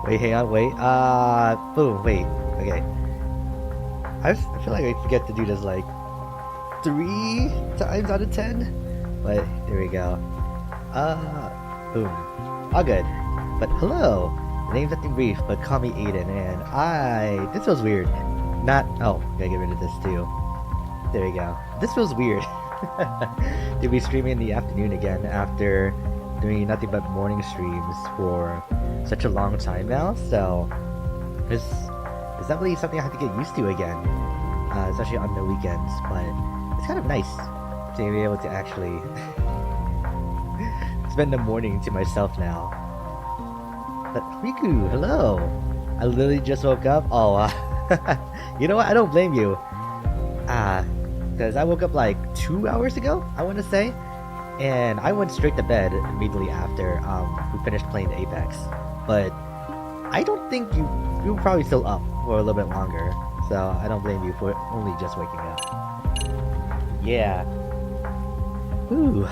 Wait, hang on, wait. Boom, wait. Okay. I feel like I forget to do this like 3 times out of 10. But there we go. Boom. All good. But hello. The name's nothing brief, but call me Aiden, and this feels weird. Not. Oh, gotta get rid of this too. There we go. This feels weird. To be streaming in the afternoon again after doing nothing but morning streams for such a long time now. So, is that really something I have to get used to again? Especially on the weekends, but it's kind of nice to be able to actually spend the morning to myself now. But Riku, hello! I literally just woke up. Oh, you know what? I don't blame you. Because I woke up like 2 hours ago, I want to say, and I went straight to bed immediately after we finished playing Apex. But I don't think you were probably still up for a little bit longer, so I don't blame you for only just waking up. Yeah. Ooh.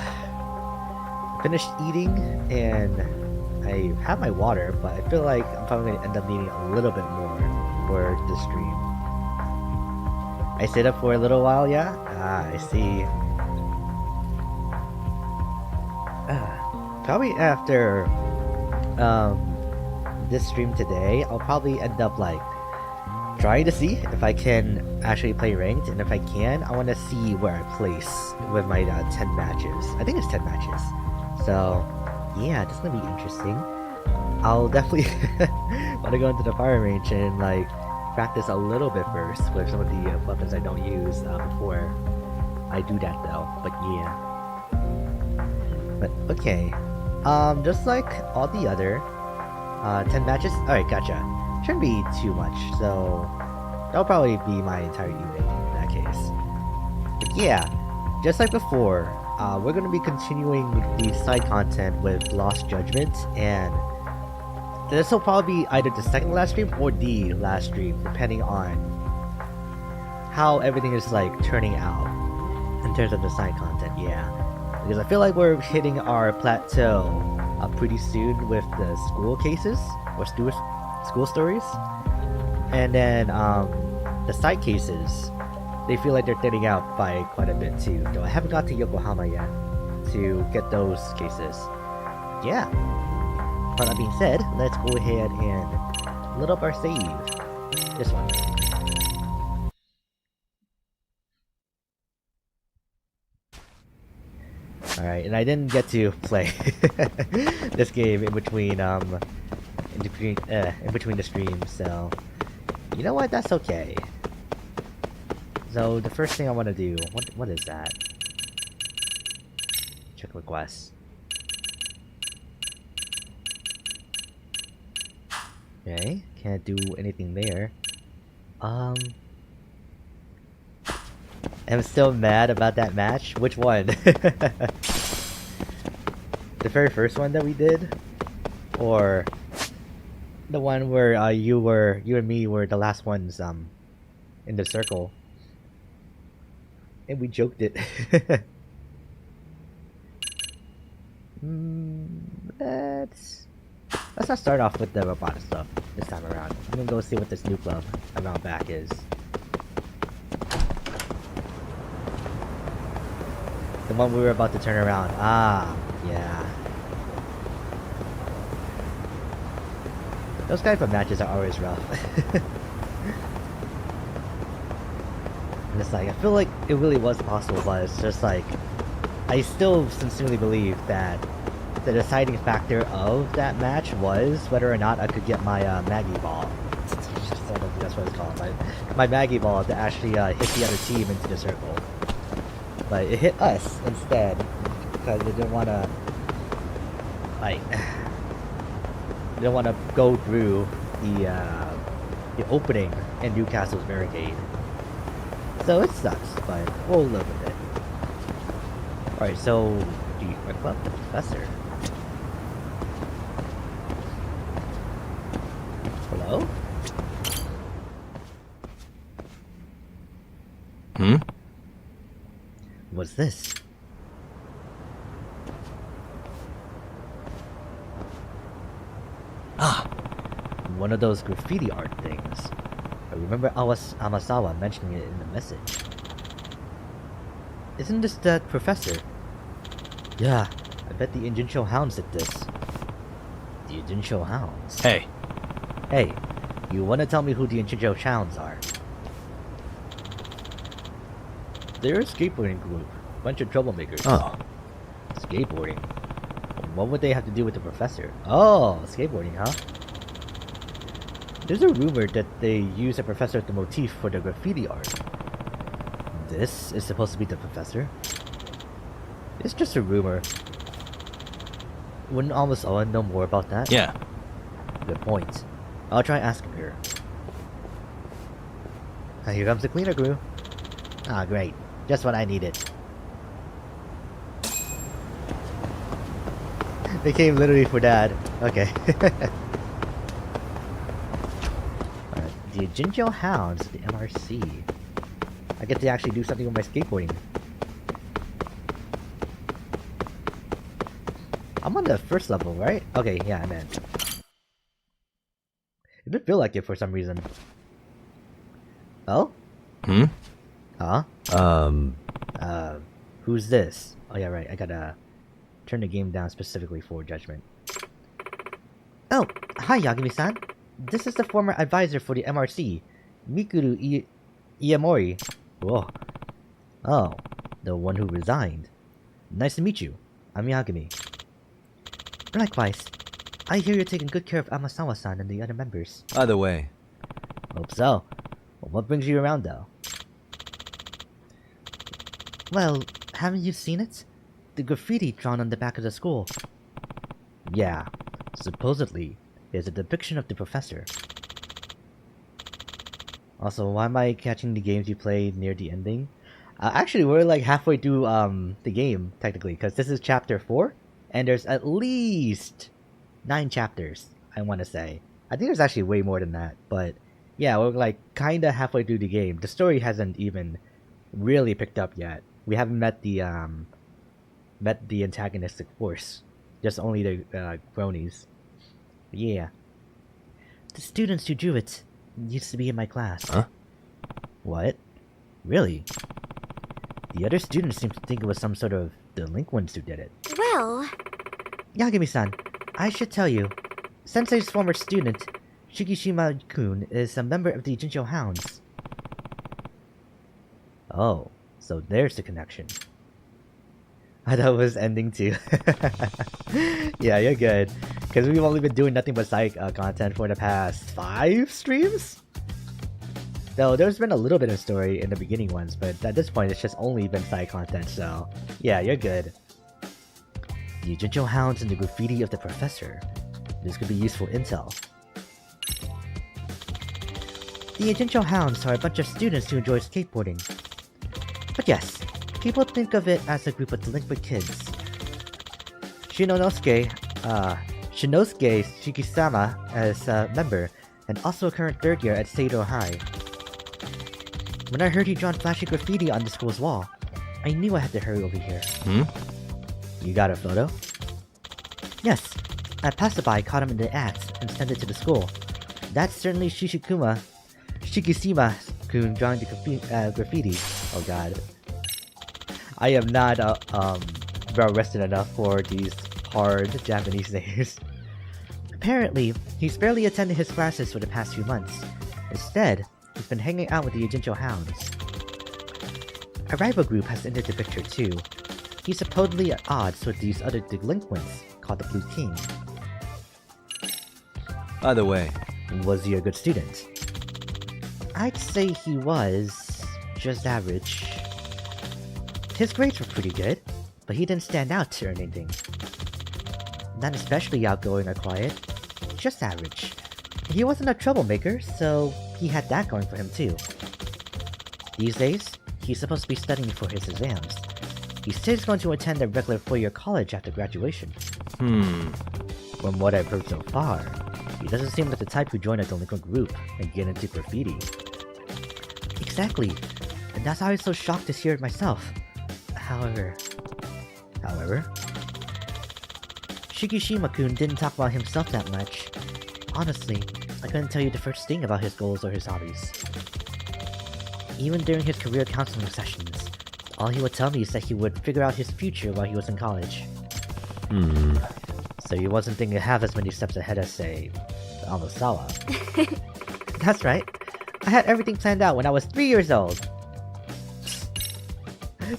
Finished eating, and I have my water, but I feel like I'm probably going to end up needing a little bit more for the stream. I stayed up for a little while, yeah? I see. Probably after this stream today, I'll probably end up like trying to see if I can actually play ranked, and if I can, I want to see where I place with my 10 matches. I think it's 10 matches. So, yeah, that's gonna be interesting. I'll definitely want to go into the fire range and like practice a little bit first with some of the weapons I don't use before I do that though. But yeah. But okay. Just like all the other 10 matches. Alright, gotcha. Shouldn't be too much, so that'll probably be my entire evening in that case. But yeah, just like before, we're going to be continuing the side content with Lost Judgment, and this will probably be either the second last stream or the last stream, depending on how everything is like turning out in terms of the side content, yeah. Because I feel like we're hitting our plateau pretty soon with the school cases, or school stories. And then the side cases, they feel like they're thinning out by quite a bit too. Though I haven't got to Yokohama yet to get those cases. Yeah. But that being said, let's go ahead and load up our save. This one. Alright, and I didn't get to play this game in between the streams, so you know what? That's okay. So the first thing I want to do, what is that? Check requests. Okay, can't do anything there. I'm still mad about that match. Which one? The very first one that we did, or the one where you and me were the last ones in the circle, and we joked it. Let's not start off with the robotic stuff this time around. I'm gonna go see what this new club around back is. The one we were about to turn around. Ah, yeah. Those type of matches are always rough. And it's like, I feel like it really was possible, but it's just like, I still sincerely believe that the deciding factor of that match was whether or not I could get my Maggie ball. I don't think that's what it's called. My Maggie ball to actually hit the other team into the circle. But it hit us instead because it didn't want to, like, didn't want to go through the opening in Newcastle's barricade. So it sucks, but we'll live with it. Alright, so do you quick up the professor? Hello? Hmm? What's this? Ah, one of those graffiti art things. I remember Amasawa mentioning it in the message. Isn't this that professor? Yeah, I bet the Injincho Hounds did this. The Injincho Hounds? Hey. Hey, you wanna tell me who the Injincho Hounds are? They're a skateboarding group. Bunch of troublemakers. Oh. Skateboarding? What would they have to do with the professor? Oh, skateboarding, huh? There's a rumor that they use the professor as the motif for the graffiti art. This is supposed to be the professor? It's just a rumor. Wouldn't almost Owen know more about that? Yeah. Good point. I'll try asking her. Here comes the cleaner crew. Ah, great. Just what I needed. They came literally for that. Okay. Alright, the Jinjo Hounds, the MRC. I get to actually do something with my skateboarding. I'm on the first level, right? Okay, yeah, I'm in. It didn't feel like it for some reason. Oh? Hmm? Huh? Who's this? Oh yeah, right, I gotta turn the game down specifically for judgment. Oh, hi Yagami-san. This is the former advisor for the MRC, Mikuru Iamori. Whoa. Oh, the one who resigned. Nice to meet you. I'm Yagami. Likewise. I hear you're taking good care of Amasawa-san and the other members. Either way. Hope so. Well, what brings you around, though? Well, haven't you seen it? The graffiti drawn on the back of the school. Yeah. Supposedly, there's a depiction of the professor. Also, why am I catching the games you played near the ending? Actually, we're like halfway through the game, technically, because this is chapter 4, and there's at least 9 chapters, I want to say. I think there's actually way more than that, but yeah, we're like kinda halfway through the game. The story hasn't even really picked up yet. We haven't met the antagonistic force, just only the cronies. Yeah. The students who drew it used to be in my class. Huh? What? Really? The other students seem to think it was some sort of delinquents who did it. Well... Yagami-san, I should tell you. Sensei's former student, Shikishima-kun, is a member of the Jincho Hounds. Oh, so there's the connection. I thought it was ending too. Yeah, you're good. Because we've only been doing nothing but side content for the past 5 streams? Though there's been a little bit of story in the beginning ones, but at this point it's just only been side content, so yeah, you're good. The Jincho Hounds and the graffiti of the professor. This could be useful intel. The Jincho Hounds are a bunch of students who enjoy skateboarding. But yes, people think of it as a group of delinquent kids. Shinosuke Shikisama as a member, and also a current 3rd year at Seido High. When I heard he'd drawn flashy graffiti on the school's wall, I knew I had to hurry over here. Hmm? You got a photo? Yes. A passerby caught him in the act and sent it to the school. That's certainly Shikisima-kun drawing the graffiti. Oh god. I am not well-rested enough for these hard Japanese names. Apparently, he's barely attended his classes for the past few months. Instead, he's been hanging out with the Jincho Hounds. A rival group has entered the picture too. He's supposedly at odds with these other delinquents called the Blue King. Either way. Was he a good student? I'd say he was just average. His grades were pretty good, but he didn't stand out or anything. Not especially outgoing or quiet, just average. He wasn't a troublemaker, so he had that going for him too. These days, he's supposed to be studying for his exams. He says he's going to attend a regular 4-year college after graduation. From what I've heard so far, he doesn't seem like the type who join a delinquent group and get into graffiti. Exactly, and that's why I was so shocked to hear it myself. However, Shikishima-kun didn't talk about himself that much. Honestly, I couldn't tell you the first thing about his goals or his hobbies. Even during his career counseling sessions, all he would tell me is that he would figure out his future while he was in college. So he wasn't thinking half as many steps ahead as, say, Amasawa. That's right. I had everything planned out when I was 3 years old.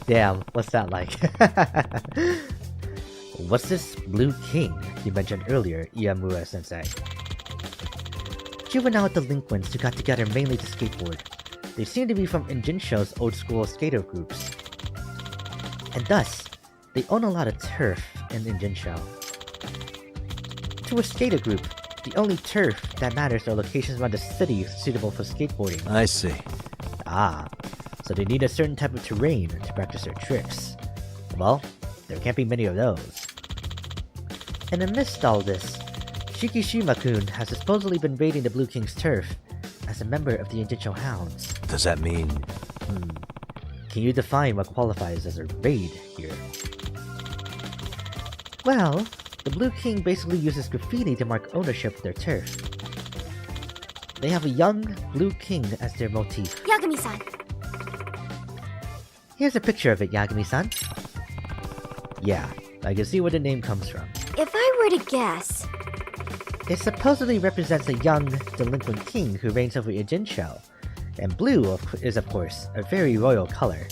Damn, what's that like? What's this Blue King you mentioned earlier, Iamura-sensei? Juvenile delinquents who got together mainly to skateboard. They seem to be from Injinsho's old-school skater groups. And thus, they own a lot of turf in Injinsho. To a skater group, the only turf that matters are locations around the city suitable for skateboarding. I see. Ah, so they need a certain type of terrain to practice their tricks. Well, there can't be many of those. And amidst all this, Shikishima-kun has supposedly been raiding the Blue King's turf as a member of the Injinsho Hounds. Does that mean... Can you define what qualifies as a raid here? Well, the Blue King basically uses graffiti to mark ownership of their turf. They have a young Blue King as their motif. Yagami-san. Here's a picture of it, Yagami-san. Yeah, I can see where the name comes from. If I were to guess... It supposedly represents a young, delinquent king who reigns over Injinsho, and blue is, of course, a very royal color.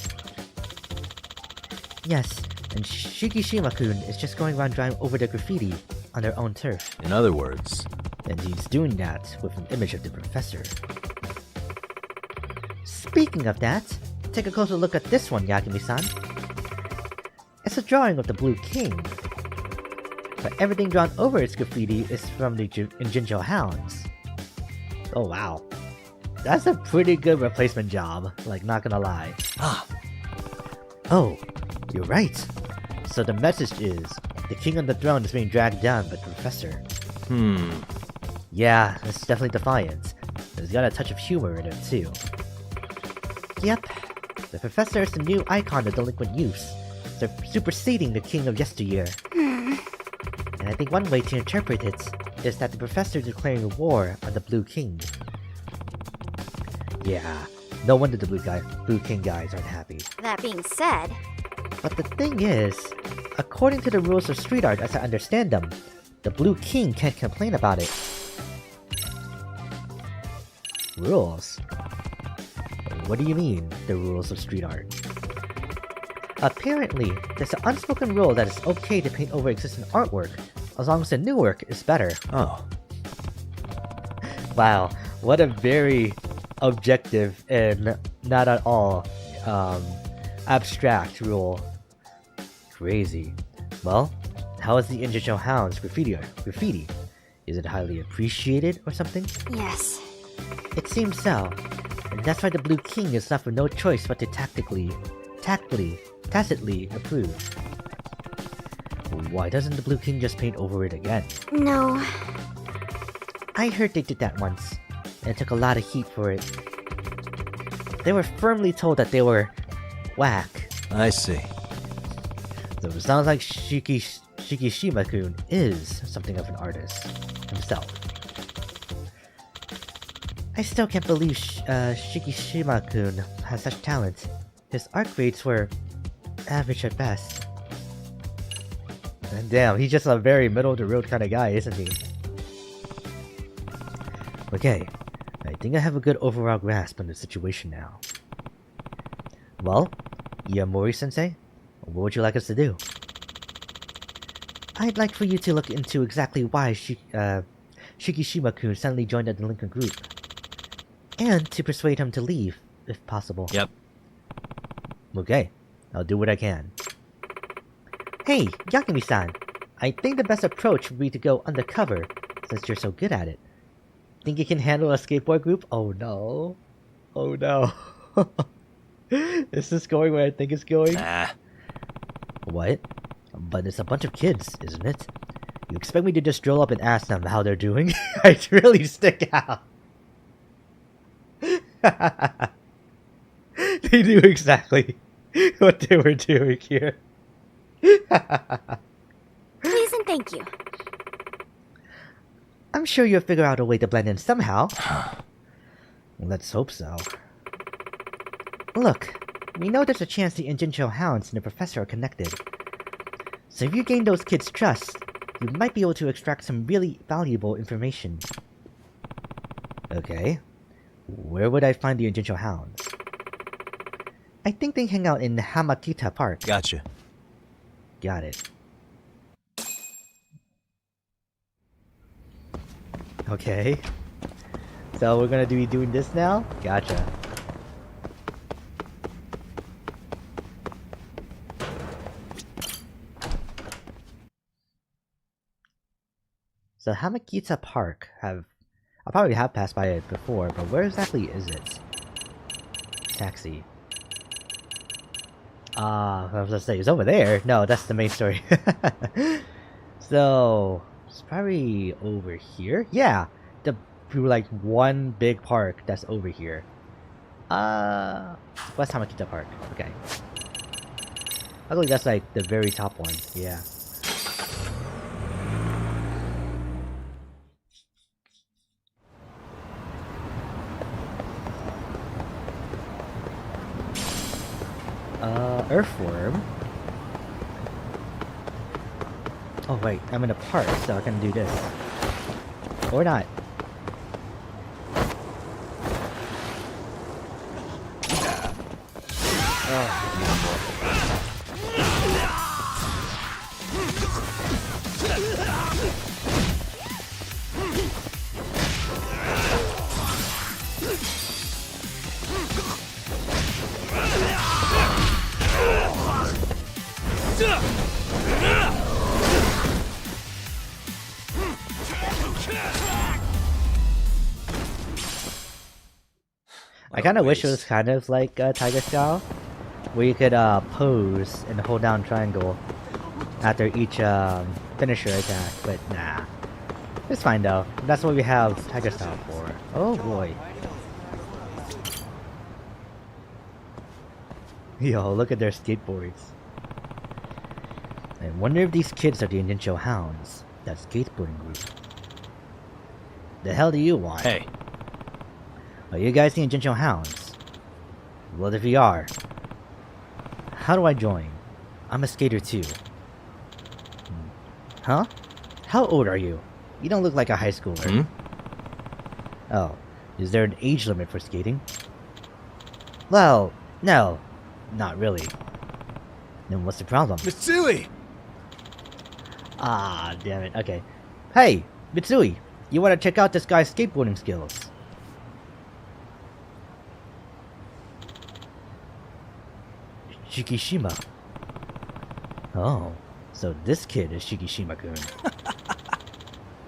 Yes, and Shikishima-kun is just going around drawing over the graffiti on their own turf. In other words... And he's doing that with an image of the professor. Speaking of that, take a closer look at this one, Yagami-san. It's a drawing of the Blue King. But everything drawn over its graffiti is from the Injinsho Hounds. Oh wow. That's a pretty good replacement job, like not gonna lie. Oh, you're right. So the message is, the king on the throne is being dragged down by the professor. Yeah, it's definitely defiant. It's got a touch of humor in it too. Yep, the professor is the new icon of delinquent youths, superseding the king of yesteryear. And I think one way to interpret it is that the professor is declaring war on the Blue King. Yeah, no wonder the Blue King guys aren't happy. That being said... But the thing is, according to the rules of street art as I understand them, the Blue King can't complain about it. Rules? What do you mean, the rules of street art? Apparently, there's an unspoken rule that it's okay to paint over existing artwork, as long as the new work is better. Oh. Wow, what a very objective and not at all abstract rule. Crazy. Well, how is the Injinsho Hounds graffiti? Is it highly appreciated or something? Yes. It seems so, and that's why the Blue King is left with no choice but to tacitly approve. Why doesn't the Blue King just paint over it again? No. I heard they did that once, and took a lot of heat for it. They were firmly told that they were whack. I see. So it sounds like Shikishima-kun is something of an artist himself. I still can't believe Shikishima-kun has such talent. His art grades were average at best. And damn, he's just a very middle-of-the-road kind of guy, isn't he? Okay, I think I have a good overall grasp on the situation now. Well, Iamori-sensei, what would you like us to do? I'd like for you to look into exactly why Shikishima-kun suddenly joined the delinquent group. And to persuade him to leave, if possible. Yep. Okay, I'll do what I can. Hey, Yakumi-san! I think the best approach would be to go undercover, since you're so good at it. Think you can handle a skateboard group? Oh no. Oh no. Is this going where I think it's going? Nah. What? But it's a bunch of kids, isn't it? You expect me to just stroll up and ask them how they're doing? I'd really stick out. They knew exactly what they were doing here. Please and thank you. I'm sure you'll figure out a way to blend in somehow. Let's hope so. Look, we know there's a chance the Injincho hounds and the professor are connected. So if you gain those kids' trust, you might be able to extract some really valuable information. Okay. Where would I find the Injincho hounds? I think they hang out in Hamakita Park. Gotcha. Got it. Okay. So we're gonna be doing this now? Gotcha. So Hamakita Park I probably have passed by it before, but where exactly is it? Taxi. I was gonna say, it's over there. No, that's the main story. So it's probably over here. Yeah, like one big park that's over here. West Hamakita Park. Okay. I believe that's like the very top one. Yeah. Earthworm. Oh wait, I'm in a park, so I can do this. Or not. I kind of wish it was kind of like Tiger Style, where you could pose and hold down triangle after each finisher attack, but nah. It's fine though. That's what we have Tiger Style for. Oh boy. Yo, look at their skateboards. I wonder if these kids are the Injincho Hounds, that skateboarding group. The hell do you want? Hey. Are you guys the Injincho Hounds? Well, if you are, how do I join? I'm a skater too. Huh? How old are you? You don't look like a high schooler. Oh, is there an age limit for skating? Well, no, not really. Then what's the problem? Mitsui! Ah, damn it. Okay. Hey, Mitsui, you want to check out this guy's skateboarding skills? Shikishima. Oh, so this kid is Shikishima-kun.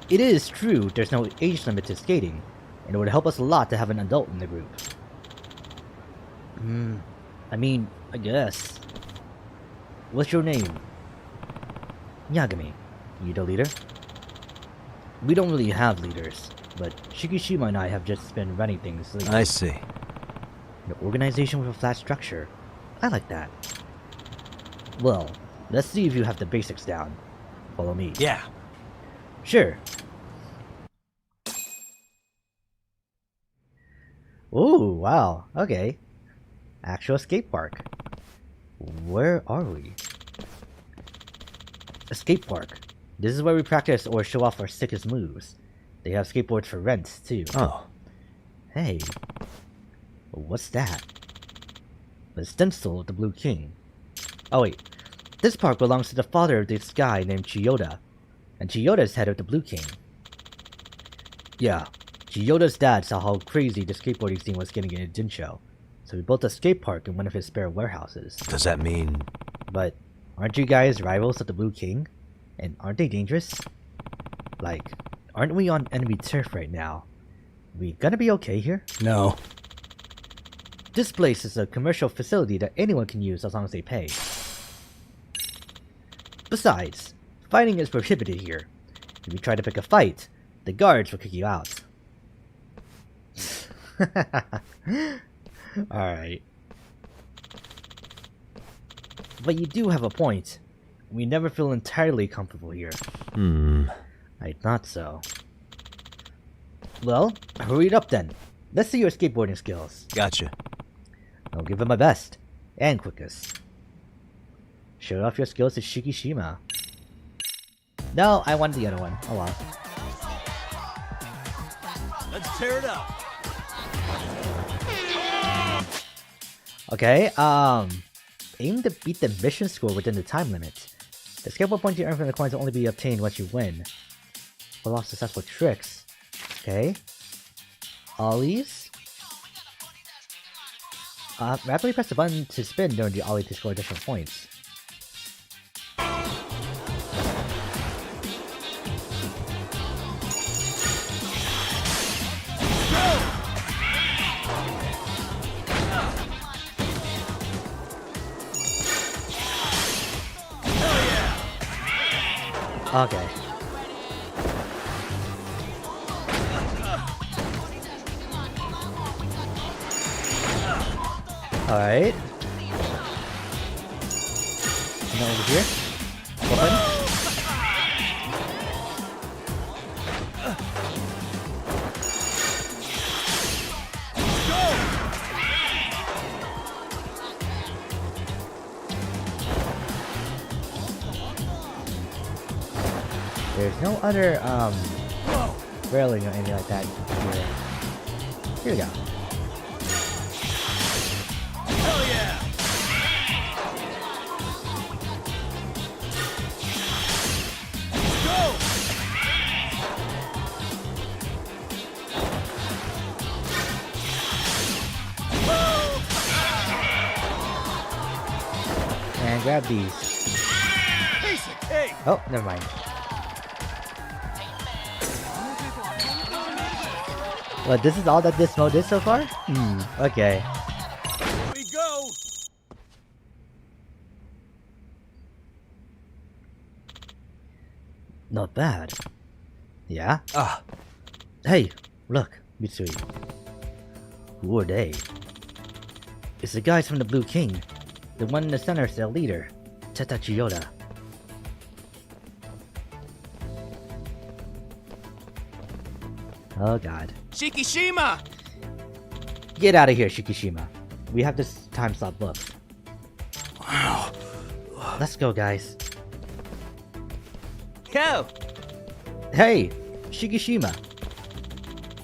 It is true there's no age limit to skating, and it would help us a lot to have an adult in the group. I mean, I guess. What's your name? Yagami. You the leader? We don't really have leaders, but Shikishima and I have just been running things lately. I see. An organization with a flat structure. I like that. Well, let's see if you have the basics down. Follow me. Yeah. Sure. Ooh, wow. Okay. Actual skate park. Where are we? A skate park. This is where we practice or show off our sickest moves. They have skateboards for rent, too. Oh. Hey. What's that? The stencil of the Blue King. Oh wait. This park belongs to the father of this guy named Chiyoda. And Chiyoda's head of the Blue King. Yeah. Chiyoda's dad saw how crazy the skateboarding scene was getting in Jinsho. So we built a skate park in one of his spare warehouses. Does that mean... But aren't you guys rivals of the Blue King? And aren't they dangerous? Like, aren't we on enemy turf right now? We gonna be okay here? No. This place is a commercial facility that anyone can use as long as they pay. Besides, fighting is prohibited here. If you try to pick a fight, the guards will kick you out. Alright. But you do have a point. We never feel entirely comfortable here. Hmm. I thought so. Well, hurry it up then. Let's see your skateboarding skills. Gotcha. I'll give it my best. And quickest. Show off your skills to Shikishima. No, I wanted the other one. Oh well. Let's tear it up. Okay, aim to beat the mission score within the time limit. The skateboard points you earn from the coins will only be obtained once you win. Pull off successful tricks. Okay. Ollies. Rapidly press the button to spin during the ollie to score additional points. Okay. Alright. Now over here. Open. There's no other, railing or anything like that here. Here we go. Hell yeah! Go! And grab these. Basic, hey! Oh, never mind. What, this is all that this mode is so far? Okay. Here we go! Not bad. Yeah? Ah, Hey, look, Mitsui. Who are they? It's the guys from the Blue King. The one in the center is their leader, Teta Chiyoda. Oh god. Shikishima! Get out of here, Shikishima. We have this time slot booked. Wow. Let's go, guys. Go! Hey, Shikishima.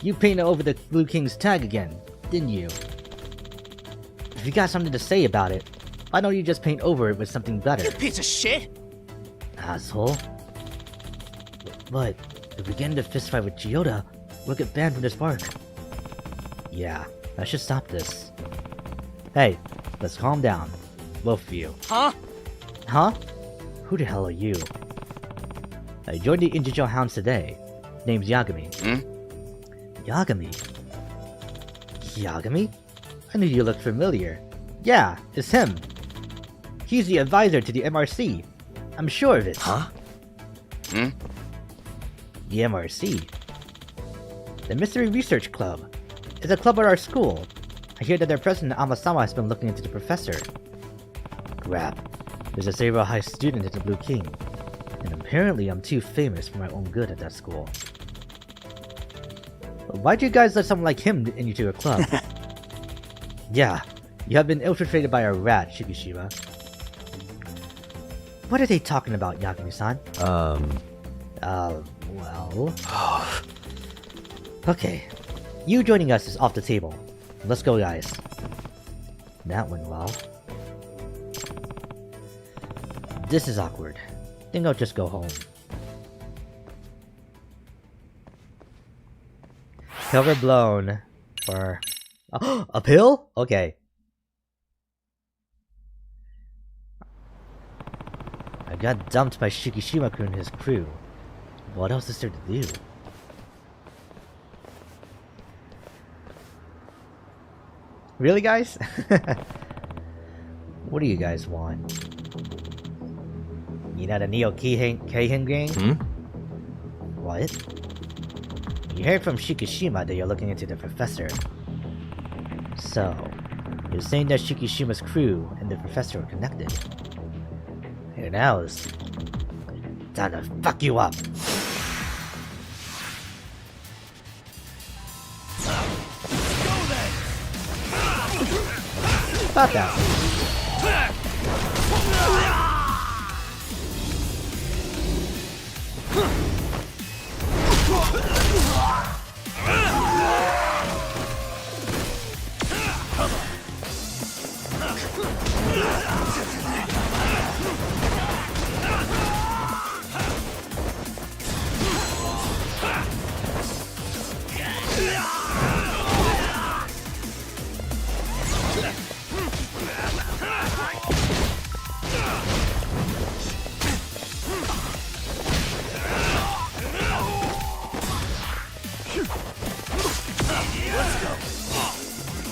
You painted over the Blue King's tag again, didn't you? If you got something to say about it, why don't you just paint over it with something better? You piece of shit! Asshole. But if we get into a fistfight with Chiyoda, we'll get banned from this park. Yeah, I should stop this. Hey, let's calm down. Both of you. Huh? Huh? Who the hell are you? I joined the Injijo Hounds today. Name's Yagami. Yagami? Yagami? I knew you looked familiar. Yeah, it's him. He's the advisor to the MRC. I'm sure of it. Huh? The MRC? The Mystery Research Club. It's a club at our school. I hear that their president Amasawa has been looking into the professor. Crap. There's a Saber High student at the Blue King. And apparently I'm too famous for my own good at that school. Why'd you guys let someone like him into your club? Yeah, you have been infiltrated by a rat, Shikishima. What are they talking about, Yagami-san? Well... Okay, you joining us is off the table. Let's go, guys. That went well. This is awkward. Think I'll just go home. Cover blown. For... a pill? Okay. I got dumped by Shikishima-kun and his crew. What else is there to do? Really, guys? What do you guys want? You know the Neo Keihin gang? What? You heard from Shikishima that you're looking into the professor. So, you're saying that Shikishima's crew and the professor are connected. Here now is time to fuck you up. About that.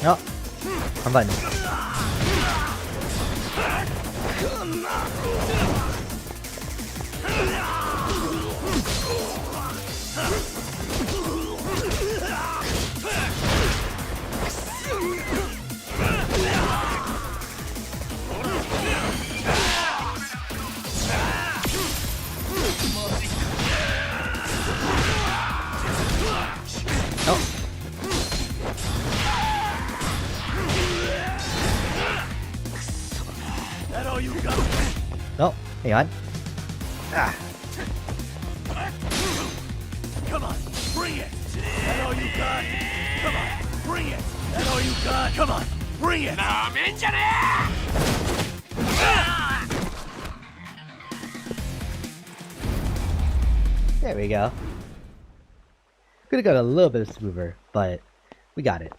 No, I'm button. Oh. That all you got? Oh, hang on. Ah. Come on, bring it. That all you got? Come on, bring it. That all you got? Come on, bring it. There we go. Could have got a little bit smoother, but we got it.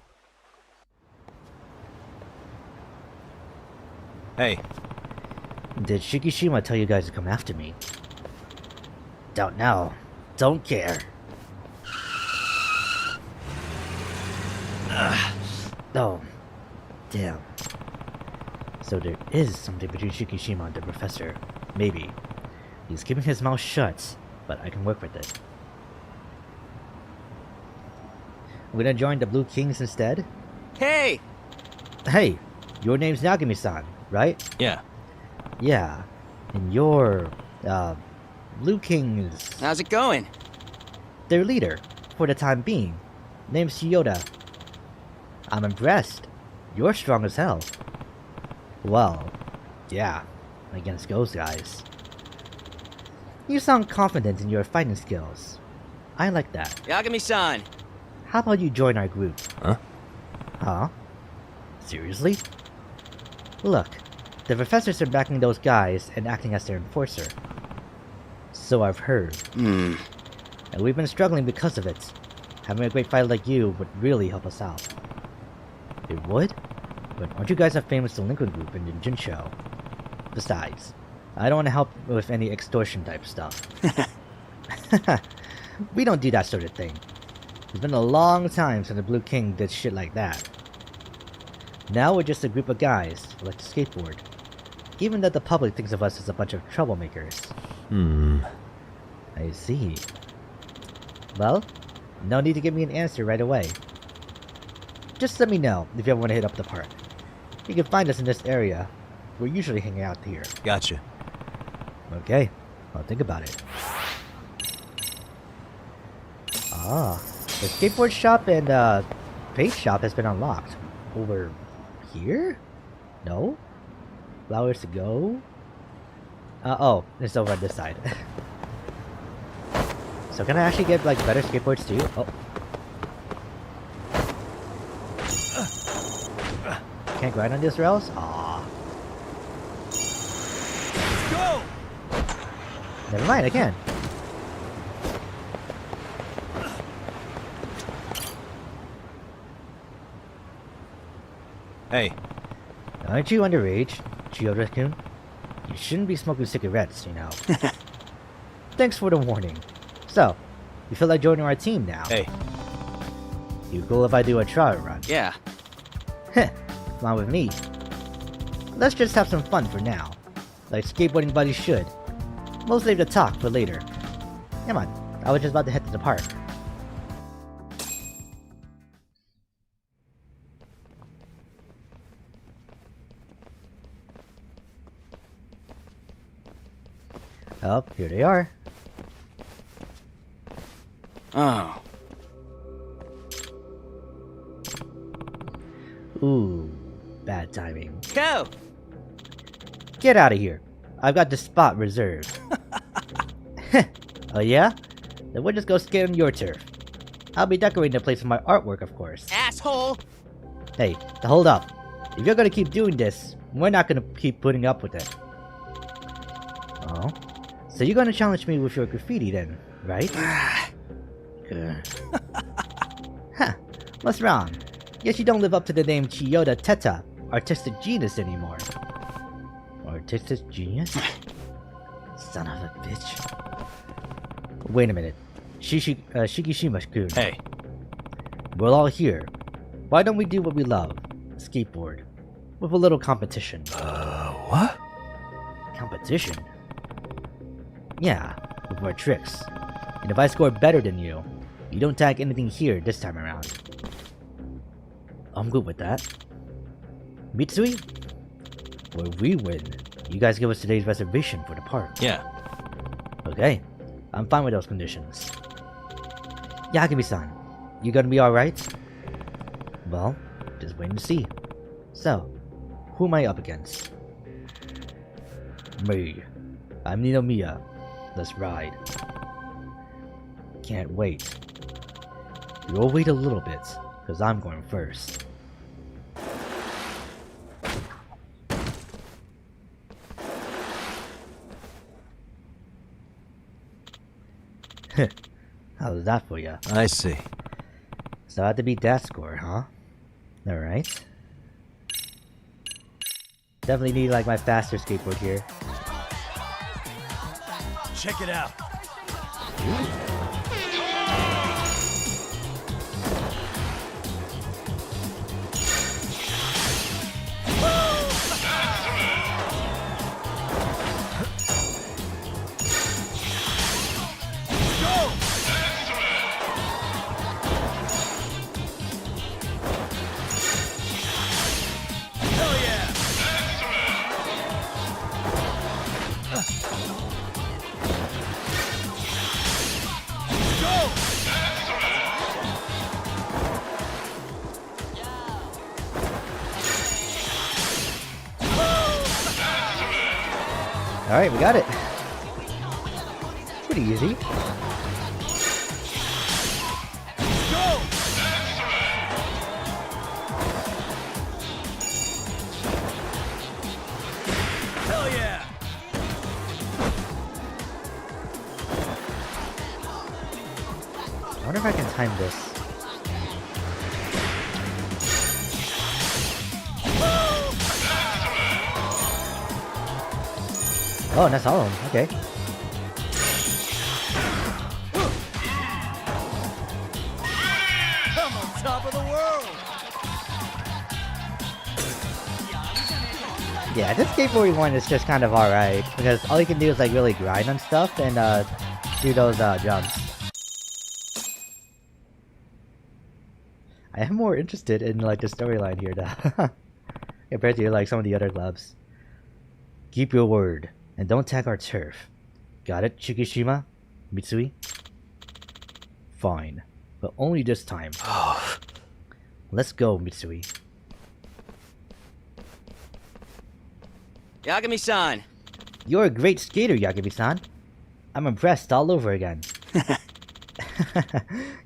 Hey, Did Shikishima tell you guys to come after me? Don't know. Don't care. Oh, damn. So there is something between Shikishima and the professor. Maybe. He's keeping his mouth shut, but I can work with it. I'm gonna join the Blue Kings instead. Hey! Hey, your name's Nagami-san, right? yeah. Yeah. And you're, Blue Kings... How's it going? their leader, for the time being. Name's Chiyoda. I'm impressed. You're strong as hell. Well, yeah, against those guys. You sound confident in your fighting skills. I like that. Yagami-san. How about you join our group? Huh? Huh? Seriously? Look, the professors are backing those guys and acting as their enforcer. So I've heard. And we've been struggling because of it. Having a great fighter like you would really help us out. It would? But aren't you guys a famous delinquent group in the Jinsho? Besides, I don't want to help with any extortion type stuff. We don't do that sort of thing. It's been a long time since the Blue King did shit like that. Now we're just a group of guys who like to skateboard. Even that the public thinks of us as a bunch of troublemakers. I see. Well, no need to give me an answer right away. Just let me know if you ever want to hit up the park. You can find us in this area. We're usually hanging out here. Gotcha. Okay, I'll think about it. Ah, the skateboard shop and paint shop has been unlocked. Over here? No? Flowers to go? Oh, it's over on this side. So can I actually get like better skateboards too? Oh. Can't grind on these rails? Aww. Go! Never mind, I can. Hey, Aren't you underage, Chiyoda-kun? You shouldn't be smoking cigarettes, you know. Thanks for the warning. So, you feel like joining our team now? hey. You cool if I do a trial run? Yeah. Heh, fine with me. Let's just have some fun for now. Like skateboarding buddies should. We'll save the talk for later. Come on, I was just about to head to the park. Oh, here they are. Oh. Ooh, Bad timing. Go! Get out of here. I've got the spot reserved. Oh yeah? Then we'll just go skate on your turf. I'll be decorating the place with my artwork, of course. Asshole! Hey, hold up. If you're gonna keep doing this, we're not gonna keep putting up with it. Oh? So you're gonna challenge me with your graffiti then, right? Good. Huh. What's wrong? Guess you don't live up to the name Chiyoda Teta, artistic genius anymore. Artistic genius? Son of a bitch. Wait a minute. Shikishima-kun. Hey, We're all here. Why don't we do what we love? Skateboard. With a little competition. what? Competition? Yeah, with more tricks. And if I score better than you, you don't tag anything here this time around. I'm good with that. Mitsui? Where we win, you guys give us today's reservation for the park. Yeah. Okay, I'm fine with those conditions. Yagami-san, you gonna be alright? Well, just wait and see. So, who am I up against? Me. I'm Ninomiya. Let's ride. Can't wait. You'll wait a little bit, because I'm going first. How's that for ya? I see. So I had to beat that score, huh? Alright. Definitely need like my faster skateboard here. Check it out. Alright, we got it. Pretty easy. Hell yeah! I wonder if I can time this. Oh, that's all of them. Okay. I'm on top of the world! Yeah, this skateboarding one is just kind of alright, because all you can do is like really grind on stuff and do those jumps. I am more interested in like the storyline here though, compared to like some of the other clubs. Keep your word, and don't tag our turf. Got it, Shikishima? Mitsui? Fine, but only this time. Let's go, Mitsui. Yagami-san! You're a great skater, Yagami-san. I'm impressed all over again.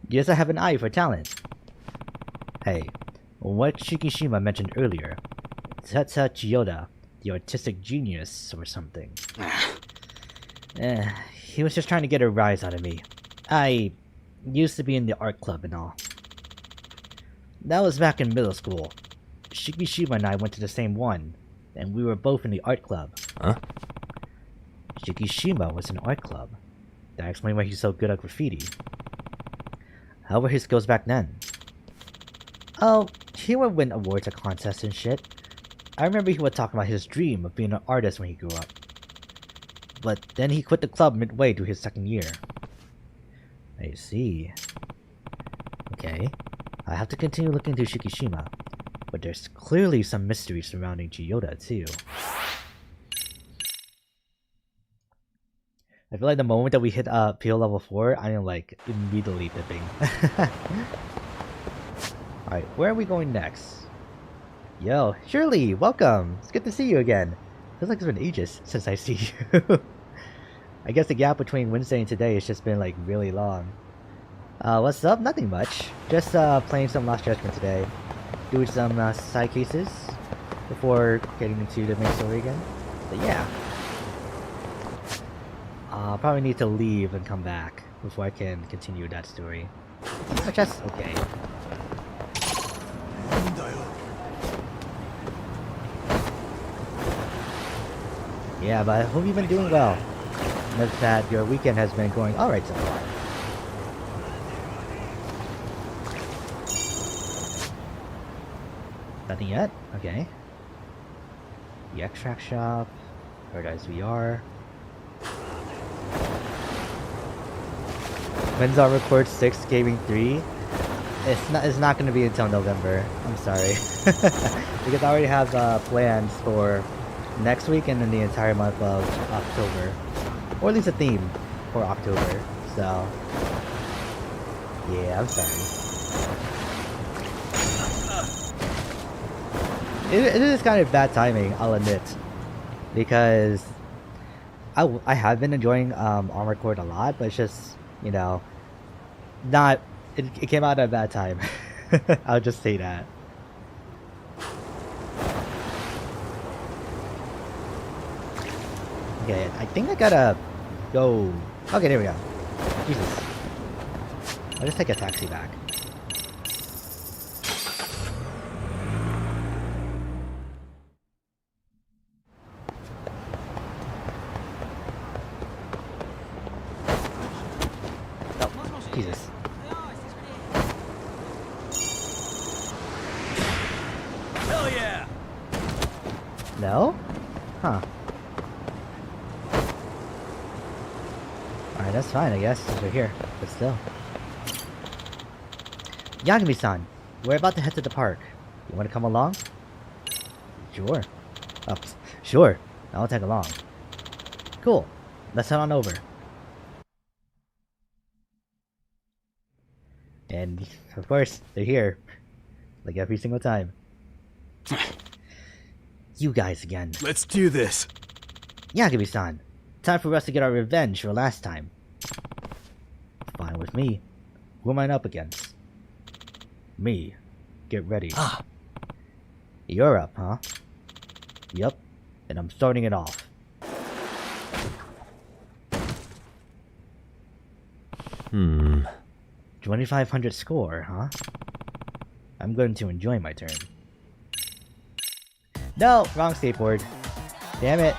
Guess I have an eye for talent. Hey, what Shikishima mentioned earlier, Teta Chiyoda, the artistic genius or something. He was just trying to get a rise out of me. I used to be in the art club and all. That was back in middle school. Shikishima and I went to the same one, and we were both in the art club. Huh? Shikishima was in art club. That explains why he's so good at graffiti. How were his skills back then? Oh, he would win awards at contests and shit. I remember he would talk about his dream of being an artist when he grew up. But then he quit the club midway through his second year. I see. Okay, I have to continue looking into Shikishima, but there's clearly some mystery surrounding Chiyoda too. I feel like the moment that we hit PO level 4, I am like immediately dipping. Alright, where are we going next? Yo, Shirley, welcome. It's good to see you again. Feels like it's been ages since I see you. I guess the gap between Wednesday and today has just been like really long. What's up? Nothing much. Just playing some Lost Judgment today. Doing some side cases before getting into the main story again. But yeah. I'll probably need to leave and come back before I can continue that story. Which that's okay. Yeah, but I hope you've been doing well. And that your weekend has been going alright so far. Nothing yet? Okay. The extract shop. Paradise VR. When's our record 6 gaming 3? It's not gonna be until November. I'm sorry. Because I already have plans for next week and then the entire month of October. Or at least a theme for October. So yeah, I'm sorry. It is kind of bad timing, I'll admit. Because I have been enjoying Armored Core a lot, but it's just, you know, not it came out at a bad time. I'll just say that. Okay, I think I gotta go. Okay, there we go. Jesus. I'll just take a taxi back. Oh, Jesus. Hell yeah! No? Huh. Alright, that's fine, I guess, since we're here. But still. Yagami-san, we're about to head to the park. You want to come along? Sure. Oh, sure. I'll tag along. Cool. Let's head on over. And, of course, they're here. Like every single time. You guys again. Let's do this. Yagami-san, time for us to get our revenge for last time. Fine with me. Who am I up against? Me. Get ready. You're up, huh? Yup. And I'm starting it off. Hmm. 2500 score, huh? I'm going to enjoy my turn. No! Wrong skateboard. Damn it.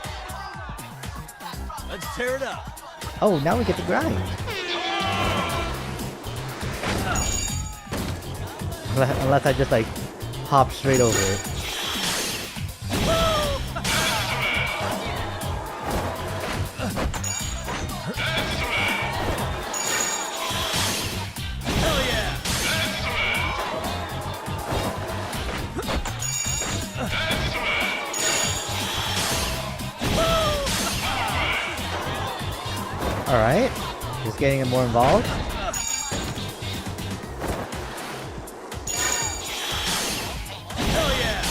Let's tear it up. Oh, now we get to grind. Unless I just like hop straight over it. Hell yeah! Alright. Just getting more involved. Hell yeah!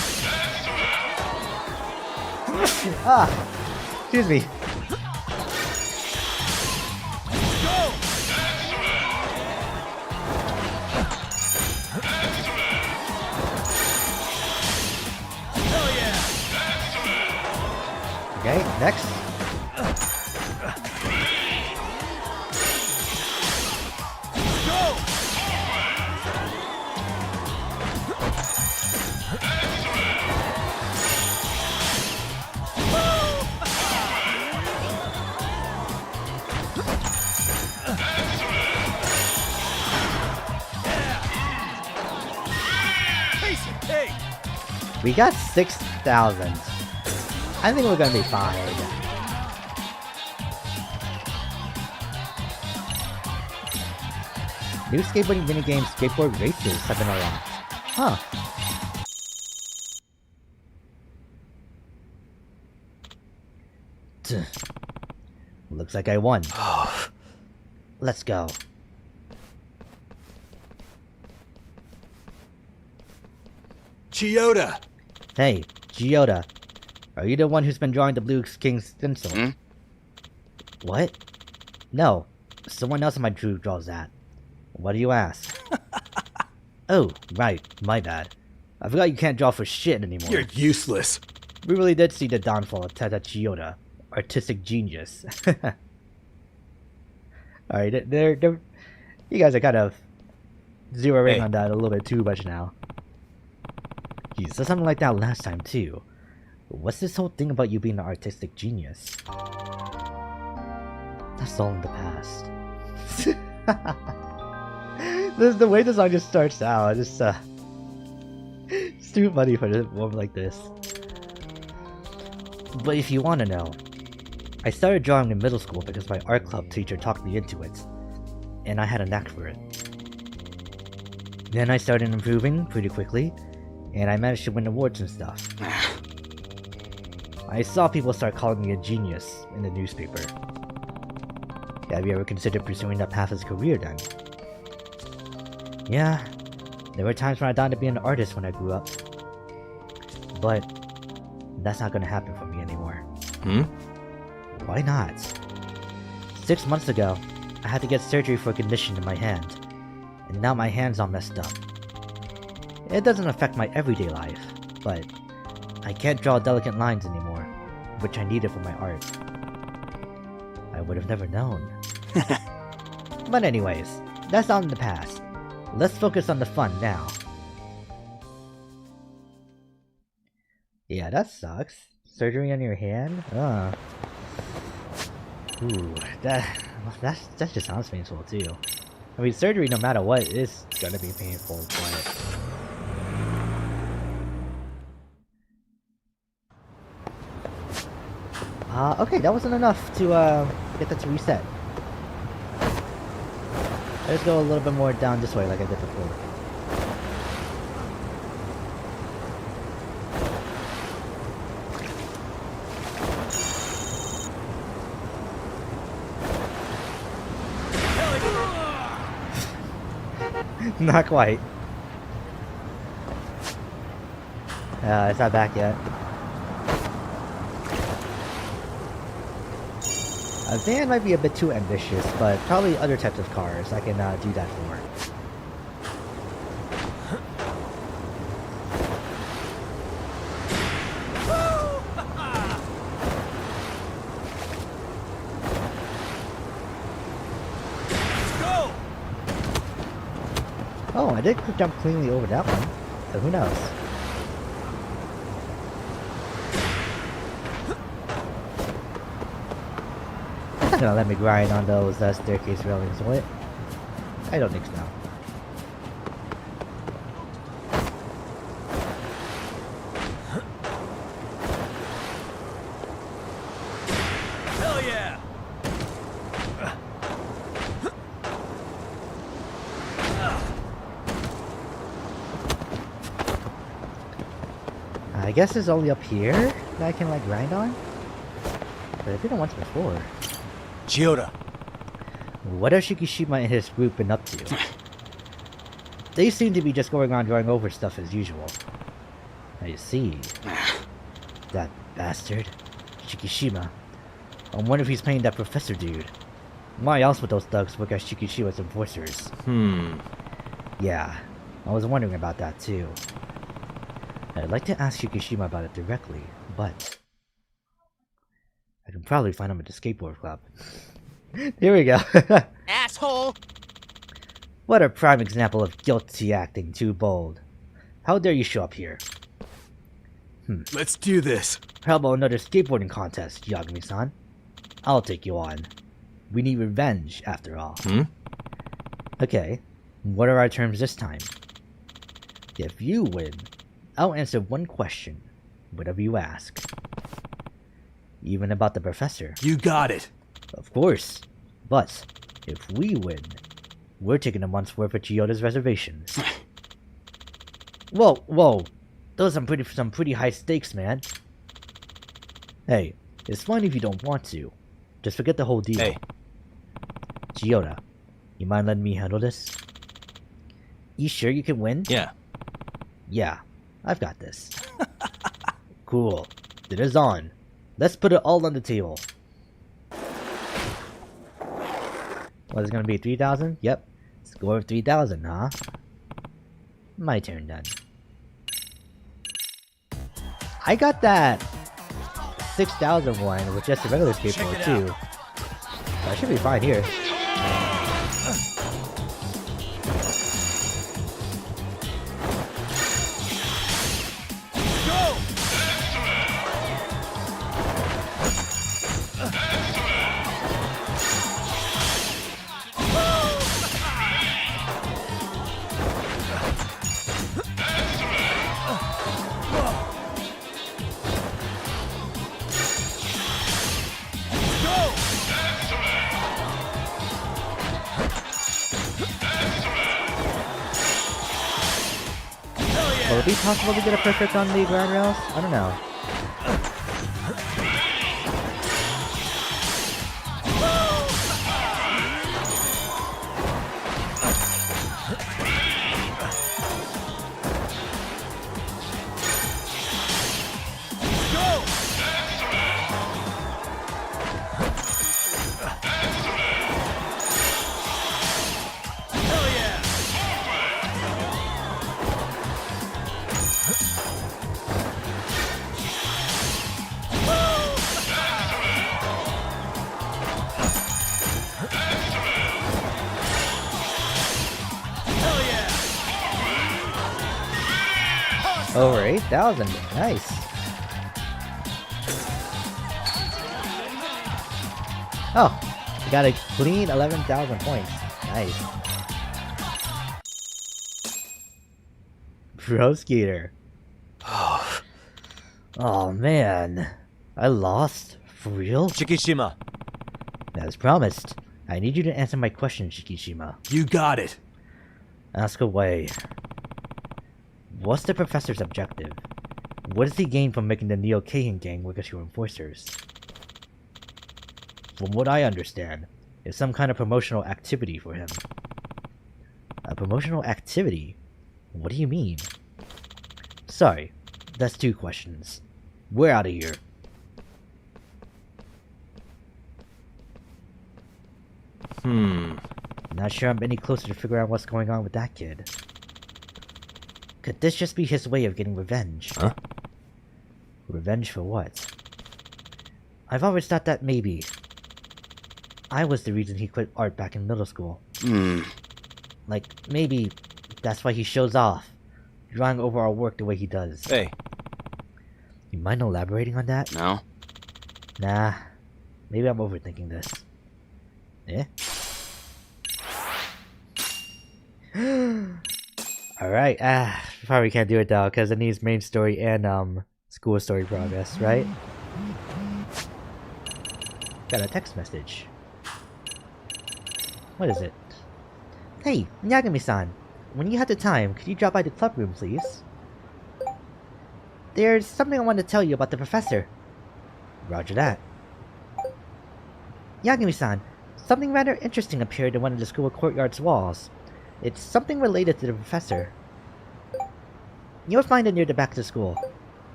Ah! Excuse me. Go! Hell yeah! Okay, next. Go! Piece of cake! We got 6,000. I think we're gonna be fine. New skateboarding minigames skateboard races have been unlocked. Huh. Looks like I won. Let's go. Chiyota! Hey, Giota. Are you the one who's been drawing the Blue King's stencil? Hmm? What? No. Someone else in my group draws that. What do you ask? Oh, right. My bad. I forgot you can't draw for shit anymore. You're useless. We really did see the downfall of Tata Chiyoda. Artistic genius. Alright, you guys are kind of zeroing on that a little bit too much now. You said something like that last time too. What's this whole thing about you being an artistic genius? That's all in the past. The way the song just starts out, it's it's too funny for a moment like this. But if you want to know, I started drawing in middle school because my art club teacher talked me into it, and I had a knack for it. Then I started improving pretty quickly, and I managed to win awards and stuff. I saw people start calling me a genius in the newspaper. Have you ever considered pursuing that path as a career then? Yeah, there were times when I thought to be an artist when I grew up. But that's not gonna happen for me anymore. Why not? 6 months ago, I had to get surgery for a condition in my hand, and now my hand's all messed up. It doesn't affect my everyday life, but I can't draw delicate lines anymore, which I needed for my art. I would have never known. But anyways, that's all in the past. Let's focus on the fun now. Yeah, that sucks. Surgery on your hand? Ooh, that just sounds painful too. I mean, surgery, no matter what, is gonna be painful, but... okay, that wasn't enough to, get that to reset. Let's go a little bit more down this way like I did before. Not quite. It's not back yet. A van might be a bit too ambitious, but probably other types of cars I can do that for. Oh, I did jump cleanly over that one, so who knows? It's not gonna let me grind on those staircase railings, will it? I don't think so. Hell yeah! I guess it's only up here that I can like grind on? But I did it once before. Giota. What have Shikishima and his group been up to? They seem to be just going on drawing over stuff as usual. I see. That bastard. Shikishima. I wonder if he's playing that professor dude. Why else would those thugs work as Shikishima's enforcers? Yeah, I was wondering about that too. I'd like to ask Shikishima about it directly, but... I can probably find him at the skateboard club. Here we go. Asshole! What a prime example of guilty acting too bold. How dare you show up here? Let's do this. How about another skateboarding contest, Yagami-san? I'll take you on. We need revenge, after all. Okay, what are our terms this time? If you win, I'll answer one question, whatever you ask. Even about the professor. You got it. Of course. But, if we win, we're taking a month's worth of Chiyoda's reservations. Whoa. Those are some pretty high stakes, man. Hey, it's fine if you don't want to. Just forget the whole deal. Hey. Chiyoda, you mind letting me handle this? You sure you can win? Yeah. Yeah, I've got this. Cool. Dinner's on. Let's put it all on the table. What is it gonna be? 3,000? Yep. Score of 3,000, huh? My turn then. I got that 6,000 one with just a regular skateboard too. So I should be fine here. Will it be possible to get a perfect on the ground rails? I don't know. Over 8,000. Nice. Oh, we got a clean 11,000 points. Nice. Pro Skater. Oh man. I lost? For real? Shikishima, As promised. I need you to answer my question, Shikishima. you got it. Ask away. What's the professor's objective? What does he gain from making the Neo Kahan gang work as your enforcers? From what I understand, it's some kind of promotional activity for him. A promotional activity? What do you mean? Sorry, that's 2 questions. We're out of here. Not sure I'm any closer to figure out what's going on with that kid. Could this just be his way of getting revenge? Huh? Revenge for what? I've always thought that maybe I was the reason he quit art back in middle school. Like, maybe that's why he shows off, drawing over our work the way he does. Hey. You mind elaborating on that? No? Nah, maybe I'm overthinking this. Eh? Alright, probably can't do it though, because it needs main story and, school story progress, right? Got a text message. What is it? Hey, Yagami-san! When you have the time, could you drop by the club room, please? There's something I want to tell you about the professor. Roger that. Yagami-san, something rather interesting appeared in one of the school courtyard's walls. It's something related to the professor. You'll find it near the back of the school.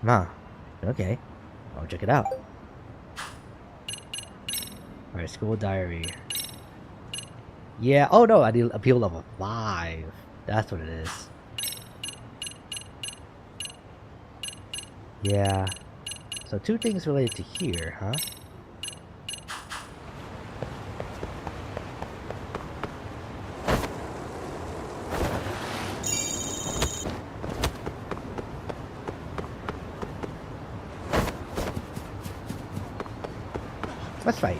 Huh. Okay. I'll check it out. Alright, school diary. Yeah, oh no, I need appeal level 5. That's what it is. Yeah. So 2 things related to here, huh? Let's fight.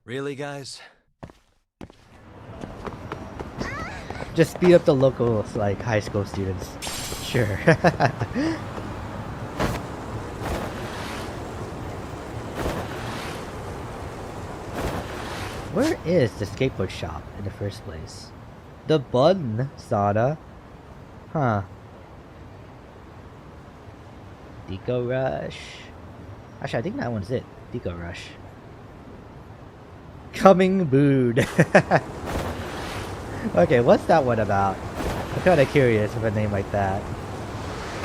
Really, guys? Just speed up the local, like, high school students. Sure. Where is the skateboard shop in the first place? The Bun Sada? Huh. Deco Rush. Actually, I think that one's it. Deco Rush. Coming booed. Okay, what's that one about? I'm kinda curious with a name like that.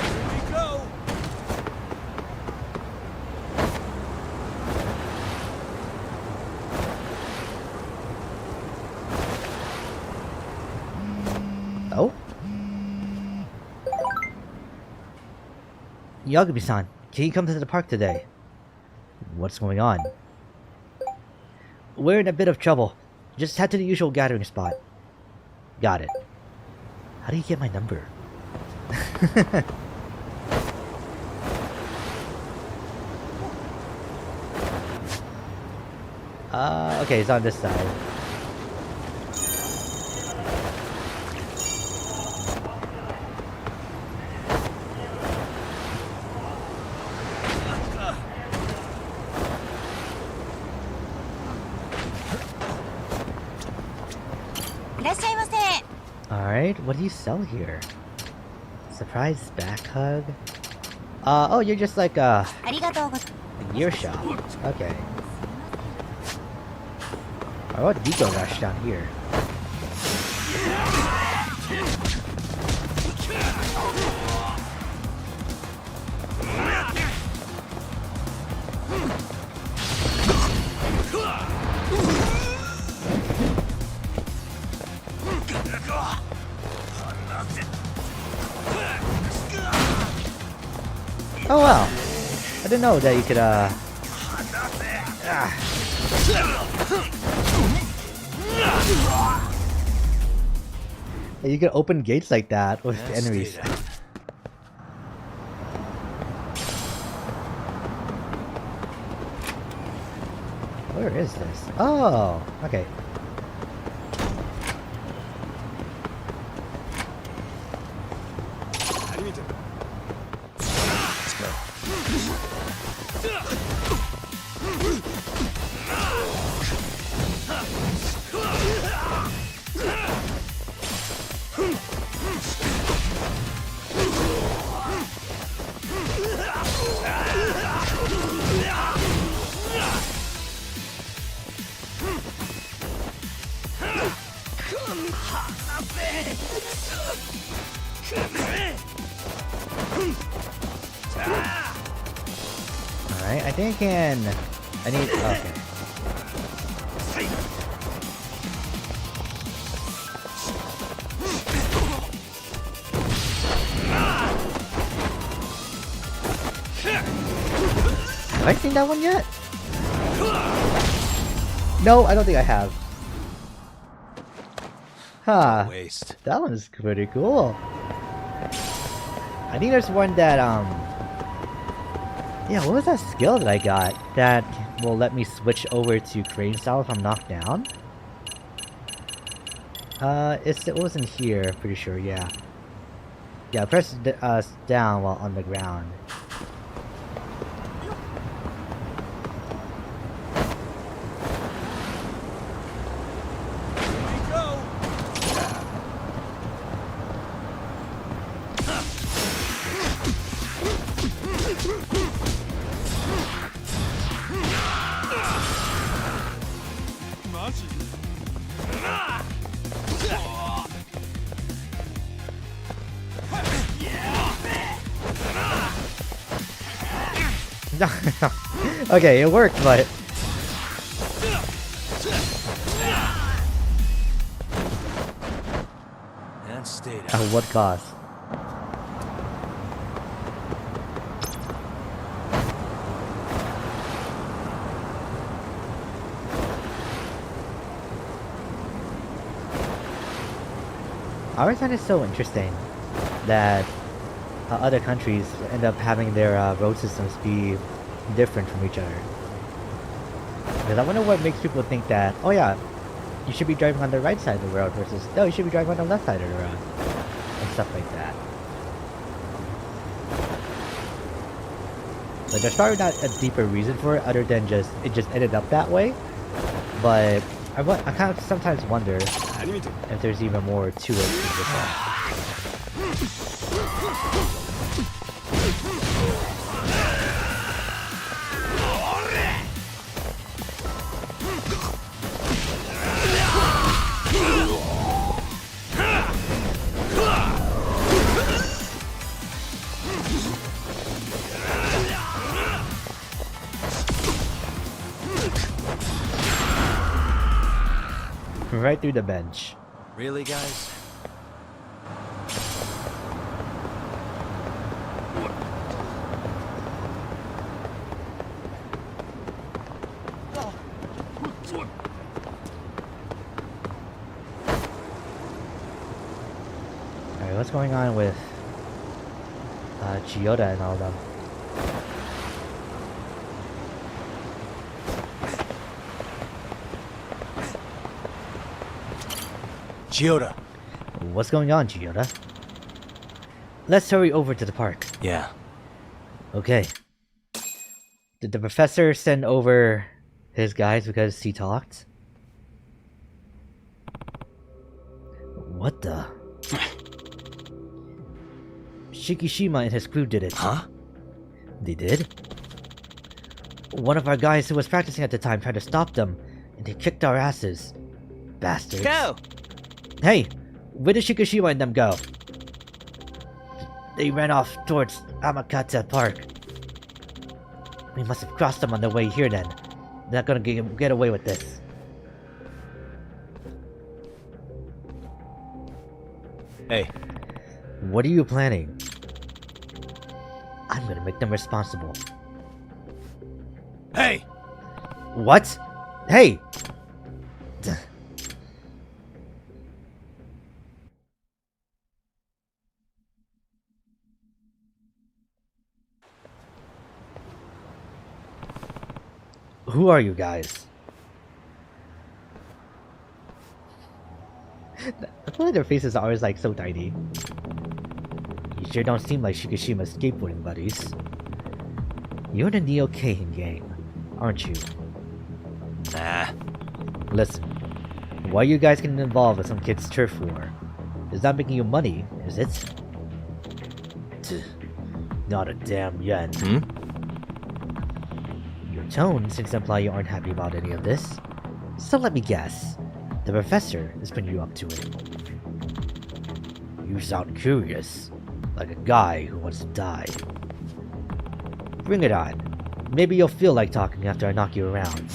Here we go. Oh? Yagami-san, can you come to the park today? What's going on? We're in a bit of trouble. Just head to the usual gathering spot. Got it. How do you get my number? Okay, it's on this side. Alright, what do you sell here? Surprise back hug? Oh, you're just like a gear shop. Okay. I want Deco Rush down here. Oh wow! I didn't know that you could you could open gates like that with enemies. Where is this? Oh, okay. Alright, I think I can... I need... okay. Have I seen that one yet? No, I don't think I have. Huh. Waste. That one's pretty cool. I think there's one that, yeah, what was that skill that I got that will let me switch over to crane style if I'm knocked down? It wasn't here, pretty sure, yeah. Yeah, press down while on the ground. Okay, it worked, but... And stay down. at what cost? I always find it so interesting that other countries end up having their road systems be different from each other. Because I wonder what makes people think that, oh yeah, you should be driving on the right side of the road versus, no, you should be driving on the left side of the road. And stuff like that. But there's probably not a deeper reason for it other than just, it just ended up that way. But I kind of sometimes wonder if there's even more to it than just that. right through the bench. Really, guys? Alright, what's going on with Chiyoda and all of them? Chiyoda. What's going on, Chiyoda? Let's hurry over to the park. Yeah. Okay. Did the professor send over his guys because he talked? What the? Shikishima and his crew did it. Huh? They did? One of our guys who was practicing at the time tried to stop them, and they kicked our asses. Bastards. Go! Hey! Where did Shikishima and them go? They ran off towards Amakata Park. We must have crossed them on the way here then. They're not gonna get away with this. Hey. What are you planning? I'm gonna make them responsible. Hey! What? Hey! Who are you guys? I feel like their faces are always like so tiny. You sure don't seem like Shikishima's skateboarding buddies. You're the Neo Keihin gang, aren't you? Nah. Listen, why are you guys getting involved with some kid's turf war? It's not making you money, is it? Not a damn yen. Your tone seems to imply you aren't happy about any of this. So let me guess. The professor is putting you up to it. You sound curious. Like a guy who wants to die. Bring it on. Maybe you'll feel like talking after I knock you around.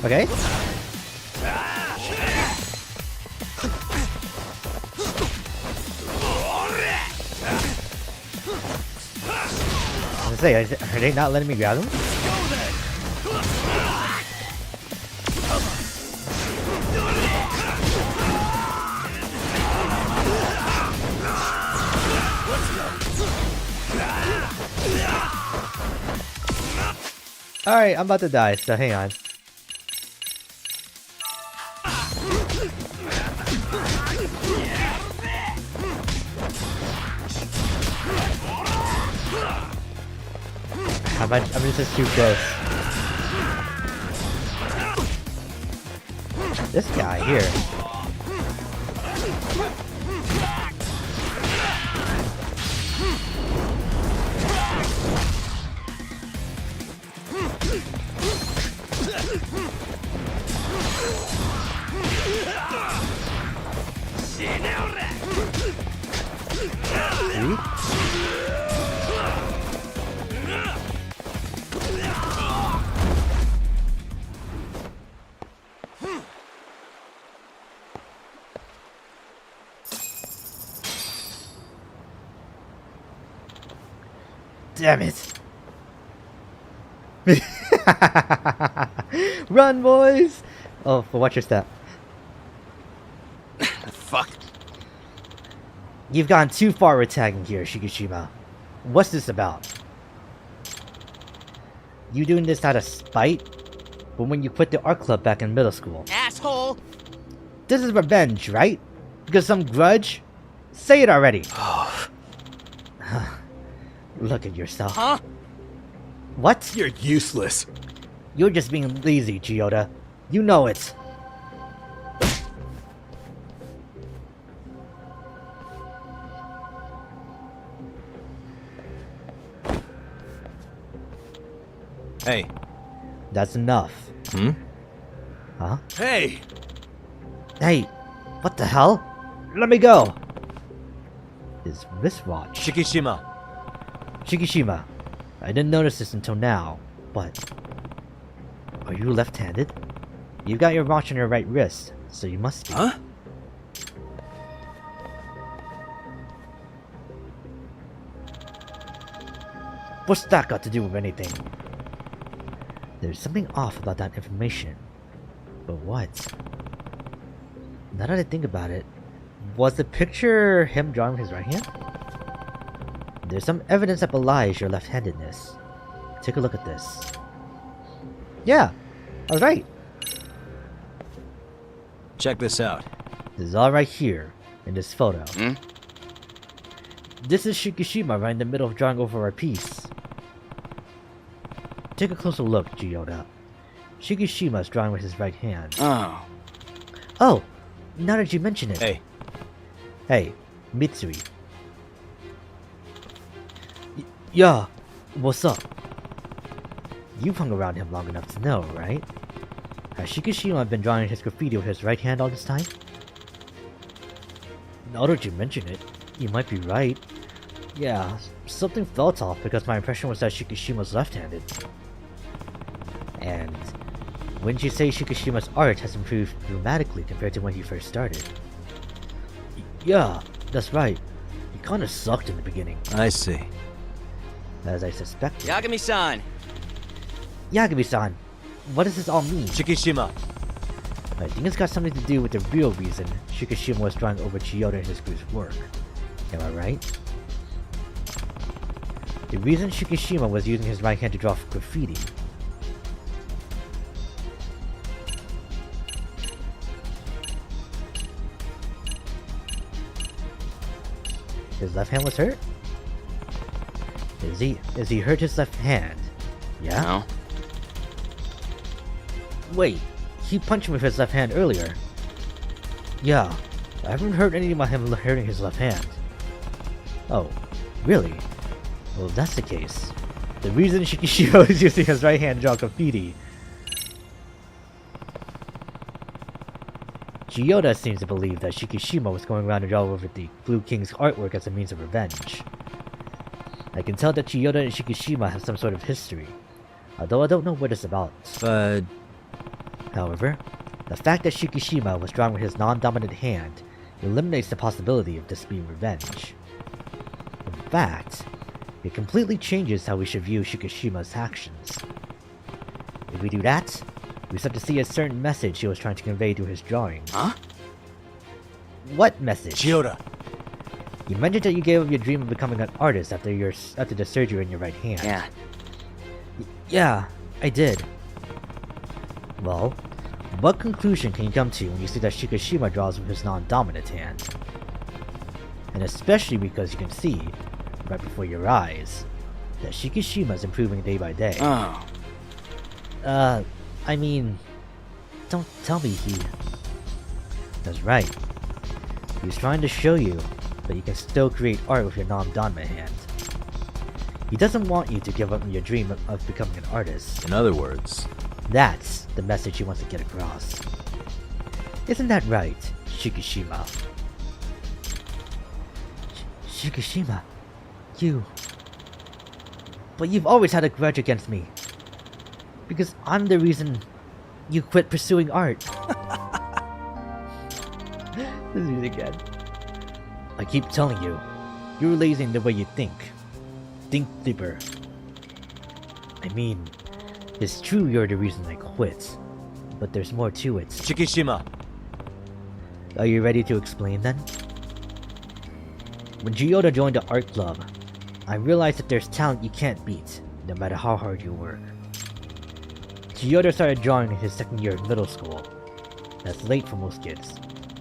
Okay? I was gonna say, are they not letting me grab them? Alright, I'm about to die, so hang on. I'm just too close. This guy here. See? Damn it! Run, boys! Oh, but watch your step. Fuck. You've gone too far with tagging here, Shikishima. What's this about? You doing this out of spite? But when you quit the art club back in middle school. Asshole! This is revenge, right? Because some grudge? Say it already! Look at yourself. Huh? What? You're useless. You're just being lazy, Chiyoda. You know it. Hey. That's enough. Huh? Hey! Hey, what the hell? Let me go! His wristwatch. Shikishima. Shikishima, I didn't notice this until now, but... Are you left-handed? You've got your watch on your right wrist, so you must be. Huh? What's that got to do with anything? There's something off about that information. But what? Now that I think about it, was the picture him drawing with his right hand? There's some evidence that belies your left-handedness. Take a look at this. Yeah, I was right. Check this out. This is all right here, in this photo. Hmm? This is Shikishima right in the middle of drawing over our piece. Take a closer look, Gyota. Shikishima's drawing with his right hand. Oh. Oh, now that you mention it. Hey, Hey, Mitsui. Yeah, what's up? You've hung around him long enough to know, right? Has Shikishima been drawing his graffiti with his right hand all this time? Now that you mention it, you might be right. Yeah, something felt off because my impression was that Shikishima's left-handed. And wouldn't you say Shikishima's art has improved dramatically compared to when he first started? Yeah, that's right. He kinda sucked in the beginning, I see. as I suspected. Yagami-san. Yagami-san, what does this all mean? Shikishima. I think it's got something to do with the real reason Shikishima was drawing over Gyota and his group's work. Am I right? The reason Shikishima was using his right hand to draw graffiti. His left hand was hurt? Is he hurt his left hand? Yeah? No. Wait, he punched me with his left hand earlier. Yeah, I haven't heard anything about him hurting his left hand. Oh, really? Well, if that's the case, the reason Shikishima is using his right hand to draw graffiti. Gyota seems to believe that Shikishima was going around to draw over the Blue King's artwork as a means of revenge. I can tell that Gyota and Shikishima have some sort of history, although I don't know what it's about. But However, the fact that Shikishima was drawing with his non-dominant hand eliminates the possibility of this being revenge. In fact, it completely changes how we should view Shikishima's actions. If we do that, we start to see a certain message he was trying to convey through his drawings. Huh? What message? Gyota. You mentioned that you gave up your dream of becoming an artist after the surgery in your right hand. Yeah. Yeah, I did. Well, what conclusion can you come to when you see that Shikishima draws with his non-dominant hand? And especially because you can see, right before your eyes, that Shikishima is improving day by day. Oh. I mean, don't tell me he... That's right. He's trying to show you that you can still create art with your non-dominant hand. He doesn't want you to give up your dream of becoming an artist. In other words, That's the message he wants to get across. Isn't that right, Shikishima? Shikishima, you... But you've always had a grudge against me. Because I'm the reason you quit pursuing art. This is again. I keep telling you, you're lazy in the way you think. Think deeper. I mean, it's true you're the reason I quit, but there's more to it. Shikishima. Are you ready to explain then? When Gyota joined the art club, I realized that there's talent you can't beat, no matter how hard you work. Gyota started drawing in his second year of middle school. That's late for most kids,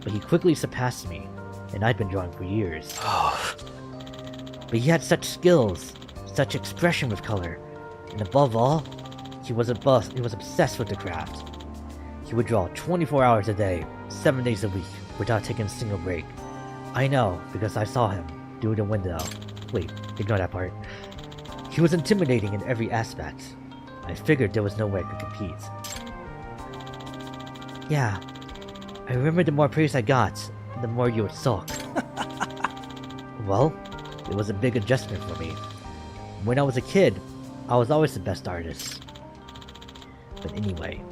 but he quickly surpassed me, and I'd been drawing for years. But he had such skills, such expression with color, and above all, he was obsessed with the craft. He would draw 24 hours a day, 7 days a week, without taking a single break. I know, because I saw him, through the window. Wait, ignore that part. He was intimidating in every aspect. I figured there was no way I could compete. Yeah, I remember the more praise I got, the more you would sulk. Well, it was a big adjustment for me. When I was a kid, I was always the best artist. But anyway,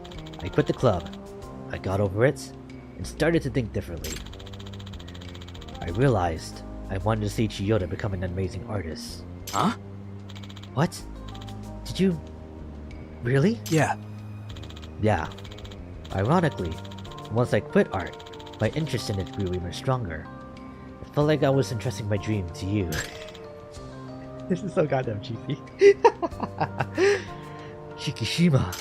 I quit the club, I got over it, and started to think differently. I realized I wanted to see Chiyoda become an amazing artist. Huh? What? Did you... really? Yeah. Yeah. Ironically, once I quit art, my interest in it grew even stronger. It felt like I was entrusting my dream to you. This is so goddamn cheesy. Shikishima.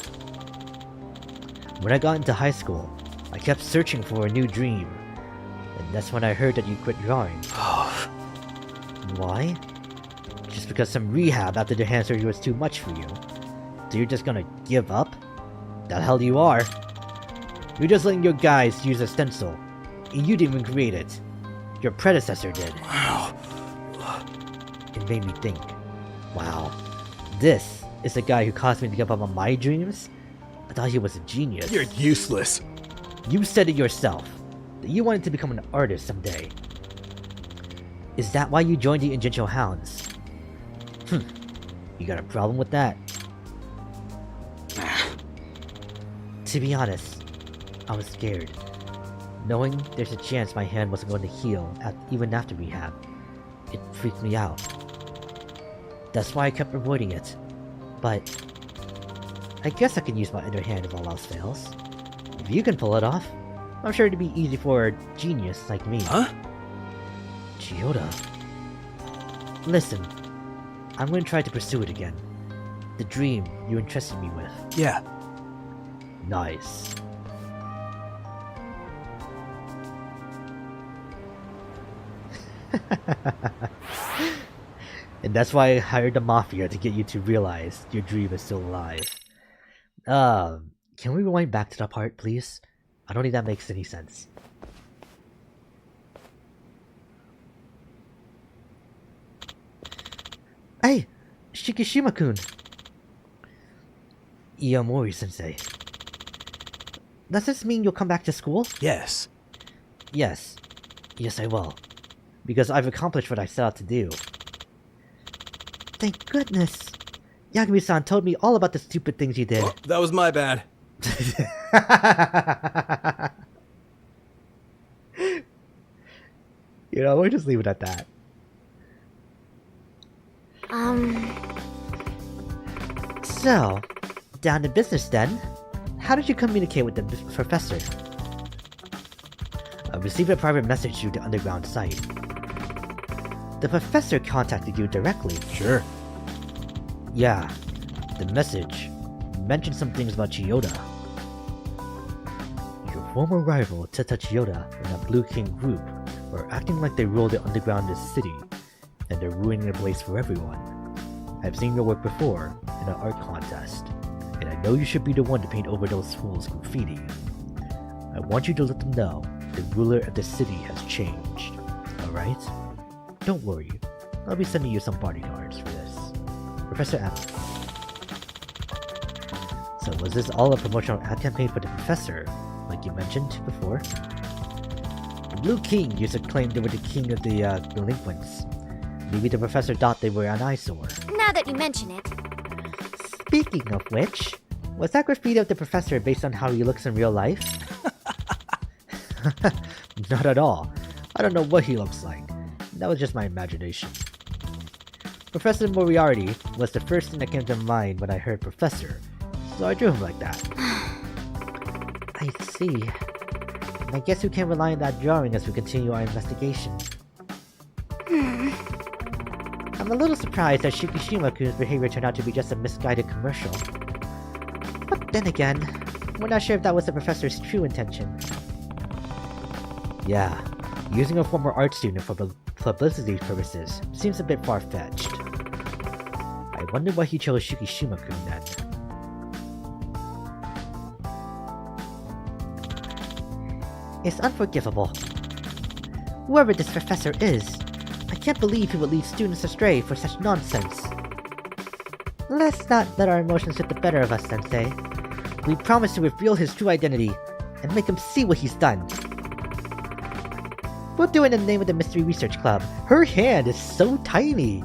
When I got into high school, I kept searching for a new dream. And that's when I heard that you quit drawing. Why? Just because some rehab after the hand surgery was too much for you? So you're just gonna give up? The hell you are! You're just letting your guys use a stencil. And you didn't even create it. Your predecessor did. Wow. It made me think. Wow. This is the guy who caused me to give up on my dreams? I thought he was a genius. You're useless. You said it yourself. That you wanted to become an artist someday. Is that why you joined the Injincho Hounds? You got a problem with that? To be honest, I was scared. Knowing there's a chance my hand wasn't going to heal even after rehab, it freaked me out. That's why I kept avoiding it. But I guess I can use my other hand if all else fails. If you can pull it off, I'm sure it'd be easy for a genius like me. Huh? Chiyoda. Listen, I'm going to try to pursue it again. The dream you entrusted me with. Yeah. Nice. And that's why I hired the Mafia to get you to realize your dream is still alive. Can we rewind back to that part, please? I don't think that makes any sense. Hey! Shikishima-kun! Iyamori-sensei. Does this mean you'll come back to school? Yes. Yes. Yes, I will. Because I've accomplished what I set out to do. Thank goodness! Yagami-san told me all about the stupid things you did. Oh, that was my bad. You know, we'll just leave it at that. So, down to business then. How did you communicate with the professor? I received a private message through the underground site. The professor contacted you directly. Sure. Yeah, the message mentioned some things about Chiyoda. Your former rival, Teta Chiyoda, and the Blue King group are acting like they rule the underground in this city, and they're ruining the place for everyone. I've seen your work before in an art contest, and I know you should be the one to paint over those fools' graffiti. I want you to let them know the ruler of the city has changed, alright? Don't worry, I'll be sending you some bodyguards for this. Professor M. So was this all a promotional ad campaign for the professor, like you mentioned before? The Blue King used to claim they were the king of the delinquents. Maybe the professor thought they were an eyesore. Now that you mention it. Speaking of which, was that graffiti of the professor based on how he looks in real life? Not at all. I don't know what he looks like. That was just my imagination. Professor Moriarty was the first thing that came to mind when I heard Professor, so I drew him like that. I see. And I guess we can rely on that drawing as we continue our investigation. I'm a little surprised that Shikishima-kun's behavior turned out to be just a misguided commercial. But then again, we're not sure if that was the professor's true intention. Yeah, using a former art student for publicity purposes seems a bit far-fetched. I wonder why he chose Shikishima-kun then. It's unforgivable. Whoever this professor is, I can't believe he would lead students astray for such nonsense. Let's not let our emotions get the better of us, Sensei. We promise to reveal his true identity and make him see what he's done. We'll do it in the name of the Mystery Research Club. Her hand is so tiny.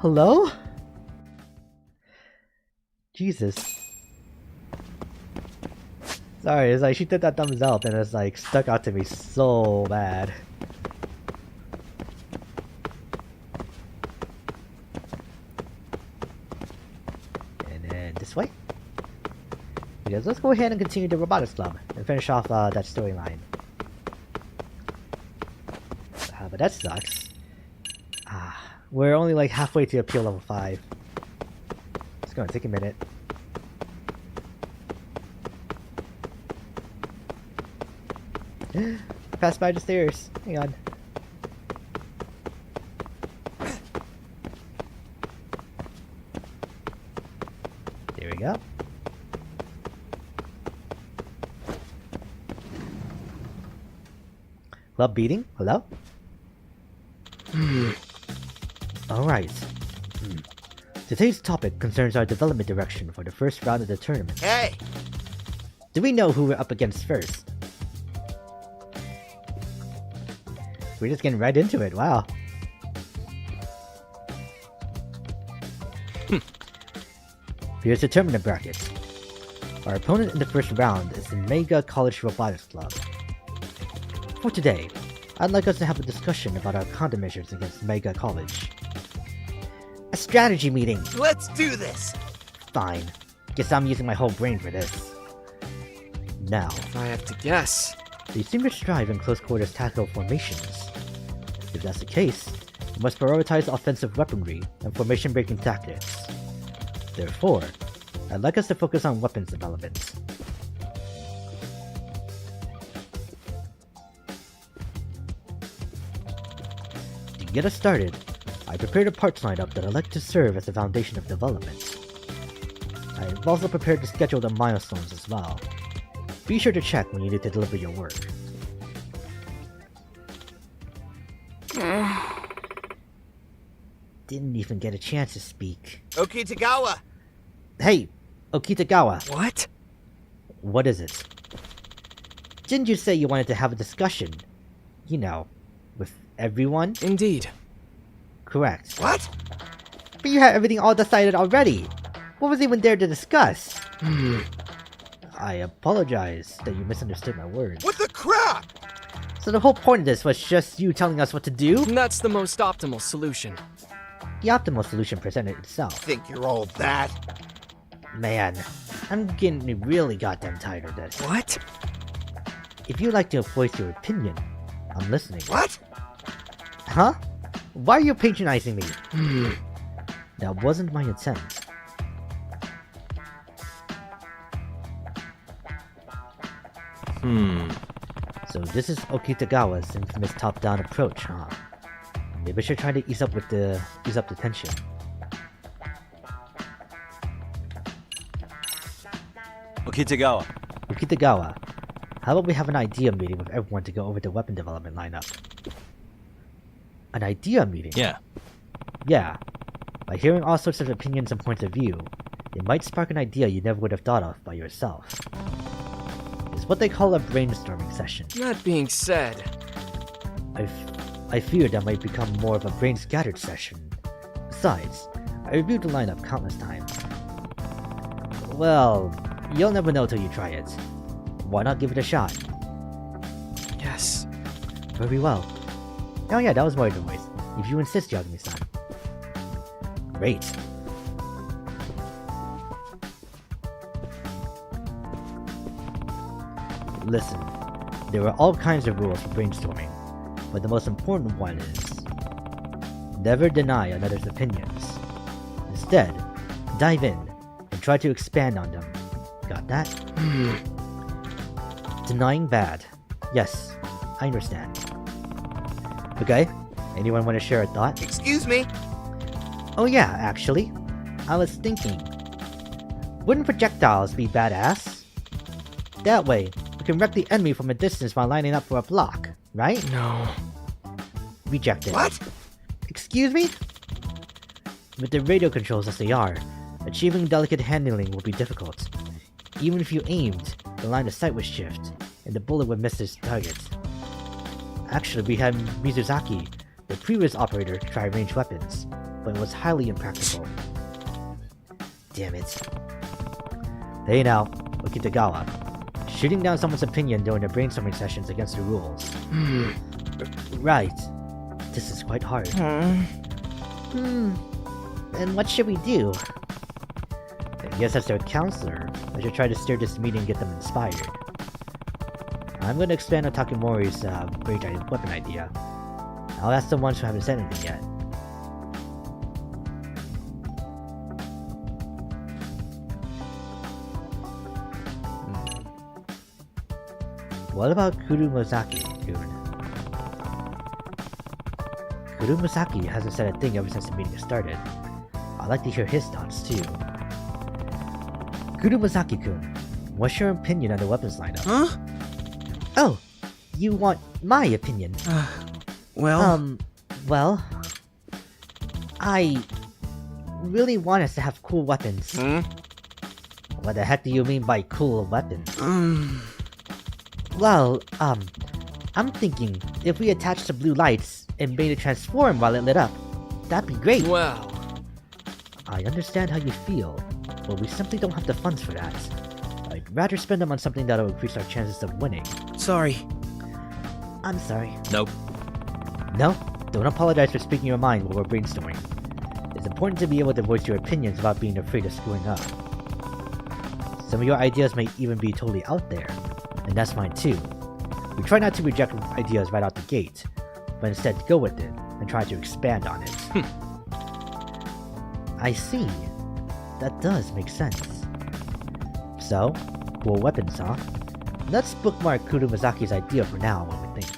Hello? Jesus. Sorry, it's like she did that thumbs up and it's like stuck out to me so bad. And then this way. Because let's go ahead and continue the Robotics Club and finish off that storyline. But that sucks. We're only like halfway to appeal level 5. It's gonna take a minute. Pass by the stairs. Hang on. There we go. Club beating? Hello? Alright. Today's topic concerns our development direction for the first round of the tournament. Hey! Do we know who we're up against first? We're just getting right into it, wow. Here's the tournament bracket. Our opponent in the first round is the Mega College Robotics Club. For today, I'd like us to have a discussion about our countermeasures against Mega College. A strategy meeting! Let's do this! Fine. Guess I'm using my whole brain for this. Now, If I have to guess. they seem to strive in close quarters tactical formations. If that's the case, we must prioritize offensive weaponry and formation breaking tactics. Therefore, I'd like us to focus on weapons development. To get us started, I prepared a parts lineup that I'd like to serve as the foundation of development. I've also prepared the schedule of milestones as well. Be sure to check when you need to deliver your work. Didn't even get a chance to speak. Okitagawa! Hey, Okitagawa, What? what is it? Didn't you say you wanted to have a discussion? You know, with everyone? Indeed. Correct. What? But you had everything all decided already. What was even there to discuss? I apologize that you misunderstood my words. What the crap? So the whole point of this was just you telling us what to do? That's the most optimal solution. The optimal solution presented itself. Think you're all that? Man, I'm getting really goddamn tired of this. What? If you'd like to voice your opinion, I'm listening. What? Huh? Why are you patronizing me? That wasn't my intent. So this is Okitagawa's infamous top-down approach, huh? Maybe I should try to ease up the tension. Okitagawa. Okitagawa, how about we have an idea meeting with everyone to go over the weapon development lineup? An idea meeting? Yeah. Yeah. By hearing all sorts of opinions and points of view, it might spark an idea you never would have thought of by yourself. It's what they call a brainstorming session. That being said, I fear that might become more of a brain-scattered session. Besides, I reviewed the lineup countless times. Well, you'll never know till you try it. Why not give it a shot? yes. Very well. Oh yeah, that was my voice. If you insist, Yagami-san. Great. Listen, there are all kinds of rules for brainstorming, but the most important one is never deny another's opinions. Instead, dive in and try to expand on them. Got that? Denying bad. Yes, I understand. Okay, anyone want to share a thought? Excuse me? Oh yeah, actually. I was thinking, wouldn't projectiles be badass? That way, we can wreck the enemy from a distance while lining up for a block, right? No. Rejected. What? Excuse me? With the radio controls as they are, achieving delicate handling will be difficult. Even if you aimed, the line of sight would shift, and the bullet would miss its target. Actually, we had Mizuzaki, the previous operator, try ranged weapons, but it was highly impractical. Damn it. Hey now, Okitagawa. Shooting down someone's opinion during the brainstorming sessions against the rules. Right. This is quite hard. And what should we do? I guess as their counselor, I should try to steer this meeting and get them inspired. I'm going to expand on Takemori's rage weapon idea. I'll ask the ones who haven't said anything yet. What about Kurumazaki-kun? Kurumazaki hasn't said a thing ever since the meeting started. I'd like to hear his thoughts too. Kurumazaki-kun, what's your opinion on the weapons lineup? Huh? Oh, you want my opinion? Well... Well... I... really want us to have cool weapons. What the heck do you mean by cool weapons? Well, I'm thinking if we attached the blue lights and made it transform while it lit up, that'd be great. Well, I understand how you feel, but we simply don't have the funds for that. I'd rather spend them on something that'll increase our chances of winning. Sorry. I'm sorry. Nope. No, don't apologize for speaking your mind while we're brainstorming. It's important to be able to voice your opinions without being afraid of screwing up. Some of your ideas may even be totally out there, and that's fine too. We try not to reject ideas right out the gate, but instead go with it and try to expand on it. I see. That does make sense. So, cool weapons, huh? Let's bookmark Kurumazaki's idea for now, what we think.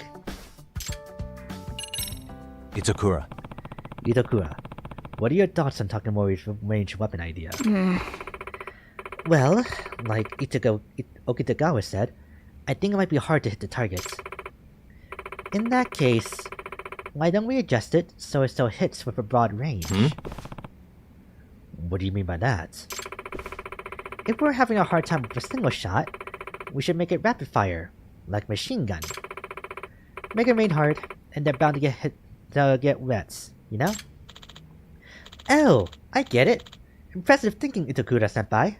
Itakura. Itakura, what are your thoughts on Takemori's ranged weapon idea? Well, like Okitagawa said, I think it might be hard to hit the target. In that case, why don't we adjust it so it still hits with a broad range? What do you mean by that? If we're having a hard time with a single shot, we should make it rapid fire, like machine gun. Make it rain hard, and they're bound to get wet, you know? Oh, I get it. Impressive thinking, Itakura-senpai.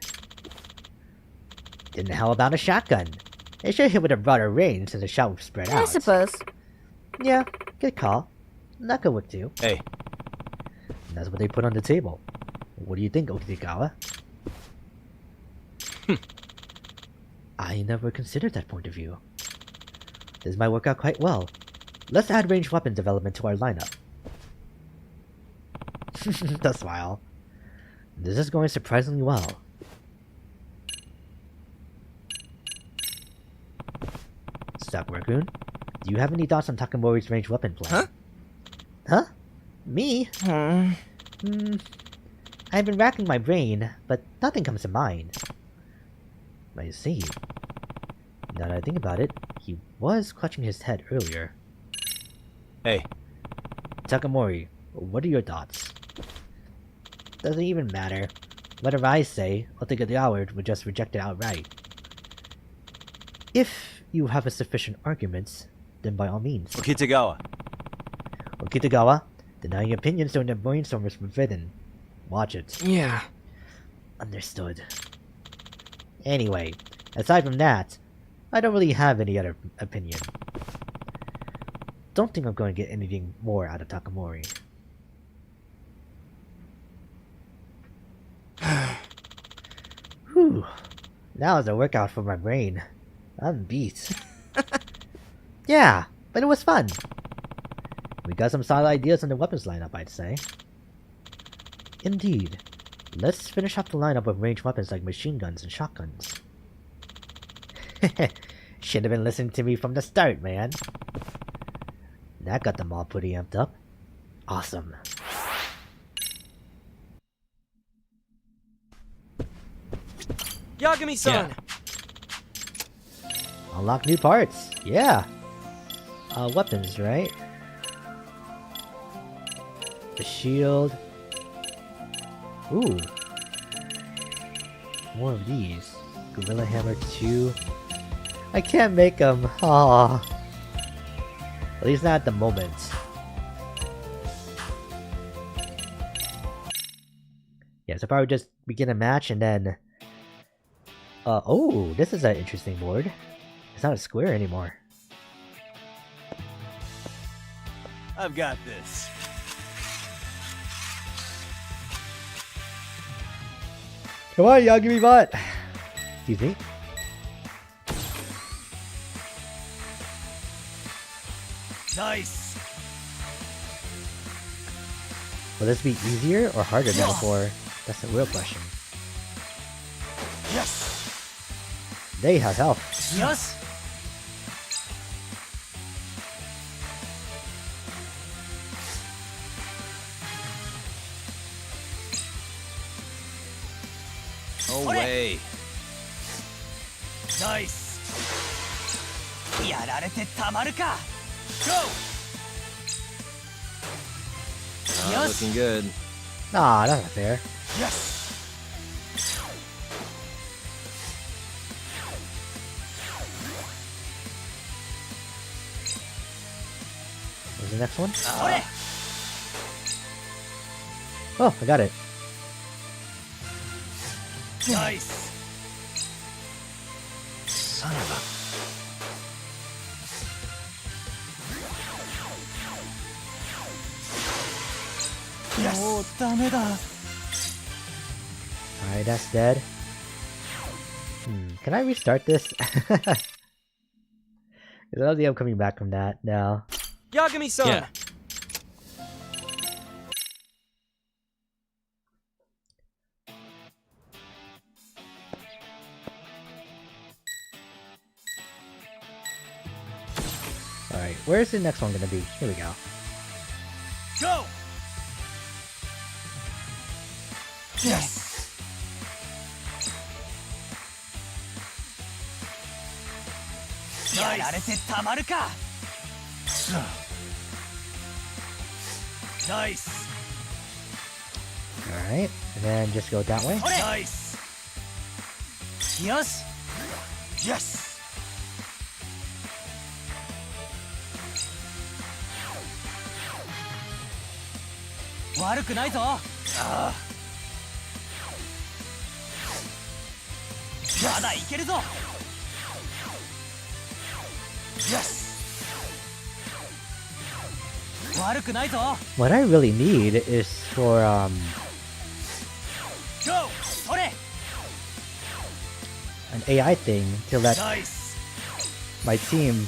Then how about a shotgun? It should hit with a broader range since the shot would spread out. I suppose. Yeah, good call. That could work too. Hey. And that's what they put on the table. What do you think, Okitagawa? I never considered that point of view. This might work out quite well. Let's add ranged weapon development to our lineup. The smile. This is going surprisingly well. Sakura-kun, do you have any thoughts on Takemori's ranged weapon plan? Huh? Me? I've been racking my brain, but nothing comes to mind. I see. Now that I think about it, he was clutching his head earlier. Hey. Takemori, what are your thoughts? Doesn't even matter. Whatever I say, Okitagawa would just reject it outright. If you have a sufficient argument, then by all means. Okitagawa. Okitagawa, denying opinions during the brainstorm is forbidden. Watch it. yeah. Understood. Anyway, aside from that, I don't really have any other opinion. Don't think I'm going to get anything more out of Takemori. Whew. That was a workout for my brain. I'm beat. Yeah, but it was fun. We got some solid ideas on the weapons lineup, I'd say. Indeed. Let's finish off the lineup with ranged weapons like machine guns and shotguns. Should have been listening to me from the start, man. That got them all pretty amped up. Awesome. Yagami-san! Unlock new parts. Yeah. Weapons, right? The shield. Ooh. More of these. Gorilla Hammer 2. I can't make them. Aww. At least not at the moment. Yeah, so probably just begin a match and then... oh, this is an interesting board. It's not a square anymore. I've got this. Come on, y'all, give me bot! Excuse me. Nice. Will this be easier or harder than before? That's the real question. Yes. They have health. Yes. No way. Nice. やられてたまるか。Go. Looking good. Nah, that's not fair. Yes. What's the next one? それ。 Oh, I got it. Nice. Son of a... Yes. もうダメだ。Alright, that's dead. Can I restart this? Because I don't think I'm coming back from that now. Yagami-san! Yeah. Alright, where's the next one gonna be? Here we go. Go. Yes. Nice. やられてたまるか。Nice. Alright, and then just go that way. Nice. Yes. Yes. 悪くないぞ。ああ。まだいけるぞ。Yes. 悪くないぞ。What I really need is for, Go. それ。 an AI thing to let Nice. my team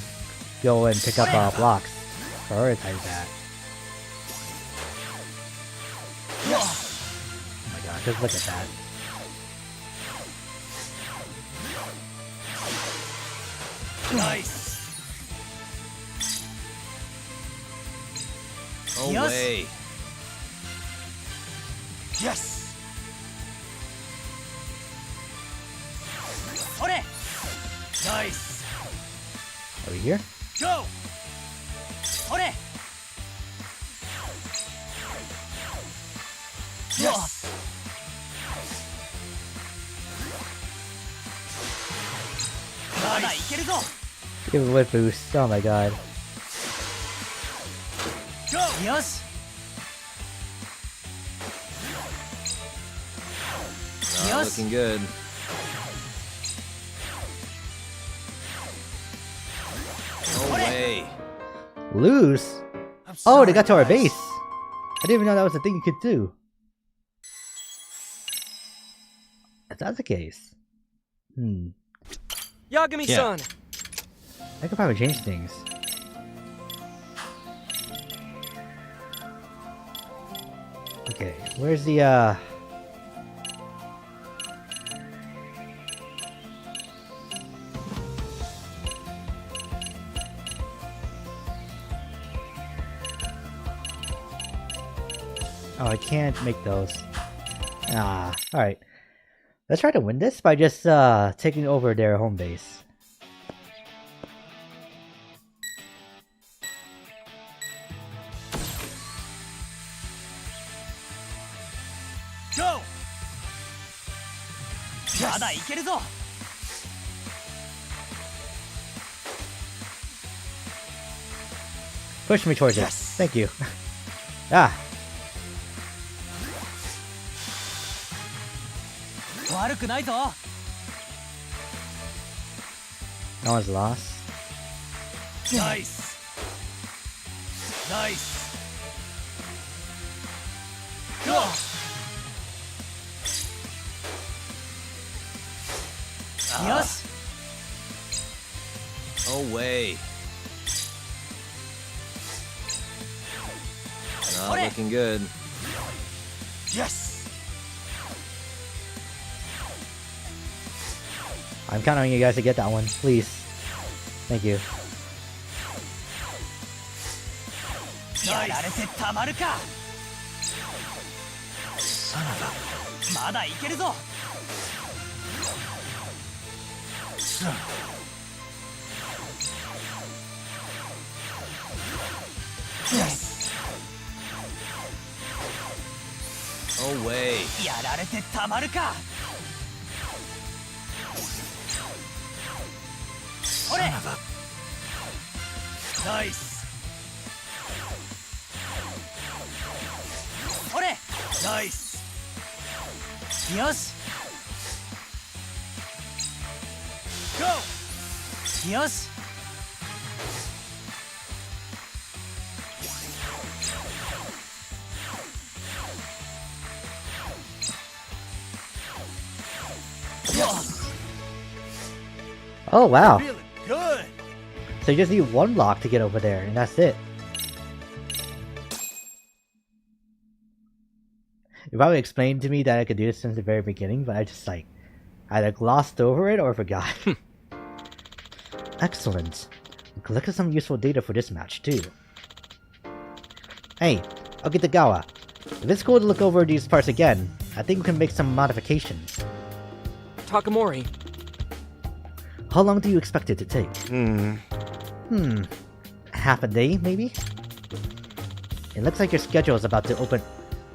go and pick up, blocks. Prioritize that. Yes. Oh my god, just look at that. Nice. No Yes. way. Yes. それ。Nice. Are we here? Go. それ。Yes. まだいけるぞ。 Give it a whip boost. Oh my god. Go. よし。Looking good. No way. Lose? I'm Oh, they sorry, got to our guys. base. I didn't even know that was a thing you could do. If that's the case. Yagami-san! I could probably change things. Okay, where's the, Oh, I can't make those. Ah, alright. Let's try to win this by just, taking over their home base. Go. まだいけるぞ。Push me towards Yes. it. Thank you. Ah, 悪くないぞ。 no one's lost. Nice. Nice. Go. Yoし。 No way. Not Ore. looking good. Yes. I'm counting on you guys to get that one, please. Thank you. やられてたまるか。まだいけるぞ。 Yes. No way. やられてたまるか。ほれ。 Nice. ほれ。 Nice. よし。 Go. よし。 Oh wow. Feeling good. So you just need one block to get over there, and that's it. You probably explained to me that I could do this since the very beginning, but I just like either glossed over it or forgot. Excellent. We collected some useful data for this match too. Hey, Okitagawa. If it's cool to look over these parts again, I think we can make some modifications. Takamori, How long do you expect it to take? Half a day, maybe? It looks like your schedule is about to open.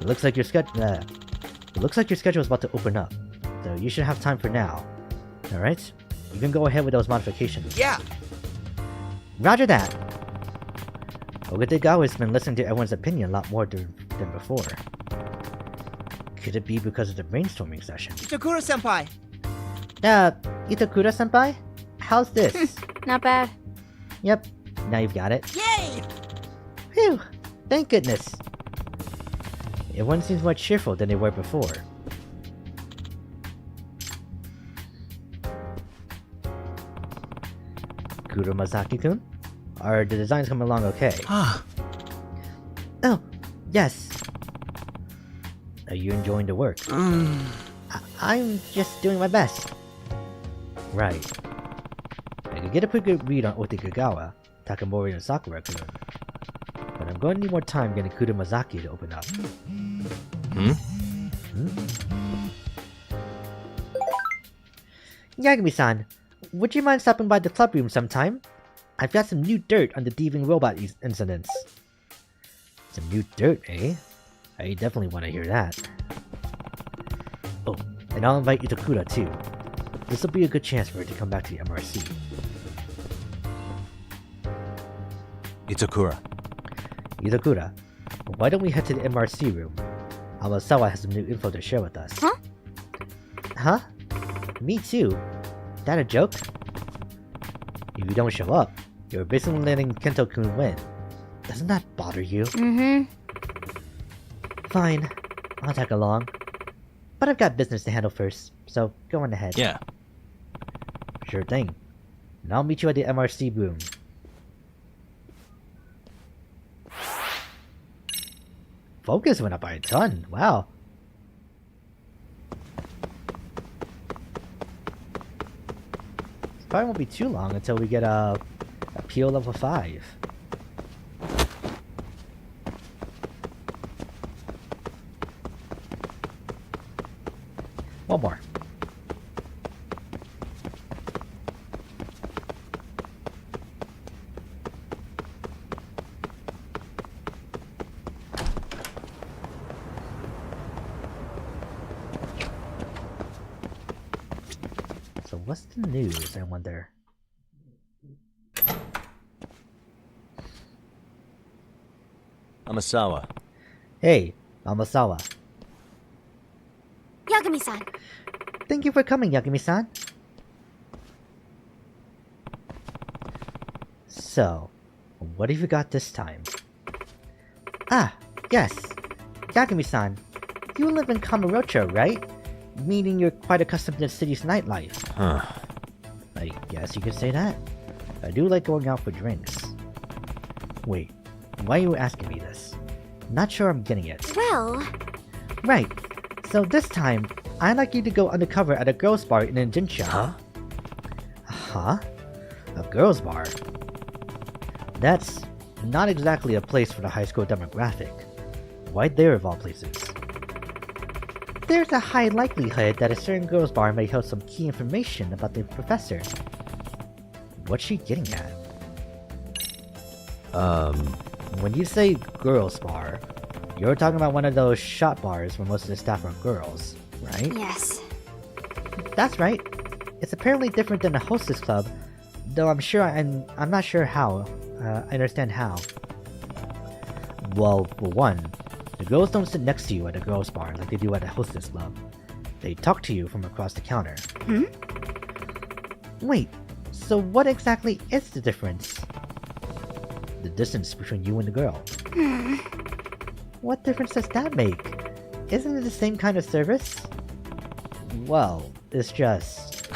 It looks like your schedule is about to open up, so you should have time for now. All right, you can go ahead with those modifications. Yeah. Roger that. Okitagawa has been listening to everyone's opinion a lot more than before. Could it be because of the brainstorming session? Itakura-senpai! Itakura-senpai? How's this? Not bad. Yep, now you've got it. Yay! Phew! Thank goodness! Everyone seems more cheerful than they were before. Kuromazaki-kun? Are the designs coming along okay? Oh, yes! Are you enjoying the work? I'm just doing my best. Right. I could get a pretty good read on Okitagawa, Takamori, and Sakura-kun. But I'm going to need more time getting Kuromazaki to open up. Yagami-san, would you mind stopping by the club room sometime? I've got some new dirt on the thieving robot incidents. Some new dirt, eh? I definitely want to hear that. Oh, and I'll invite Itakura too. This will be a good chance for her to come back to the MRC. Itakura. Itakura, why don't we head to the MRC room? Awasawa has some new info to share with us. Huh? Huh? Me too. That a joke? If you don't show up, you're basically letting Kento-kun win. Doesn't that bother you? Mm-hmm. Fine, I'll tag along. But I've got business to handle first, so go on ahead. Yeah. Sure thing. And I'll meet you at the MRC room. Focus went up by a ton. Wow. It probably won't be too long until we get a PO level 5. One more. So what's the news, I wonder? Amasawa. Hey, Amasawa. Yagami-san. Thank you for coming, Yagami-san. So, what have you got this time? Ah, yes. Yagami-san, you live in Kamurocho, right? Meaning you're quite accustomed to the city's nightlife. Huh. I guess you could say that. I do like going out for drinks. Wait, why are you asking me this? Not sure I'm getting it. Well, Right, so this time, I'd like you to go undercover at a girls' bar in Jincho. Huh? Huh? A girls' bar? That's not exactly a place for the high school demographic. Why there of all places? There's a high likelihood that a certain girls' bar may hold some key information about the professor. What's she getting at? When you say girls' bar, you're talking about one of those shot bars where most of the staff are girls, right? yes. That's right. It's apparently different than a hostess club, though I'm not sure how. I understand how. Well, for one, the girls don't sit next to you at a girls' bar like they do at a hostess club. They talk to you from across the counter. Hmm? Wait, so what exactly is the difference? The distance between you and the girl. What difference does that make? Isn't it the same kind of service? Well, it's just...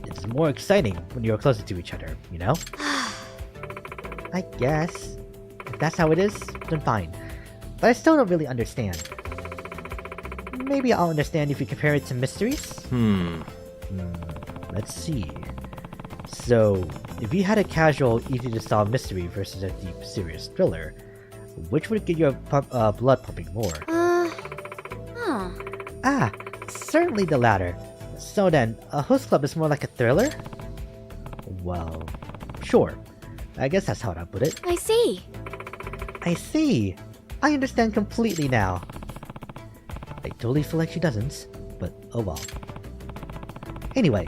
it's more exciting when you're closer to each other, you know? I guess. If that's how it is, then fine. But I still don't really understand. Maybe I'll understand if you compare it to mysteries? Let's see. So, if you had a casual, easy-to-solve mystery versus a deep, serious thriller, which would get your blood pumping more? Huh. Ah, certainly the latter. So then, a host club is more like a thriller? Well, sure. I guess that's how I'd put it. I see. I see. I understand completely now. I totally feel like she doesn't, but oh well. Anyway,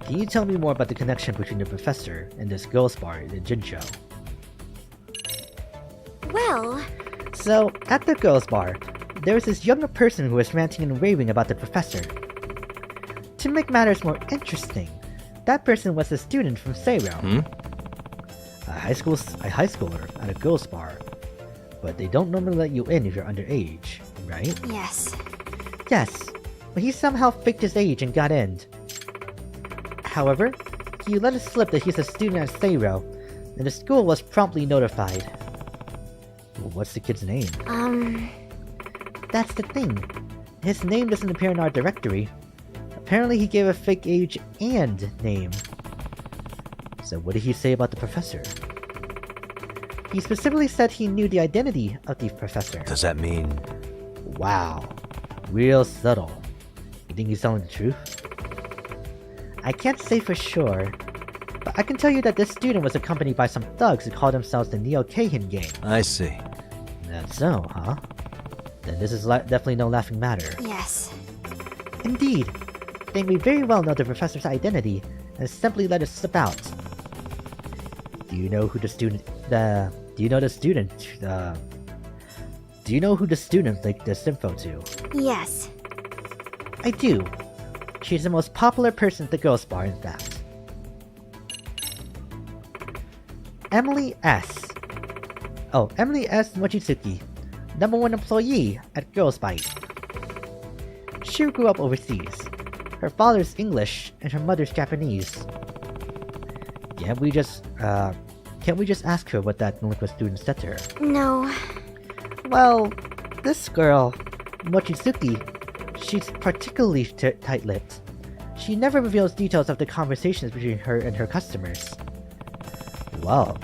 can you tell me more about the connection between the professor and this girls' bar in Jincho? Well, So, at the girls' bar, there was this younger person who was ranting and raving about the professor. To make matters more interesting, that person was a student from Seiro. A high schooler at a girls' bar. But they don't normally let you in if you're underage, right? yes. Yes, but he somehow faked his age and got in. However, he let it slip that he's a student at Seiro, and the school was promptly notified. Well, what's the kid's name? That's the thing. His name doesn't appear in our directory. Apparently he gave a fake age and name. So what did he say about the professor? He specifically said he knew the identity of the professor. Does that mean... Wow. Real subtle. You think he's telling the truth? I can't say for sure, but I can tell you that this student was accompanied by some thugs who call themselves the Neo-Keihin gang. I see. That's so, huh? Then this is definitely no laughing matter. Yes. Indeed. They may very well know the professor's identity and simply let it slip out. Do you know who the student leaked this info to? Yes. I do. She's the most popular person at the girls' bar, in fact. Emily S. Oh, Emily S. Mochizuki, #1 employee at Girls Bite. She grew up overseas. Her father's English and her mother's Japanese. Can't we just ask her what that delinquent student said to her? No. Well, this girl, Mochizuki, she's particularly tight-lipped. She never reveals details of the conversations between her and her customers. Well,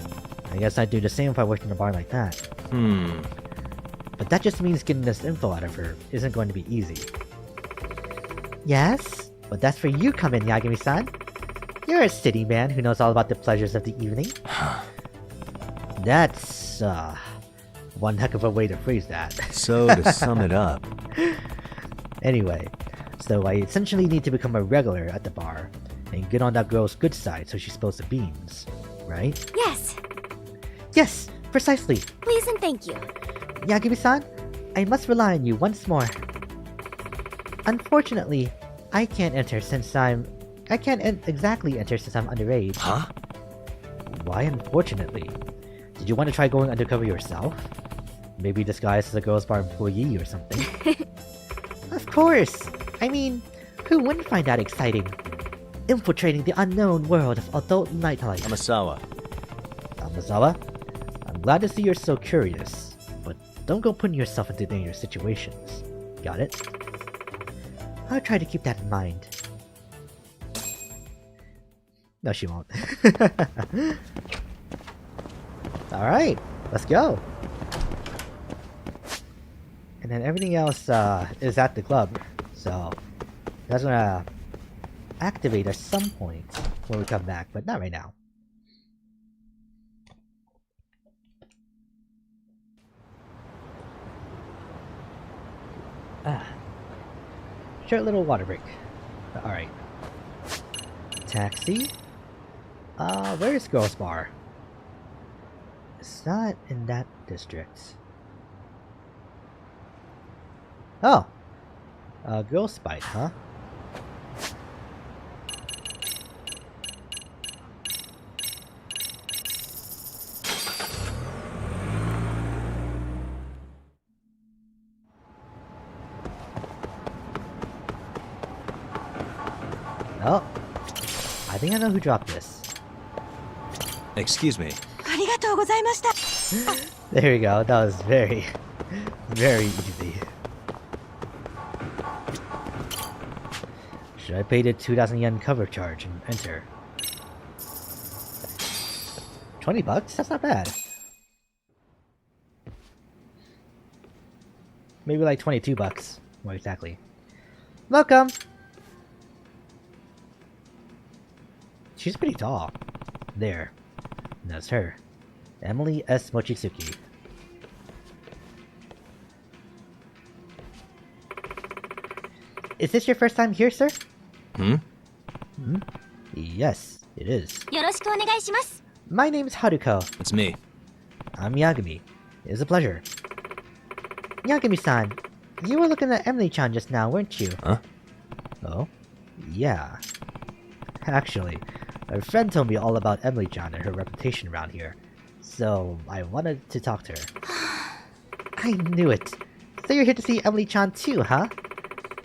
I guess I'd do the same if I worked in a bar like that. But that just means getting this info out of her isn't going to be easy. Yes, but that's where you come in, Yagami-san. You're a city man who knows all about the pleasures of the evening. That's, one heck of a way to phrase that. So, to sum it up... Anyway, so I essentially need to become a regular at the bar and get on that girl's good side so she spills the beans, right? Yes. Yes! Precisely. Please and thank you. Yagami-san, I must rely on you once more. Unfortunately, I can't exactly enter since I'm underage. Huh? Why unfortunately? Did you want to try going undercover yourself? Maybe disguised as a girls' bar employee or something? Of course! I mean, who wouldn't find that exciting? Infiltrating the unknown world of adult nightlife. Amasawa. Amazawa, I'm glad to see you're so curious, but don't go putting yourself into dangerous situations. Got it? I'll try to keep that in mind. No, she won't. Alright, let's go! And then everything else is at the club, so that's gonna activate at some point when we come back, but not right now. Short little water break. Alright. Taxi? Where's Girls Bar? It's not in that district. Oh! Girls Bite, huh? Oh, I think I know who dropped this. Excuse me. ありがとうございました There we go, that was very, very easy. Should I pay the 2,000 yen cover charge and enter? 20 bucks? That's not bad. Maybe like 22 bucks, more exactly. Welcome! She's pretty tall. There. That's her. Emily S. Mochizuki. Is this your first time here, sir? Hmm? Yes, it is. よろしくお願いします。 My name's Haruko. It's me. I'm Yagami. It's a pleasure. Yagami-san, you were looking at Emily-chan just now, weren't you? Huh? Oh? Yeah. Actually, a friend told me all about Emily-chan and her reputation around here, so I wanted to talk to her. I knew it! So you're here to see Emily-chan too, huh?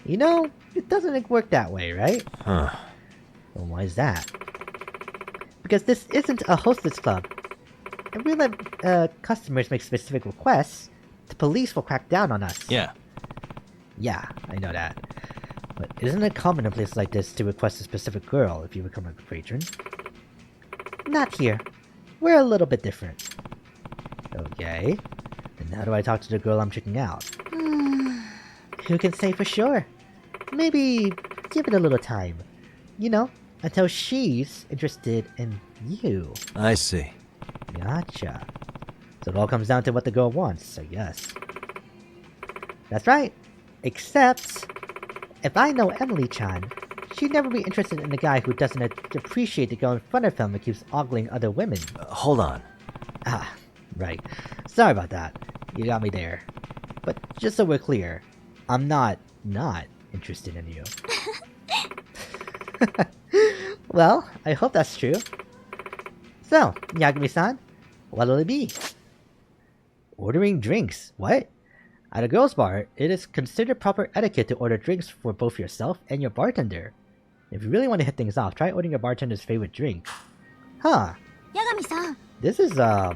You know, it doesn't work that way, right? Huh. Well, why is that? Because this isn't a hostess club. If we let customers make specific requests, the police will crack down on us. Yeah. Yeah, I know that. But isn't it common in places like this to request a specific girl if you become a patron? Not here. We're a little bit different. Okay. Then how do I talk to the girl I'm checking out? Who can say for sure? Maybe give it a little time. You know, until she's interested in you. I see. Gotcha. So it all comes down to what the girl wants, I guess. That's right. Except, if I know Emily-chan, she'd never be interested in a guy who doesn't appreciate the girl in front of him and keeps ogling other women. Hold on. Ah, right. Sorry about that. You got me there. But just so we're clear, I'm not interested in you. Well, I hope that's true. So, Yagami-san, what'll it be? Ordering drinks. What? At a girls' bar, it is considered proper etiquette to order drinks for both yourself and your bartender. If you really want to hit things off, try ordering your bartender's favorite drink. Huh. 八神さん。 This is a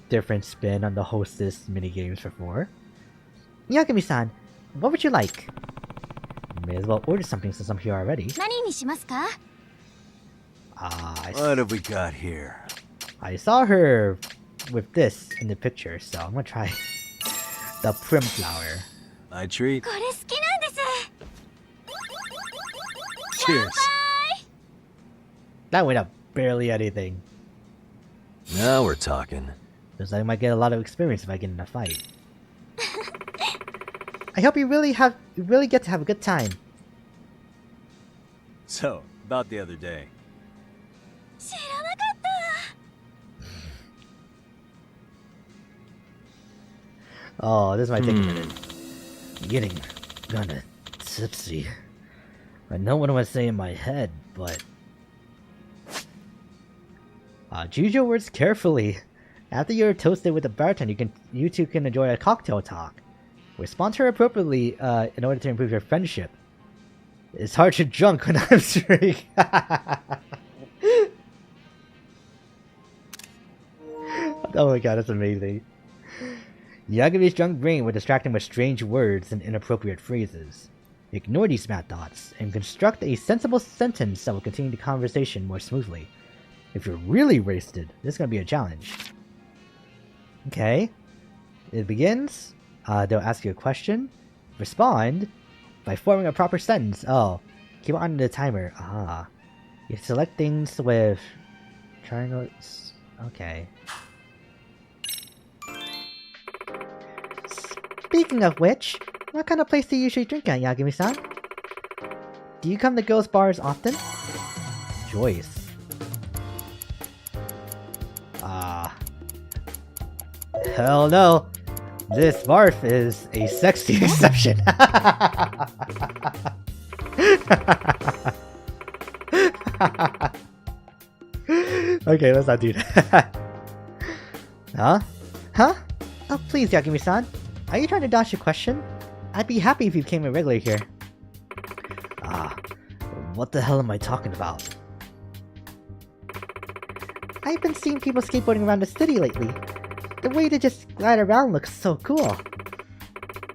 different spin on the hostess minigames before. Yagami-san, what would you like? May as well order something since I'm here already. 何にしますか? What have we got here? I saw her with this in the picture, so I'm gonna try the prim flower. My treat. これ好きなんです。 Cheers. That went up barely anything. Now we're talking. Looks like I might get a lot of experience if I get in a fight. I hope you really get to have a good time. So, about the other day. 知らなかった。Oh, this might take a minute. Getting kinda tipsy. I know what I want to say in my head, but... choose your words carefully. After you're toasted with a bartender, you two can enjoy a cocktail talk. Respond to her appropriately in order to improve your friendship. It's hard to drunk when I'm straight. Oh my god, that's amazing. Yagumi's drunk brain will distract him with strange words and inappropriate phrases. Ignore these mad thoughts and construct a sensible sentence that will continue the conversation more smoothly. If you're really wasted, this is going to be a challenge. Okay. It begins. They'll ask you a question. Respond by forming a proper sentence. Oh. Keep on the timer. Ah. You select things with triangles. Okay. Speaking of which, what kind of place do you usually drink at, Yagami-san? Do you come to girls' bars often? Joyce. Hell no! This barf is a sexy exception. Okay, let's not do that. Huh? Huh? Oh, please, Yagami-san. Are you trying to dodge a question? I'd be happy if you became a regular here. What the hell am I talking about? I've been seeing people skateboarding around the city lately. The way they just glide around looks so cool.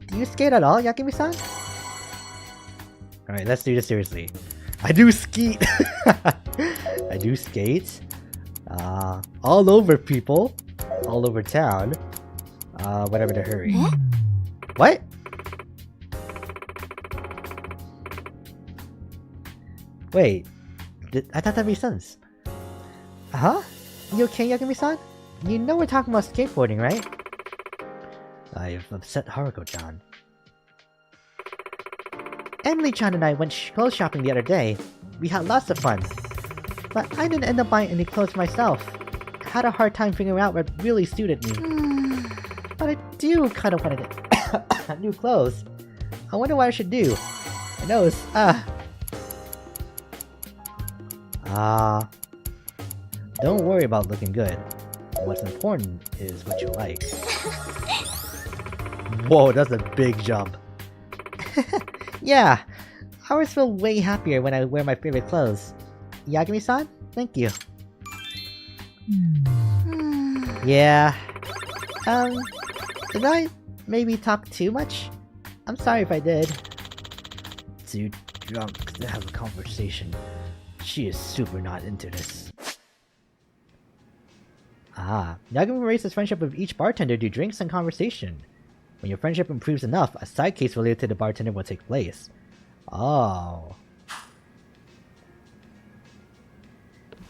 Do you skate at all, Yagami-san? Alright, let's do this seriously. I do skeet! I do skate. All over people. All over town. Whatever to hurry. What? Wait. I thought that made sense. Huh? You okay, Yagami-san? You know we're talking about skateboarding, right? I've upset Haruko-chan. Emily-chan and I went clothes shopping the other day. We had lots of fun. But I didn't end up buying any clothes myself. I had a hard time figuring out what really suited me. But I do kind of want to get new clothes. I wonder what I should do. My nose, Don't worry about looking good. What's important is what you like. Whoa, that's a big jump. Yeah, I always feel way happier when I wear my favorite clothes. Yagami-san, thank you. Yeah. Did I maybe talk too much? I'm sorry if I did. Too drunk to have a conversation. She is super not into this. Yagami rates his friendship with each bartender through drinks and conversation. When your friendship improves enough, a side case related to the bartender will take place. Oh.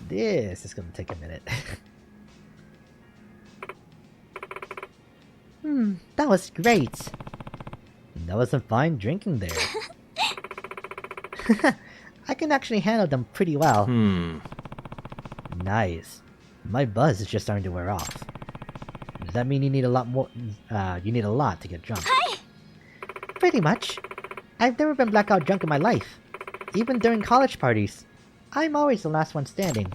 This is gonna take a minute. That was great. That was some fine drinking there. I can actually handle them pretty well. Nice. My buzz is just starting to wear off. Does that mean you need a lot more? You need a lot to get drunk? Hi. Pretty much. I've never been blackout drunk in my life. Even during college parties. I'm always the last one standing.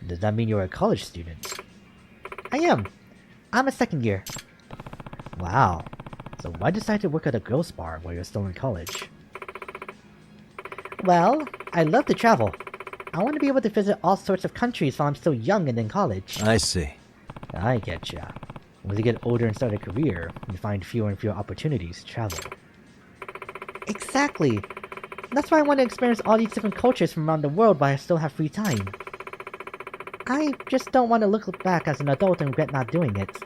Does that mean you're a college student? I am. I'm a second year. Wow. So why decide to work at a girls' bar while you're still in college? Well, I love to travel. I want to be able to visit all sorts of countries while I'm still young and in college. I see. I getcha. As you get older and start a career, you find fewer and fewer opportunities to travel. Exactly! That's why I want to experience all these different cultures from around the world while I still have free time. I just don't want to look back as an adult and regret not doing it.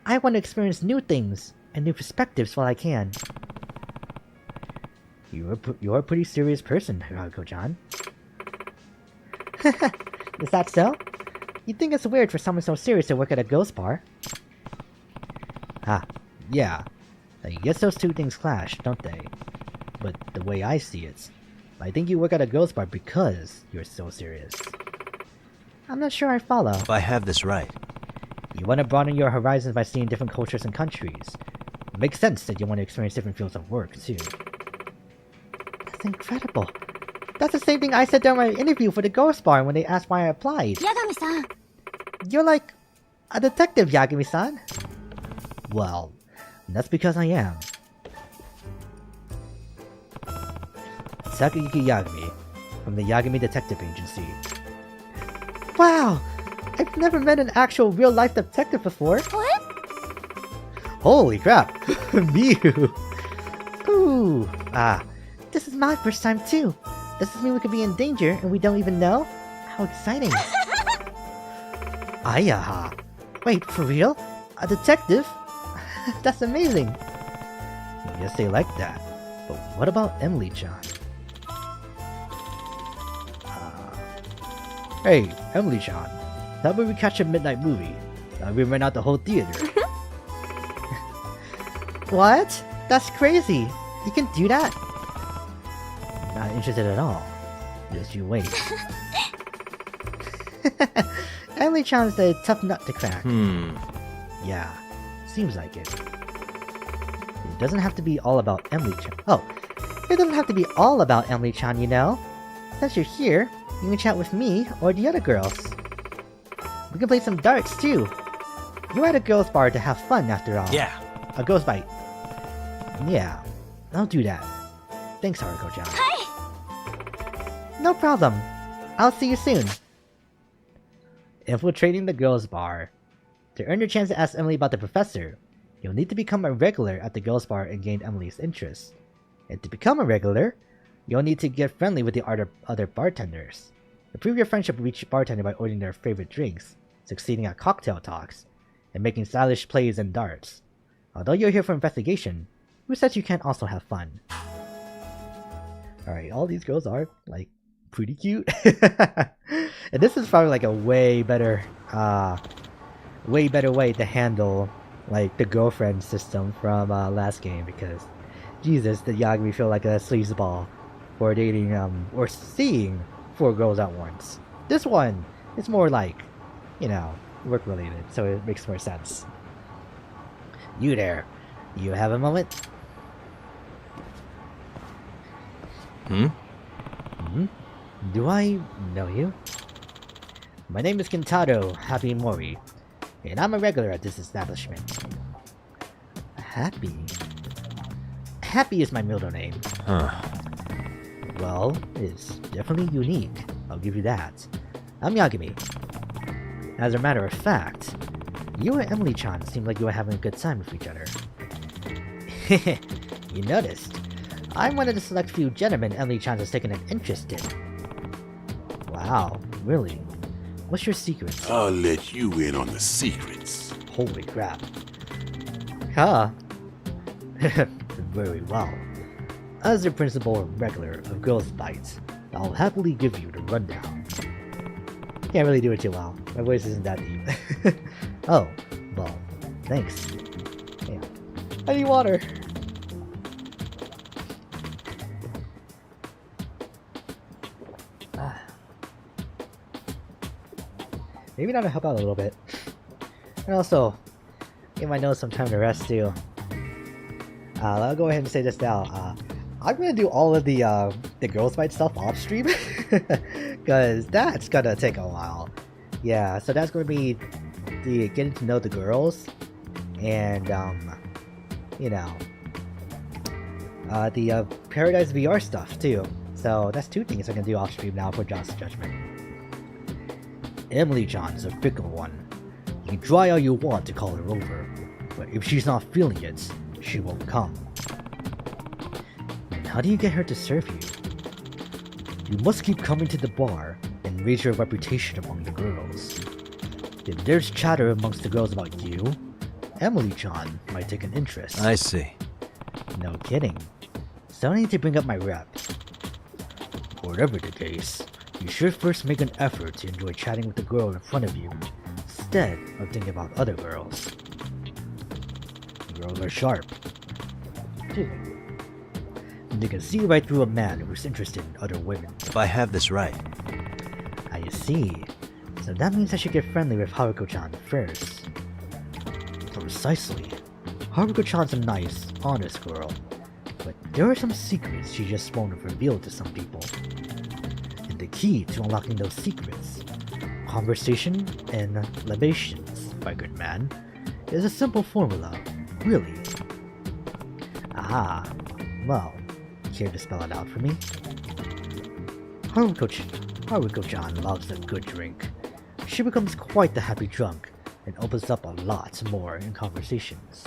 I want to experience new things and new perspectives while I can. You're a pretty serious person, Haruko-chan. Is that so? You'd think it's weird for someone so serious to work at a ghost bar. Yeah. I guess those two things clash, don't they? But the way I see it, I think you work at a ghost bar because you're so serious. I'm not sure I follow. If I have this right, You want to broaden your horizons by seeing different cultures and countries. It makes sense that you want to experience different fields of work, too. That's incredible. That's the same thing I said during my interview for the Ghost Bar when they asked why I applied. 八神さん You're like a detective, Yagami-san. Well, that's because I am. Takayuki Yagami, from the Yagami Detective Agency. Wow! I've never met an actual real-life detective before. What? Holy crap! Mew! Ooh! This is my first time too. Does this mean we could be in danger and we don't even know? How exciting! Ayaha! Wait, for real? A detective? That's amazing! Yes, they like that. But what about Emily-chan? Hey, Emily-chan. How about we catch a midnight movie? We rent out the whole theater. What? That's crazy! You can do that? Not interested at all. Just you wait. Emily-chan's a tough nut to crack. Yeah, seems like it. It doesn't have to be all about Emily-chan. Oh, it doesn't have to be all about Emily-chan, you know? Since you're here, you can chat with me or the other girls. We can play some darts too. You're at a girls' bar to have fun after all. Yeah. A girls' bite. Yeah, I'll do that. Thanks, Haruko-chan. No problem. I'll see you soon. Infiltrating the girls' bar. To earn your chance to ask Emily about the professor, you'll need to become a regular at the girls' bar and gain Emily's interest. And to become a regular, you'll need to get friendly with the other bartenders. Improve your friendship with each bartender by ordering their favorite drinks, succeeding at cocktail talks, and making stylish plays and darts. Although you're here for investigation, who says you can't also have fun? Alright, all these girls are, like, pretty cute. And this is probably like a way better way to handle, like, the girlfriend system from last game, because Jesus, did Yagami feel like a sleazeball for dating, or seeing 4 girls at once. This one is more like, you know, work related, so it makes more sense. You there, you have a moment? Do I know you? My name is Kintaro Happy Mori, and I'm a regular at this establishment. Happy? Happy is my middle name. Well, it's definitely unique, I'll give you that. I'm Yagami. As a matter of fact, you and Emily-chan seem like you were having a good time with each other. You noticed. I'm one of the select few gentlemen Emily-chan has taken an interest in. Wow, really? What's your secret? I'll let you in on the secrets. Holy crap. Huh? Very well. As the principal regular of Girls' Bites, I'll happily give you the rundown. Can't really do it too well. My voice isn't that deep. Oh, well, thanks. Yeah. I need water. Maybe that'll help out a little bit. And also, give my nose some time to rest too. I'll go ahead and say this now. I'm gonna do all of the Girls' Fight stuff off stream. Because that's gonna take a while. Yeah, so that's gonna be the getting to know the girls. And, you know, the Paradise VR stuff too. So that's 2 things I can do off stream now for John's judgment. Emily-chan is a fickle one. You can try all you want to call her over, but if she's not feeling it, she won't come. And how do you get her to serve you? You must keep coming to the bar and raise your reputation among the girls. If there's chatter amongst the girls about you, Emily-chan might take an interest. I see. No kidding. So I need to bring up my rep. Whatever the case, you should first make an effort to enjoy chatting with the girl in front of you, instead of thinking about other girls. Girls are sharp. They can see right through a man who's interested in other women. If I have this right. I see. So that means I should get friendly with Haruko-chan first. Precisely. Haruko-chan's a nice, honest girl, but there are some secrets she just won't reveal to some people. And the key to unlocking those secrets, conversation and libations, my good man, is a simple formula, really. Ah, well, care to spell it out for me? Haruko-chan loves a good drink. She becomes quite the happy drunk and opens up a lot more in conversations.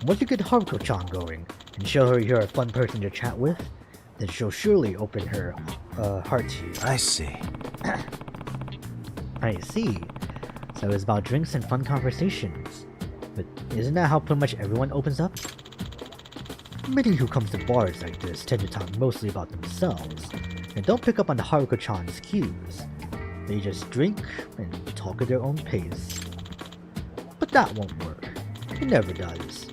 Once you get Haruko-chan going and show her you're a fun person to chat with, then she'll surely open her heart to you. I see. I see. So it's about drinks and fun conversations. But isn't that how pretty much everyone opens up? Many who come to bars like this tend to talk mostly about themselves, and don't pick up on the Haruko-chan's cues. They just drink and talk at their own pace. But that won't work. It never does.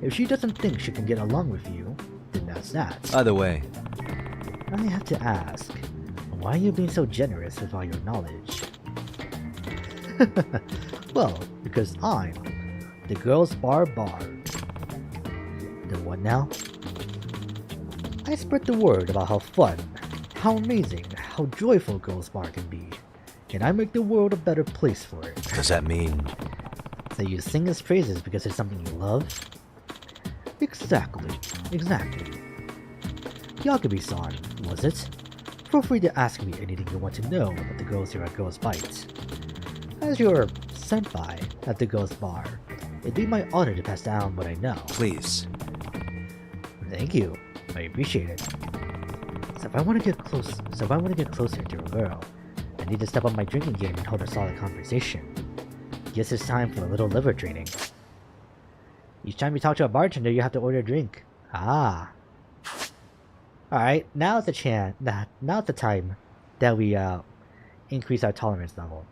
If she doesn't think she can get along with you, then that's that. Either way, I have to ask, why are you being so generous with all your knowledge? Well, because I'm the girls' bar bard. The what now? I spread the word about how fun, how amazing, how joyful girls' bar can be, and I make the world a better place for it. does that mean... So you sing his praises because it's something you love? Exactly. Yagami-san, was it? Feel free to ask me anything you want to know about the girls here at Girls Bite. As your senpai at the Girls Bar, it'd be my honor to pass down what I know. Please. Thank you. I appreciate it. So if I want to get closer to a girl, I need to step up my drinking game and hold a solid conversation. Guess it's time for a little liver training. Each time you talk to a bartender, you have to order a drink. Ah. Alright, now's the time that we increase our tolerance level.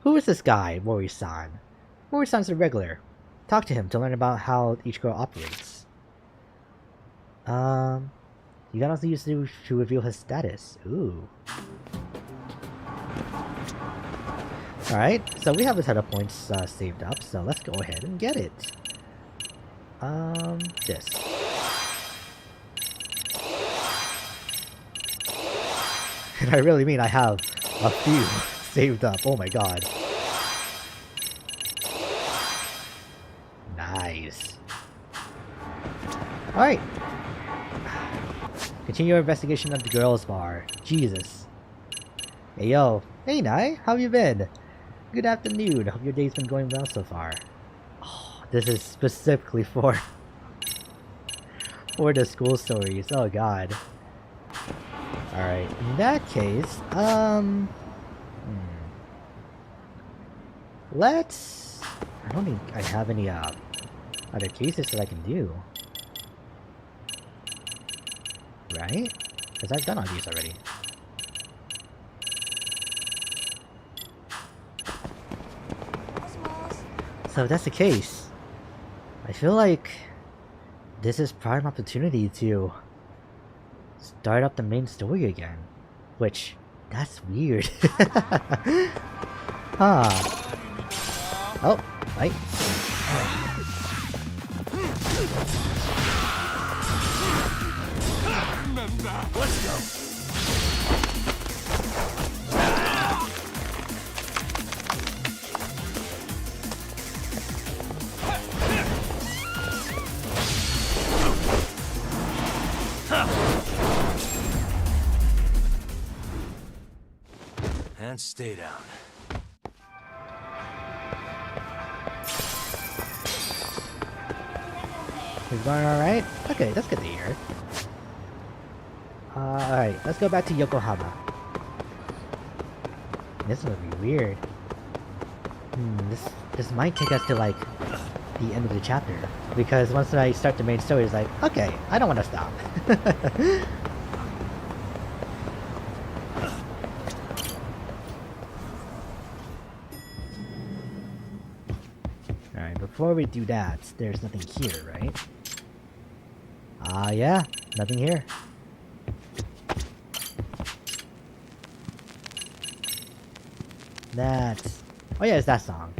Who is this guy, Mori-san? Mori-san's a regular. Talk to him to learn about how each girl operates. You can also use it to reveal his status. Ooh. Alright, so we have a set of points saved up, so let's go ahead and get it. This. And I really mean I have a few saved up, oh my god. Nice. Alright. Continue your investigation of the girls' bar. Jesus. Hey yo. Hey Nai, how have you been? Good afternoon. Hope your day's been going well so far. Oh, this is specifically for the school stories. Oh god. Alright, in that case, let's... I don't think I have any other cases that I can do. Right? Because I've done all these already. So if that's the case, I feel like this is prime opportunity to start up the main story again. Which, that's weird. Oh, right. Let's go. And stay down. He's going alright? Okay, that's good to hear. Alright, let's go back to Yokohama. This would be weird. This might take us to, like, the end of the chapter. Because once I start the main story, it's like, okay, I don't want to stop. Alright, before we do that, there's nothing here, right? Yeah, nothing here. That's... oh yeah, it's that song.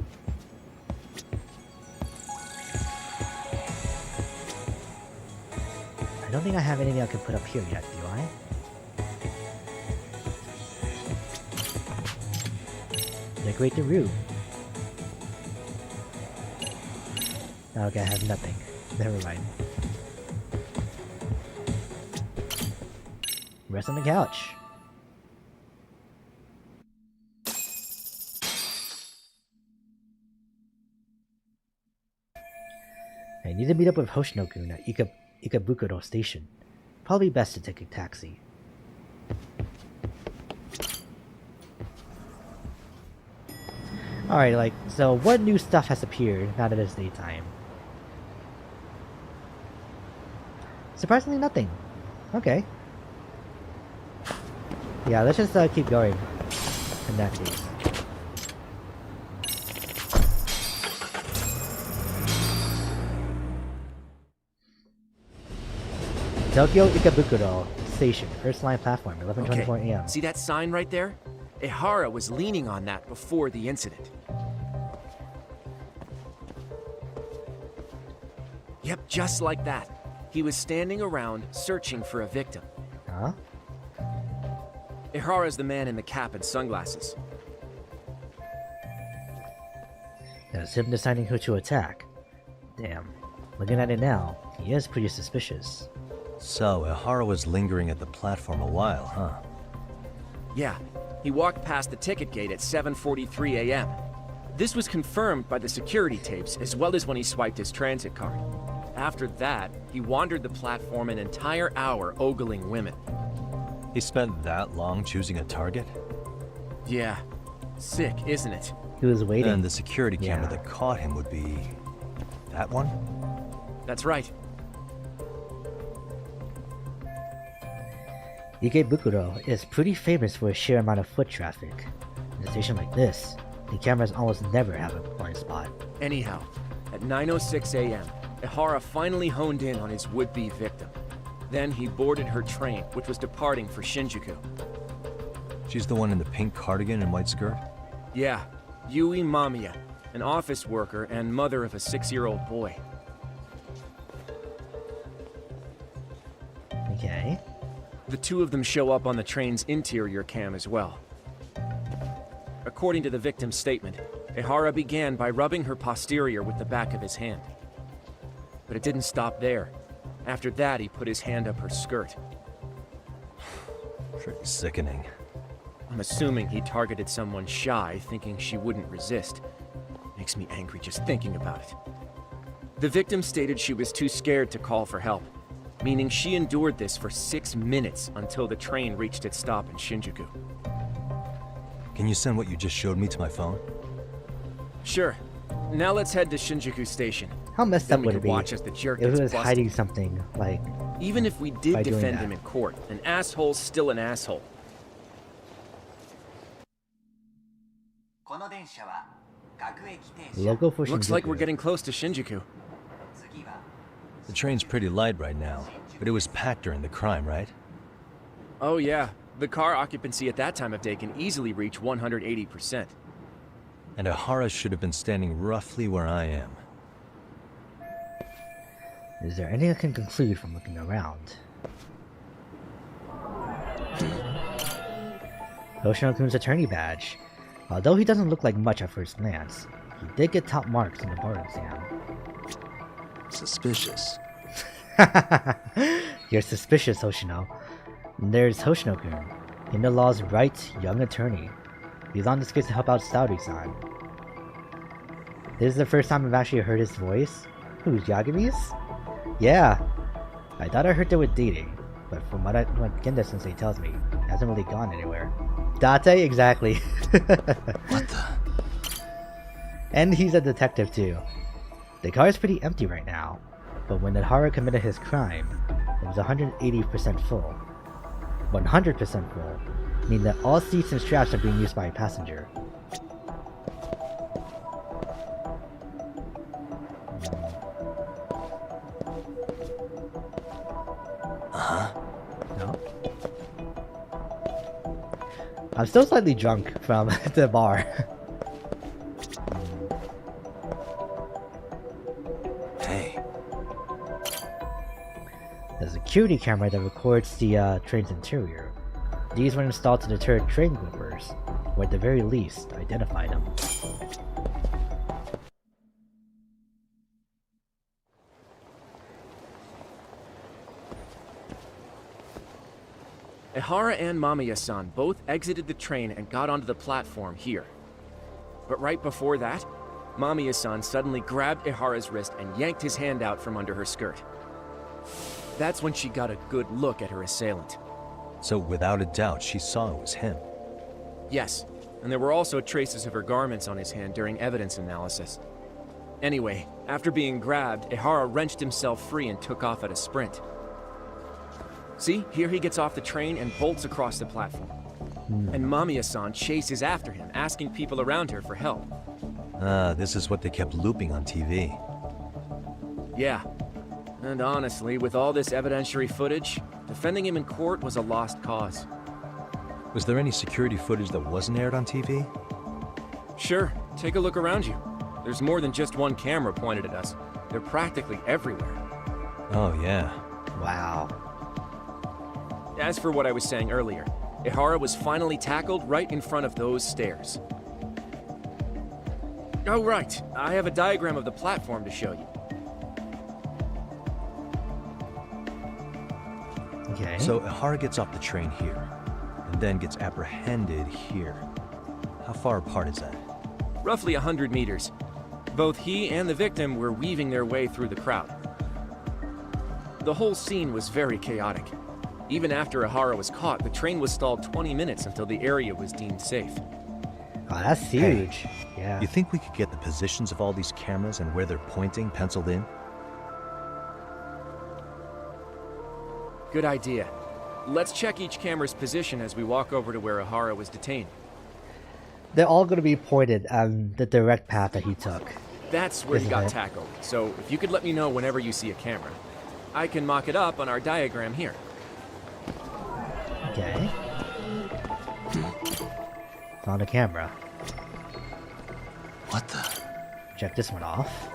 don't think I have anything I can put up here yet, do I? Decorate the room. Okay, I have nothing. Never mind. Rest on the couch. I need to meet up with Hoshino-kun at Ikebukuro Station. Probably best to take a taxi. Alright, like, so what new stuff has appeared now that it's daytime? Surprisingly nothing. Okay. Yeah, let's just keep going in that case. Tokyo Ikebukuro Station, first line platform, 11:24 a.m. See that sign right there? Ehara was leaning on that before the incident. Yep, just like that. He was standing around searching for a victim. Huh? Ehara's the man in the cap and sunglasses. That's him deciding who to attack. Damn. Looking at it now, he is pretty suspicious. So, Ehara was lingering at the platform a while, huh? Yeah, he walked past the ticket gate at 7:43 a.m. This was confirmed by the security tapes as well as when he swiped his transit card. After that, he wandered the platform an entire hour ogling women. He spent that long choosing a target? Yeah, sick, isn't it? He was waiting. And the security camera Yeah. that caught him would be... that one? That's right. Ikebukuro is pretty famous for a sheer amount of foot traffic. In a station like this, the cameras almost never have a blind spot. Anyhow, at 9:06 a.m., Ehara finally honed in on his would-be victim. Then he boarded her train, which was departing for Shinjuku. She's the one in the pink cardigan and white skirt? Yeah, Yui Mamiya, an office worker and mother of a 6-year-old boy. Okay. The two of them show up on the train's interior cam as well. According to the victim's statement, Ehara began by rubbing her posterior with the back of his hand. But it didn't stop there. After that, he put his hand up her skirt. Pretty sickening. I'm assuming he targeted someone shy, thinking she wouldn't resist. Makes me angry just thinking about it. The victim stated she was too scared to call for help, meaning she endured this for 6 minutes until the train reached its stop in Shinjuku. Can you send what you just showed me to my phone? Sure. Now let's head to Shinjuku Station. How messed Then up we would can it be watch as the jerk if it gets was busted. hiding something, like... Even if we by did doing defend that. him in court, an asshole's still an asshole. この電車は各駅停車 Logo for Looks like we're Shinjuku. getting close to Shinjuku. 次は The train's pretty light right now, but it was packed during the crime, right? Oh yeah, the car occupancy at that time of day can easily reach 180%. And Ehara should have been standing roughly where I am. Is there anything I can conclude from looking around? Hoshino-kun's attorney badge. Although he doesn't look like much at first glance, he did get top marks in the bar exam. Suspicious. You're suspicious, Hoshino. And there's Hoshino-kun, in the law's right young attorney. He's on this case to help out Saori-san. This is the first time I've actually heard his voice. Who's Yagami's? Yeah, I thought I heard they were dating, but from what Genda-sensei tells me, it hasn't really gone anywhere. Date? Exactly. What the? And he's a detective too. The car is pretty empty right now, but when Ehara committed his crime, it was 180% full. 100% full, meaning that all seats and straps are being used by a passenger. No? I'm still slightly drunk from the bar. Hey, As security camera that records the train's interior. These were installed to deter train robbers, or at the very least, identify them. Ehara and Mamiya-san both exited the train and got onto the platform here. But right before that, Mamiya-san suddenly grabbed Ehara's wrist and yanked his hand out from under her skirt. That's when she got a good look at her assailant. So without a doubt, she saw it was him. Yes, and there were also traces of her garments on his hand during evidence analysis. Anyway, after being grabbed, Ehara wrenched himself free and took off at a sprint. See, here he gets off the train and bolts across the platform. And Mamiya-san chases after him, asking people around her for help. Ah, this is what they kept looping on TV. Yeah. And honestly, with all this evidentiary footage, defending him in court was a lost cause. Was there any security footage that wasn't aired on TV? Sure, take a look around you. There's more than just one camera pointed at us. They're practically everywhere. Oh, yeah. Wow. As for what I was saying earlier, Ehara was finally tackled right in front of those stairs. Oh, right. I have a diagram of the platform to show you. Okay. So Ehara gets off the train here, and then gets apprehended here. How far apart is that? Roughly 100 meters. Both he and the victim were weaving their way through the crowd. The whole scene was very chaotic. Even after Ehara was caught, the train was stalled 20 minutes until the area was deemed safe. Oh, that's huge. Yeah. You think we could get the positions of all these cameras and where they're pointing penciled in? Good idea. Let's check each camera's position as we walk over to where Ehara was detained. They're all going to be pointed on the direct path that he took. That's where he Isn't got it? tackled, so if you could let me know whenever you see a camera. I can mock it up on our diagram here. Okay. Found a camera. What the? Check this one off.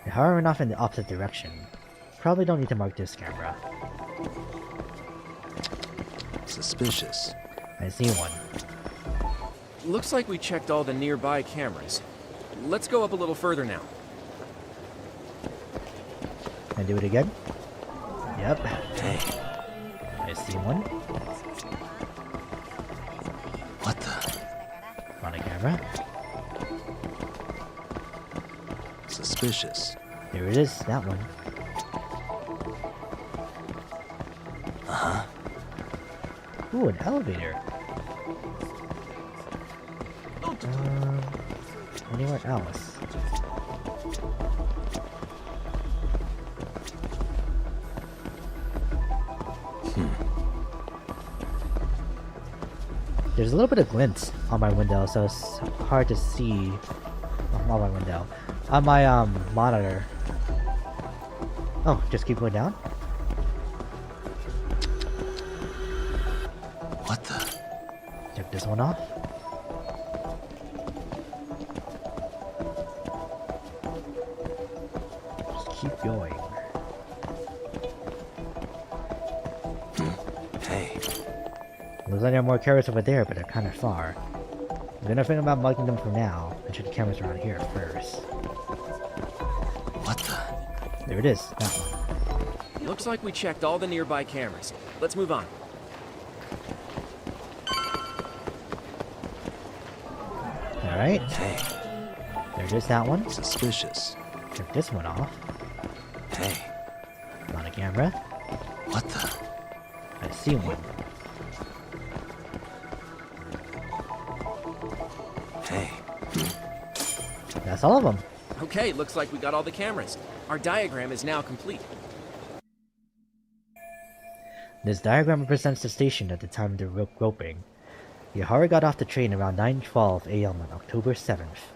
Ehara ran off in the opposite direction. Probably don't need to mark this camera. Suspicious. I see one. Looks like we checked all the nearby cameras. Let's go up a little further now. Can I do it again? Yep. Hey, I see one. what the? On a camera. Suspicious. There it is, that one. Uh-huh. Ooh, an elevator. Anywhere else? There's a little bit of glint on my window, so it's hard to see. On my window. On my monitor. Oh, just keep going down? What the? Check this one off. Just keep going. Hey, Looks like there are more cameras over there, but they're kind of far. I'm gonna think about marking them for now, and check the cameras around here first. what the? There it is, that one. Looks like we checked all the nearby cameras. Let's move on. Alright, Hey, there it is, that one. suspicious. Check this one off. Hey, On a camera. what the? I see one. Hey, That's all of them. Okay, looks like we got all the cameras. Our diagram is now complete. This diagram represents the station at the time of the groping. Ehara got off the train around 9:12 a.m. on October 7th.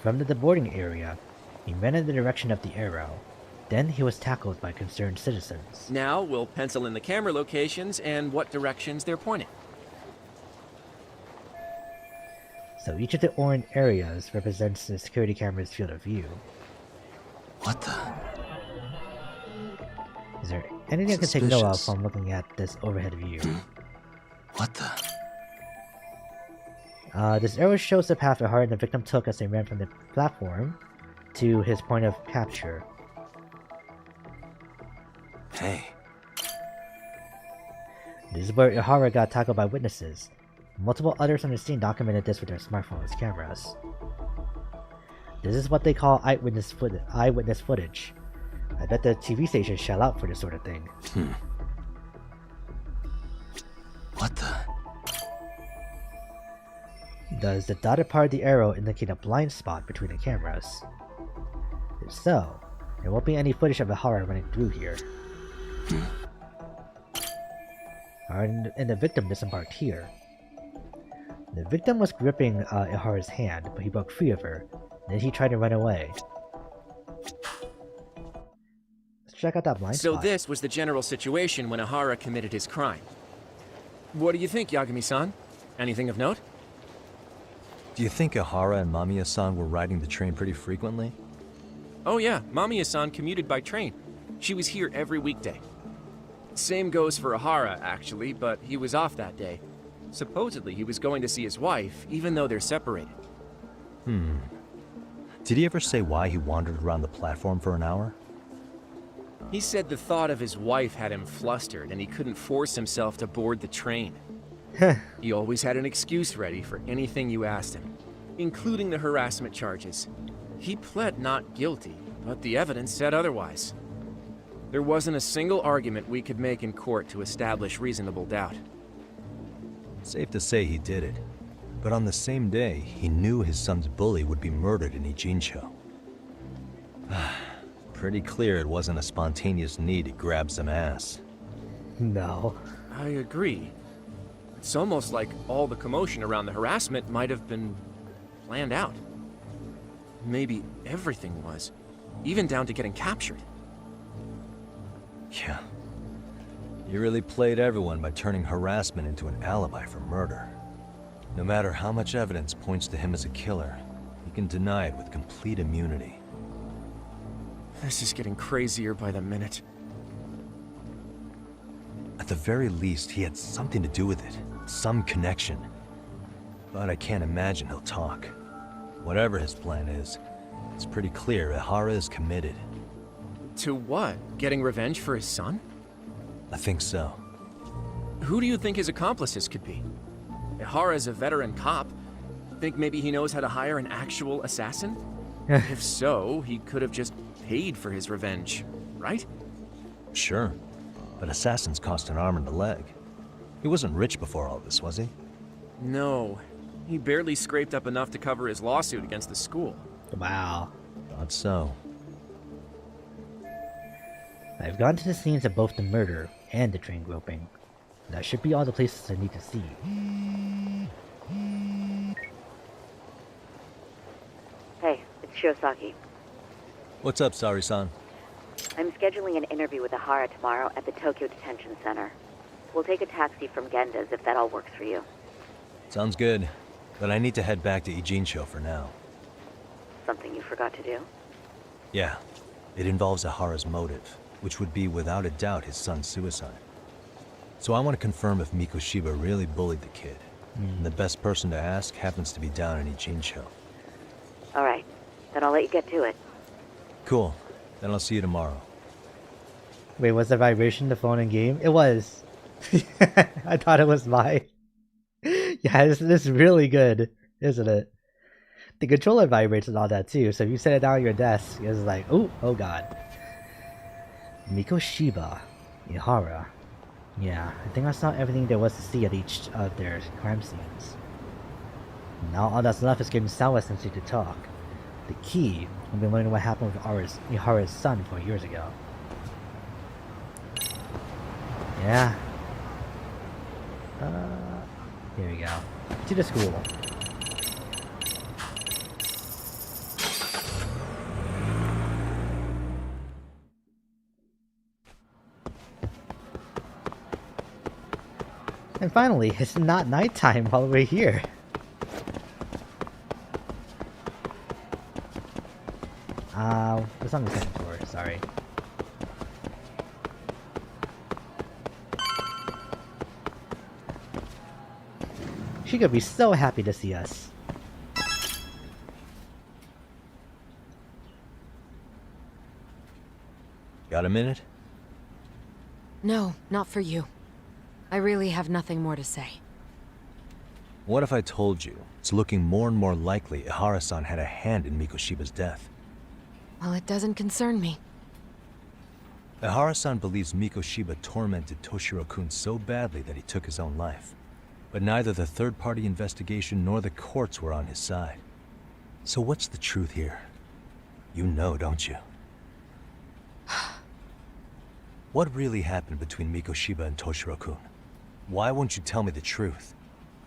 From the deboarding area, he ran in the direction of the arrow. Then he was tackled by concerned citizens. Now we'll pencil in the camera locations and what directions they're pointing. So each of the orange areas represents the security camera's field of view. What the? Is there anything I can take note of Suspicious. from looking at this overhead view? What the? This arrow shows the path Ihara and the victim took as they ran from the platform to his point of capture. Hey, This is where Ihara got tackled by witnesses. Multiple others on the scene documented this with their smartphones cameras. This is what they call eyewitness footage. I bet the TV stations shell out for this sort of thing. what the? Does the dotted part of the arrow indicate a blind spot between the cameras? If so, there won't be any footage of Ihara running through here. And the victim disembarked here. The victim was gripping Ihara's hand, but he broke free of her. Then he tried to run away. Let's check out that blind So spot. this was the general situation when Ihara committed his crime. What do you think, Yagami-san? Anything of note? Do you think Ihara and Mamiya-san were riding the train pretty frequently? Oh yeah, Mamiya-san commuted by train. She was here every weekday. Same goes for Ihara, actually, but he was off that day. Supposedly, he was going to see his wife, even though they're separated. Did he ever say why he wandered around the platform for an hour? He said the thought of his wife had him flustered, and he couldn't force himself to board the train. He always had an excuse ready for anything you asked him, including the harassment charges. He pled not guilty, but the evidence said otherwise. There wasn't a single argument we could make in court to establish reasonable doubt. Safe to say he did it. But on the same day, he knew his son's bully would be murdered in Ijincho. Pretty clear it wasn't a spontaneous need to grab some ass. No. I agree. It's almost like all the commotion around the harassment might have been planned out. Maybe everything was, even down to getting captured. Yeah. You really played everyone by turning harassment into an alibi for murder. No matter how much evidence points to him as a killer, he can deny it with complete immunity. This is getting crazier by the minute. At the very least, he had something to do with it. Some connection. But I can't imagine he'll talk. Whatever his plan is, it's pretty clear Ihara is committed. To what? Getting revenge for his son? I think so. Who do you think his accomplices could be? Ihara's a veteran cop. Think maybe he knows how to hire an actual assassin? If so, he could have just paid for his revenge, right? Sure. But assassins cost an arm and a leg. He wasn't rich before all this, was he? No. He barely scraped up enough to cover his lawsuit against the school. Wow. Thought so. I've gone to the scenes of both the murder and the train groping. That should be all the places I need to see. Hey, it's Shiosaki. What's up, Sari-san? I'm scheduling an interview with Ihara tomorrow at the Tokyo Detention Center. We'll take a taxi from Genda's if that all works for you. Sounds good. But I need to head back to Ijincho for now. Something you forgot to do? Yeah. It involves Ihara's motive, which would be without a doubt his son's suicide. So I want to confirm if Mikoshiba really bullied the kid. And the best person to ask happens to be down in Ijincho. All right, then I'll let you get to it. Cool. Then I'll see you tomorrow. Wait, was the vibration the phone in game? It was. I thought it was mine. Yeah, this is really good, isn't it? The controller vibrates and all that too, so if you set it down on your desk, it's like, oh god. Mikoshiba, Ihara. Yeah, I think I saw everything there was to see at each of their crime scenes. Now all that's left is getting Sawa Sensei to talk. The key will be learning what happened with Ihara's son 4 years ago. Yeah. Here we go. To the school. And finally, it's not nighttime while we're here. It's on the second floor, sorry. She could be so happy to see us. Got a minute? No, not for you. I really have nothing more to say. What if I told you it's looking more and more likely Ihara-san had a hand in Mikoshiba's death? Well, it doesn't concern me. Ihara-san believes Mikoshiba tormented Toshiro-kun so badly that he took his own life. But neither the third-party investigation nor the courts were on his side. So what's the truth here? You know, don't you? What really happened between Mikoshiba and Toshiro-kun? Why won't you tell me the truth?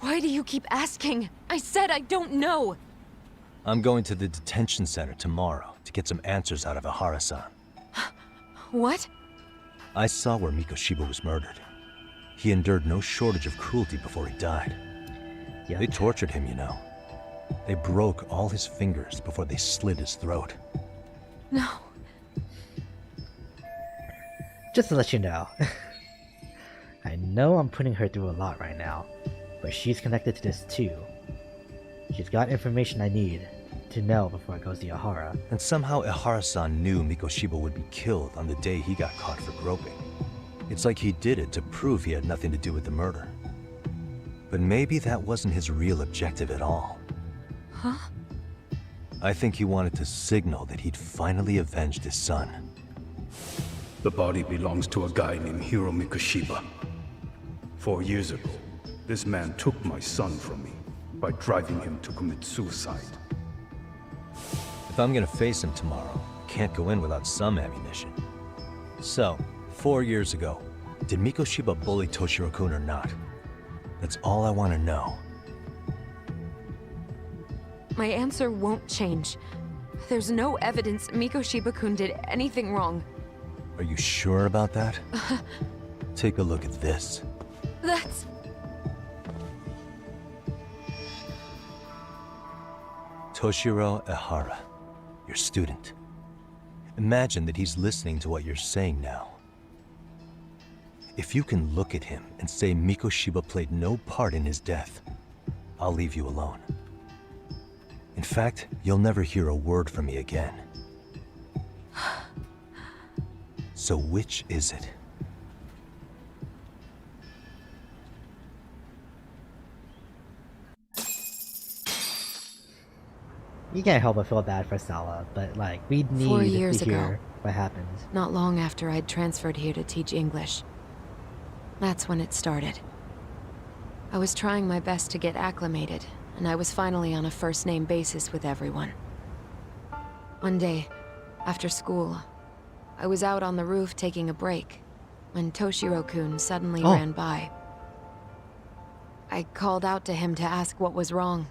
Why do you keep asking? I said I don't know! I'm going to the detention center tomorrow to get some answers out of Ihara-san. What? I saw where Mikoshiba was murdered. He endured no shortage of cruelty before he died. Yep. They tortured him, you know. They broke all his fingers before they slit his throat. No. Just to let you know. I know I'm putting her through a lot right now, but she's connected to this too. She's got information I need to know before it goes to Ihara. And somehow Ihara-san knew Mikoshiba would be killed on the day he got caught for groping. It's like he did it to prove he had nothing to do with the murder. But maybe that wasn't his real objective at all. Huh? I think he wanted to signal that he'd finally avenged his son. The body belongs to a guy named Hiro Mikoshiba. 4 years ago, this man took my son from me by driving him to commit suicide. If I'm gonna face him tomorrow, I can't go in without some ammunition. So, 4 years ago, did Mikoshiba bully Toshiro-kun or not? That's all I want to know. My answer won't change. There's no evidence Mikoshiba-kun did anything wrong. Are you sure about that? Take a look at this. That's... Toshiro Ihara, your student. Imagine that he's listening to what you're saying now. If you can look at him and say Mikoshiba played no part in his death, I'll leave you alone. In fact, you'll never hear a word from me again. So which is it? You can't help but feel bad for Sala, but like, we 4 need years to ago. hear what happened. Not long after I'd transferred here to teach English. That's when it started. I was trying my best to get acclimated, and I was finally on a first-name basis with everyone. One day, after school, I was out on the roof taking a break, when Toshiro-kun suddenly ran by. I called out to him to ask what was wrong,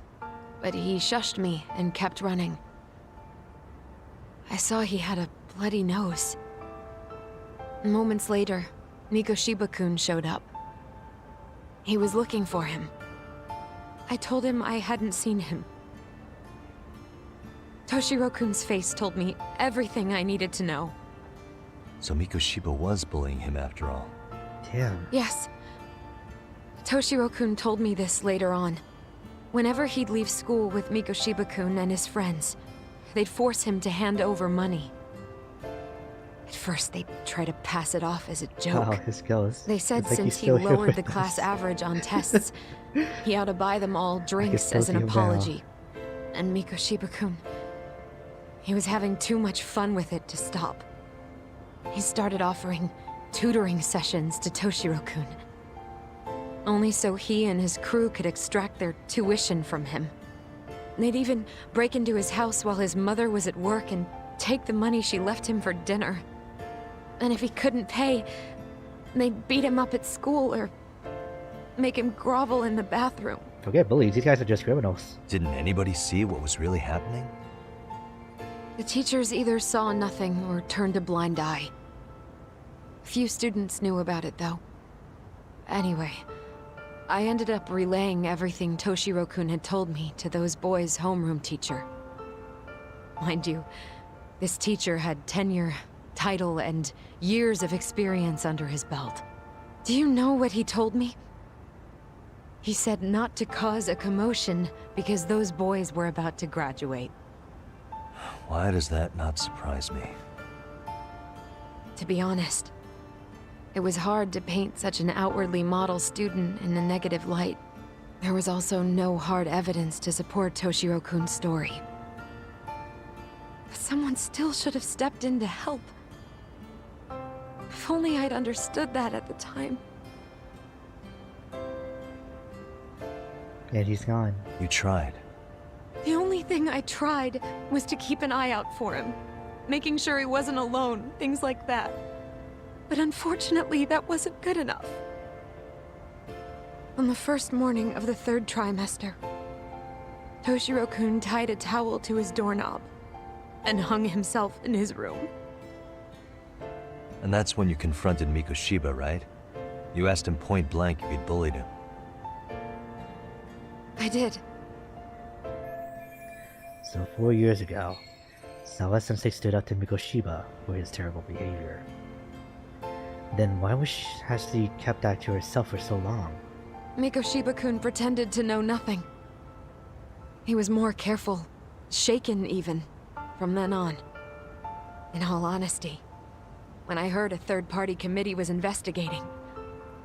but he shushed me and kept running. I saw he had a bloody nose. Moments later, Mikoshiba-kun showed up. He was looking for him. I told him I hadn't seen him. Toshiro-kun's face told me everything I needed to know. So Mikoshiba was bullying him after all. Damn. Yes. Toshiro-kun told me this later on. Whenever he'd leave school with Mikoshiba-kun and his friends, they'd force him to hand over money. At first, they'd try to pass it off as a joke. Wow, his skills. They said It's like since he's he still here lowered with the class us. average on tests, he ought to buy them all drinks still as an see him now. apology. And Mikoshiba-kun, he was having too much fun with it to stop. He started offering tutoring sessions to Toshiro-kun. Only so he and his crew could extract their tuition from him. They'd even break into his house while his mother was at work and take the money she left him for dinner. And if he couldn't pay, they'd beat him up at school or make him grovel in the bathroom. Forget bullies, these guys are just criminals. Didn't anybody see what was really happening? The teachers either saw nothing or turned a blind eye. Few students knew about it, though. Anyway, I ended up relaying everything Toshiro-kun had told me to those boys' homeroom teacher. Mind you, This teacher had tenure, title, and years of experience under his belt. Do you know what he told me? He said not to cause a commotion because those boys were about to graduate. Why does that not surprise me? To be honest, it was hard to paint such an outwardly model student in a negative light. There was also no hard evidence to support Toshiro-kun's story. But someone still should have stepped in to help. If only I'd understood that at the time. And he's gone. You tried. The only thing I tried was to keep an eye out for him, making sure he wasn't alone, things like that. But unfortunately, that wasn't good enough. On the first morning of the 3rd trimester, Toshiro-kun tied a towel to his doorknob and hung himself in his room. And that's when you confronted Mikoshiba, right? You asked him point blank if he'd bullied him. I did. So 4 years ago, Sawa-sensei stood up to Mikoshiba for his terrible behavior. Then why has she kept that to herself for so long? Mikoshiba-kun pretended to know nothing. He was more careful, shaken even, from then on. In all honesty, when I heard a third-party committee was investigating,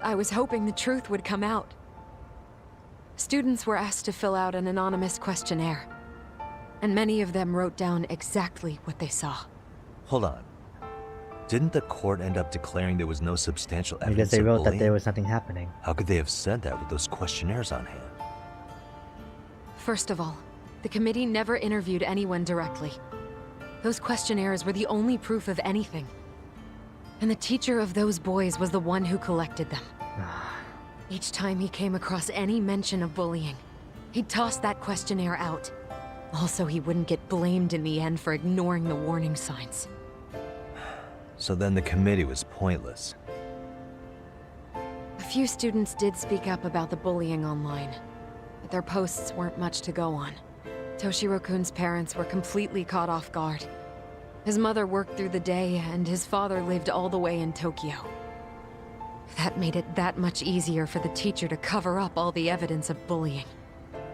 I was hoping the truth would come out. Students were asked to fill out an anonymous questionnaire, and many of them wrote down exactly what they saw. Hold on. Didn't the court end up declaring there was no substantial evidence Because they of wrote bullying? that there was nothing happening. How could they have said that with those questionnaires on hand? First of all, the committee never interviewed anyone directly. Those questionnaires were the only proof of anything. And the teacher of those boys was the one who collected them. Each time he came across any mention of bullying, he'd toss that questionnaire out. Also, he wouldn't get blamed in the end for ignoring the warning signs. So then the committee was pointless. A few students did speak up about the bullying online, but their posts weren't much to go on. Toshiro-kun's parents were completely caught off guard. His mother worked through the day, and his father lived all the way in Tokyo. That made it that much easier for the teacher to cover up all the evidence of bullying.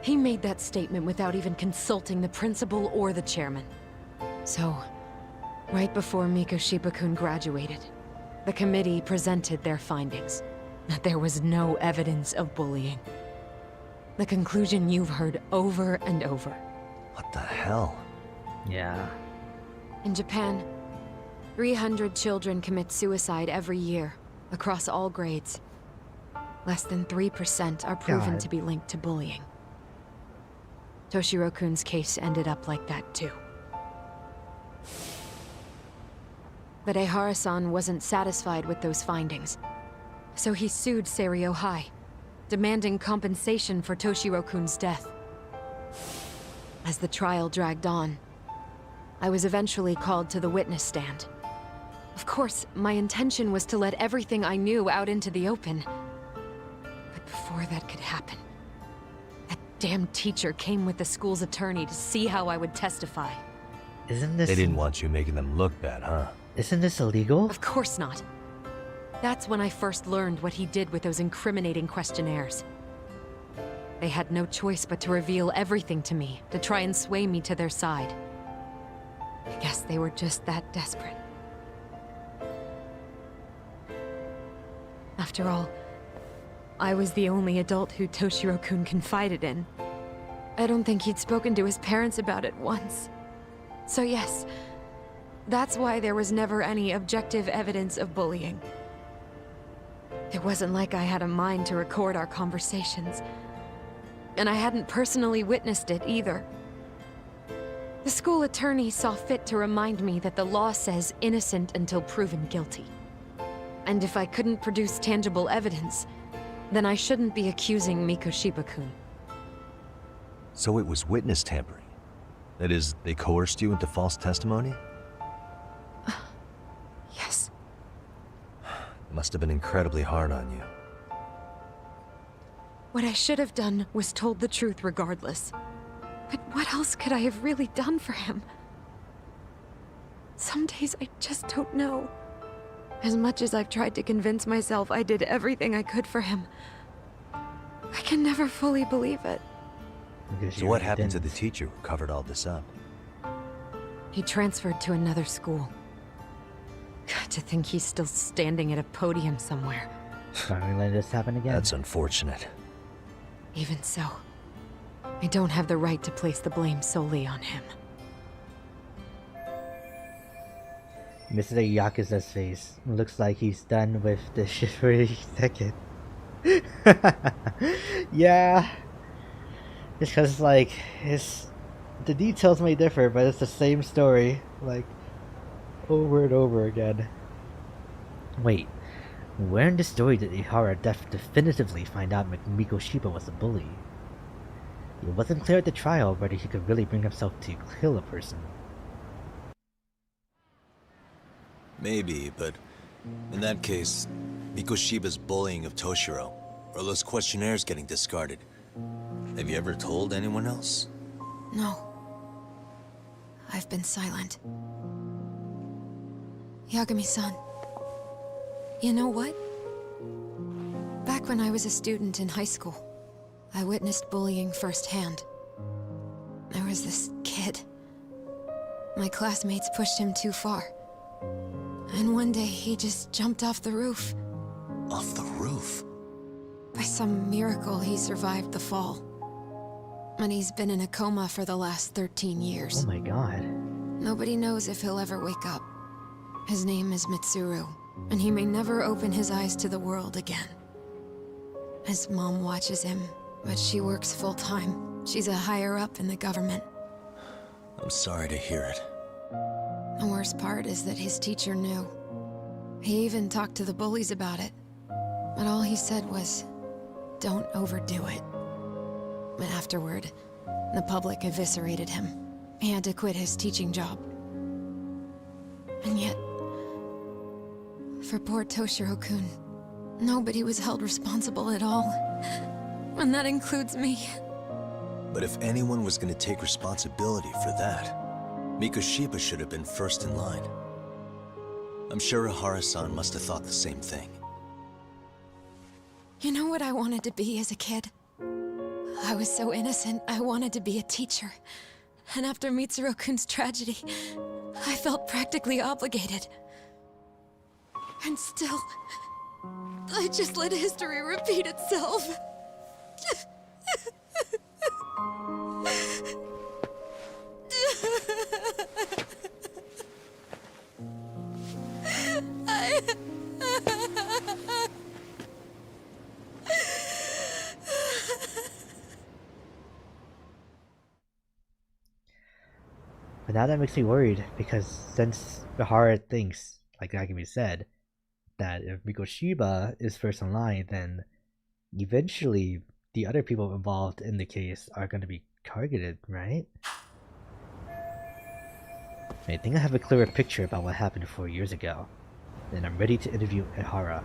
He made that statement without even consulting the principal or the chairman. So, right before Mikoshiba-kun graduated, the committee presented their findings, that there was no evidence of bullying. The conclusion you've heard over and over. What the hell? Yeah. In Japan, 300 children commit suicide every year, across all grades. Less than 3% are proven God. to be linked to bullying. Toshiro-kun's case ended up like that too. But Ehara-san wasn't satisfied with those findings, so he sued Seiryo High, demanding compensation for Toshiro-kun's death. As the trial dragged on, I was eventually called to the witness stand. Of course, my intention was to let everything I knew out into the open. But before that could happen, that damn teacher came with the school's attorney to see how I would testify. Isn't this... They didn't want you making them look bad, huh? Isn't this illegal? Of course not. That's when I first learned what he did with those incriminating questionnaires. They had no choice but to reveal everything to me, to try and sway me to their side. I guess they were just that desperate. After all, I was the only adult who Toshiro-kun confided in. I don't think he'd spoken to his parents about it once. So yes, that's why there was never any objective evidence of bullying. It wasn't like I had a mind to record our conversations. And I hadn't personally witnessed it either. The school attorney saw fit to remind me that the law says innocent until proven guilty. And if I couldn't produce tangible evidence, then I shouldn't be accusing Mikoshiba-kun. So it was witness tampering. That is, they coerced you into false testimony? Yes. It must have been incredibly hard on you. What I should have done was told the truth regardless. But what else could I have really done for him? Some days I just don't know. As much as I've tried to convince myself I did everything I could for him, I can never fully believe it. So what happened to the teacher who covered all this up? He transferred to another school. God, to think he's still standing at a podium somewhere. Finally let this happen again. That's unfortunate. Even so, I don't have the right to place the blame solely on him. Mr. Yakuza's face looks like he's done with the shit for a second. Yeah. It's because, like, the details may differ, but it's the same story, like, over and over again. Wait, where in the story did Ihara definitively find out Mikoshiba was a bully? It wasn't clear at the trial whether he could really bring himself to kill a person. Maybe, but in that case, Mikoshiba's bullying of Toshiro, or those questionnaires getting discarded. Have you ever told anyone else? No. I've been silent. Yagami-san, you know what? Back when I was a student in high school, I witnessed bullying firsthand. There was this kid. My classmates pushed him too far. And one day he just jumped off the roof. Off the roof? By some miracle, he survived the fall. And he's been in a coma for the last 13 years. Oh my god. Nobody knows if he'll ever wake up. His name is Mitsuru, and he may never open his eyes to the world again. His mom watches him, but she works full-time. She's a higher-up in the government. I'm sorry to hear it. The worst part is that his teacher knew. He even talked to the bullies about it. But all he said was, don't overdo it. But afterward, the public eviscerated him. He had to quit his teaching job. And yet, for poor Toshiro-kun, nobody was held responsible at all. And that includes me. But if anyone was going to take responsibility for that, Mikoshiba should have been first in line. I'm sure Ihara-san must have thought the same thing. You know what I wanted to be as a kid? I was so innocent, I wanted to be a teacher. And after Mitsuru-kun's tragedy, I felt practically obligated. And still, I just let history repeat itself. But now that makes me worried, because since Ihara thinks, like Agami said, that if Mikoshiba is first in line, then eventually the other people involved in the case are going to be targeted, right? I think I have a clearer picture about what happened 4 years ago. Then I'm ready to interview Ihara.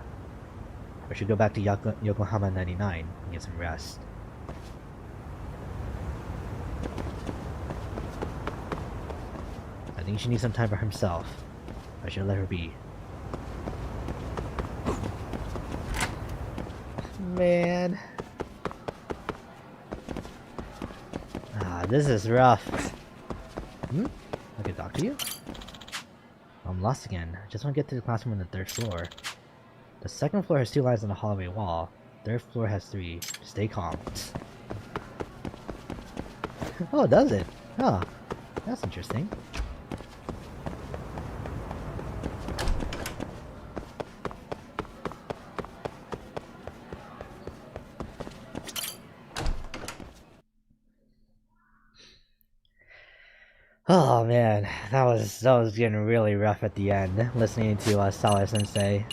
I should go back to Yokohama 99 and get some rest. I think she needs some time for herself. I should let her be. Man. This is rough. I can talk to you? I'm lost again. I just want to get to the classroom on the 3rd floor. The 2nd floor has 2 lines on the hallway wall. 3rd floor has 3. Stay calm. Oh, does it? Oh, that's interesting. Oh man, that was getting really rough at the end, listening to Sawa Sensei.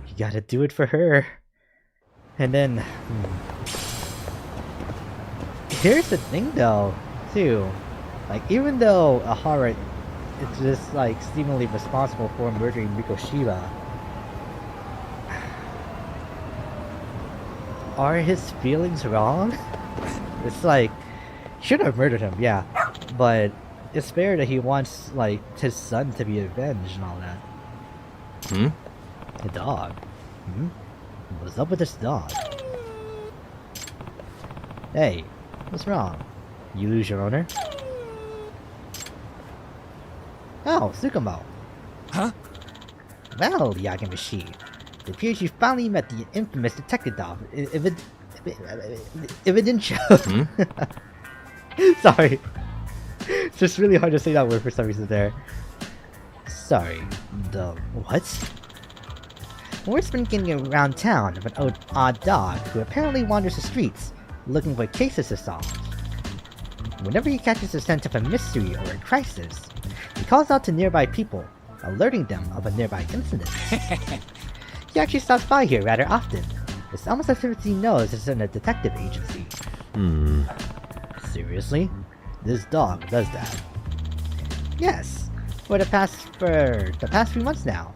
You gotta do it for her. And then... Here's the thing though, too. Like, even though Ihara is just, like, seemingly responsible for murdering Mikoshiba, are his feelings wrong? It's like, should have murdered him, yeah, but it's fair that he wants like his son to be avenged and all that. The dog. What's up with this dog? Hey, what's wrong? You lose your owner? Oh, Tsukumo. Huh? Well, Yagamishi, it appears you finally met the infamous detective dog. If it didn't show. Sorry. It's just really hard to say that word for some reason there. Sorry. The what? Word's been getting around town of an odd dog who apparently wanders the streets looking for cases to solve. Whenever he catches a scent of a mystery or a crisis, he calls out to nearby people, alerting them of a nearby incident. He actually stops by here rather often. It's almost as if he knows it's in a detective agency. Seriously? This dog does that? Yes. For the past few months now.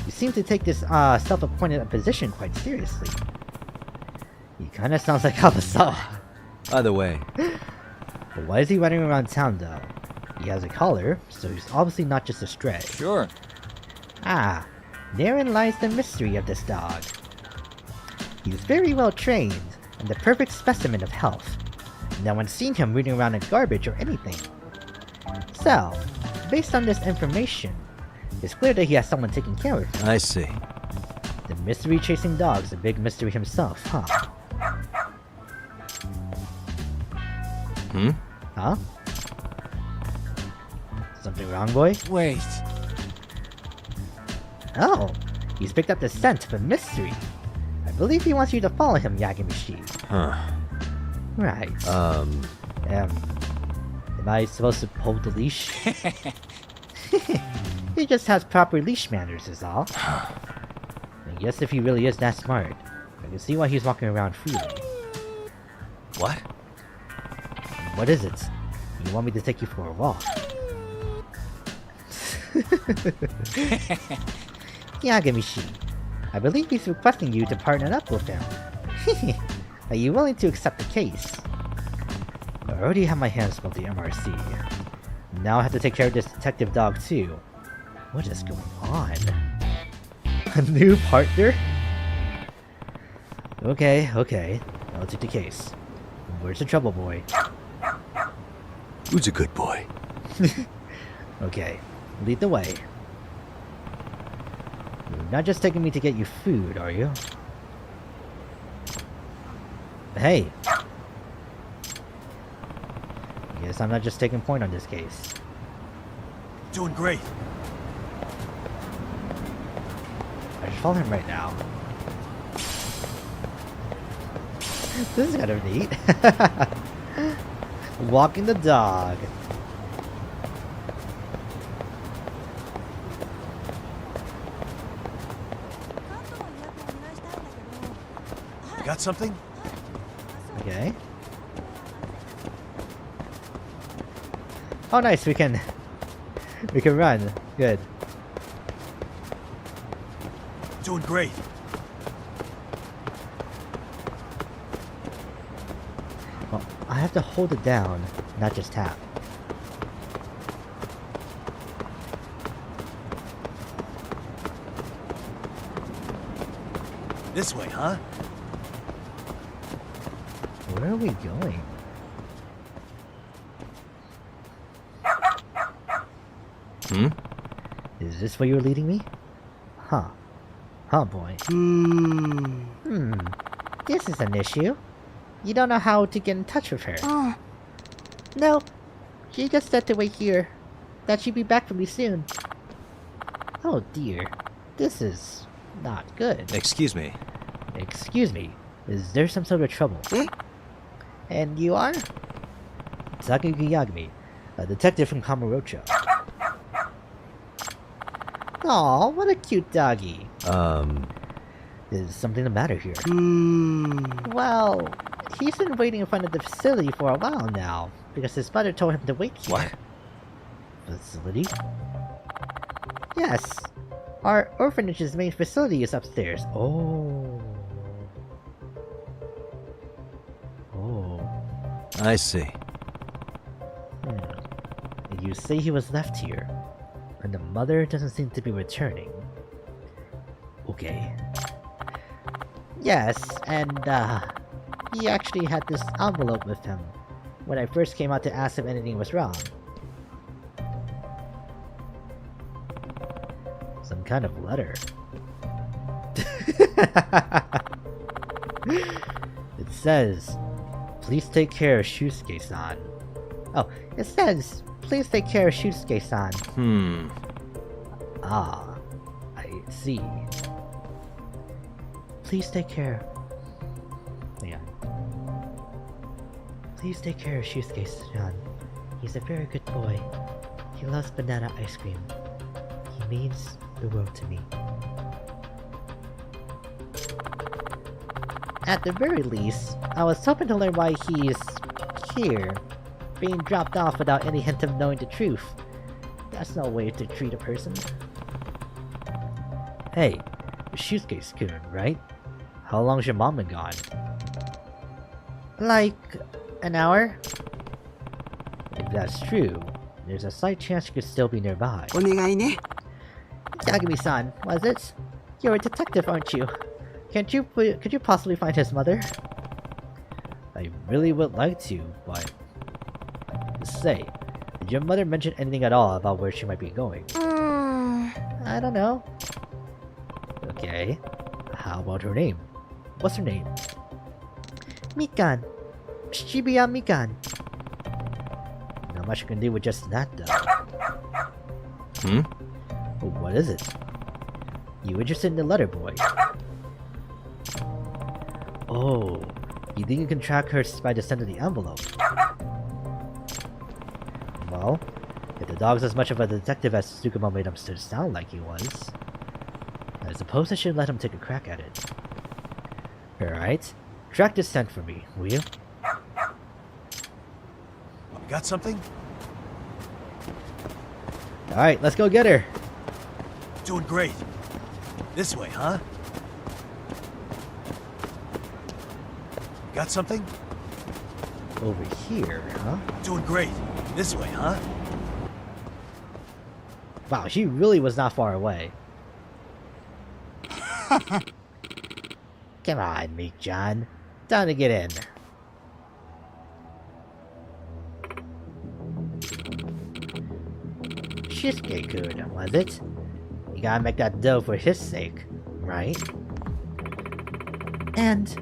You seem to take this self-appointed position quite seriously. He kinda sounds like Abasa. Either way, But why is he running around town though? He has a collar, so he's obviously not just a stray. Sure. Ah, therein lies the mystery of this dog. He's very well trained, and the perfect specimen of health. No one's seen him rooting around in garbage or anything. So, based on this information, it's clear that he has someone taking care of him. I see. The mystery-chasing dog's a big mystery himself, huh? Huh? Something wrong, boy? Wait. Oh, he's picked up the scent of a mystery. I believe he wants you to follow him, Yagamishi. Huh. Right. Am I supposed to hold the leash? He just has proper leash manners is all. I guess if he really is that smart, I can see why he's walking around freely. What? What is it? You want me to take you for a walk? Yagamishi, I believe he's requesting you to partner up with him. Are you willing to accept the case? I already have my hands full with the MRC. Now I have to take care of this detective dog too. What is going on? A new partner? Okay. I'll take the case. Where's the trouble, boy? Who's a good boy? Okay, lead the way. You're not just taking me to get you food, are you? Hey! Guess I'm not just taking point on this case. Doing great. I should follow him right now. This is kind of neat. Walking the dog. Got something? Okay. Oh, nice. We can run. Good. Doing great. Well, I have to hold it down, not just tap. This way, huh? Where are we going? Is this where you're leading me? Huh. Huh, boy. This is an issue. You don't know how to get in touch with her. Oh, No. She just said to wait here. That she'd be back for me soon. Oh dear. This is not good. Excuse me. Excuse me. Is there some sort of trouble? And you are? Sakaguchi Yagami, a detective from Kamurocho. Aw, what a cute doggy. Is something the matter here? Well, he's been waiting in front of the facility for a while now, because his mother told him to wait here. What? Facility? Yes. Our orphanage's main facility is upstairs. Oh. I see. You say he was left here, and the mother doesn't seem to be returning. Okay. Yes, and he actually had this envelope with him when I first came out to ask if anything was wrong. Some kind of letter. It says, "Please take care of Shusuke-san." Oh, it says, "Please take care of Shusuke-san." Ah, I see. Please take care. Hang on. Please take care of Shusuke-san. He's a very good boy. He loves banana ice cream. He means the world to me. At the very least, I was hoping to learn why he's here, being dropped off without any hint of knowing the truth. That's no way to treat a person. Hey, Shusuke-kun, right? How long's your mom been gone? Like, an hour? If that's true, there's a slight chance she could still be nearby. お願いね。 Yagami-san, was it? You're a detective, aren't you? Could you possibly find his mother? I really would like to, but... Say, did your mother mention anything at all about where she might be going? I don't know. Okay. How about her name? What's her name? Mikan. Shibuya Mikan. Not much you can do with just that, though. What is it? You interested in the letter, boy? Oh, you think you can track her by the scent of the envelope? Well, if the dog's as much of a detective as Tsukumo made him to sound like he was, I suppose I should let him take a crack at it. Alright, track this scent for me, will you? You got something? Alright, let's go get her! Doing great. This way, huh? Got something? Over here, huh? Doing great. This way, huh? Wow, she really was not far away. Come on, Meek-chan. Time to get in. Shusuke-kun, was it? You gotta make that dough for his sake, right? And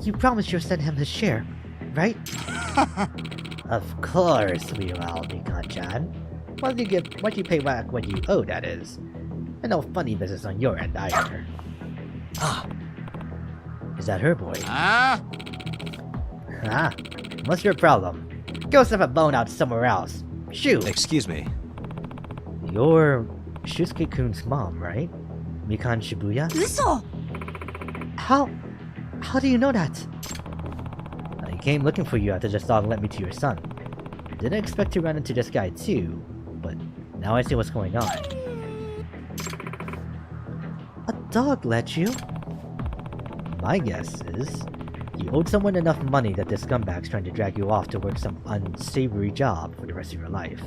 you promised you'll send him his share, right? Of course we will, Mikan-chan. What you pay back what you owe, that is. And no funny business on your end either. Ah. Is that her, boy? Ah? What's your problem? Go stuff a bone out somewhere else. Shoot! Excuse me. You're Shusuke-kun's mom, right? Mikan Shibuya? 嘘 How do you know that? I came looking for you after this dog led me to your son. Didn't expect to run into this guy too, but now I see what's going on. A dog led you? My guess is, you owed someone enough money that this scumbag's trying to drag you off to work some unsavory job for the rest of your life.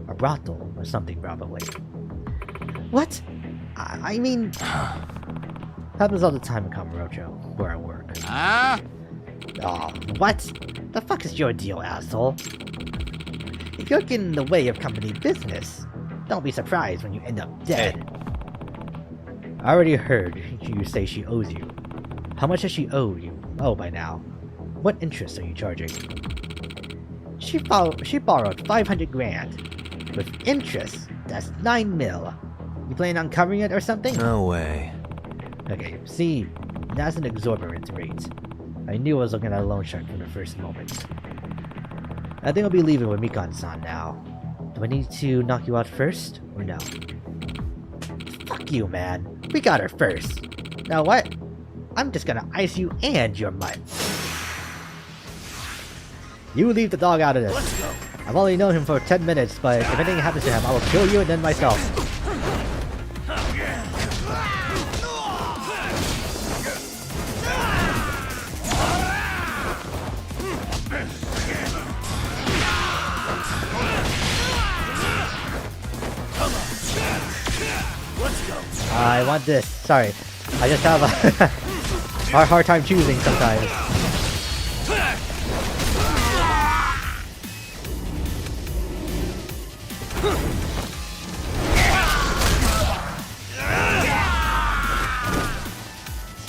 A brothel or something, probably. What? I mean... Happens all the time in Kamurocho, where I work. Oh, what? The fuck is your deal, asshole? If you're getting in the way of company business, don't be surprised when you end up dead. Hey. I already heard you say she owes you. How much does she owe you? Oh, by now. What interest are you charging? She borrowed 500 grand. With interest, that's 9 mil. You plan on covering it or something? No way. Okay, see, that's an exorbitant rate. I knew I was looking at a loan shark from the first moment. I think I'll be leaving with Mikan-san now. Do I need to knock you out first, or no? Fuck you, man. We got her first. Now what? I'm just gonna ice you and your mutt. You leave the dog out of this. Let's go. I've only known him for 10 minutes, but if anything happens to him, I will kill you and then myself. I want this. Sorry. I just have a hard time choosing sometimes.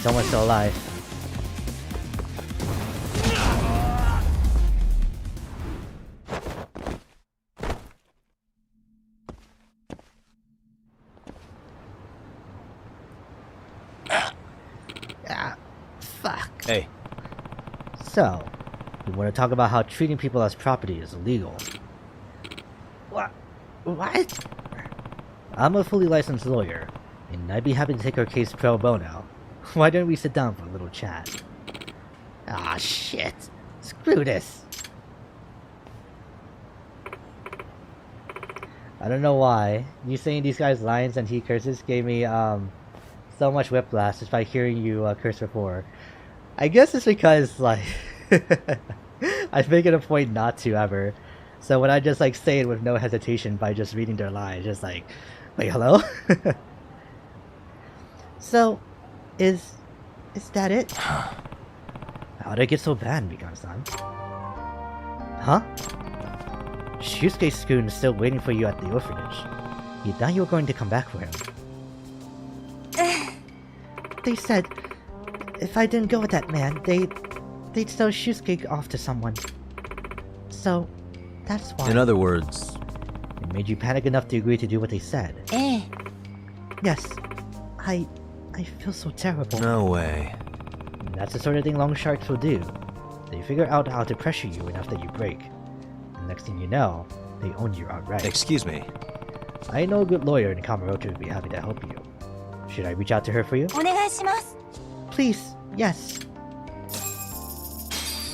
Someone's still alive. Fuck. Hey. So, we want to talk about how treating people as property is illegal. What? I'm a fully licensed lawyer, and I'd be happy to take our case pro bono. Why don't we sit down for a little chat? Ah, shit. Screw this. I don't know why. You saying these guys' lines and he curses gave me, so much whiplash just by hearing you curse before. I guess it's because, like, I make it a point not to ever. So when I just, like, say it with no hesitation by just reading their lines, just like, wait, hello? So, is that it? How'd it get so bad, Mikami-san? Huh? Shusuke-kun is still waiting for you at the orphanage. He thought you were going to come back for him. They said if I didn't go with that man, they'd sell Shusuke off to someone. So, that's why. In other words, it made you panic enough to agree to do what they said. Yes. I feel so terrible. no way. That's the sort of thing long sharks will do. They figure out how to pressure you enough that you break. And next thing you know, they own you outright. Excuse me. I know a good lawyer in Kamurocho would be happy to help you. Should I reach out to her for you? お願いします Please, yes.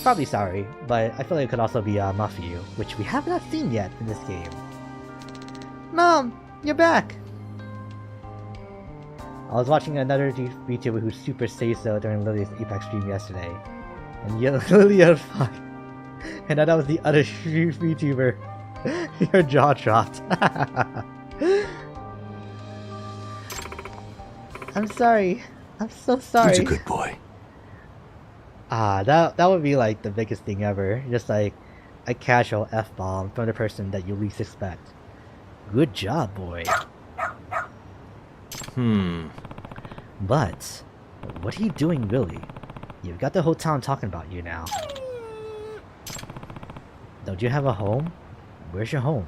Probably sorry, but I feel like it could also be Mafiu, which we have not seen yet in this game. Mom, you're back! I was watching another VTuber who super say-so during Lily's Apex stream yesterday. And Lily had fuck. And then that was the other VTuber. Your jaw dropped. I'm sorry. I'm so sorry. Who's a good boy? That would be like the biggest thing ever. Just like a casual F-bomb from the person that you least expect. Good job, boy. But, what are you doing really? You've got the whole town talking about you now. Don't you have a home? Where's your home?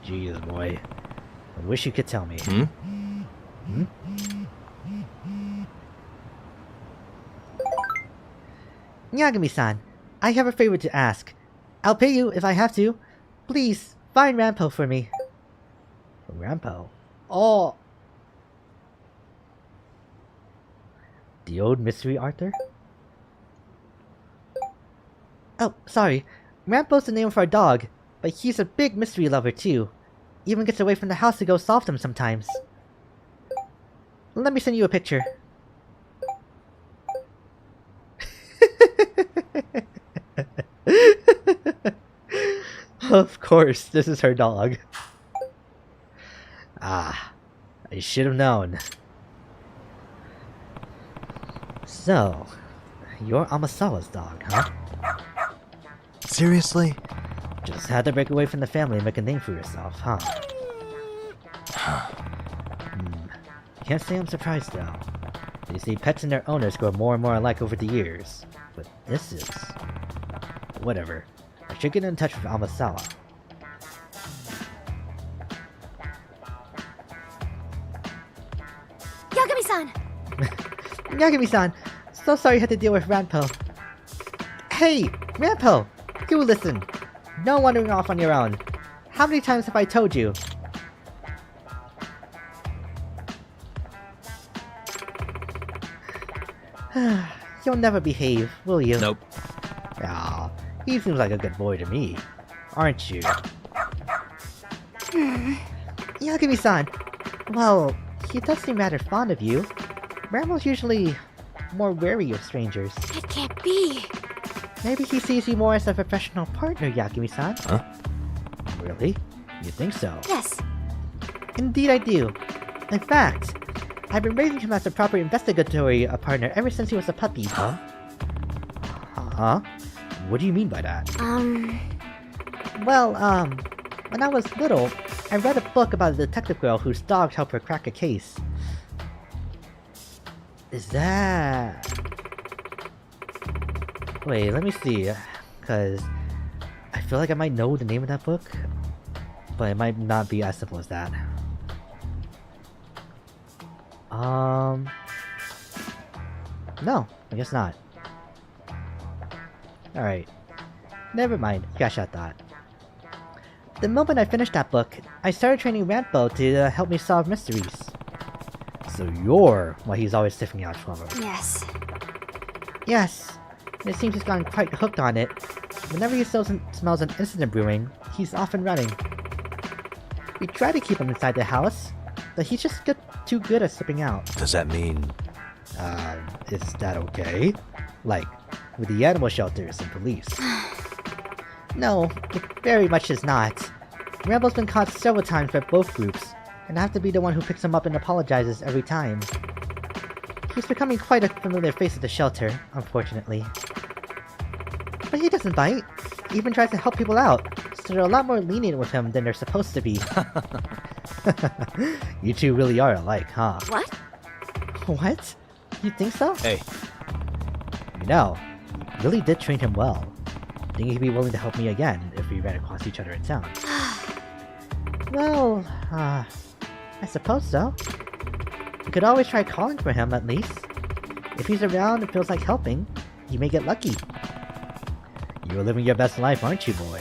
Jeez, boy. I wish you could tell me. Yagami-san, I have a favor to ask. I'll pay you if I have to. Please, find Rampo for me. Rampo? Oh! The old mystery Arthur? Oh, sorry. Rampo's the name of our dog, but he's a big mystery lover too. Even gets away from the house to go solve them sometimes. Let me send you a picture. Of course, this is her dog. Ah, I should have known. So, you're Amasawa's dog, huh? Seriously? Just had to break away from the family and make a name for yourself, huh? Can't say I'm surprised though. They say pets and their owners grow more and more alike over the years. But this is... whatever. I should get in touch with Amasawa. Yagami-san! Yagami-san! So sorry you had to deal with Rampo. Hey! Rampo! Do listen! No wandering off on your own. How many times have I told you? You'll never behave, will you? Nope. Aw, he seems like a good boy to me. Aren't you? Yagami-san! Well, he does seem rather fond of you. Rampo's usually more wary of strangers. It can't be. Maybe he sees you more as a professional partner, Yagami-san. Huh? Really? You think so? Yes. Indeed I do. In fact, I've been raising him as a proper investigatory partner ever since he was a puppy. Huh? Huh? What do you mean by that? Well, when I was little, I read a book about a detective girl whose dog helped her crack a case. Is that... Wait, let me see, cause I feel like I might know the name of that book, but it might not be as simple as that. No, I guess not. Alright. Never mind, scratch that thought. The moment I finished that book, I started training Rambo to help me solve mysteries. So you're why he's always sniffing out trouble. Yes. Yes, and it seems he's gotten quite hooked on it. Whenever he smells an incident brewing, he's off and running. We try to keep him inside the house, but he's just too good at slipping out. Does that mean... Is that okay? Like, with the animal shelters and police? No, it very much is not. Rambo's been caught several times by both groups, and I have to be the one who picks him up and apologizes every time. He's becoming quite a familiar face at the shelter, unfortunately. But he doesn't bite. He even tries to help people out, so they're a lot more lenient with him than they're supposed to be. You two really are alike, huh? What? What? You think so? Hey, You know, you really did train him well. Think he'd be willing to help me again if we ran across each other in town. Well, I suppose so. You could always try calling for him, at least. If he's around and feels like helping, you may get lucky. You're living your best life, aren't you, boy?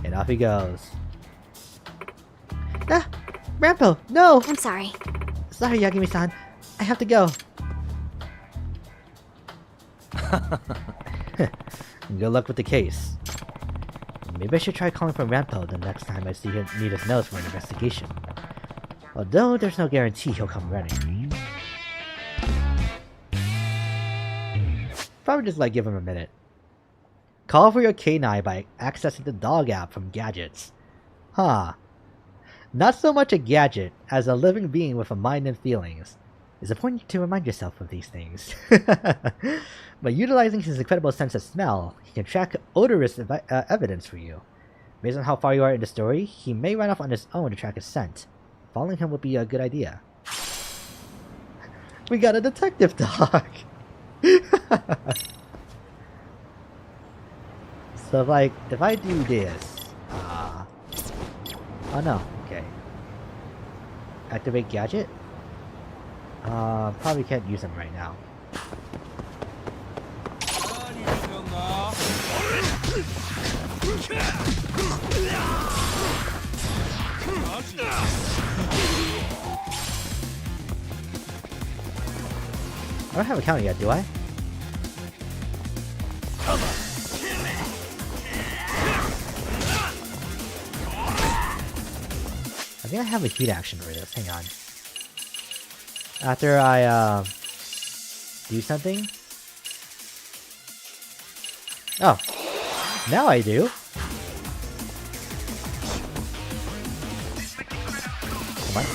And off he goes. Ah! Rampo, no! I'm sorry. Sorry, Yagami-san. I have to go. Good luck with the case. Maybe I should try calling for Rampo the next time I see him need his nose for an investigation. Although there's no guarantee he'll come running. Probably just like give him a minute. Call for your canine by accessing the dog app from gadgets. Huh. Not so much a gadget as a living being with a mind and feelings. It's important to remind yourself of these things. By utilizing his incredible sense of smell, he can track odorous evidence for you. Based on how far you are in the story, he may run off on his own to track his scent. Following him would be a good idea. We got a detective dog! So like, if I do this... oh no, okay. Activate gadget? Probably can't use them right now. I don't have a counter yet, do I? I think I have a heat action for this, hang on. After I, do something? Oh. Now I do. Come on.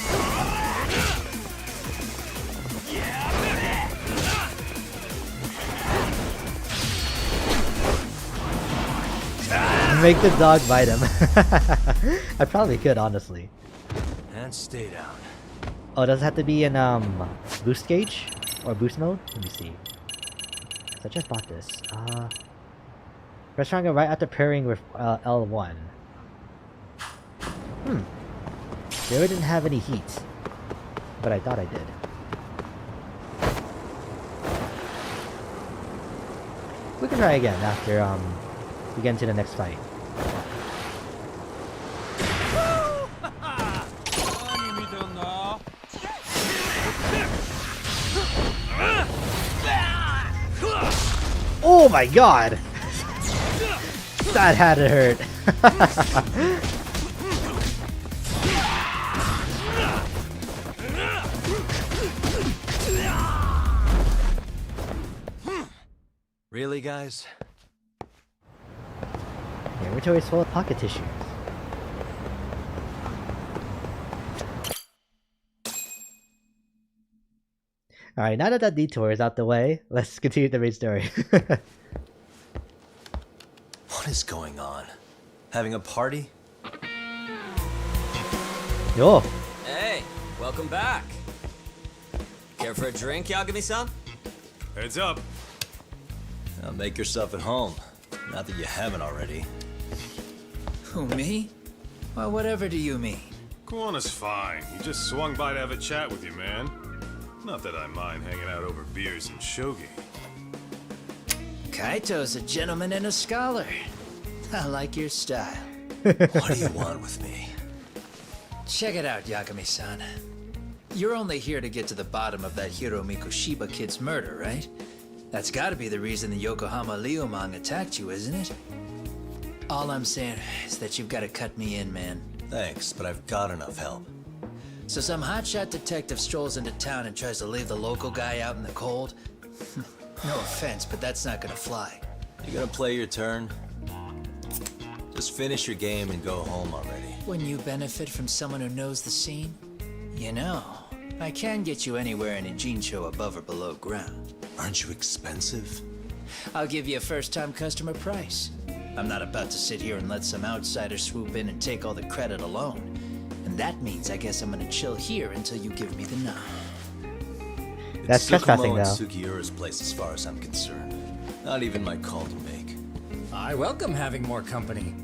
Make the dog bite him. I probably could, honestly. and stay down. Oh, does it have to be in boost gauge or boost mode? Let me see. 'Cause I just bought this. Press triangle right after pairing with L1. They really didn't have any heat, but I thought I did. We can try again after we get into the next fight. Oh my god! That had to hurt. Really, guys? Here we inventory is full of pocket tissues. Alright, now that that detour is out the way, let's continue the main story. What is going on? Having a party? Yo! Hey, welcome back. Care for a drink, Yagami-san? Heads up. Now make yourself at home. Not that you haven't already. Who, me? Well, whatever do you mean? Kuwana's fine. He just swung by to have a chat with you, man. Not that I mind hanging out over beers and shogi. Kaito's a gentleman and a scholar. I like your style. What do you want with me? Check it out, Yagami-san. You're only here to get to the bottom of that Hiro Mikoshiba kid's murder, right? That's gotta be the reason the Yokohama Liumang attacked you, isn't it? All I'm saying is that you've gotta cut me in, man. Thanks, but I've got enough help. So some hotshot detective strolls into town and tries to leave the local guy out in the cold? No offense, but that's not gonna fly. You gonna play your turn? Just finish your game and go home already. When you benefit from someone who knows the scene? You know, I can get you anywhere in a Jincho above or below ground. Aren't you expensive? I'll give you a first-time customer price. I'm not about to sit here and let some outsider swoop in and take all the credit alone. And that means I guess I'm gonna chill here until you give me the nod. That's It's trespassing, Tsukumo and though. Sugiura's place as far as I'm concerned. Not even my call to make. I welcome having more company.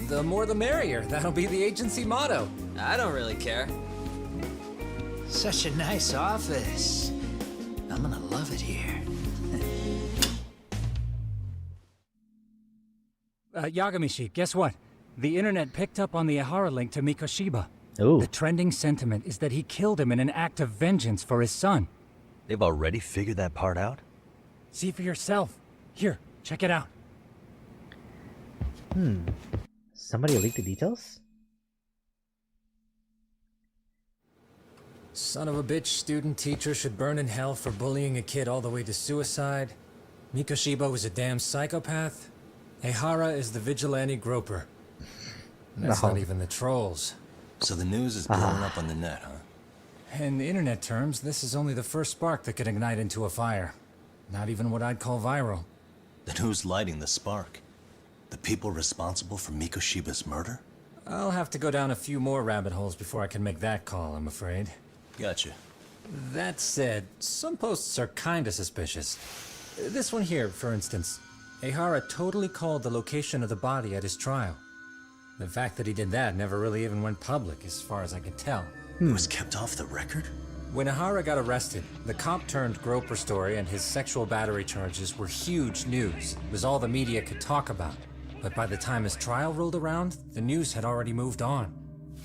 The more the merrier. That'll be the agency motto. I don't really care. Such a nice office. I'm gonna love it here. Yagamishi, guess what? The internet picked up on the Ihara link to Mikoshiba. Ooh. The trending sentiment is that he killed him in an act of vengeance for his son. They've already figured that part out? See for yourself. Here, check it out. Somebody leaked the details? Son of a bitch student teacher should burn in hell for bullying a kid all the way to suicide. Mikoshiba was a damn psychopath. Ehara is the vigilante groper. That's No. not even the trolls. So the news is blowing up on the net, huh? In internet terms, this is only the first spark that could ignite into a fire. Not even what I'd call viral. Then who's lighting the spark? The people responsible for Mikoshiba's murder? I'll have to go down a few more rabbit holes before I can make that call, I'm afraid. Gotcha. That said, some posts are kinda suspicious. This one here, for instance. Ehara totally called the location of the body at his trial. The fact that he did that never really even went public, as far as I can tell. It was kept off the record? When Ehara got arrested, the cop-turned-groper story and his sexual battery charges were huge news. It was all the media could talk about. But by the time his trial rolled around, the news had already moved on.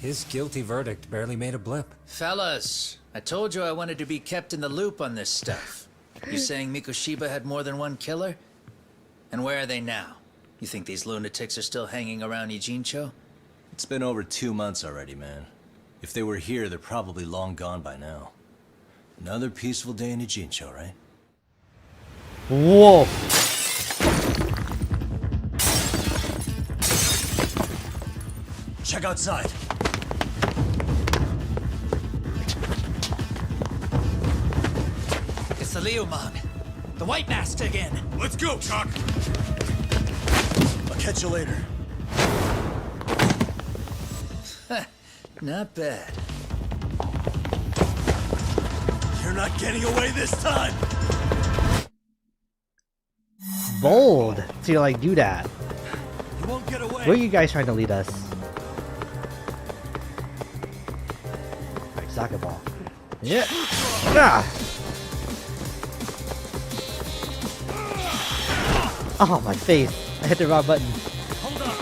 His guilty verdict barely made a blip. Fellas, I told you I wanted to be kept in the loop on this stuff. You saying Mikoshiba had more than one killer? And where are they now? You think these lunatics are still hanging around Ijincho? It's been over 2 months already, man. If they were here, they're probably long gone by now. Another peaceful day in Ijincho, right? Whoa! Check outside! It's the Liumang. The White Mask again. Let's go, Cock! I'll catch you later. Not bad. You're not getting away this time! Bold to like do that. You won't get away! Where are you guys trying to lead us? Like soccer ball. Yeah. Ah. Oh my face! I hit the wrong button. Hold on!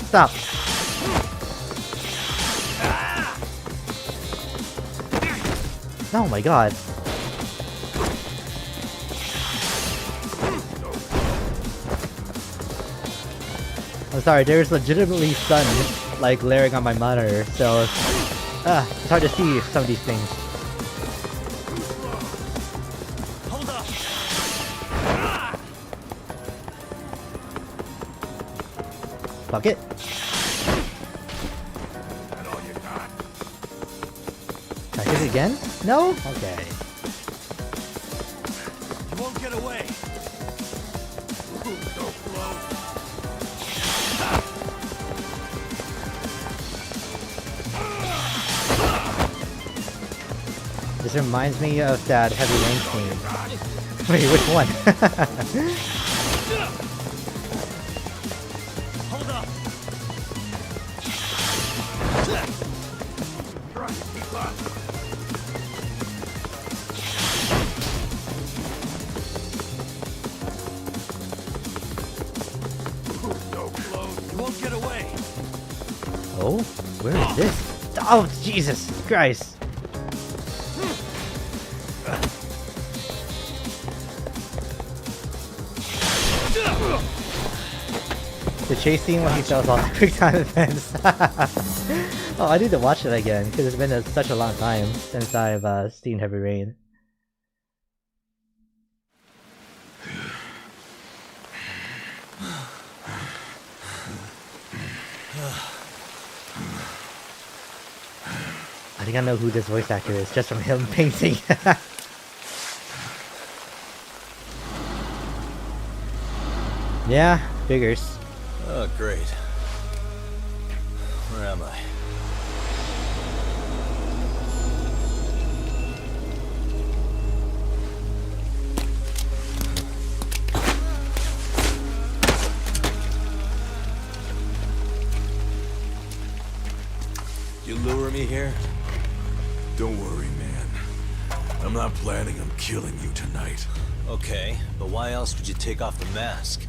Stop! Oh my god! I'm sorry, there's legitimately sun like layering on my monitor, so it's hard to see some of these things. Hold up. Fuck it. That all you got? Can I hit it again? No? Okay. You won't get away. Ooh, so close. This reminds me of that Heavy Rain scene. Wait, which one? Hold up. Ooh, so close. You won't get away. Oh, where is this? Oh, Jesus Christ! The chase scene when he sells all the quick time events. Oh, I need to watch it again because it's been such a long time since I've seen Heavy Rain. I think I know who this voice actor is just from him painting. Yeah, figures. Oh, great. Where am I? You lure me here? Don't worry, man. I'm not planning on killing you tonight. Okay, but why else would you take off the mask?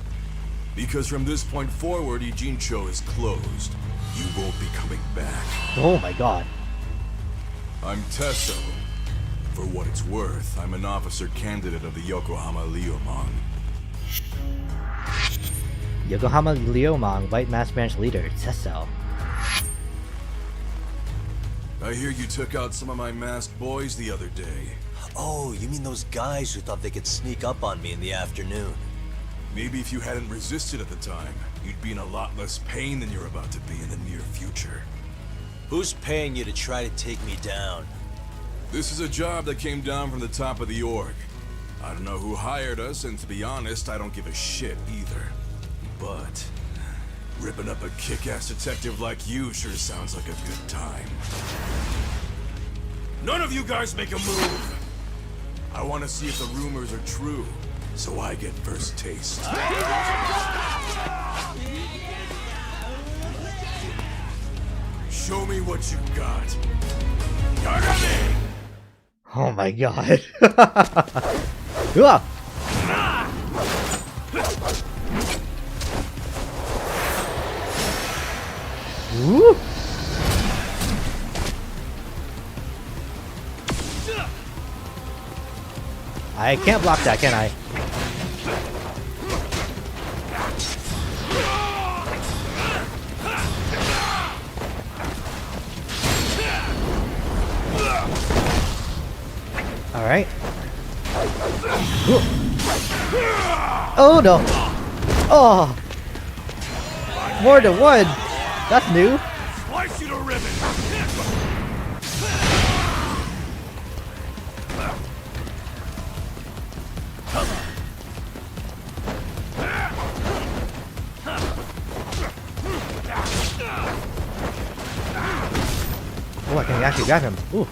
Because from this point forward, Ijincho is closed. You won't be coming back. Oh my god. I'm Tesso. For what it's worth, I'm an officer candidate of the Yokohama Liumang. Yokohama Liumang, White Mask Branch Leader, Tesso. I hear you took out some of my masked boys the other day. Oh, you mean those guys who thought they could sneak up on me in the afternoon? Maybe if you hadn't resisted at the time, you'd be in a lot less pain than you're about to be in the near future. Who's paying you to try to take me down? This is a job that came down from the top of the org. I don't know who hired us, and to be honest, I don't give a shit either. But ripping up a kick-ass detective like you sure sounds like a good time. None of you guys make a move! I want to see if the rumors are true, so I get first taste. Show me what you got. Yagami! Oh my god. Uah! Woo! I can't block that, can I? Alright. Oh no! Oh! More than one! That's new! Slice you to ribbons! Oh, I can actually grab him. Ooh.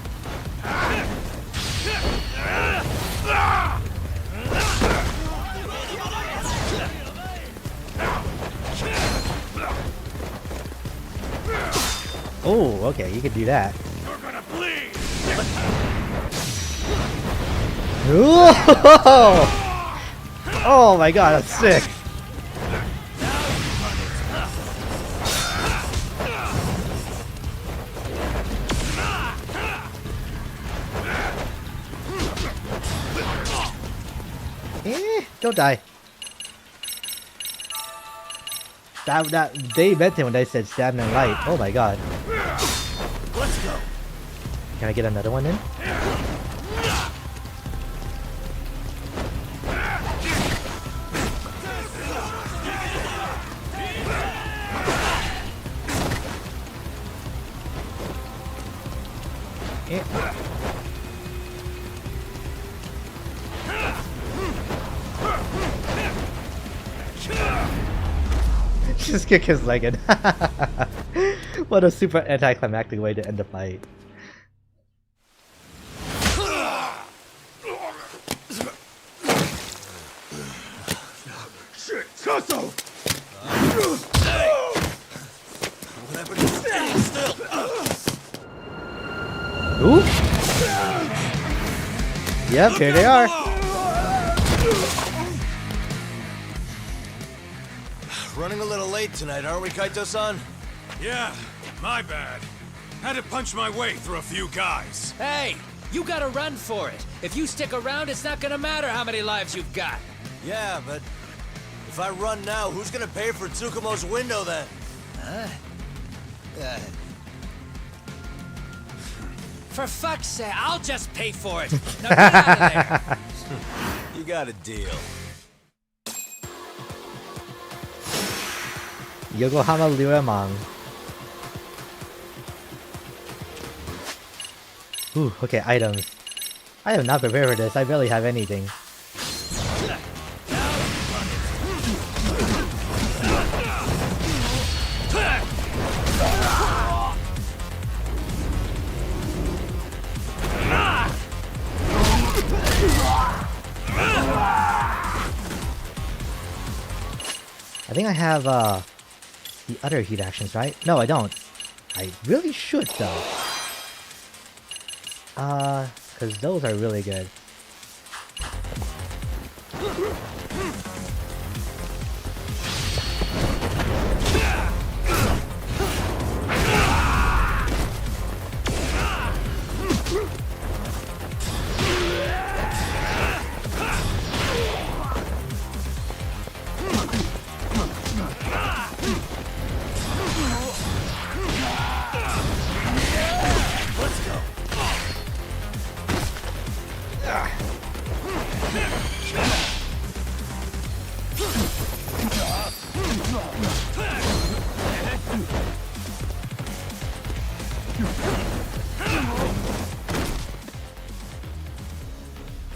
Oh, okay, you can do that. You're gonna bleed! Oh my god, that's sick! Don't die. That they meant it when they said stand and light. Oh my god. Let's go. Can I get another one in? Just kick his leg in. What a super anticlimactic way to end the fight. Shit, Tasso! Ooh! Yep, here they are. Running a little late tonight, aren't we, Kaito-san? Yeah, my bad. Had to punch my way through a few guys. Hey, you gotta run for it. If you stick around, it's not gonna matter how many lives you've got. Yeah, but if I run now, who's gonna pay for Tsukumo's window then? Huh? For fuck's sake, I'll just pay for it. Now get out of there. You got a deal. Yokohama Liramang. Ooh, okay, items. I am not prepared for this. I barely have anything. I think I have the other heat actions, right? No, I don't. I really should though. Cause those are really good.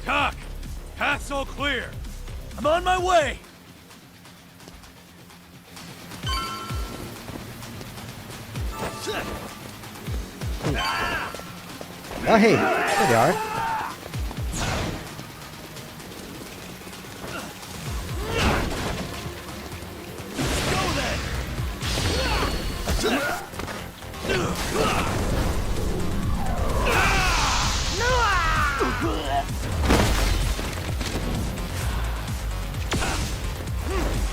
Doc! Path's all clear! I'm on my way. Oh hey, there they are.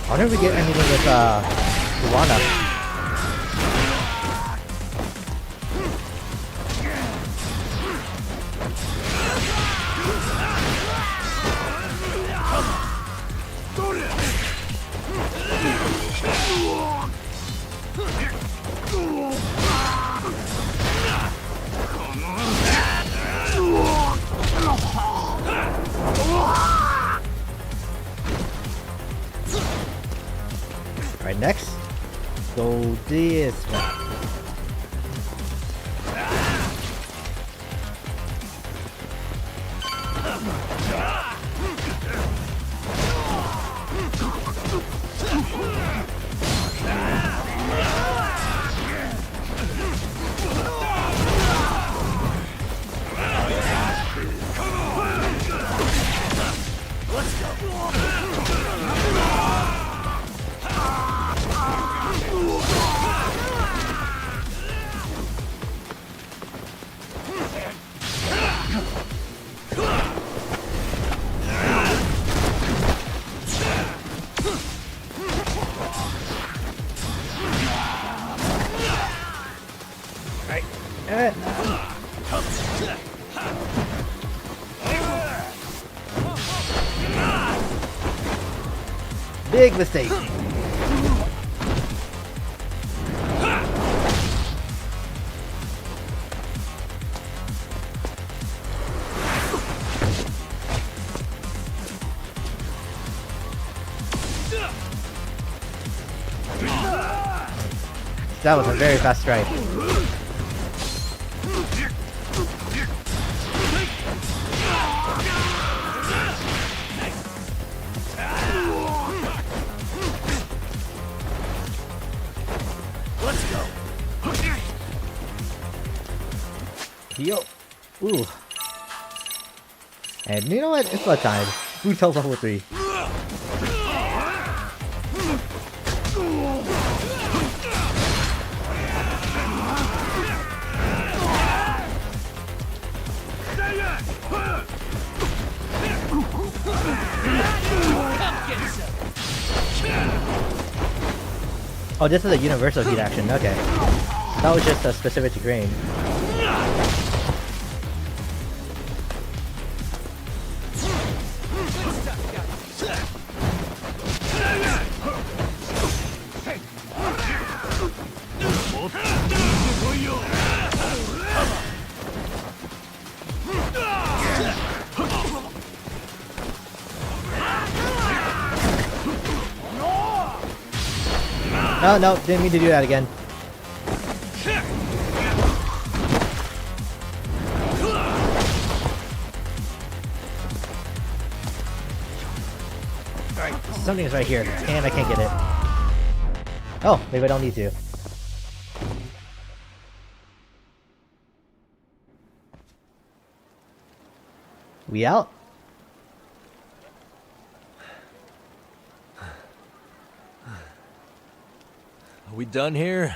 I wonder if we get anything with Luana. Alright, next. Go this way. Big mistake. That was a very fast strike. Let's go. Yo. Ooh. And you know what? It's about time. Brutal level 3. Oh, this is a universal heat action. Okay. That was just specific to grain. Oh no, didn't mean to do that again. Alright, something is right here, and I can't get it. Oh, maybe I don't need to. We out? Are we done here?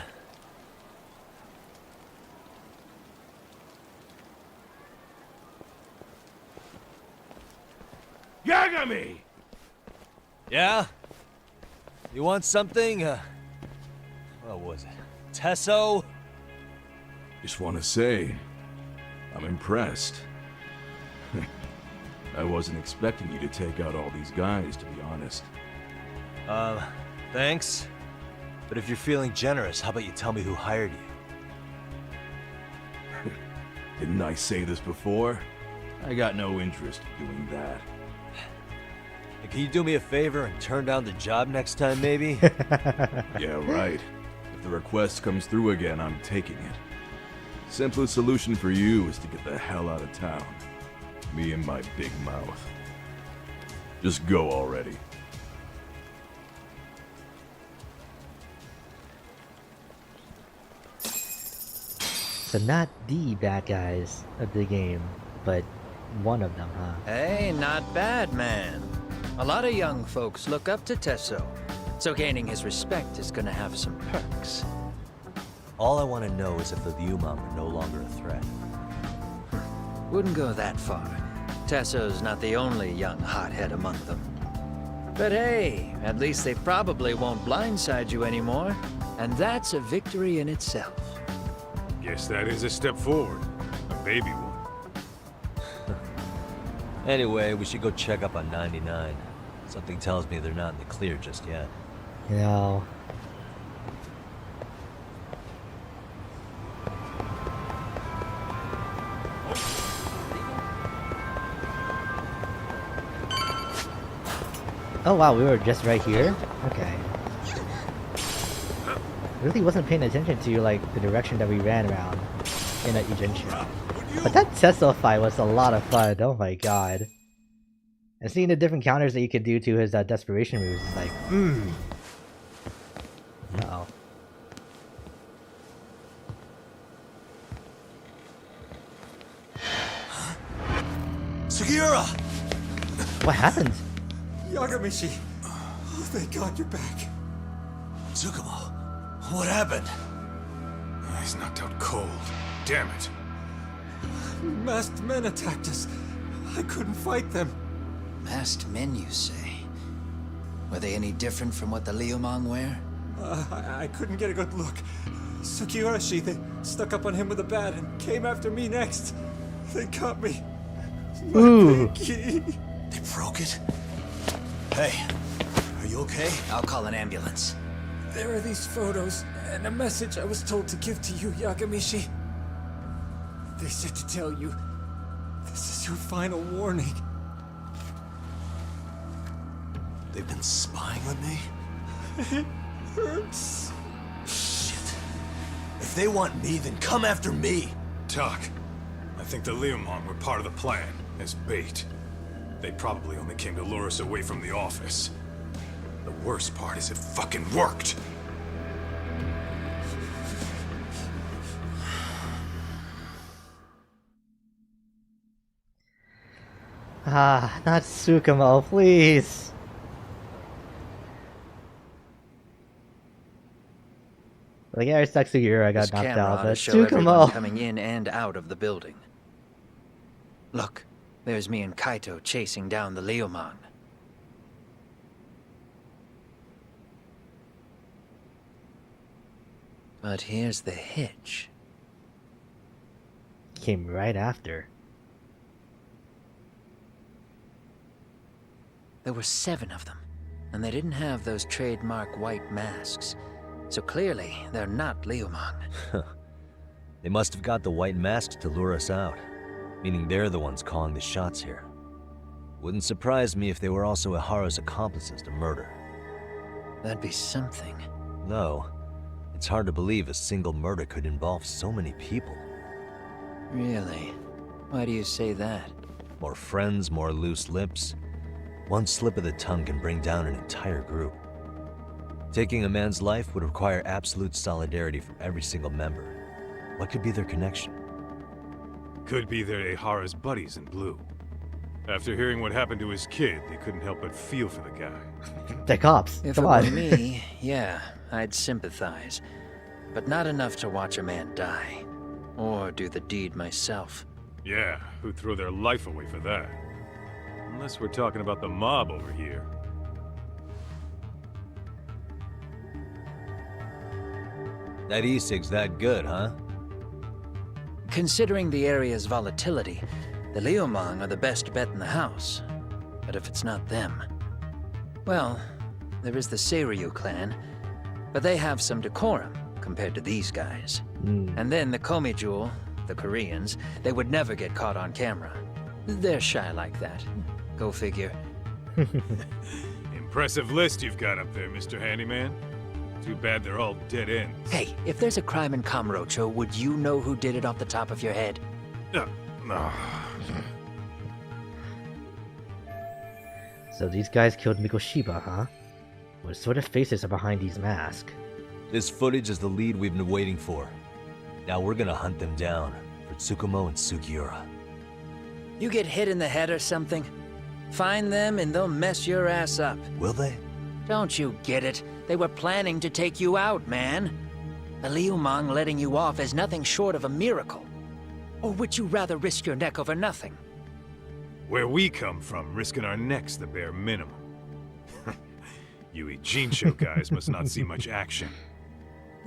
Yagami! Yeah? You want something? What was it? Tesso? Just want to say, I'm impressed. I wasn't expecting you to take out all these guys, to be honest. Thanks. But if you're feeling generous, how about you tell me who hired you? Didn't I say this before? I got no interest in doing that. Can you do me a favor and turn down the job next time, maybe? Yeah, right. If the request comes through again, I'm taking it. Simplest solution for you is to get the hell out of town. Me and my big mouth. Just go already. So not the bad guys of the game, but one of them, huh? Hey, not bad, man. A lot of young folks look up to Tesso, so gaining his respect is gonna have some perks. All I want to know is if the Liumang are no longer a threat. Wouldn't go that far. Tesso's not the only young hothead among them. But hey, at least they probably won't blindside you anymore, and that's a victory in itself. Guess that is a step forward. A baby one. Anyway, we should go check up on 99. Something tells me they're not in the clear just yet. No. Oh wow, we were just right here? Okay. Really wasn't paying attention to like the direction that we ran around in a Ijinchu. But that Tesso fight was a lot of fun, oh my god. And seeing the different counters that you could do to his desperation moves is like, Uh-oh. Sugiura! What happened? Yagamishi! Oh, thank God you're back. Tsukumo, what happened? He's knocked out cold. Damn it. Masked men attacked us. I couldn't fight them. Masked men, you say? Were they any different from what the Liumang wear? I couldn't get a good look. Sugiurashi, they stuck up on him with a bat and came after me next. They got me. Ooh. Pinky. They broke it? Hey, are you okay? I'll call an ambulance. There are these photos and a message I was told to give to you, Yagamishi. They said to tell you, this is your final warning. They've been spying on me? It hurts. Shit. they want me, then come after me. Talk. I think the Leomon were part of the plan, as bait. They probably only came to lure us away from the office. The worst part is it fucking worked! Ah, not Tsukumo, please. Like, yeah, it sucks I got This knocked camera out, ought to but show everyone Tsukumo. coming in and out of the building. Look, there's me and Kaito chasing down the Leomon. But here's the hitch. Came right after. There were 7 of them, and they didn't have those trademark white masks. So clearly, they're not Leomon. They must have got the white masks to lure us out, meaning they're the ones calling the shots here. Wouldn't surprise me if they were also Ihara's accomplices to murder. That'd be something. No, it's hard to believe a single murder could involve so many people. Really? Why do you say that? More friends, more loose lips. One slip of the tongue can bring down an entire group. Taking a man's life would require absolute solidarity from every single member. What could be their connection? Could be they're Ihara's buddies in blue. After hearing what happened to his kid, they couldn't help but feel for the guy. The cops, If come it on. were me, yeah, I'd sympathize. But not enough to watch a man die. Or do the deed myself. Yeah, who'd throw their life away for that? Unless we're talking about the mob over here. That e-cig's that good, huh? Considering the area's volatility, the Leomon are the best bet in the house. But if it's not them... Well, there is the Seiryu clan, but they have some decorum compared to these guys. And then the Komijul, the Koreans, they would never get caught on camera. They're shy like that. Go figure. Impressive list you've got up there, Mr. Handyman. Too bad they're all dead ends. Hey, if there's a crime in Kamurocho, would you know who did it off the top of your head? No. So these guys killed Mikoshiba, huh? What sort of faces are behind these masks? This footage is the lead we've been waiting for. Now we're gonna hunt them down for Tsukumo and Sugiura. You get hit in the head or something? Find them and they'll mess your ass up. Will they? Don't you get it? They were planning to take you out, man. The Leomon letting you off is nothing short of a miracle. Or would you rather risk your neck over nothing? Where we come from, risking our necks the bare minimum. You Ijincho guys must not see much action.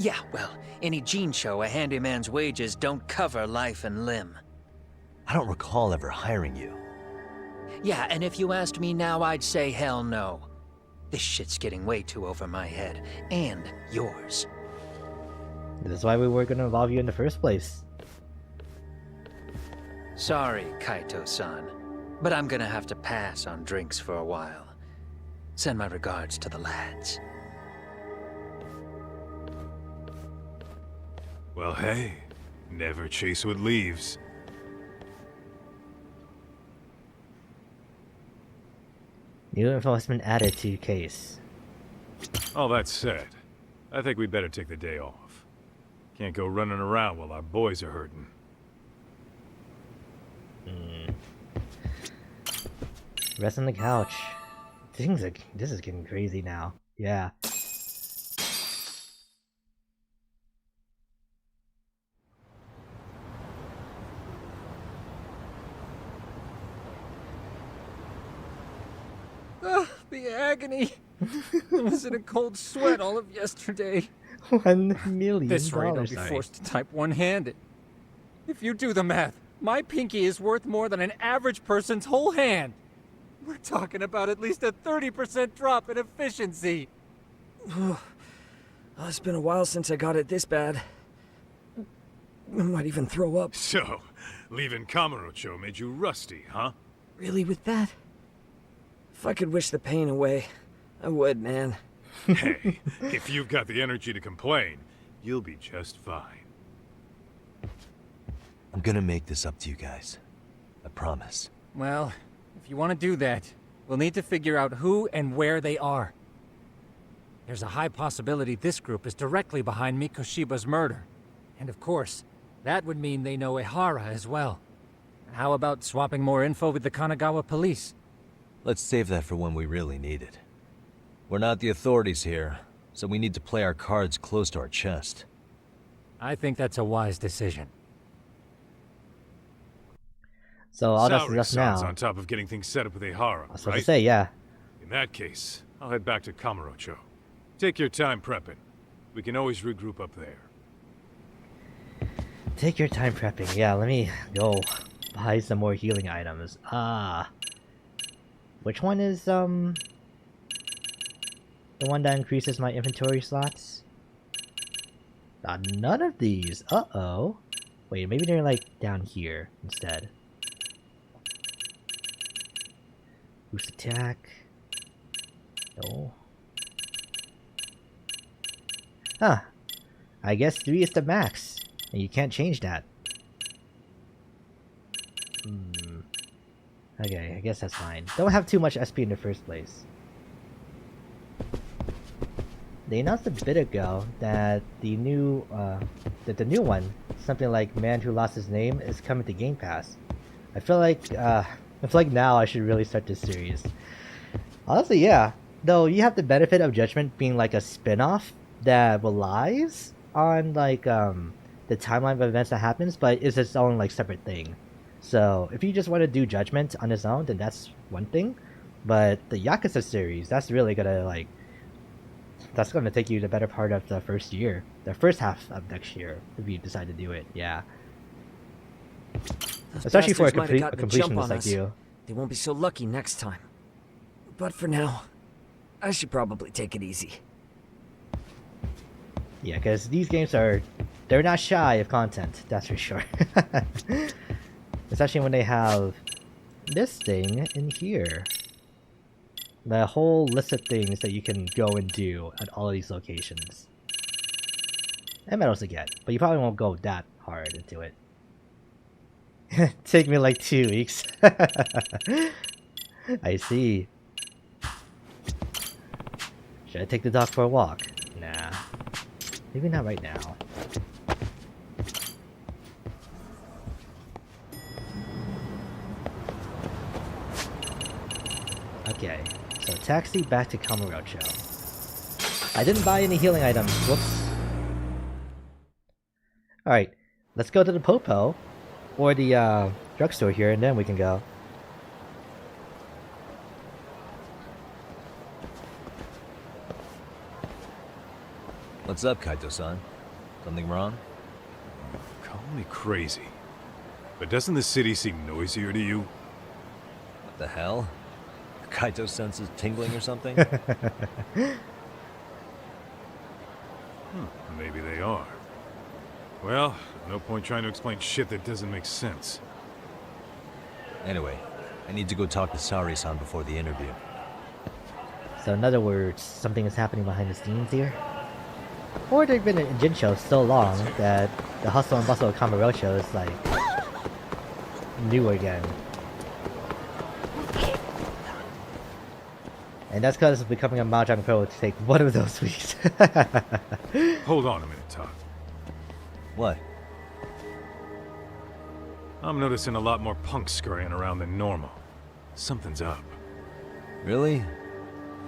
Yeah, well, in Ijincho, a handyman's wages don't cover life and limb. I don't recall ever hiring you. Yeah, and if you asked me now, I'd say hell no. This shit's getting way too over my head. And yours. That's why we were gonna involve you in the first place. Sorry, Kaito-san, but I'm gonna have to pass on drinks for a while. Send my regards to the lads. Well, hey, never chase what leaves. New enforcement added to your case. All that said, I think we'd better take the day off. Can't go running around while our boys are hurting. Rest on the couch. This is getting crazy now. Yeah. The agony! I was in a cold sweat all of yesterday. $1 million. This rate I'll be forced to type one-handed. If you do the math, my pinky is worth more than an average person's whole hand. We're talking about at least a 30% drop in efficiency. It's been a while since I got it this bad. I might even throw up. So, leaving Kamurocho made you rusty, huh? Really with that? If I could wish the pain away, I would, man. Hey, if you've got the energy to complain, you'll be just fine. I'm gonna make this up to you guys. I promise. Well, if you want to do that, we'll need to figure out who and where they are. There's a high possibility this group is directly behind Mikoshiba's murder. And of course, that would mean they know Ehara as well. How about swapping more info with the Kanagawa police? Let's save that for when we really need it. We're not the authorities here, so we need to play our cards close to our chest. I think that's a wise decision. So all that's Salary left sounds now. on top of getting things set up with Ehara, I was right? about to say, yeah. In that case, I'll head back to Kamurocho. Take your time prepping. We can always regroup up there. Take your time prepping. Yeah, let me go buy some more healing items. Which one is the one that increases my inventory slots? None of these. Uh-oh. Wait, maybe they're like down here instead. Boost attack. No. Huh. I guess 3 is the max. And you can't change that. Okay, I guess that's fine. Don't have too much SP in the first place. They announced a bit ago that the new one, something like Man Who Lost His Name, is coming to Game Pass. I feel like now I should really start this series. Honestly, yeah. Though you have the benefit of Judgment being like a spin-off that relies on like the timeline of events that happens, but is its own like separate thing. So if you just want to do Judgment on its own, then that's one thing. But the Yakuza series, that's really gonna take you the better part of the first year, the first half of next year, if you decide to do it. Yeah. Especially for a completionist like you. They won't be so lucky next time. But for now, I should probably take it easy. Yeah, because these games they're not shy of content, that's for sure. Especially when they have this thing in here. The whole list of things that you can go and do at all of these locations. And medals to get, but you probably won't go that hard into it. Take me like 2 weeks. I see. Should I take the dog for a walk? Nah. Maybe not right now. Okay, so taxi back to Kamurocho. I didn't buy any healing items. Whoops. Alright, let's go to the Popo. Or the drugstore here, and then we can go. What's up, Kaito-san? Something wrong? Call me crazy, but doesn't the city seem noisier to you? What the hell? Kaito senses tingling or something? Maybe they are. Well, no point trying to explain shit that doesn't make sense. Anyway, I need to go talk to Sari-san before the interview. So in other words, something is happening behind the scenes here? Or they've been in Jinsho so long that the hustle and bustle of Kamurocho is like new again. And that's because it's becoming a Mahjong Pro to take one of those weeks. Hold on a minute, Todd. What? I'm noticing a lot more punks scurrying around than normal. Something's up. Really?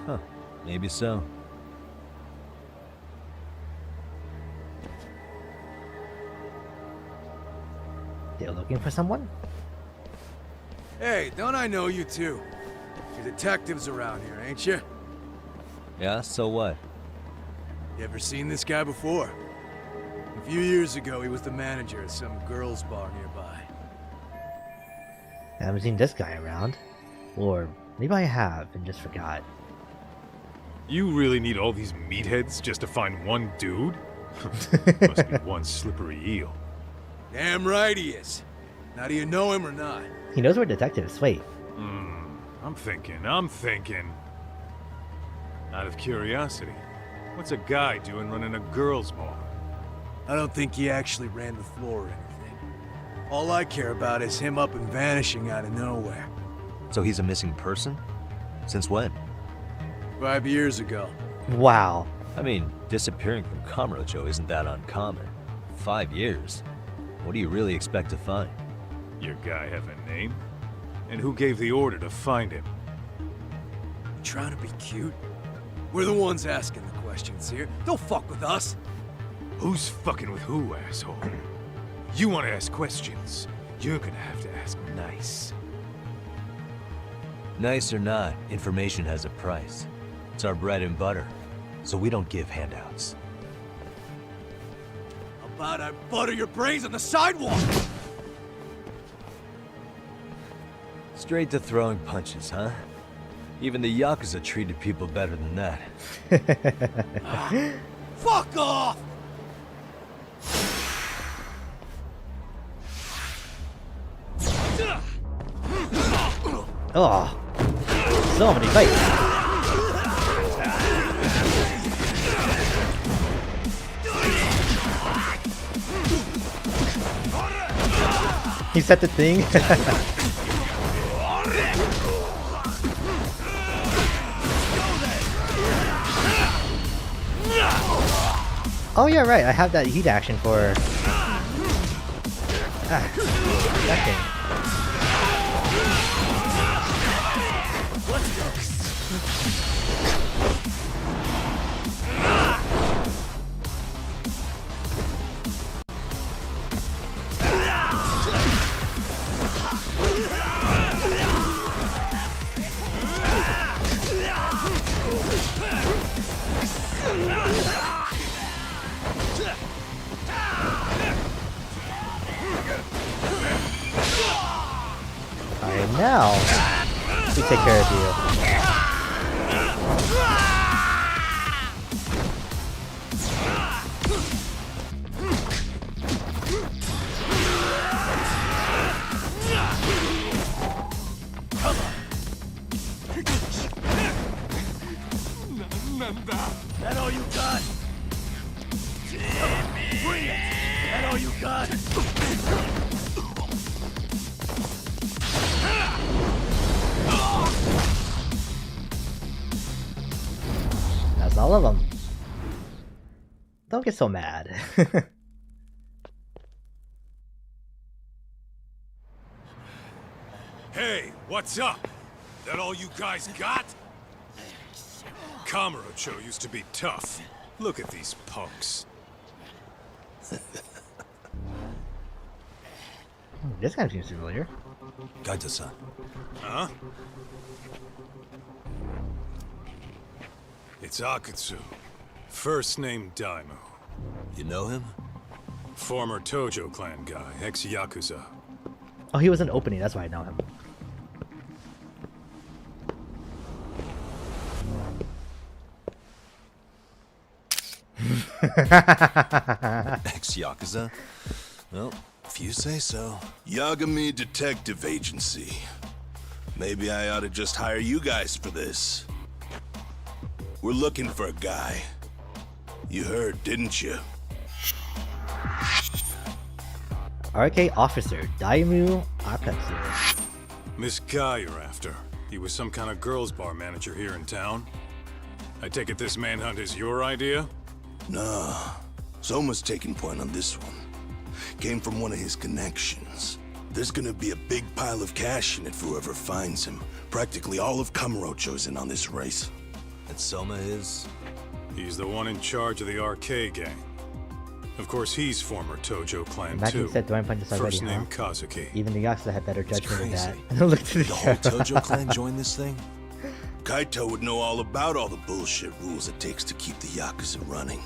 Huh. Maybe so. They're looking for someone? Hey, don't I know you two? You're detectives around here, ain't you? Yeah, so what? You ever seen this guy before? A few years ago, he was the manager at some girls' bar nearby. I haven't seen this guy around. Or maybe I have and just forgot. You really need all these meatheads just to find one dude? Must be one slippery eel. Damn right he is. Now, do you know him or not? He knows we're detectives. Wait. I'm thinking. Out of curiosity, what's a guy doing running a girls' bar? I don't think he actually ran the floor or anything. All I care about is him up and vanishing out of nowhere. So he's a missing person? Since when? 5 years ago. Wow. I mean, disappearing from Kamurocho isn't that uncommon. 5 years? What do you really expect to find? Your guy have a name? And who gave the order to find him? You trying to be cute? We're the ones asking the questions here. Don't fuck with us. Who's fucking with who, asshole? You want to ask questions? You're gonna have to ask nice. Nice or not, information has a price. It's our bread and butter, so we don't give handouts. How about I butter your brains on the sidewalk? Straight to throwing punches, huh? Even the Yakuza treated people better than that. Fuck off! Oh, so many fights. He set the thing. Oh yeah, right. I have that heat action for that thing. Alright, now we take care of you. That all you got? Bring it! That all you got? That's all of them. Don't get so mad. Hey, what's up? That all you guys got? Kamurocho used to be tough. Look at these punks. This guy seems familiar. Gaito-san. Huh? It's Akutsu. First name Daimyo. You know him? Former Tojo clan guy, ex-Yakuza. Oh, he was an opening, that's why I know him. Ex-Yakuza? Well, if you say so. Yagami Detective Agency. Maybe I ought to just hire you guys for this. We're looking for a guy. You heard, didn't you? RK Officer, Daimyo Akatsu. This guy you're after, he was some kind of girls' bar manager here in town? I take it this manhunt is your idea? Nah, Soma's taking point on this one. Came from one of his connections. There's gonna be a big pile of cash in it for whoever finds him. Practically all of Kamurocho's in on this race. And Soma is? He's the one in charge of the RK gang. Of course, he's former Tojo clan Imagine too. said throwing punches already, First name huh? Kazuki. Even the Yakuza had better judgment than that. crazy. Look to The whole Tojo clan joined this thing? Kaito would know all about all the bullshit rules it takes to keep the Yakuza running.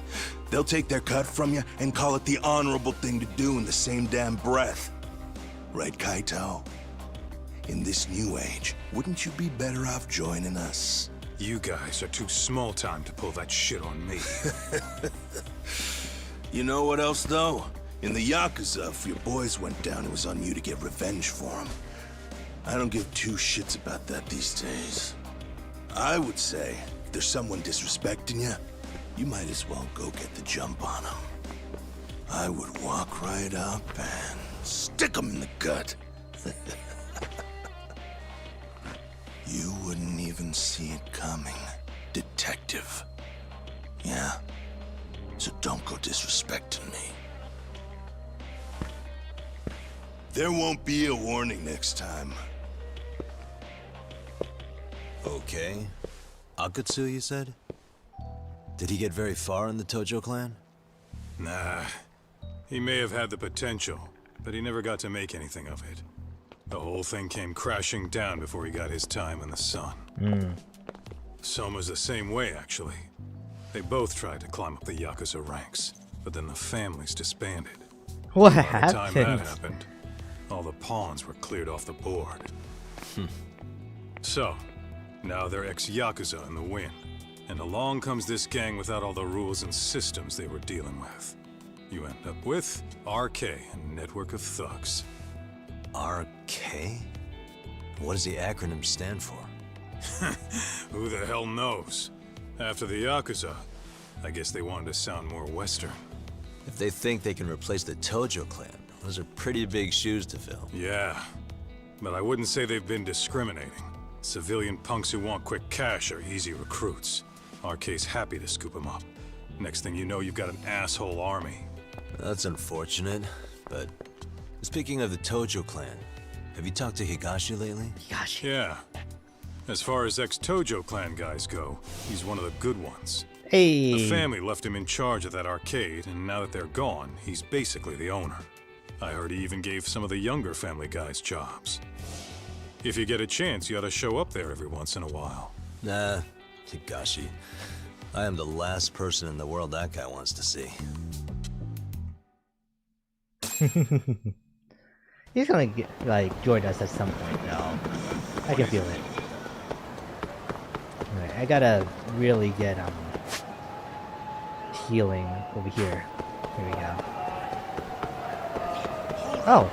They'll take their cut from you and call it the honorable thing to do in the same damn breath. Right, Kaito? In this new age, wouldn't you be better off joining us? You guys are too small time to pull that shit on me. You know what else, though? In the Yakuza, if your boys went down, it was on you to get revenge for them. I don't give two shits about that these days. I would say, if there's someone disrespecting you, you might as well go get the jump on them. I would walk right up and stick him in the gut. You wouldn't even see it coming, detective. Yeah? So don't go disrespecting me. There won't be a warning next time. Okay. Akatsu, you said? Did he get very far in the Tojo clan? Nah. He may have had the potential, but he never got to make anything of it. The whole thing came crashing down before he got his time in the sun. Soma's the same way, actually. They both tried to climb up the Yakuza ranks, but then the families disbanded. What By happened? the time that happened, all the pawns were cleared off the board. So, now they're ex-Yakuza in the wind. And along comes this gang without all the rules and systems they were dealing with. You end up with RK, a network of thugs. RK? What does the acronym stand for? Who the hell knows? After the Yakuza, I guess they wanted to sound more Western. If they think they can replace the Tojo clan, those are pretty big shoes to fill. Yeah, but I wouldn't say they've been discriminating. Civilian punks who want quick cash are easy recruits. RK's happy to scoop them up. Next thing you know, you've got an asshole army. That's unfortunate, but speaking of the Tojo clan, have you talked to Higashi lately? Higashi? Yeah. As far as ex-Tojo clan guys go, he's one of the good ones. Hey. The family left him in charge of that arcade, and now that they're gone, he's basically the owner. I heard he even gave some of the younger family guys jobs. If you get a chance, you ought to show up there every once in a while. Nah, Higashi. I am the last person in the world that guy wants to see. He's gonna get, join us at some point, though. I can feel it. Alright, I gotta really get healing over here. Here we go. Oh!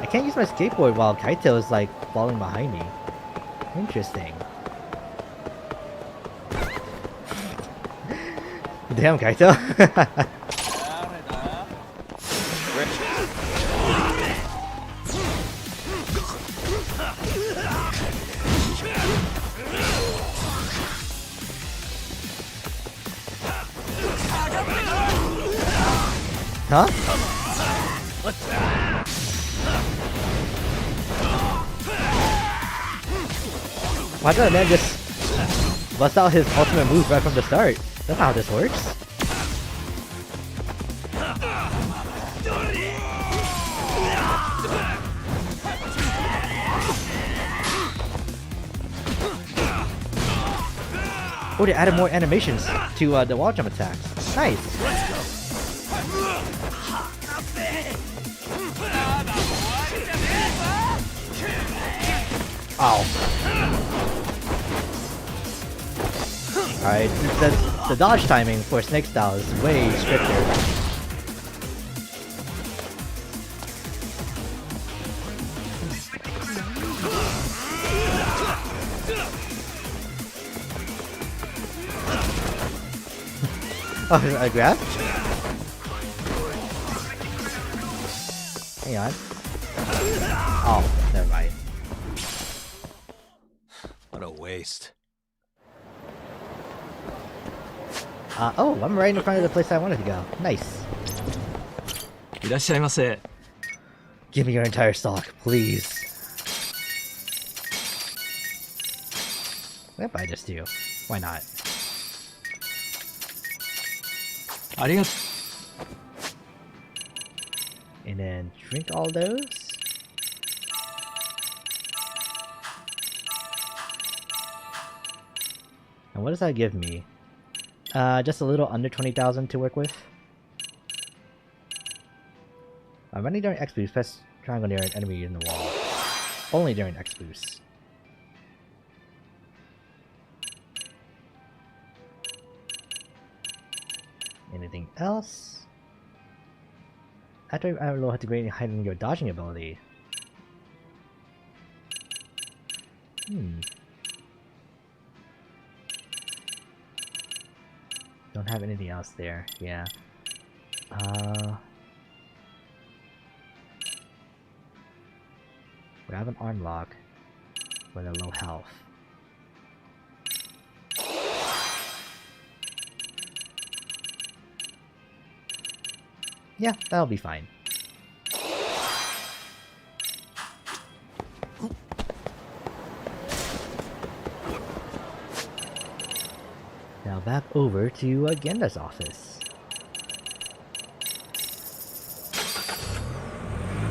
I can't use my skateboard while Kaito is falling behind me. Interesting. Damn, Kaito. Huh? Why did that man just bust out his ultimate move right from the start? That's not how this works. Oh, they added more animations to the wall jump attacks. Nice. Ow. Alright, the dodge timing for Snake style is way stricter. Oh, I grab? Hang on. Oh, never mind. What a waste. Oh, I'm right in front of the place I wanted to go. Nice. いらっしゃいませ. Give me your entire stock, please. What if I just do? Why not? ありがと And then drink all those. And what does that give me? Just a little under 20,000 to work with. Running during X boost, press triangle near an enemy in the wall. Only during X boost. Anything else? After I don't know how to greatly heighten your dodging ability. Don't have anything else there, yeah. We have an arm lock with a low health. Yeah, that'll be fine. Now back over to Genda's office.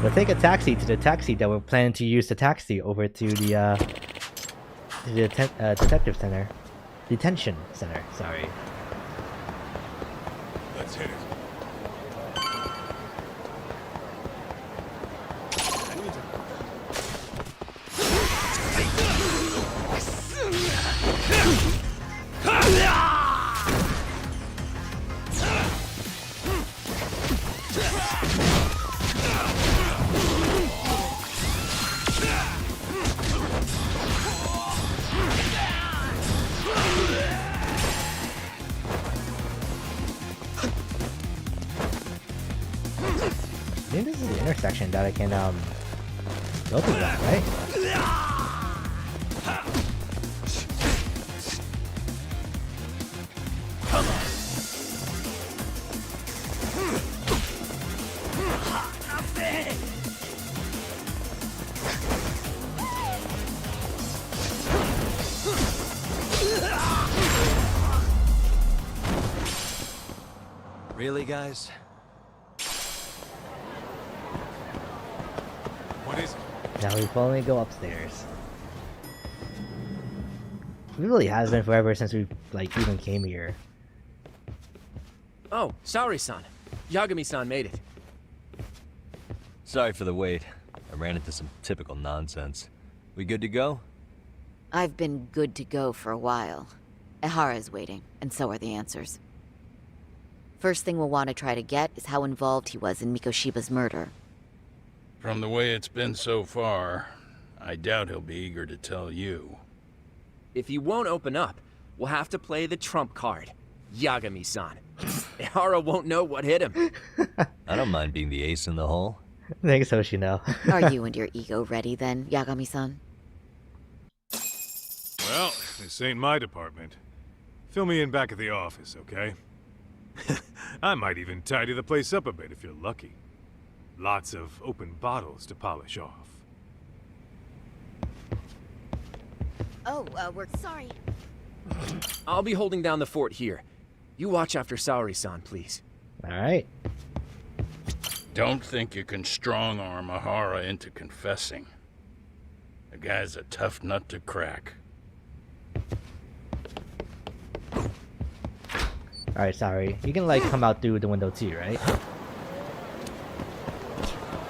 We'll take a taxi to the taxi that we're planning to use the taxi over to the detective center. Detention center, sorry. Let's hit it. I think this is the intersection that I can go through that, right? Really, guys? What is it? Now we can only go upstairs. It really has been forever since we even came here. Oh, Saori-san. Yagami-san made it. Sorry for the wait. I ran into some typical nonsense. We good to go? I've been good to go for a while. Ehara's waiting, and so are the answers. First thing we'll want to try to get is how involved he was in Mikoshiba's murder. From the way it's been so far, I doubt he'll be eager to tell you. If he won't open up, we'll have to play the trump card. Yagami-san. Ehara won't know what hit him. I don't mind being the ace in the hole. Thanks, Hoshino. Are you and your ego ready then, Yagami-san? Well, this ain't my department. Fill me in back at the office, okay? I might even tidy the place up a bit if you're lucky. Lots of open bottles to polish off. Oh, we're sorry. I'll be holding down the fort here. You watch after Saori-san, please. Alright. Don't think you can strong-arm Ehara into confessing. The guy's a tough nut to crack. Alright, sorry. You can come out through the window too, right?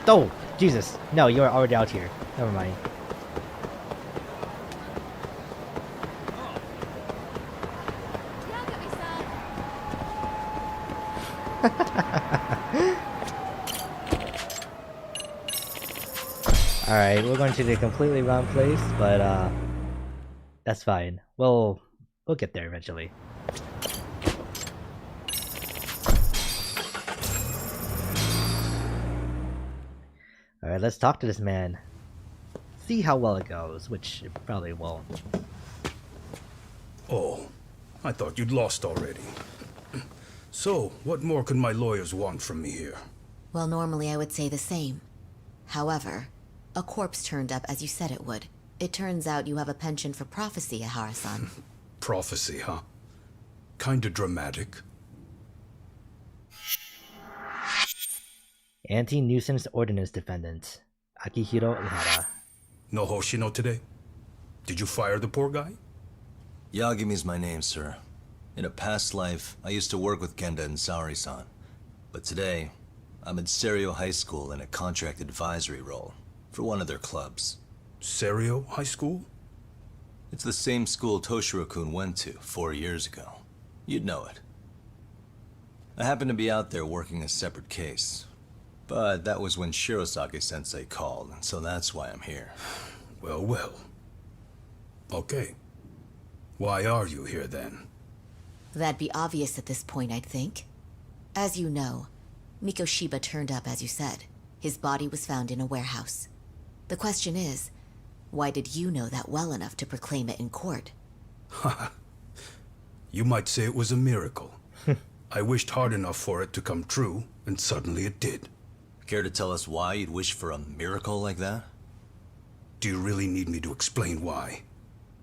Oh! Jesus! No, you are already out here. Never mind. Alright, we're going to the completely wrong place, but that's fine. We'll get there eventually. Alright, let's talk to this man. See how well it goes, which it probably won't. Oh, I thought you'd lost already. So, what more could my lawyers want from me here? Well, normally I would say the same. However, a corpse turned up as you said it would. It turns out you have a penchant for prophecy, Ehara-san. Prophecy, huh? Kinda dramatic. Anti-nuisance ordinance defendant, Akihiro Ihara. No Hoshino today? Did you fire the poor guy? Yagami's my name, sir. In a past life, I used to work with Genda and Saori-san. But today, I'm at Serio High School in a contract advisory role for one of their clubs. Serio High School? It's the same school Toshiro-kun went to 4 years ago. You'd know it. I happened to be out there working a separate case. But that was when Shirosake-sensei called, and so that's why I'm here. Well, well. Okay. Why are you here then? That'd be obvious at this point, I'd think. As you know, Mikoshiba turned up as you said. His body was found in a warehouse. The question is, why did you know that well enough to proclaim it in court? You might say it was a miracle. I wished hard enough for it to come true, and suddenly it did. Care to tell us why you'd wish for a miracle like that? Do you really need me to explain why?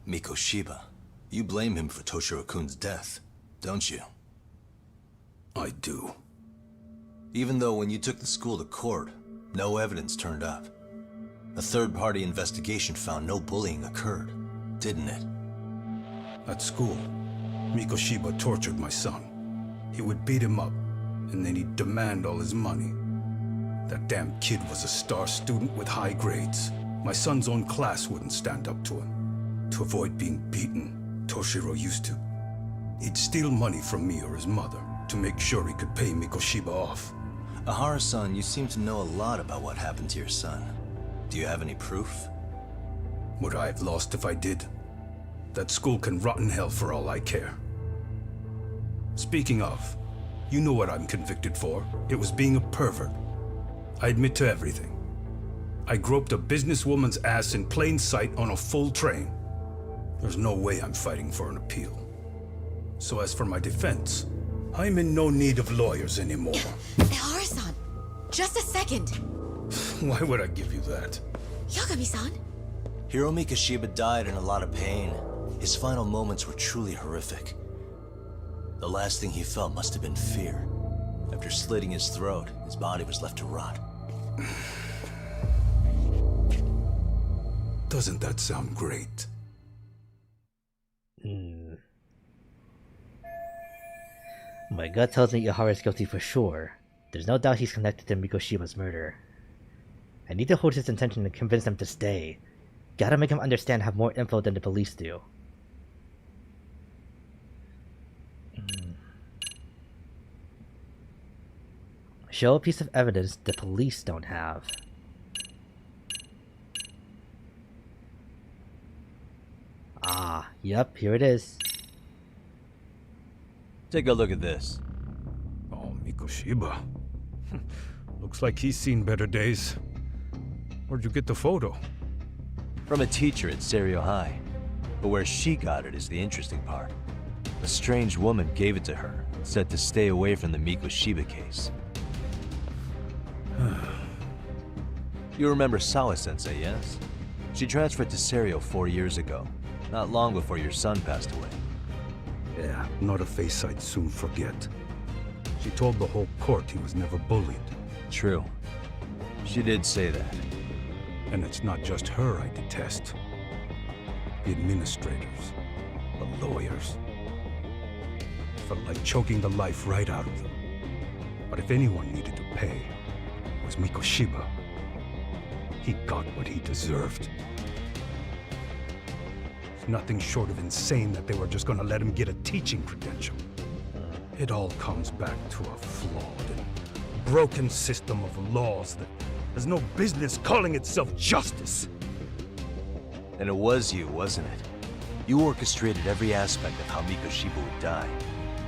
Mikoshiba. You blame him for Toshiro-kun's death, don't you? I do. Even though when you took the school to court, no evidence turned up. A third-party investigation found no bullying occurred, didn't it? At school, Mikoshiba tortured my son. He would beat him up, and then he'd demand all his money. That damn kid was a star student with high grades. My son's own class wouldn't stand up to him. To avoid being beaten, Toshiro used to. He'd steal money from me or his mother to make sure he could pay Mikoshiba off. Ahara-san, you seem to know a lot about what happened to your son. Do you have any proof? Would I have lost if I did? That school can rot in hell for all I care. Speaking of, you know what I'm convicted for. It was being a pervert. I admit to everything. I groped a businesswoman's ass in plain sight on a full train. There's no way I'm fighting for an appeal. So as for my defense, I'm in no need of lawyers anymore. Ehara-san, just a second. Why would I give you that? Yagami-san? Hiro Mikoshiba died in a lot of pain. His final moments were truly horrific. The last thing he felt must have been fear. After slitting his throat, his body was left to rot. Doesn't that sound great? My gut tells me Ihara is guilty for sure. There's no doubt he's connected to Mikoshiba's murder. I need to hold his attention and convince him to stay. Gotta make him understand have more info than the police do. Show a piece of evidence the police don't have. Ah, yep, here it is. Take a look at this. Oh, Mikoshiba. Looks like he's seen better days. Where'd you get the photo? From a teacher at Serio High. But where she got it is the interesting part. A strange woman gave it to her, said to stay away from the Mikoshiba case. You remember Sawa-sensei, yes? She transferred to Serio 4 years ago, not long before your son passed away. Yeah, not a face I'd soon forget. She told the whole court he was never bullied. True. She did say that. And it's not just her I detest. The administrators, the lawyers. Felt like choking the life right out of them. But if anyone needed to pay, it was Mikoshiba. He got what he deserved. It's nothing short of insane that they were just gonna let him get a teaching credential. It all comes back to a flawed and broken system of laws that has no business calling itself justice. And it was you, wasn't it? You orchestrated every aspect of how Mikoshiba would die.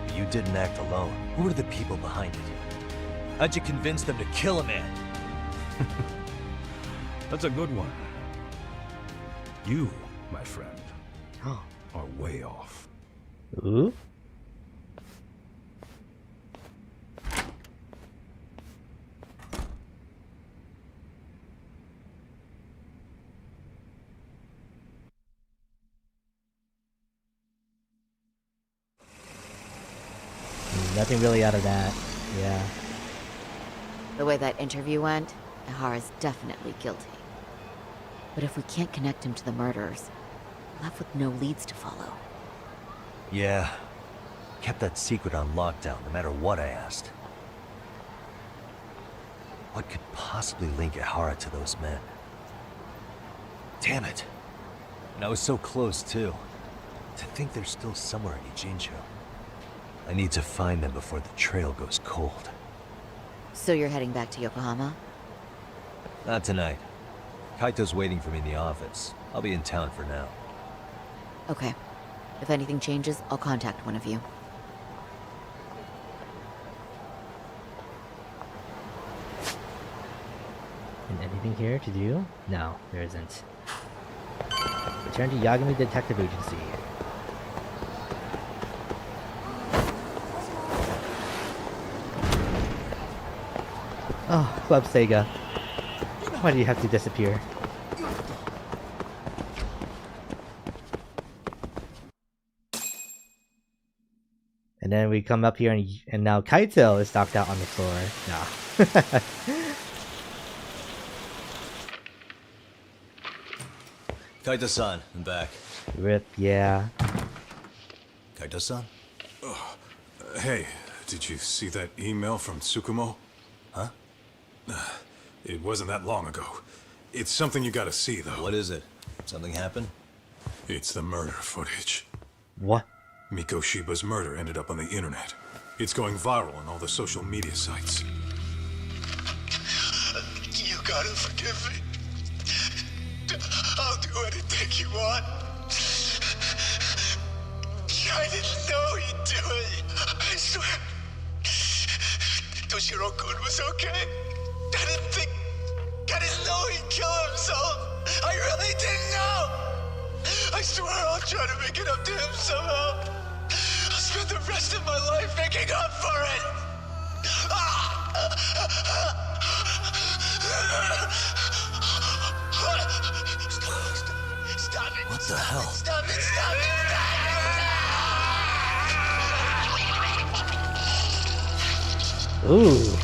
But you didn't act alone. Who were the people behind it? How'd you convince them to kill a man? That's a good one. You, my friend, are way off. Ooh? Nothing really out of that, yeah. The way that interview went, Ihara's definitely guilty. But if we can't connect him to the murderers, we're left with no leads to follow. Yeah. Kept that secret on lockdown, no matter what I asked. What could possibly link Ihara to those men? Damn it. And I was so close, too. To think they're still somewhere in Ijincho. I need to find them before the trail goes cold. So you're heading back to Yokohama? Not tonight. Kaito's waiting for me in the office. I'll be in town for now. Okay. If anything changes, I'll contact one of you. And anything here to do? No, there isn't. Return to Yagami Detective Agency. Oh, Club Sega. Why do you have to disappear? And then we come up here and now Kaito is knocked out on the floor. Nah. Kaito-san, I'm back. Rip, yeah. Kaito-san? Hey, did you see that email from Tsukumo? Huh? It wasn't that long ago. It's something you gotta see, though. What is it? Something happened? It's the murder footage. What? Miko Shiba's murder ended up on the internet. It's going viral on all the social media sites. You gotta forgive me. I'll do anything you want. I didn't know he'd do it. I swear. Toshiro-kun was okay. I didn't know he'd kill himself. I really didn't know. I swear I'll try to make it up to him somehow. I'll spend the rest of my life making up for it. Stop it. What the hell? Stop it. Stop it. Ooh.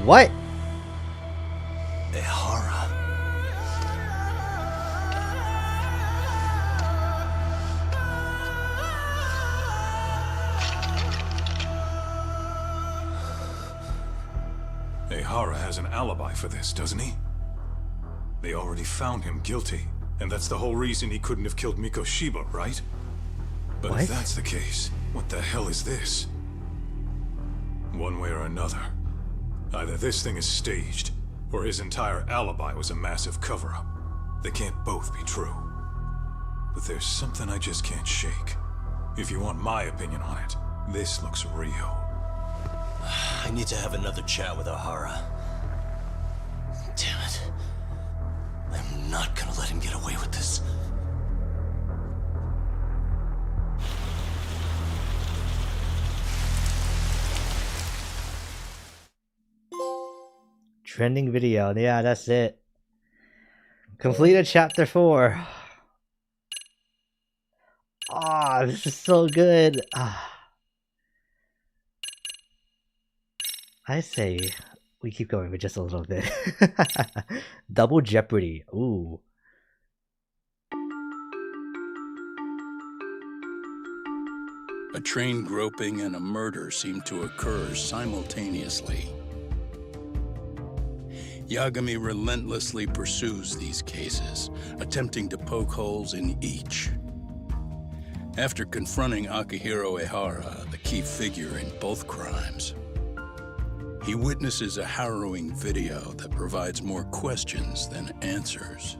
What? Ehara. Ehara has an alibi for this, doesn't he? They already found him guilty, and that's the whole reason he couldn't have killed Miko Shiba, right? But What? if that's the case, what the hell is this? One way or another, either this thing is staged, or his entire alibi was a massive cover-up. They can't both be true. But there's something I just can't shake. If you want my opinion on it, this looks real. I need to have another chat with Ehara. Damn it. I'm not gonna let him get away with this. Trending video. Yeah, that's it. Completed chapter 4. Ah, this is so good. I say we keep going for just a little bit. Double Jeopardy. Ooh. A train groping and a murder seem to occur simultaneously. Yagami relentlessly pursues these cases, attempting to poke holes in each. After confronting Akihiro Ehara, the key figure in both crimes, he witnesses a harrowing video that provides more questions than answers.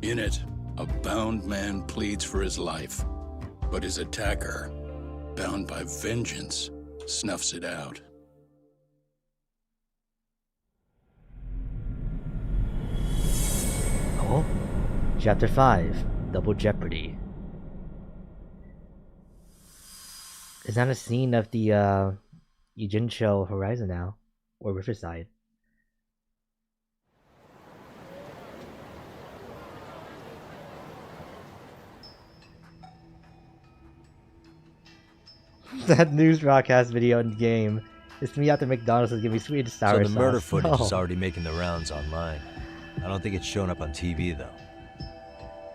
In it, a bound man pleads for his life, but his attacker, bound by vengeance, snuffs it out. Oh, chapter 5, Double Jeopardy. Is that a scene of the Ijincho Horizon now, or Riverside? That news broadcast video in the game is me at the McDonald's is giving me sweet and sour So the murder sauce. footage is No. already making the rounds online. I don't think it's showing up on TV, though.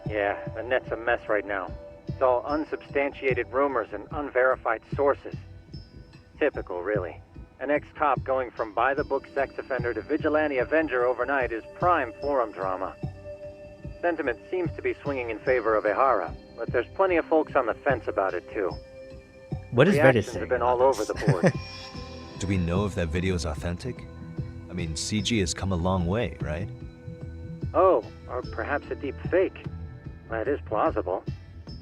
Yeah, the net's a mess right now. It's all unsubstantiated rumors and unverified sources. Typical, really. An ex-cop going from by-the-book sex offender to vigilante avenger overnight is prime forum drama. Sentiment seems to be swinging in favor of Ehara, but there's plenty of folks on the fence about it, too. What is Reddit Reactions saying have been about all this? over the board. Do we know if that video is authentic? I mean, CG has come a long way, right? Oh, or perhaps a deep fake. That is plausible.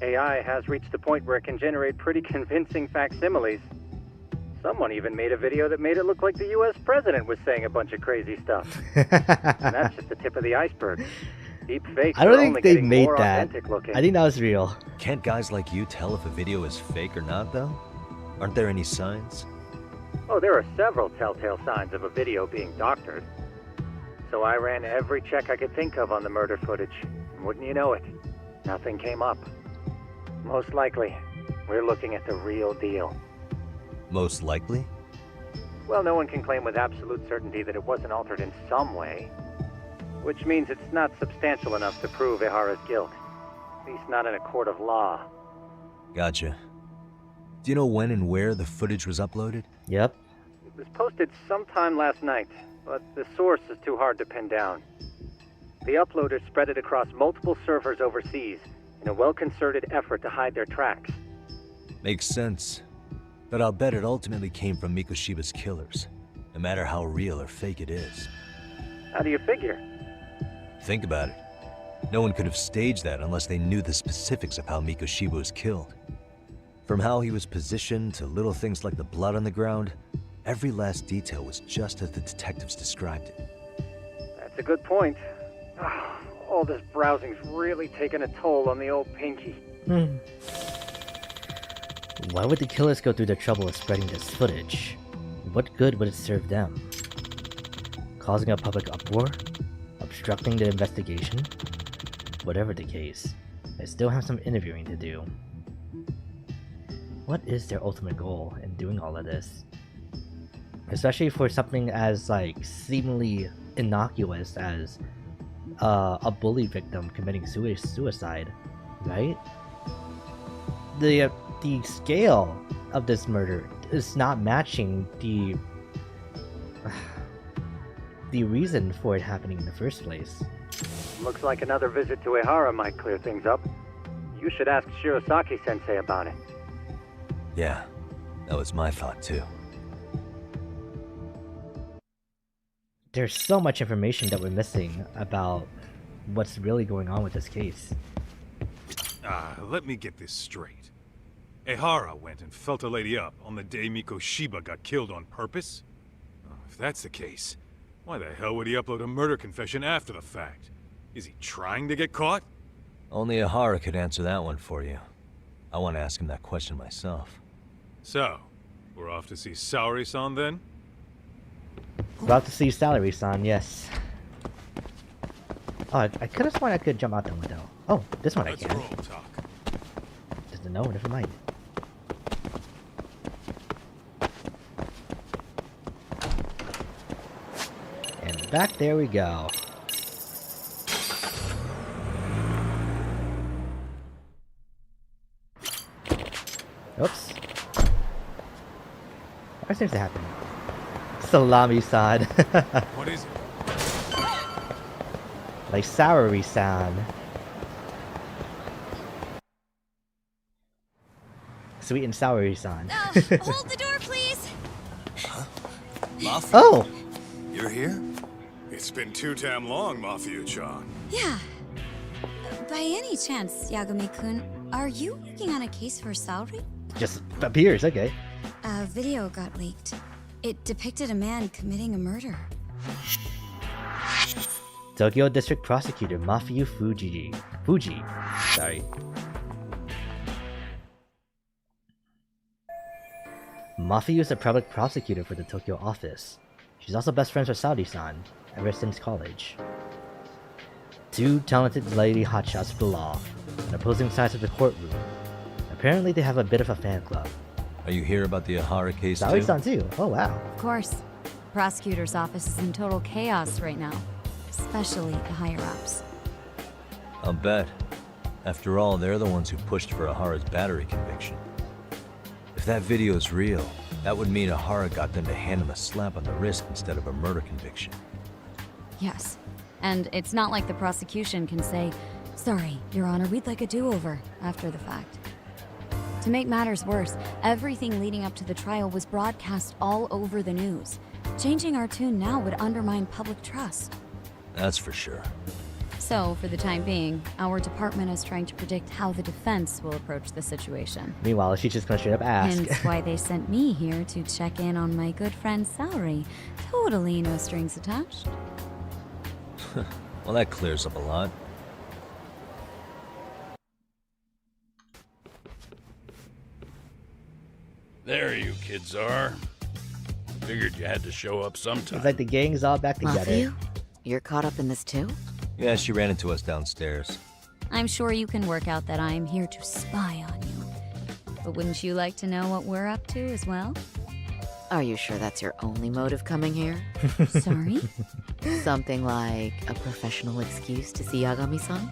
AI has reached the point where it can generate pretty convincing facsimiles. Someone even made a video that made it look like the US president was saying a bunch of crazy stuff. And that's just the tip of the iceberg. Deep fakes I don't are think only they getting made more that. authentic looking. I think that was real. Can't guys like you tell if a video is fake or not, though? Aren't there any signs? Oh, there are several telltale signs of a video being doctored. So I ran every check I could think of on the murder footage. And wouldn't you know it, nothing came up. Most likely, we're looking at the real deal. Most likely? Well, no one can claim with absolute certainty that it wasn't altered in some way. Which means it's not substantial enough to prove Ehara's guilt. At least not in a court of law. Gotcha. Do you know when and where the footage was uploaded? Yep. It was posted sometime last night, but the source is too hard to pin down. The uploaders spread it across multiple servers overseas in a well-concerted effort to hide their tracks. Makes sense. But I'll bet it ultimately came from Mikoshiba's killers, no matter how real or fake it is. How do you figure? Think about it. No one could have staged that unless they knew the specifics of how Mikoshiba was killed. From how he was positioned to little things like the blood on the ground, every last detail was just as the detectives described it. That's a good point. All this browsing's really taken a toll on the old pinky. Why would the killers go through the trouble of spreading this footage? What good would it serve them? Causing a public uproar? Obstructing the investigation? Whatever the case, I still have some interviewing to do. What is their ultimate goal in doing all of this? Especially for something as, like, seemingly innocuous as a bully victim committing suicide, right? The scale of this murder is not matching the reason for it happening in the first place. Looks like another visit to Ehara might clear things up. You should ask Shirosaki-sensei about it. Yeah, that was my thought too. There's so much information that we're missing about what's really going on with this case. Let me get this straight. Ehara went and felt a lady up on the day Mikoshiba got killed on purpose? If that's the case, why the hell would he upload a murder confession after the fact? Is he trying to get caught? Only Ehara could answer that one for you. I want to ask him that question myself. So, we're off to see Saori-san then? About to see Salary-san, yes. Oh, I could have sworn I could jump out the window. Oh, this one I can. Just no, never mind. And back there we go. Oops. What seems to happen? Salami-san. What is it? Like Saori-san. Sweet and Saori-san. Hold the door, please. Mafia? Oh! You're here? It's been too damn long, Mafia-chan. Yeah. By any chance, Yagami-kun, are you working on a case for Saori? Just appears, okay. A video got leaked. It depicted a man committing a murder. Tokyo District Prosecutor Mafiu Fuji. Sorry. Mafiu is a public prosecutor for the Tokyo office. She's also best friends with Saori-san ever since college. Two talented lady hotshots for the law, on opposing sides of the courtroom. Apparently they have a bit of a fan club. Are you here about the Ehara case too? Saori-san too. Oh wow. Of course. Prosecutor's office is in total chaos right now, especially the higher-ups. I'll bet. After all, they're the ones who pushed for Ehara's battery conviction. If that video is real, that would mean Ehara got them to hand him a slap on the wrist instead of a murder conviction. Yes. And it's not like the prosecution can say, "Sorry, Your Honor, we'd like a do-over," after the fact. To make matters worse, everything leading up to the trial was broadcast all over the news. Changing our tune now would undermine public trust. That's for sure. So, for the time being, our department is trying to predict how the defense will approach the situation. Meanwhile, she's just gonna straight up ask. Hence why they sent me here to check in on my good friend's salary. Totally no strings attached. Well, that clears up a lot. There you kids are. Figured you had to show up sometime. It's like the gang's all back together. Matthew, you're caught up in this too? Yeah, she ran into us downstairs. I'm sure you can work out that I'm here to spy on you. But wouldn't you like to know what we're up to as well? Are you sure that's your only motive coming here? Sorry? Something like a professional excuse to see Yagami-san?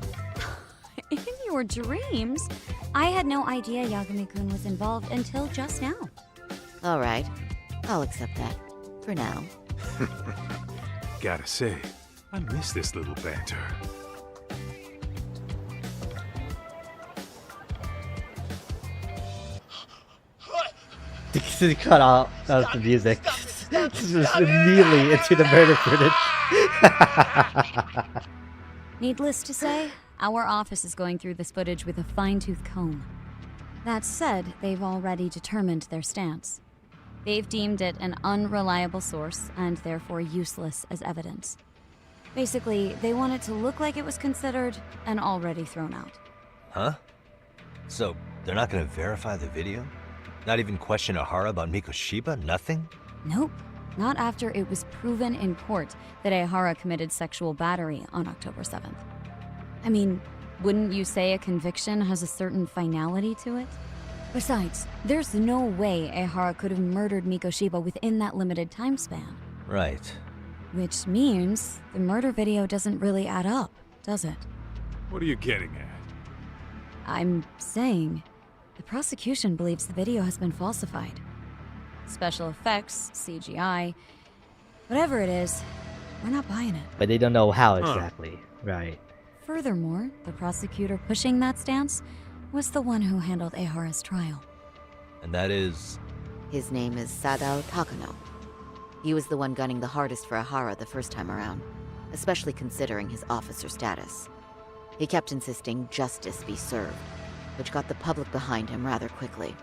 In your dreams? I had no idea Yagami-kun was involved until just now. All right, I'll accept that. For now. Gotta say, I miss this little banter. They cut out the music. Just immediately into the murder footage. Needless to say, our office is going through this footage with a fine-tooth comb. That said, they've already determined their stance. They've deemed it an unreliable source and therefore useless as evidence. Basically, they want it to look like it was considered and already thrown out. Huh? So, they're not gonna verify the video? Not even question Ahara about Mikoshiba? Nothing? Nope. Not after it was proven in court that Ehara committed sexual battery on October 7th. I mean, wouldn't you say a conviction has a certain finality to it? Besides, there's no way Ehara could have murdered Mikoshiba within that limited time span. Right. Which means the murder video doesn't really add up, does it? What are you getting at? I'm saying the prosecution believes the video has been falsified. Special effects, CGI, whatever it is, we're not buying it. But they don't know how exactly. Right. Furthermore, the prosecutor pushing that stance was the one who handled Ehara's trial. And that is? His name is Sadao Takano. He was the one gunning the hardest for Ehara the first time around, especially considering his officer status. He kept insisting justice be served, which got the public behind him rather quickly.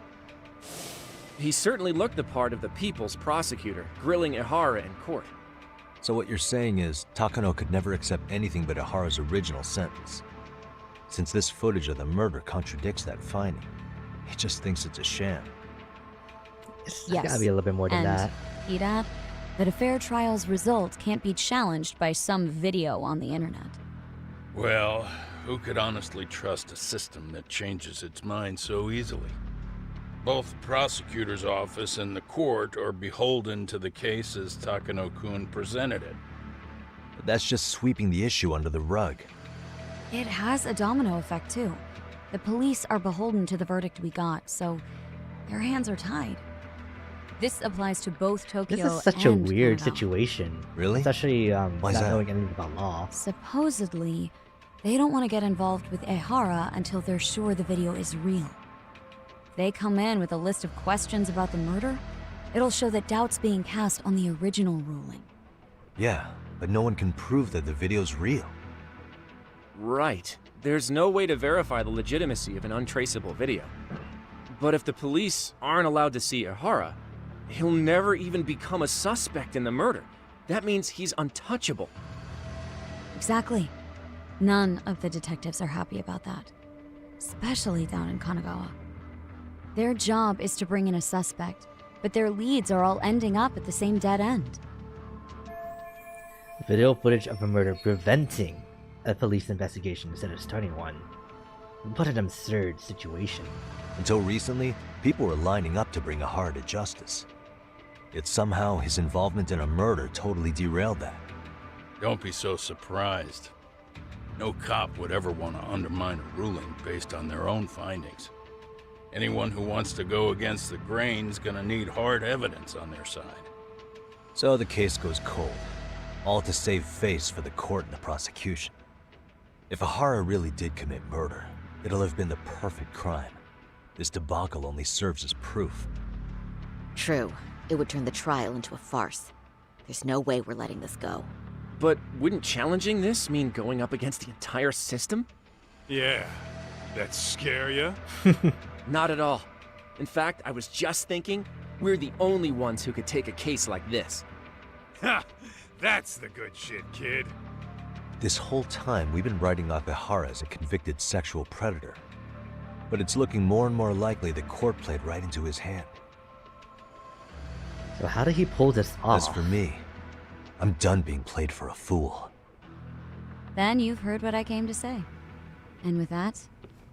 He certainly looked the part of the people's prosecutor, grilling Ehara in court. So what you're saying is, Takano could never accept anything but Ahara's original sentence. Since this footage of the murder contradicts that finding, he just thinks it's a sham. It's gotta be a little bit more than that. He'd add that a fair trial's result can't be challenged by some video on the internet. Well, who could honestly trust a system that changes its mind so easily? Both the prosecutor's office and the court are beholden to the case as Takano-kun presented it. But that's just sweeping the issue under the rug. It has a domino effect, too. The police are beholden to the verdict we got, so their hands are tied. This applies to both Tokyo and This is such a weird Canada. situation. Really? Especially not Why's that? knowing anything about law. Supposedly, they don't want to get involved with Ehara until they're sure the video is real. If they come in with a list of questions about the murder, it'll show that doubt's being cast on the original ruling. Yeah, but no one can prove that the video's real. Right. There's no way to verify the legitimacy of an untraceable video. But if the police aren't allowed to see Ehara, he'll never even become a suspect in the murder. That means he's untouchable. Exactly. None of the detectives are happy about that. Especially down in Kanagawa. Their job is to bring in a suspect, but their leads are all ending up at the same dead end. Video footage of a murder preventing a police investigation instead of starting one. What an absurd situation. Until recently, people were lining up to bring Ahara to justice. Yet somehow his involvement in a murder totally derailed that. Don't be so surprised. No cop would ever want to undermine a ruling based on their own findings. Anyone who wants to go against the grain's gonna need hard evidence on their side. So the case goes cold, all to save face for the court and the prosecution. If Ahara really did commit murder, it'll have been the perfect crime. This debacle only serves as proof. True. It would turn the trial into a farce. There's no way we're letting this go. But wouldn't challenging this mean going up against the entire system? Yeah. That scare ya? Not at all. In fact, I was just thinking, we're the only ones who could take a case like this. Ha! That's the good shit, kid. This whole time, we've been writing off Ihara as a convicted sexual predator. But it's looking more and more likely the court played right into his hand. So how did he pull this off? As for me, I'm done being played for a fool. Then you've heard what I came to say. And with that,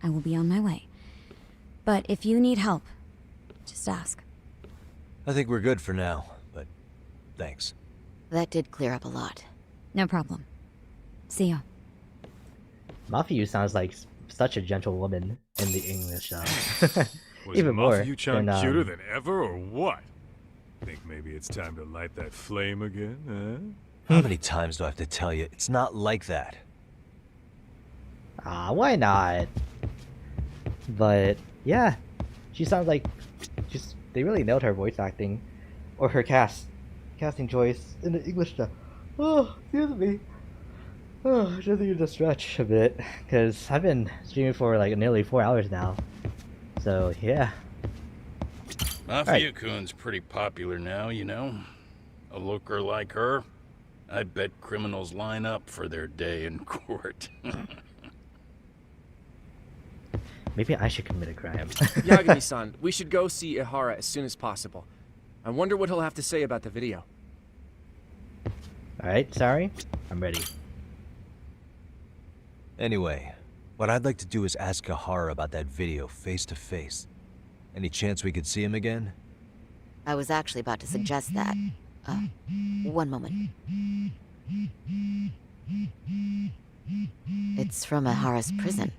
I will be on my way. But if you need help, just ask. I think we're good for now, but thanks. That did clear up a lot. No problem. See ya. Mafiu sounds like such a gentle woman in the English Was even more Mafiu-chan than, cuter than ever, or what? Think maybe it's time to light that flame again, How many times do I have to tell you, it's not like that? Why not? But yeah, she sounds like they really nailed her voice acting, or her casting choice in the English stuff. Oh, excuse me. Oh, just need to stretch a bit because I've been streaming for like nearly 4 hours now. So yeah. Mafiu-kun's pretty popular now, you know. A looker like her, I bet criminals line up for their day in court. Maybe I should commit a crime. Yagami-san, we should go see Ihara as soon as possible. I wonder what he'll have to say about the video. Alright, sorry. I'm ready. Anyway, what I'd like to do is ask Ihara about that video face to face. Any chance we could see him again? I was actually about to suggest that. One moment. It's from Ihara's prison.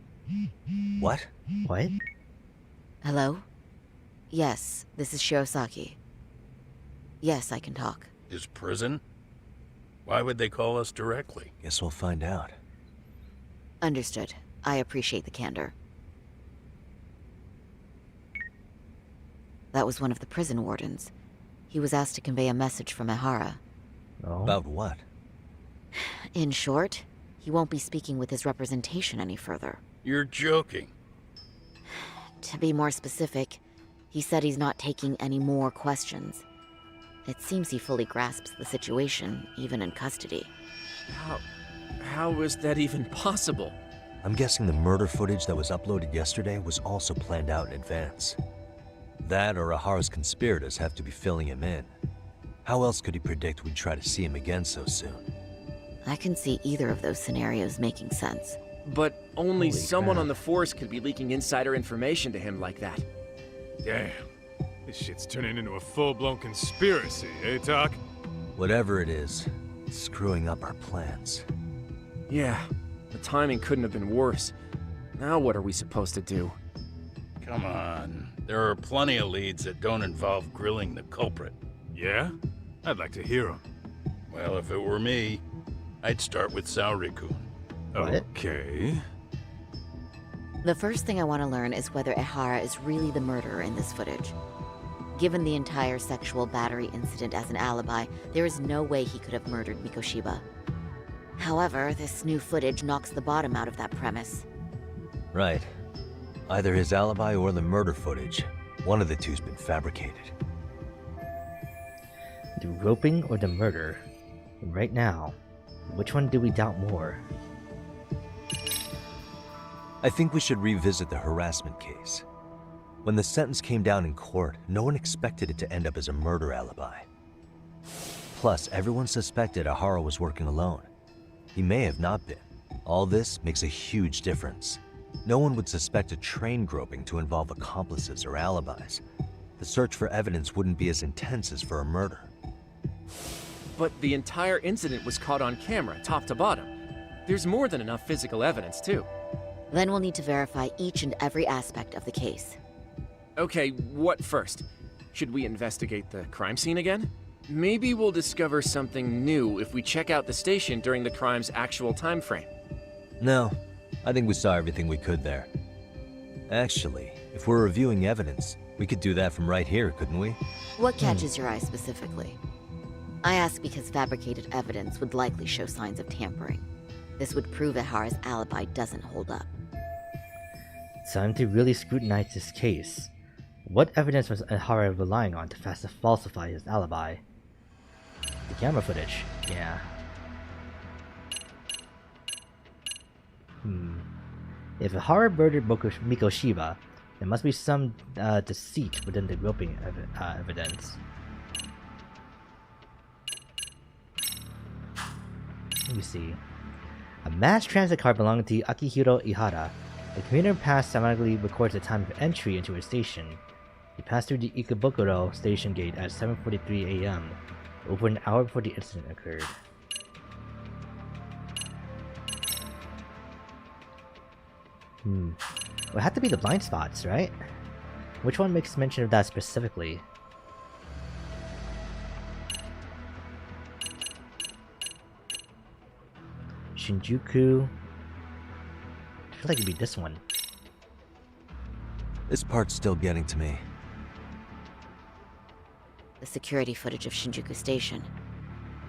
What? What? Hello? Yes, this is Shirosaki. Yes, I can talk. His prison? Why would they call us directly? Guess we'll find out. Understood. I appreciate the candor. That was one of the prison wardens. He was asked to convey a message from Ihara. Oh. About what? In short, he won't be speaking with his representation any further. You're joking. To be more specific, he said he's not taking any more questions. It seems he fully grasps the situation, even in custody. How is that even possible? I'm guessing the murder footage that was uploaded yesterday was also planned out in advance. That or Ihara's conspirators have to be filling him in. How else could he predict we'd try to see him again so soon? I can see either of those scenarios making sense. But only Holy someone crap. on the force could be leaking insider information to him like that. Damn. This shit's turning into a full-blown conspiracy, eh, Doc? Whatever it is, it's screwing up our plans. Yeah, the timing couldn't have been worse. Now what are we supposed to do? Come on. There are plenty of leads that don't involve grilling the culprit. Yeah? I'd like to hear them. Well, if it were me, I'd start with Saori-kun. Okay. The first thing I want to learn is whether Ihara is really the murderer in this footage. Given the entire sexual battery incident as an alibi, there is no way he could have murdered Mikoshiba. However, this new footage knocks the bottom out of that premise. Right. Either his alibi or the murder footage. One of the two's been fabricated. The roping or the murder? Right now, which one do we doubt more? I think we should revisit the harassment case. When the sentence came down in court, no one expected it to end up as a murder alibi. Plus, everyone suspected Ihara was working alone. He may have not been. All this makes a huge difference. No one would suspect a train groping to involve accomplices or alibis. The search for evidence wouldn't be as intense as for a murder. But the entire incident was caught on camera, top to bottom. There's more than enough physical evidence, too. Then we'll need to verify each and every aspect of the case. Okay, what first? Should we investigate the crime scene again? Maybe we'll discover something new if we check out the station during the crime's actual time frame. No, I think we saw everything we could there. Actually, If we're reviewing evidence, we could do that from right here, couldn't we? What catches your eye specifically? I ask because fabricated evidence would likely show signs of tampering. This would prove Ihara's alibi doesn't hold up. Time to really scrutinize this case. What evidence was Ihara relying on to falsify his alibi? The camera footage, yeah. If Ihara murdered Mikoshiba, there must be some deceit within the groping evidence. Let me see. A mass transit car belonging to Akihiro Ihara. The commuter pass automatically records the time of entry into a station. He passed through the Ikebukuro station gate at 7:43 a.m., over an hour before the incident occurred. It had to be the blind spots, right? Which one makes mention of that specifically? Shinjuku. I feel like it'd be this one. This part's still getting to me. The security footage of Shinjuku Station.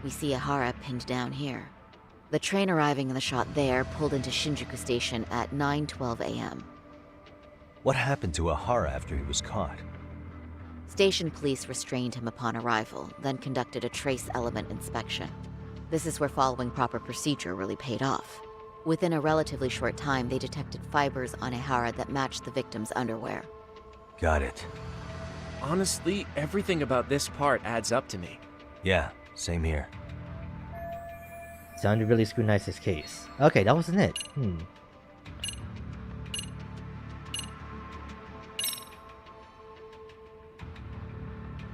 We see Ihara pinned down here. The train arriving in the shot there pulled into Shinjuku Station at 9:12 a.m. What happened to Ihara after he was caught? Station police restrained him upon arrival, then conducted a trace element inspection. This is where following proper procedure really paid off. Within a relatively short time, they detected fibers on Ihara that matched the victim's underwear. Got it. Honestly, everything about this part adds up to me. Yeah, same here. Time to really scrutinize this case. Okay, that wasn't it.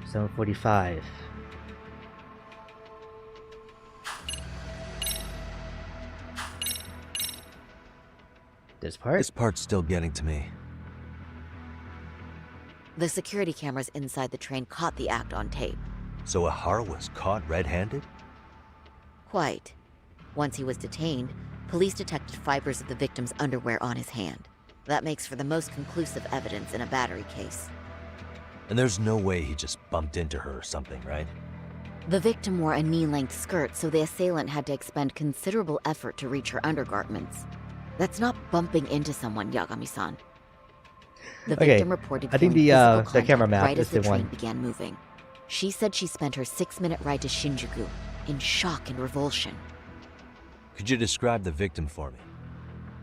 7:45. This part's still getting to me. The security cameras inside the train caught the act on tape. So Ihara was caught red-handed? Quite. Once he was detained, police detected fibers of the victim's underwear on his hand. That makes for the most conclusive evidence in a battery case. And there's no way he just bumped into her or something, right? The victim wore a knee-length skirt, so the assailant had to expend considerable effort to reach her undergarments. That's not bumping into someone, Yagami-san. The victim reported I think feeling the camera map right is as the the train one. began moving. She said she spent her 6-minute ride to Shinjuku in shock and revulsion. Could you describe the victim for me?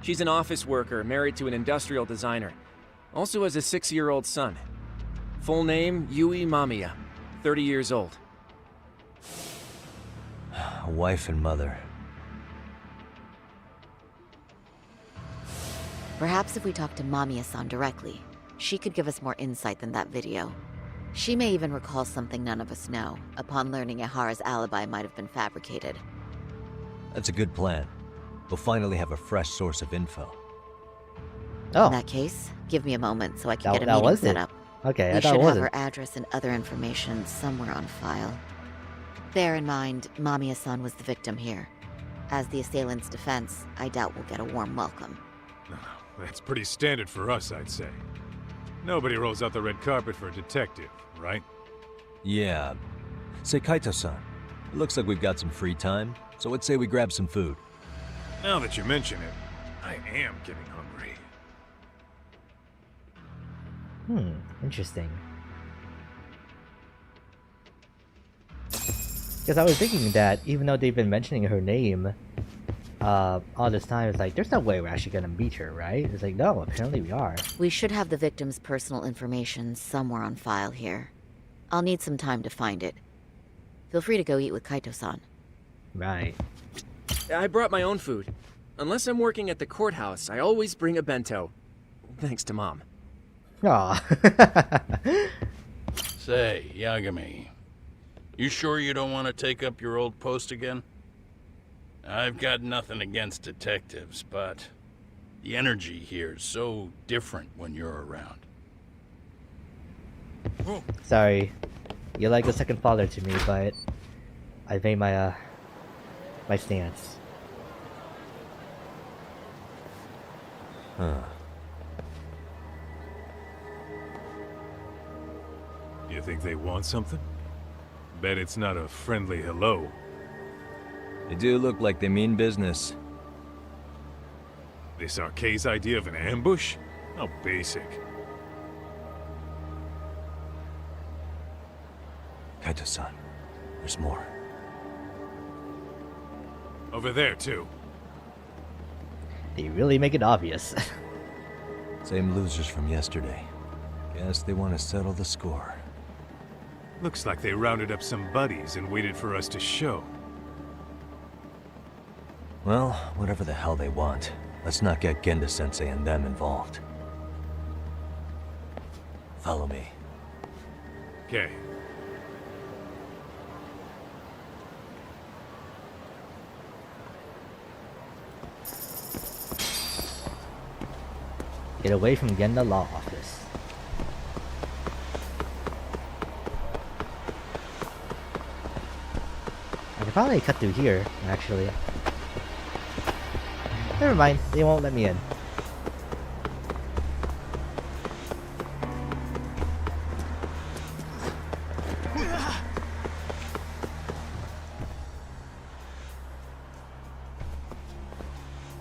She's an office worker married to an industrial designer. Also has a 6-year-old son. Full name, Yui Mamiya, 30 years old. A wife and mother. Perhaps if we talk to Mamiya-san directly, she could give us more insight than that video. She may even recall something none of us know, upon learning Ihara's alibi might have been fabricated. That's a good plan. We'll finally have a fresh source of info. Oh. In that case, give me a moment so I can That- get a that meeting was set it. up. Okay, I We thought it should have wasn't. her address and other information somewhere on file. Bear in mind, Mamiya-san was the victim here. As the assailant's defense, I doubt we'll get a warm welcome. That's pretty standard for us, I'd say. Nobody rolls out the red carpet for a detective, right? Yeah. Say, Kaito-san, it looks like we've got some free time, so let's say we grab some food. Now that you mention it, I am getting hungry. Interesting. Because I was thinking that even though they've been mentioning her name all this time, it's like, there's no way we're actually gonna meet her, right? It's like, no, apparently we are. We should have the victim's personal information somewhere on file here. I'll need some time to find it. Feel free to go eat with Kaito-san. Right. I brought my own food. Unless I'm working at the courthouse, I always bring a bento. Thanks to Mom. Aw. Say, Yagami, you sure you don't want to take up your old post again? I've got nothing against detectives, but the energy here is so different when you're around. Sorry. You're like a second father to me, but I've made my my stance. Huh. You think they want something? Bet it's not a friendly hello. They do look like they mean business. This Arke's idea of an ambush? How basic. Kaito-san, there's more. Over there, too. They really make it obvious. Same losers from yesterday. Guess they want to settle the score. Looks like they rounded up some buddies and waited for us to show. Well, whatever the hell they want, let's not get Genda-sensei and them involved. Follow me. Okay. Get away from Genda Law Office. I can probably cut through here, actually. Never mind, they won't let me in.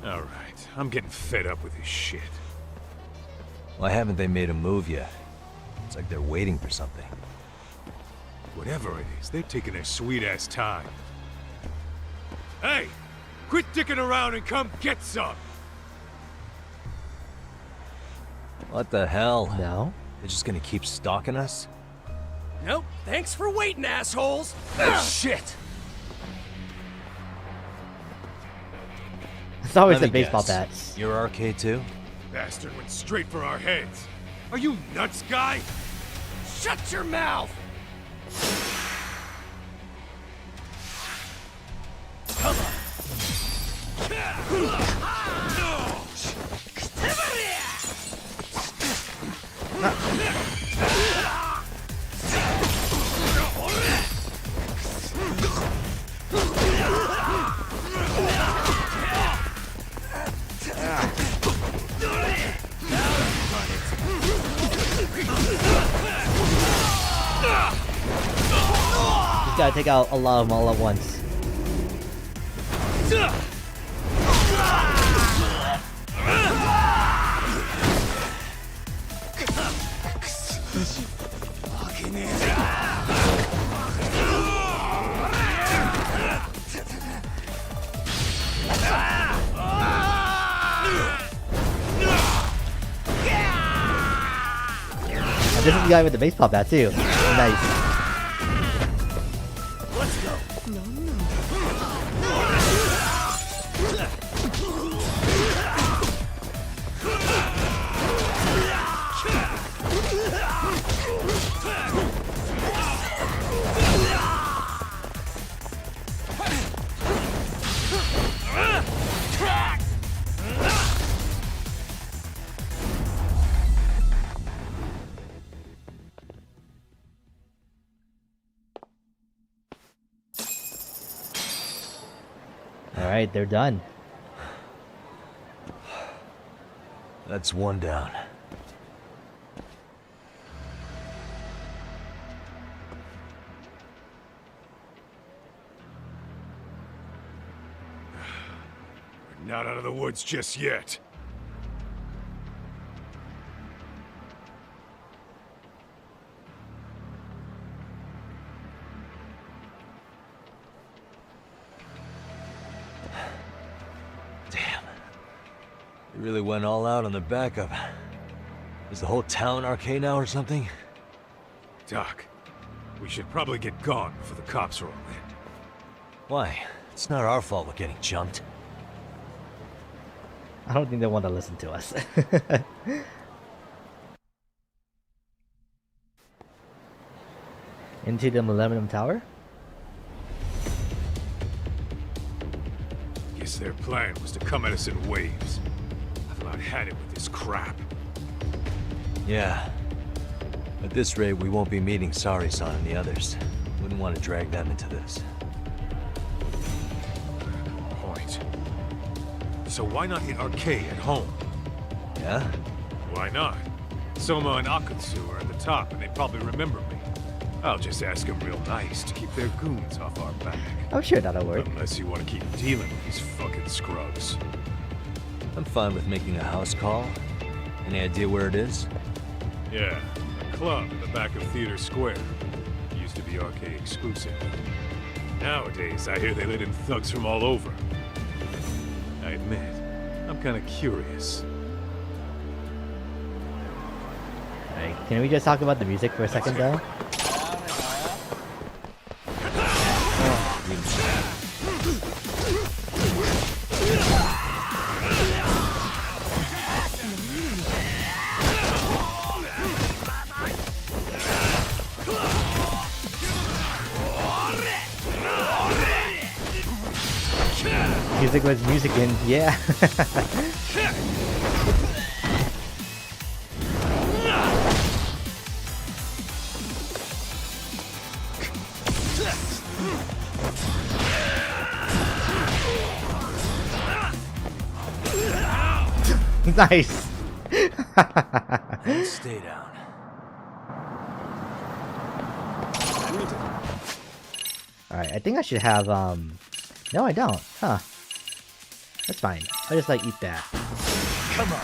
Alright, I'm getting fed up with this shit. Why haven't they made a move yet? It's like they're waiting for something. Whatever it is, they're taking their sweet-ass time. Hey! Quit dicking around and come get some! What the hell? No. They're just gonna keep stalking us? Nope. Thanks for waiting, assholes. Shit! It's always Let the me baseball guess. bats. You're RK too? Bastard went straight for our heads. Are you nuts, guy? Shut your mouth! Come on. Just gotta take out a lot of them all at once. And this is the guy with the baseball bat too. Nice. Let's go. Alright, they're done. That's one down. We're not out of the woods just yet. They really went all out on the backup. Is the whole town RK now or something? Doc, we should probably get gone before the cops roll in. Why? It's not our fault we're getting jumped. I don't think they want to listen to us. Into the Millennium Tower? Guess their plan was to come at us in waves. I've about had it with this crap. Yeah. At this rate, we won't be meeting Sari-san and the others. Wouldn't want to drag them into this. Point. So why not hit RK at home? Yeah? Why not? Soma and Akutsu are at the top, and they probably remember me. I'll just ask them real nice to keep their goons off our back. I'm sure that'll work. Unless you want to keep dealing with these fucking scrubs. I'm fine with making a house call. Any idea where it is? Yeah, a club in the back of Theater Square. Used to be arcade exclusive. Nowadays, I hear they let in thugs from all over. I admit, I'm kind of curious. Alright, can we just talk about the music for a second though? Music was music and yeah. Nice. And stay down. Alright, I think I should have no I don't. Huh. That's fine. I'll just like eat that. Come on.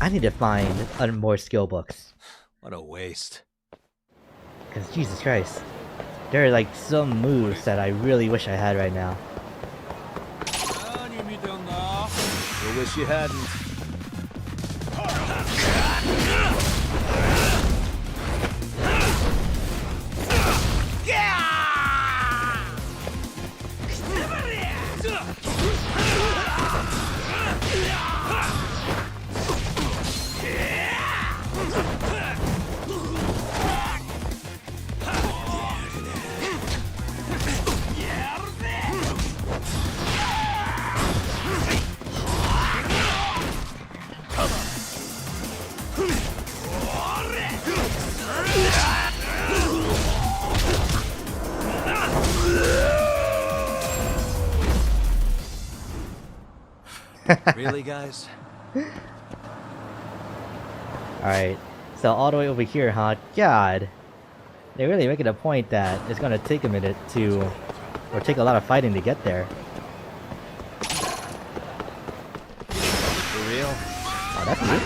I need to find more skill books. What a waste. Because Jesus Christ, there are like some moves that I really wish I had right now. You wish you hadn't. Really, guys? Alright, so all the way over here, huh? God! They're really making a point that it's gonna take a minute to... or take a lot of fighting to get there. For real? Oh, that's new.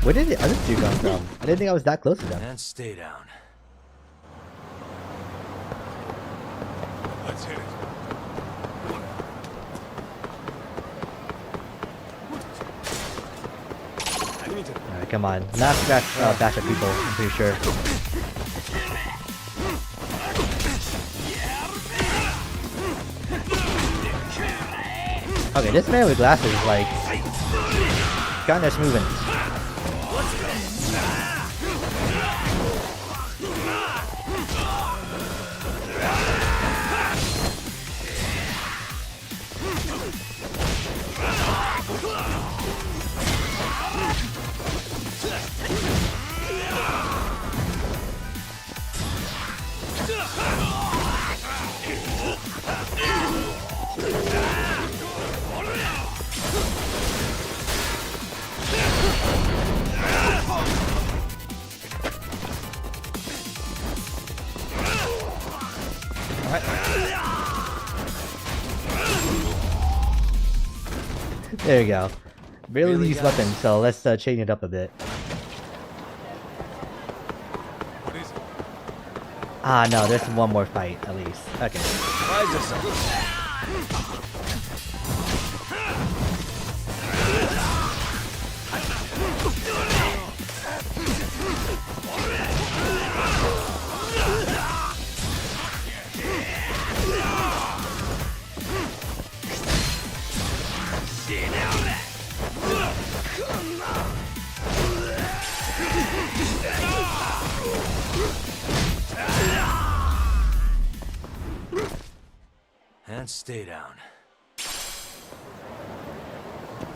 Where did the other two come from? I didn't think I was that close to them. And stay down. Let's hit it. Alright, come on. Last batch of people, I'm pretty sure. Okay, this man with glasses is like... kinda smoothing. There you go. Barely Really, use guys? weapons, so let's change it up a bit. What is Ah, no, there's one more fight at least. Okay. And stay down.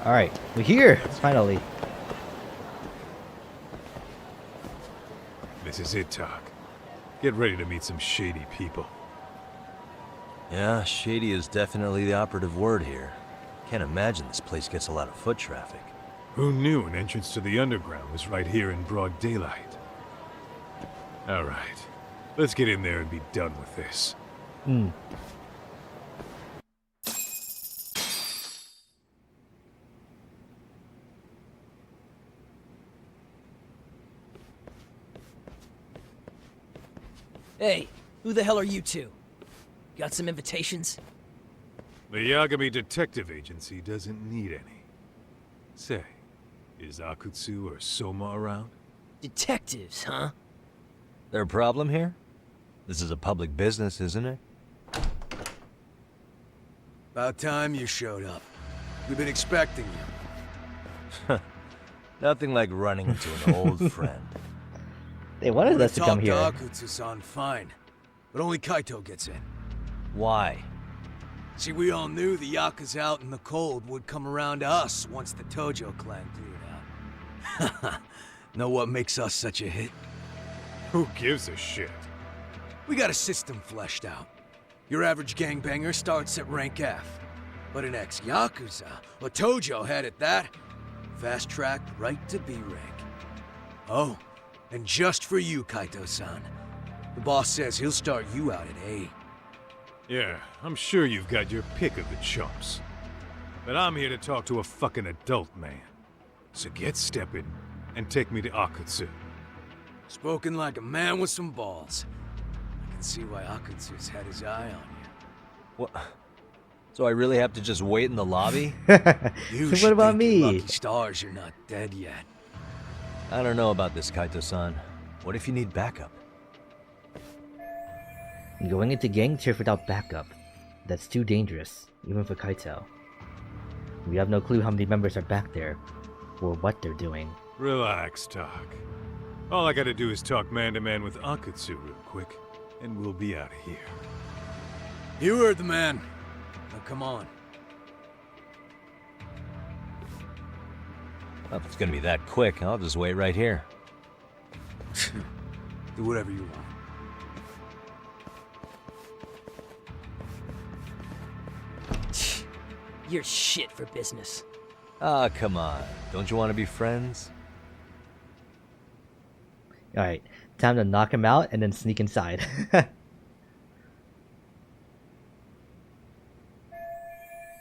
Alright, we're here, finally. This is it, Talk. Get ready to meet some shady people. Yeah, shady is definitely the operative word here. Can't imagine this place gets a lot of foot traffic. Who knew an entrance to the underground was right here in broad daylight? Alright, let's get in there and be done with this. Hey, who the hell are you two? Got some invitations? The Yagami Detective Agency doesn't need any. Say, is Akutsu or Soma around? Detectives, huh? There a problem here? This is a public business, isn't it? About time you showed up. We've been expecting you. Nothing like running into an old friend. They wanted us to come here. Akutsu-san, fine. But only Kaito gets in. Why? See, we all knew the Yakuza out in the cold would come around to us once the Tojo clan cleared out. Know what makes us such a hit? Who gives a shit? We got a system fleshed out. Your average gangbanger starts at rank F. But an ex-Yakuza, or Tojo head at that, fast-tracked right to B rank. Oh, and just for you, Kaito-san. The boss says he'll start you out at A. Yeah, I'm sure you've got your pick of the chumps. But I'm here to talk to a fucking adult man. So get stepping and take me to Akutsu. Spoken like a man with some balls. I can see why Akutsu's had his eye on you. What? So I really have to just wait in the lobby? You So what about thank your me? lucky stars you're not dead yet. I don't know about this, Kaito-san. What if you need backup? Going into gang turf without backup. That's too dangerous, even for Kaito. We have no clue how many members are back there, or what they're doing. Relax, Talk. All I gotta do is talk man-to-man with Akutsu real quick, and we'll be out of here. You heard the man. Now come on. Well, if it's gonna be that quick, I'll just wait right here. Do whatever you want. You're shit for business. Ah, come on. Don't you want to be friends? Alright, time to knock him out and then sneak inside.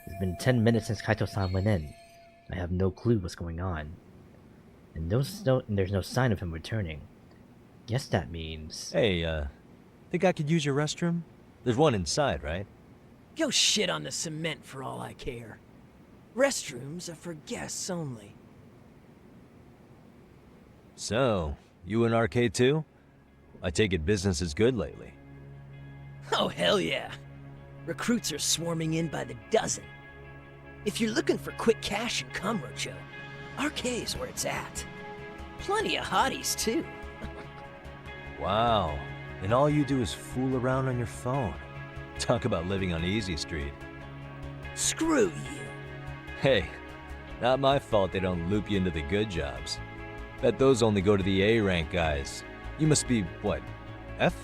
It's been 10 minutes since Kaito-san went in. I have no clue what's going on. And there's no sign of him returning. Guess that means... Hey, think I could use your restroom? There's one inside, right? Go shit on the cement for all I care. Restrooms are for guests only. So, you in arcade too? I take it business is good lately. Oh, hell yeah. Recruits are swarming in by the dozen. If you're looking for quick cash and Kamurocho, arcade's where it's at. Plenty of hotties, too. Wow. And all you do is fool around on your phone. Talk about living on Easy Street. Screw you. Hey, not my fault they don't loop you into the good jobs. Bet those only go to the A-rank guys. You must be, what, F?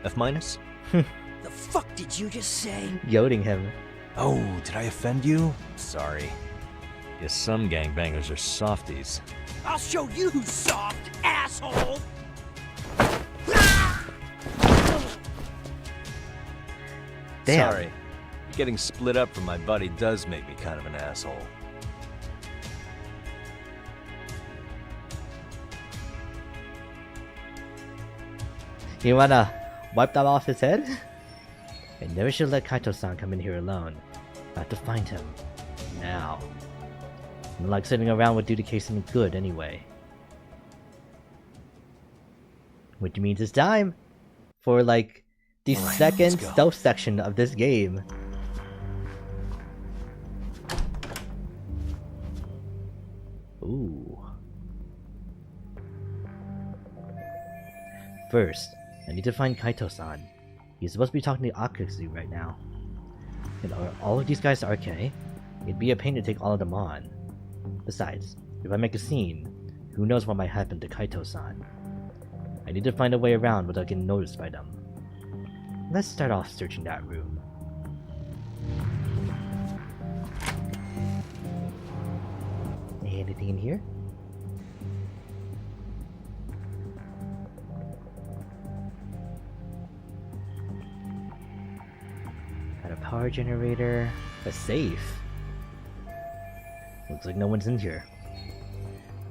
F minus? The fuck did you just say? Goading him. Oh, did I offend you? Sorry. Guess some gangbangers are softies. I'll show you who's soft, asshole! Damn. Sorry. Getting split up from my buddy does make me kind of an asshole. You wanna wipe that off his head? I never should let Kaito-san come in here alone. I have to find him. Now. Not like sitting around would do the case any good anyway. Which means it's time for like the second stealth section of this game. Ooh. First, I need to find Kaito-san. He's supposed to be talking to Akutsu right now. And are all of these guys okay? It'd be a pain to take all of them on. Besides, if I make a scene, who knows what might happen to Kaito-san. I need to find a way around without getting noticed by them. Let's start off searching that room. Anything in here? Got a power generator, a safe. Looks like no one's in here.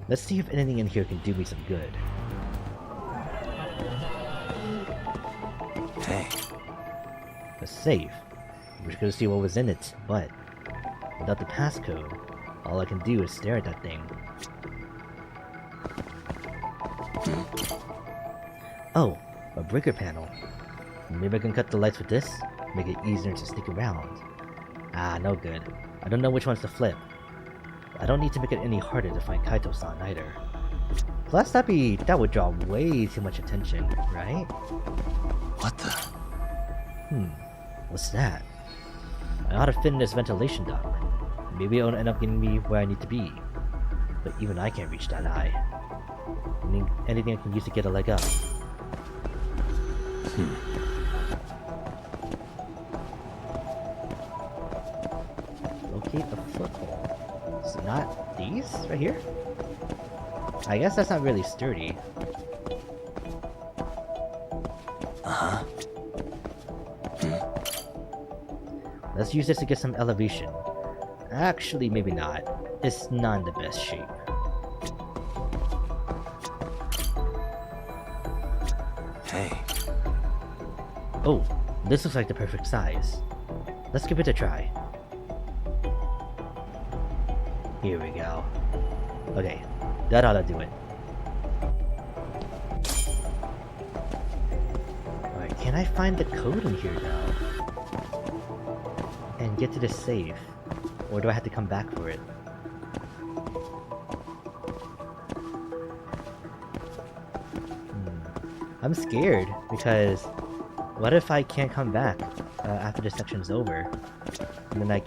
Let's see if anything in here can do me some good. Hey. A safe. Wish I could see what was in it, but without the passcode, all I can do is stare at that thing. Oh, a breaker panel. Maybe I can cut the lights with this, make it easier to sneak around. Ah, no good. I don't know which ones to flip. I don't need to make it any harder to find Kaito-san either. Plus, that would draw way too much attention, right? What the? What's that? I ought to fit in this ventilation duct. Maybe it'll end up getting me where I need to be. But even I can't reach that high. Anything I can use to get a leg up. Locate a foothold. So not these right here? I guess that's not really sturdy. Let's use this to get some elevation. Actually, maybe not. It's not in the best shape. Hey. Oh, this looks like the perfect size. Let's give it a try. Here we go. Okay, that ought to do it. Alright, can I find the code in here now? And get to the safe? Or do I have to come back for it? I'm scared, because what if I can't come back after this section's over? And then I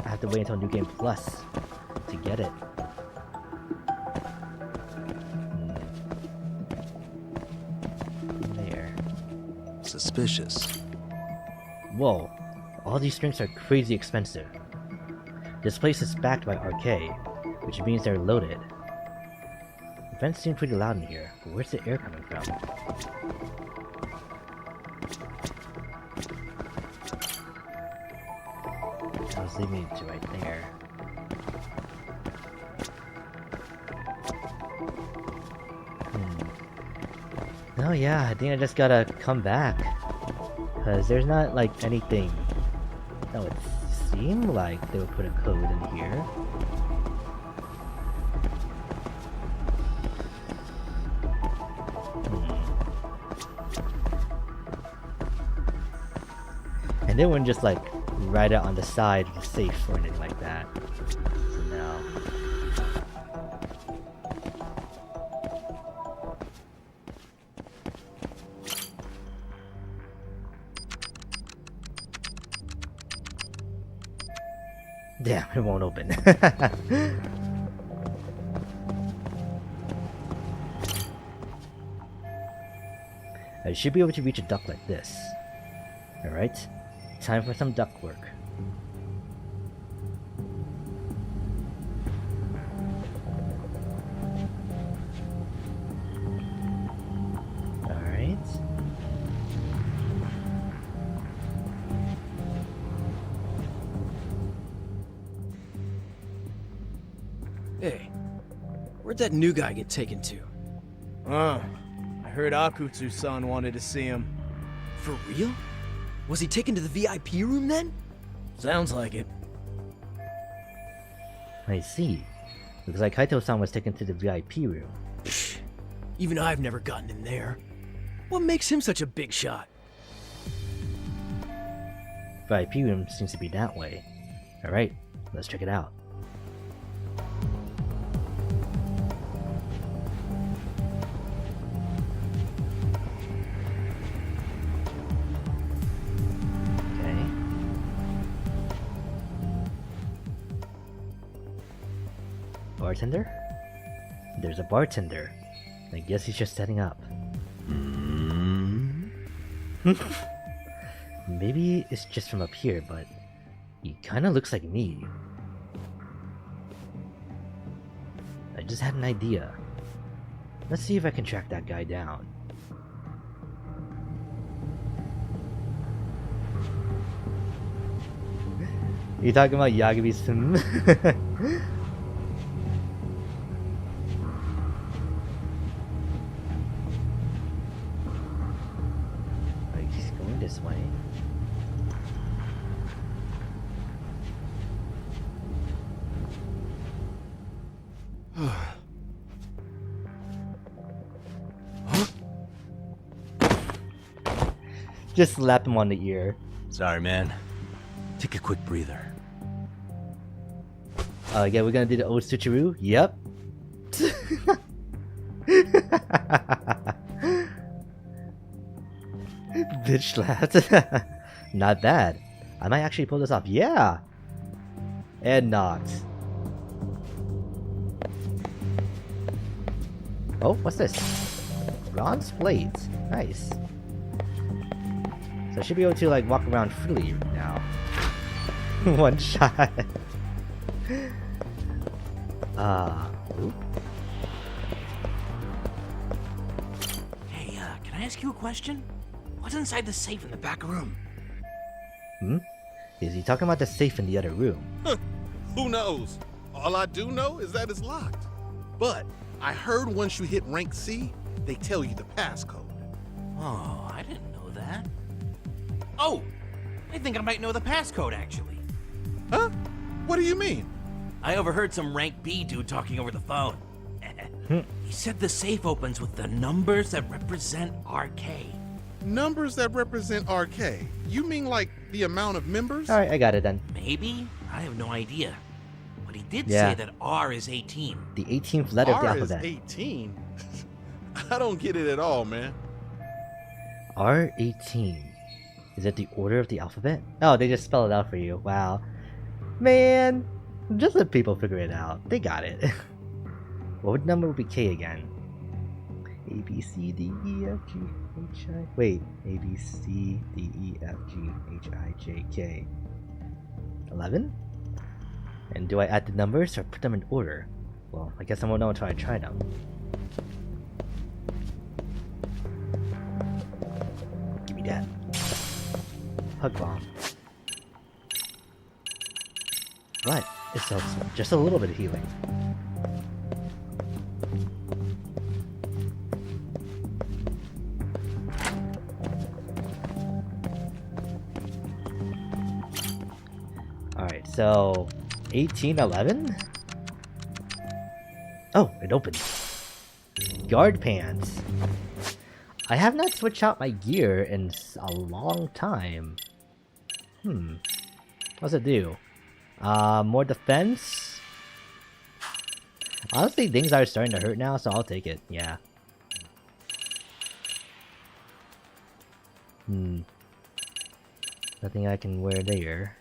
have to wait until New Game Plus to get it. There. Suspicious. Whoa, all these drinks are crazy expensive. This place is backed by RK, which means they're loaded. The vents seem pretty loud in here, but where's the air coming from? I was leaving it to right there. Oh yeah, I think I just gotta come back. Because there's not like anything that would seem like they would put a code in here. And they wouldn't just like write it on the side of the safe or anything like that. So no. Damn, it won't open. I should be able to reach a duct like this. Alright, time for some duct work. Alright. Hey, where'd that new guy get taken to? I heard Akutsu-san wanted to see him. For real? Was he taken to the VIP room then? Sounds like it. I see. Looks like Kaito-san was taken to the VIP room. Even I've never gotten in there. What makes him such a big shot? VIP room seems to be that way. Alright, let's check it out. Okay. Bartender? There's a bartender. I guess he's just setting up. Maybe it's just from up here, but he kinda looks like me. I just had an idea. Let's see if I can track that guy down. You talking about Yagami-san? He's going this way. Just slap him on the ear. Sorry, man. Take a quick breather. Yeah, we're gonna do the old switcheroo. Yep. Bitch slapped. Not bad. I might actually pull this off. Yeah. And knocked. Oh, what's this? Bronze plate. Nice. So I should be able to like walk around freely now. One shot. Oop. Hey, can I ask you a question? What's inside the safe in the back room? Hmm? Is he talking about the safe in the other room? Who knows? All I do know is that it's locked. But I heard once you hit rank C, they tell you the passcode. Oh, I didn't know that. Oh, I think I might know the passcode actually. Huh? What do you mean? I overheard some rank B dude talking over the phone. He said the safe opens with the numbers that represent RK. Numbers that represent RK? You mean like the amount of members? Alright, I got it then. Maybe? I have no idea. But he did Yeah. say that R is 18. The 18th letter of the alphabet. R is 18? I don't get it at all, man. R18. Is it the order of the alphabet? Oh, they just spell it out for you. Wow. Man, just let people figure it out. They got it. What number would be K again? A, B, C, D, E, F, G, H, I... Wait. A, B, C, D, E, F, G, H, I, J, K. 11? And do I add the numbers or put them in order? Well, I guess I won't know until I try them. Give me that. Hug bomb. But it's just a little bit of healing. Alright, so 1811? Oh, it opened. Guard pants. I have not switched out my gear in a long time. What's it do? More defense? Honestly, things are starting to hurt now, so I'll take it. Yeah. Nothing I can wear there.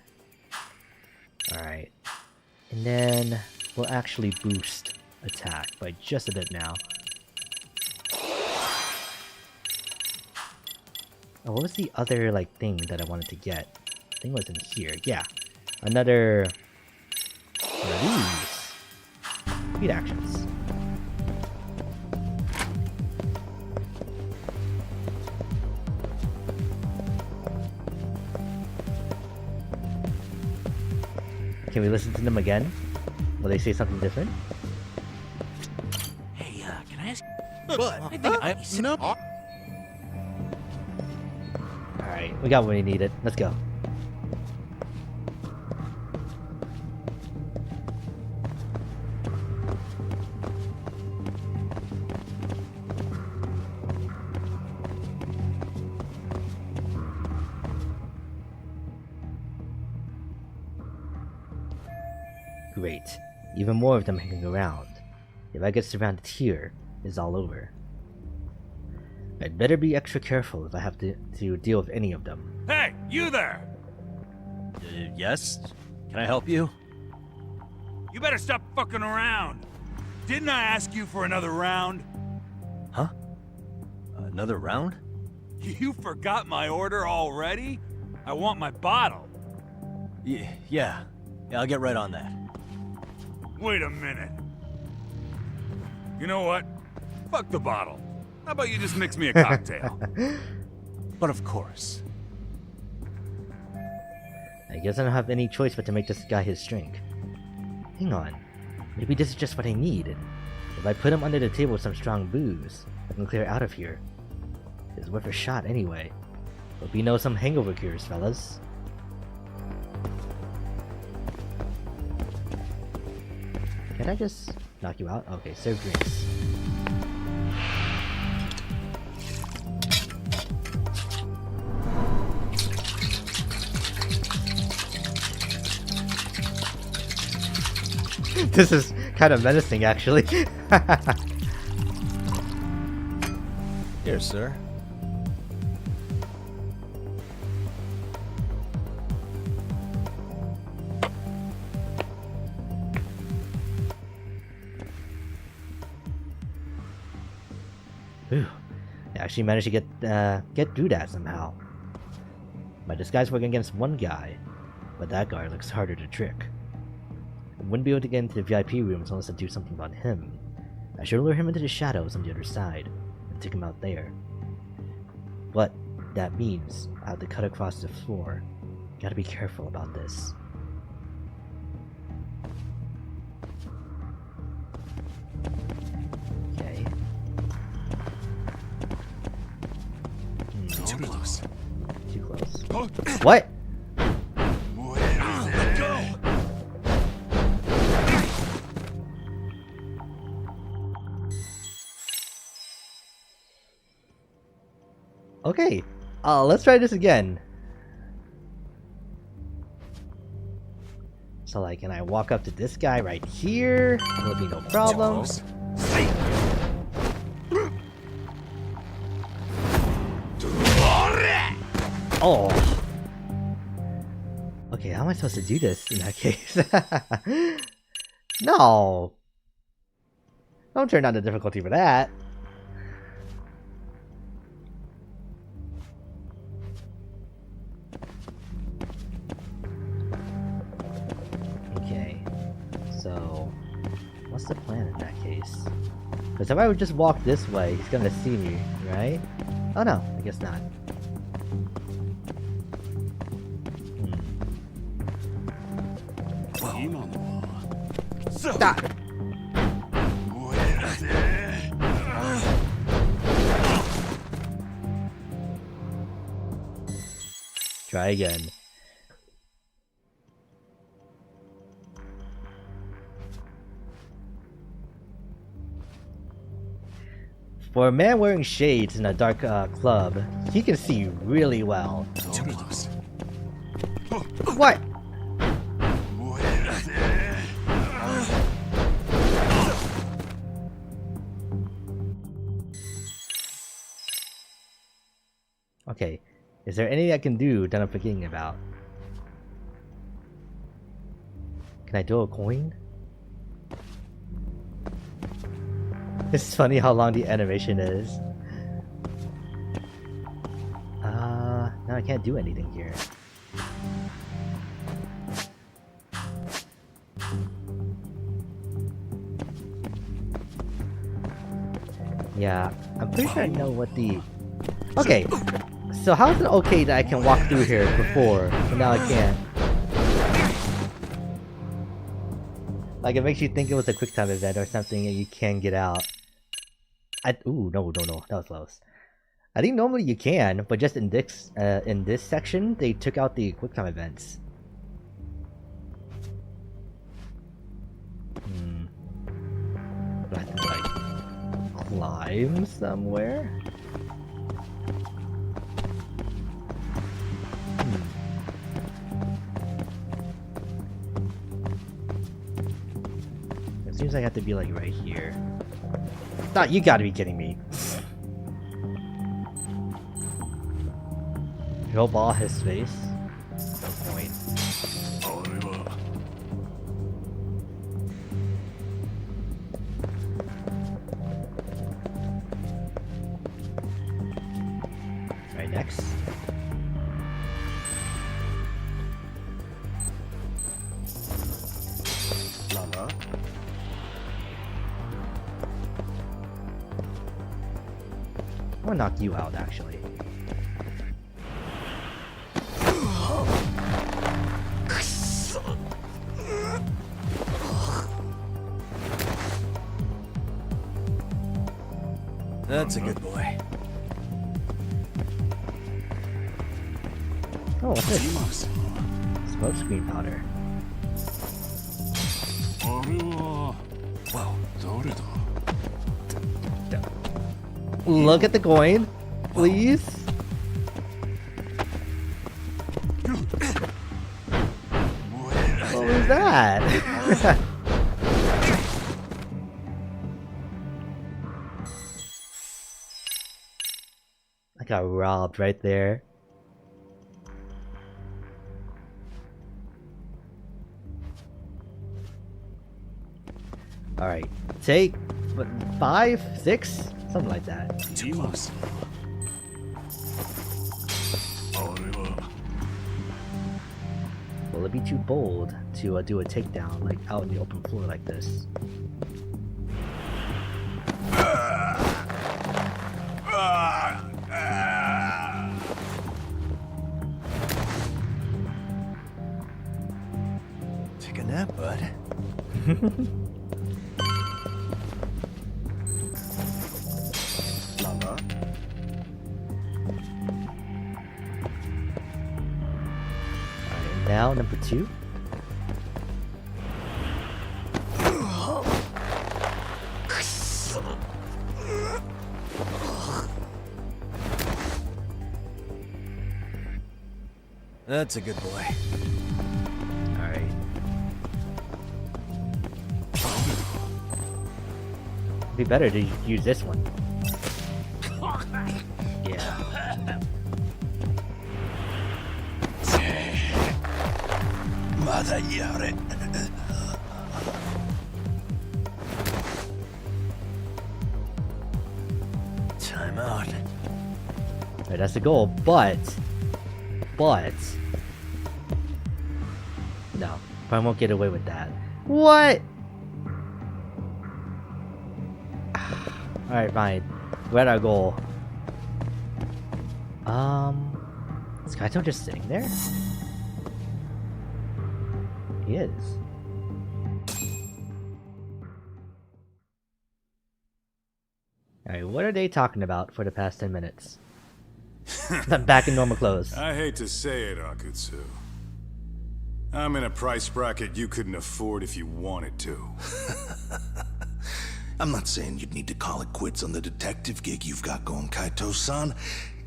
Alright. And then we'll actually boost attack by just a bit now. Oh, what was the other like thing that I wanted to get? I think it was in here. Yeah. Another one of these. Speed actions. Can we listen to them again? Will they say something different? Hey, can I ask? But I think I no. Alright, we got what we needed. Let's go. Great. Even more of them hanging around. If I get surrounded here, it's all over. I'd better be extra careful if I have to deal with any of them. Hey, you there! Yes? Can I help you? You better stop fucking around. Didn't I ask you for another round? Huh? Another round? You forgot my order already? I want my bottle. Yeah, I'll get right on that. Wait a minute. You know what? Fuck the bottle. How about you just mix me a cocktail? But of course. I guess I don't have any choice but to make this guy his drink. Hang on. Maybe this is just what I need. If I put him under the table with some strong booze, I can clear out of here. It's worth a shot anyway. Hope you know some hangover cures, fellas. Can I just knock you out? Okay, serve drinks. This is kind of menacing, actually. Here, sir. Ooh, I actually managed to get through that somehow. My disguise working against one guy, but that guy looks harder to trick. I wouldn't be able to get into the VIP rooms unless I do something about him. I should lure him into the shadows on the other side and take him out there. But that means I have to cut across the floor. Gotta be careful about this. Okay. Too close. Too close. What? Okay, let's try this again. So like, can I walk up to this guy right here? There'll be no problem. Oh. Okay, how am I supposed to do this in that case? No. Don't turn down the difficulty for that. Okay. So, what's the plan in that case? Because if I would just walk this way, he's gonna see me, right? Oh no, I guess not. Stop! Try again. For a man wearing shades in a dark club, he can see really well. Too close. What? Okay, is there anything I can do that I'm forgetting about? Can I throw a coin? It's funny how long the animation is. No, I can't do anything here. Yeah, I'm pretty sure I know what the... Okay, so how is it okay that I can walk through here before, but now I can't? Like, it makes you think it was a quick time event or something and you can get out. Ooh, no, that was close. I think normally you can, but just in this section, they took out the quick time events. Do I have to like climb somewhere? It seems like I have to be like right here. No, you gotta be kidding me. He'll ball his face. No point. Right, next. Lava. I'm gonna knock you out, actually. That's a good boy. Oh, what's this? Smoke screen powder. Wow, Look at the coin, please. What was that? I got robbed right there. Alright, take what, 5, 6? Something like that. Too close. Will it be too bold to do a takedown like out in the open floor like this? Take a nap, bud. Lava. Alright, now number 2. That's a good boy. Alright. It'd be better to use this one. Yeah. Mother yare. Time out. Alright, that's the goal, but no, I won't get away with that. What? Alright, fine. We're at our goal. Is Kaito just sitting there? He is. Alright, what are they talking about for the past 10 minutes? I'm back in normal clothes. I hate to say it, Akutsu. I'm in a price bracket you couldn't afford if you wanted to. I'm not saying you'd need to call it quits on the detective gig you've got going, Kaito-san.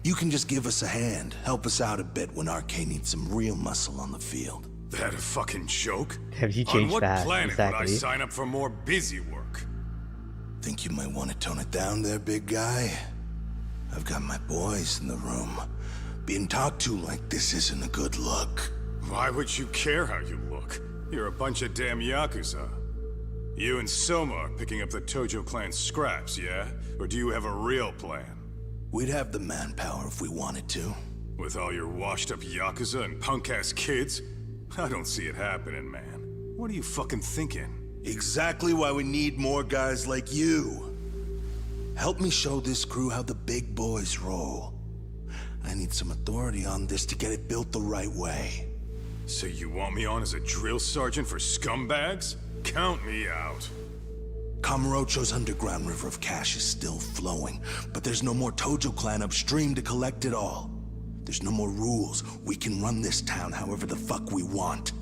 You can just give us a hand, help us out a bit when RK needs some real muscle on the field. That a fucking joke? Have you changed on what fast? planet Exactly. would I sign up for more busy work? Think you might want to tone it down there, big guy? I've got my boys in the room. Being talked to like this isn't a good look. Why would you care how you look? You're a bunch of damn Yakuza. You and Soma are picking up the Tojo clan scraps, yeah? Or do you have a real plan? We'd have the manpower if we wanted to. With all your washed-up Yakuza and punk-ass kids? I don't see it happening, man. What are you fucking thinking? Exactly why we need more guys like you. Help me show this crew how the big boys roll. I need some authority on this to get it built the right way. So you want me on as a drill sergeant for scumbags? Count me out. Kamurocho's underground river of cash is still flowing, but there's no more Tojo clan upstream to collect it all. There's no more rules. We can run this town however the fuck we want.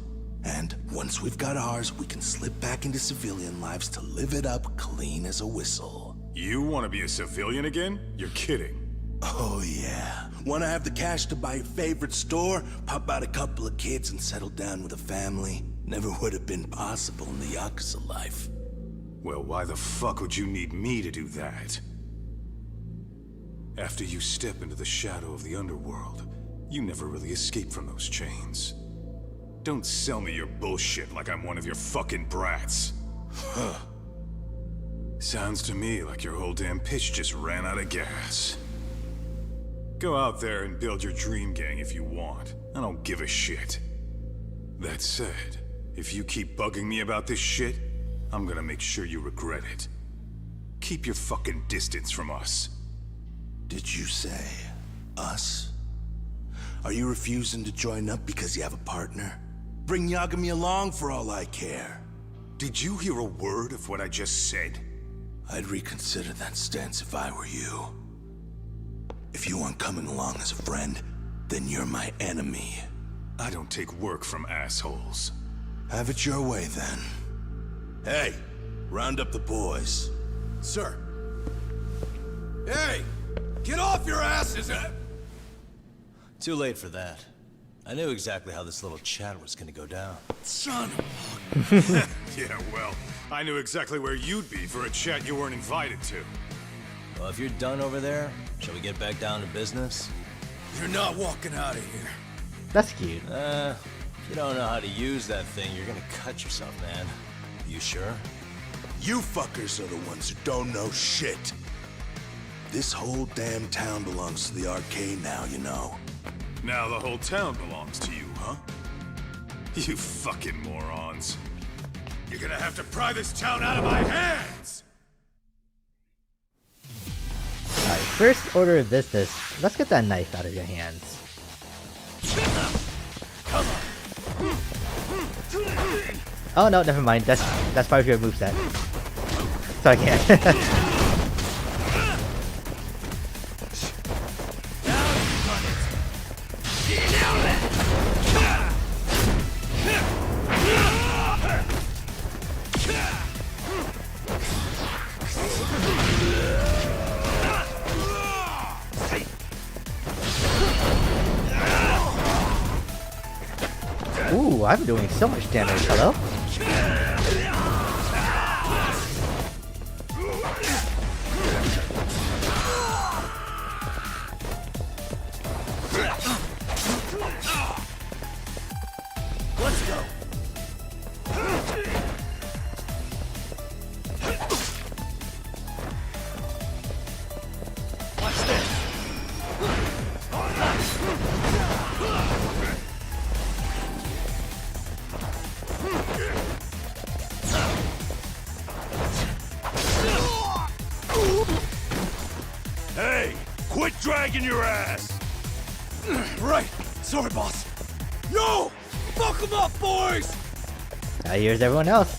And once we've got ours, we can slip back into civilian lives to live it up clean as a whistle. You want to be a civilian again? You're kidding. Oh yeah. Want to have the cash to buy your favorite store, pop out a couple of kids and settle down with a family? Never would have been possible in the Yakuza life. Well, why the fuck would you need me to do that? After you step into the shadow of the underworld, you never really escape from those chains. Don't sell me your bullshit like I'm one of your fucking brats. Huh. Sounds to me like your whole damn pitch just ran out of gas. Go out there and build your dream gang if you want. I don't give a shit. That said, if you keep bugging me about this shit, I'm gonna make sure you regret it. Keep your fucking distance from us. Did you say us? Are you refusing to join up because you have a partner? Bring Yagami along for all I care. Did you hear a word of what I just said? I'd reconsider that stance if I were you. If you aren't coming along as a friend, then you're my enemy. I don't take work from assholes. Have it your way, then. Hey, round up the boys. Sir. Hey! Get off your asses! Too late for that. I knew exactly how this little chat was gonna go down. Son of Yeah, well, I knew exactly where you'd be for a chat you weren't invited to. Well, if you're done over there, shall we get back down to business? You're not walking out of here. That's cute. If you don't know how to use that thing, you're gonna cut yourself, man. You sure? You fuckers are the ones who don't know shit. This whole damn town belongs to the arcade now, you know. Now the whole town belongs to you, huh? You fucking morons. You're gonna have to pry this town out of my hands! Alright, first order of business, let's get that knife out of your hands. Oh no, never mind. That's part of your moveset. So I can't. Ooh, I'm doing so much damage. Hello? Let's go. Watch this. Hey, quit dragging your ass! Right. Sorry, boss. No! Fuck them up, boys! Now here's everyone else.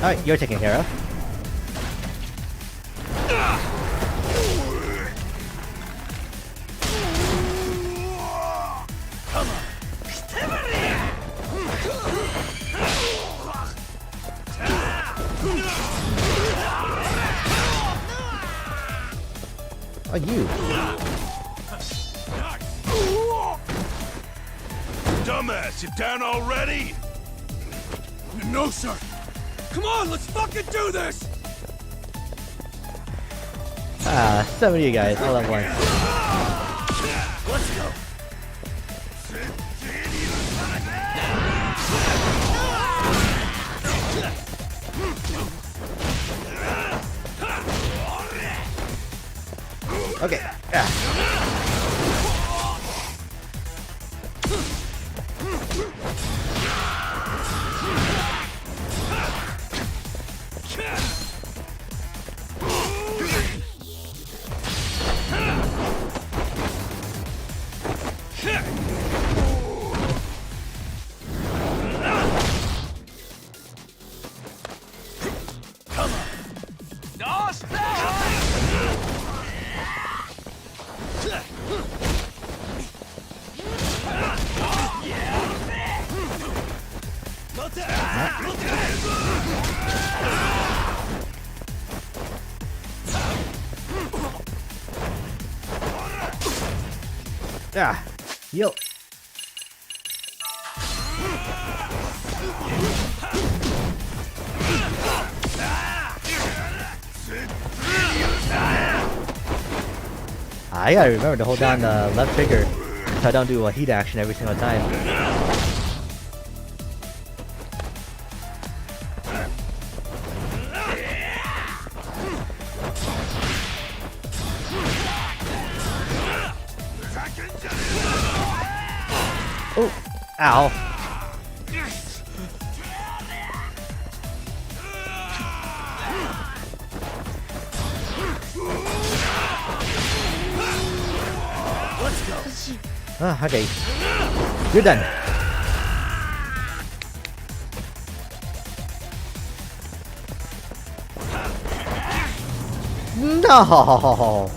Alright, you're taken care of. Oh, you. Dumbass, you down already? No, sir. Come on, let's fucking do this! So many of you guys all at once. Let's go. Okay. Yeah. Yeah. Yo. I gotta remember to hold down the left trigger so I don't do a heat action every single time. Oh, ow. Let's go. Ah, okay. You're done. No.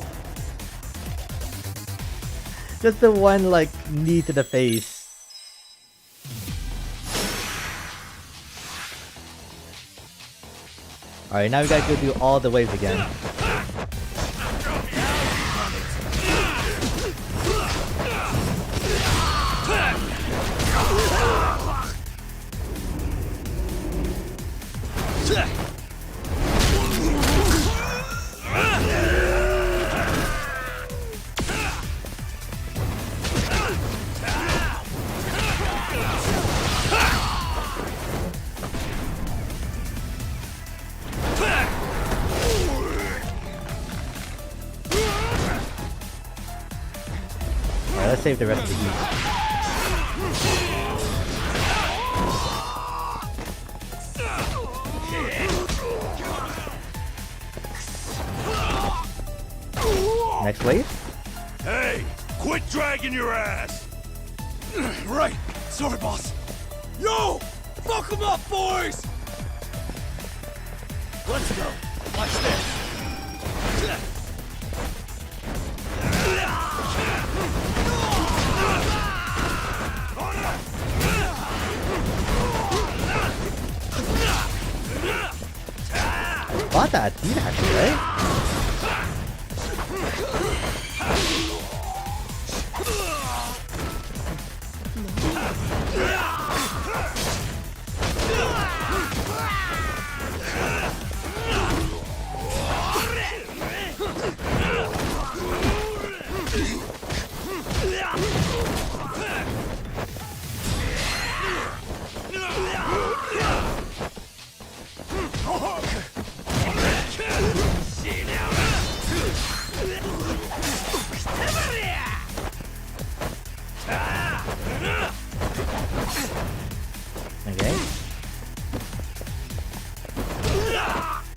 Just the one like knee to the face. Alright, now we gotta go do all the waves again. Alright, let's save the rest of the heat. Next wave? Hey, quit dragging your ass! Right. Sorry, boss. Yo! Fuck them up, boys! Let's go. Watch this. Bought that heat action, right? Okay.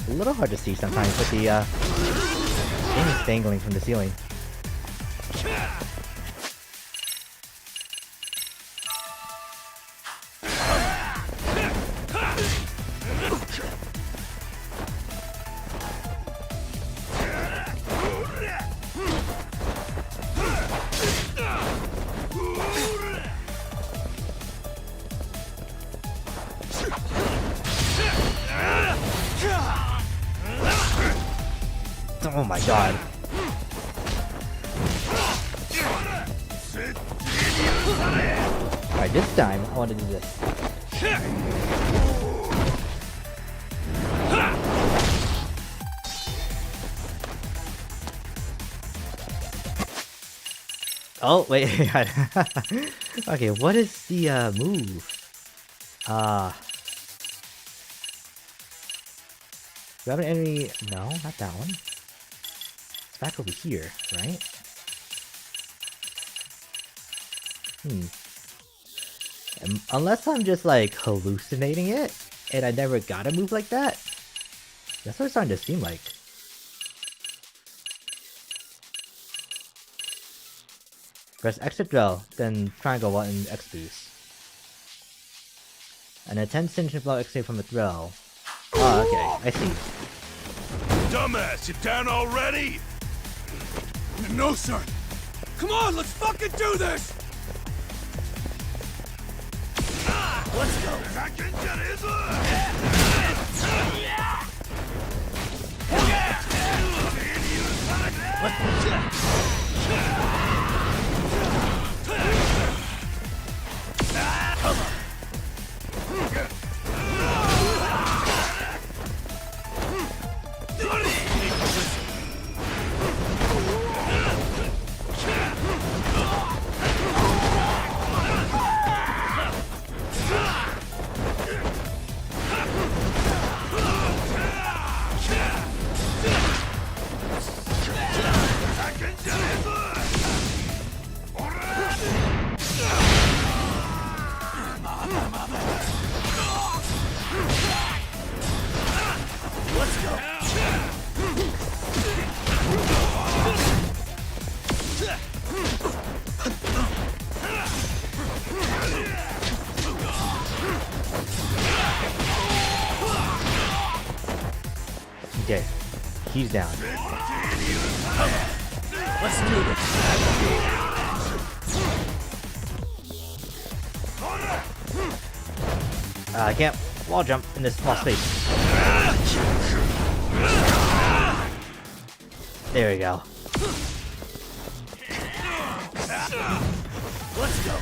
A little hard to see sometimes with the things dangling from the ceiling. Oh my god. Alright, this time I want to do this. Oh, wait. Okay, what is the move? Do I have an enemy? No, not that one. It's back over here, right? Unless I'm just like hallucinating it, and I never got a move like that. That's what it's starting to seem like. Press X to throw, then triangle while in X boost. And a 10 centimeter blow escape from a throw. Oh, okay, I see. Dumbass, you down already? No, sir. Come on, let's fucking do this! Let's go. Okay, he's down. Let's do this. I can't wall jump in this small space. There we go. Let's go.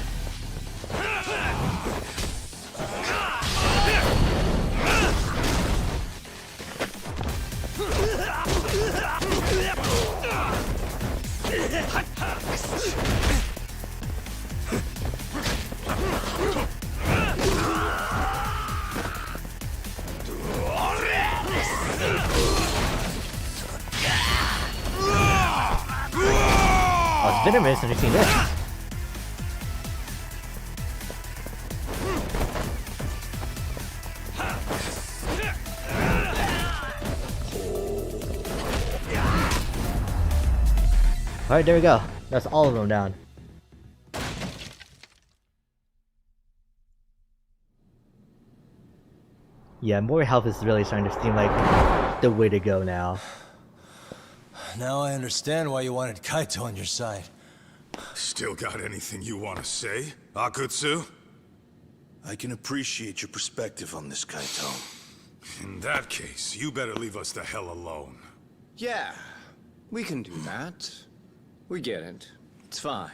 Oh, it's been a minute since we've seen this. Alright, there we go. That's all of them down. Yeah, more health is really starting to seem like the way to go now. Now I understand why you wanted Kaito on your side. Still got anything you want to say, Akutsu? I can appreciate your perspective on this, Kaito. In that case, you better leave us the hell alone. Yeah, we can do that. We get it. It's fine.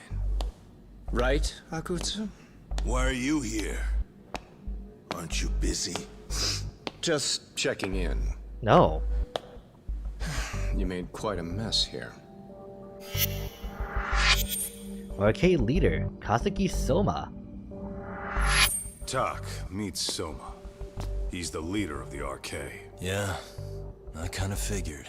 Right, Akutsu? Why are you here? Aren't you busy? Just checking in. No. You made quite a mess here. Arcade leader, Kazuki Soma. Tak, meet Soma. He's the leader of the arcade. Yeah, I kind of figured.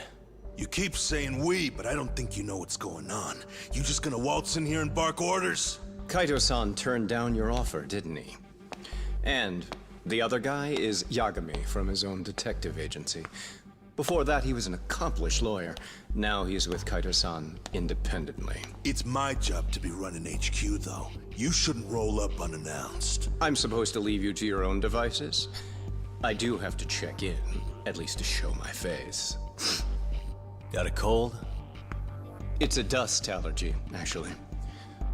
You keep saying we, but I don't think you know what's going on. You just gonna waltz in here and bark orders? Kaito-san turned down your offer, didn't he? And the other guy is Yagami from his own detective agency. Before that, he was an accomplished lawyer. Now he's with Kaito-san independently. It's my job to be running HQ, though. You shouldn't roll up unannounced. I'm supposed to leave you to your own devices? I do have to check in, at least to show my face. Got a cold? It's a dust allergy, actually.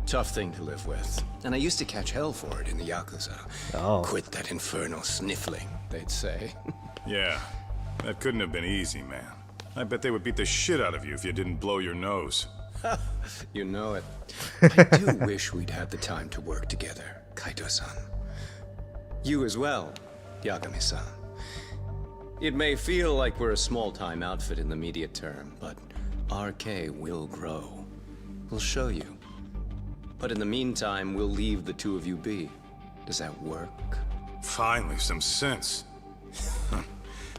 Tough thing to live with. And I used to catch hell for it in the Yakuza. Oh. Quit that infernal sniffling, they'd say. Yeah, that couldn't have been easy, man. I bet they would beat the shit out of you if you didn't blow your nose. You know it. I do wish we'd had the time to work together, Kaito-san. You as well, Yagami-san. It may feel like we're a small-time outfit in the immediate term, but RK will grow. We'll show you. But in the meantime, we'll leave the two of you be. Does that work? Finally, some sense.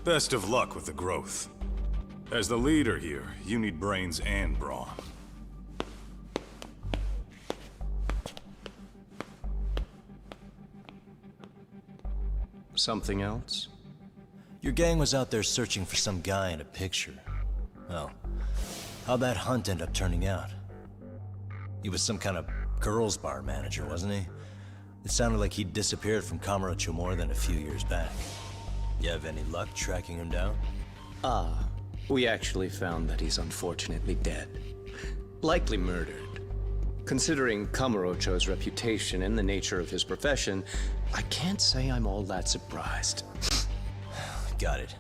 Best of luck with the growth. As the leader here, you need brains and brawn. Something else? Your gang was out there searching for some guy in a picture. Oh, how'd that hunt end up turning out? He was some kind of girls' bar manager, wasn't he? It sounded like he'd disappeared from Kamurocho more than a few years back. You have any luck tracking him down? We actually found that he's unfortunately dead. Likely murdered. Considering Kamurocho's reputation and the nature of his profession, I can't say I'm all that surprised. Got it.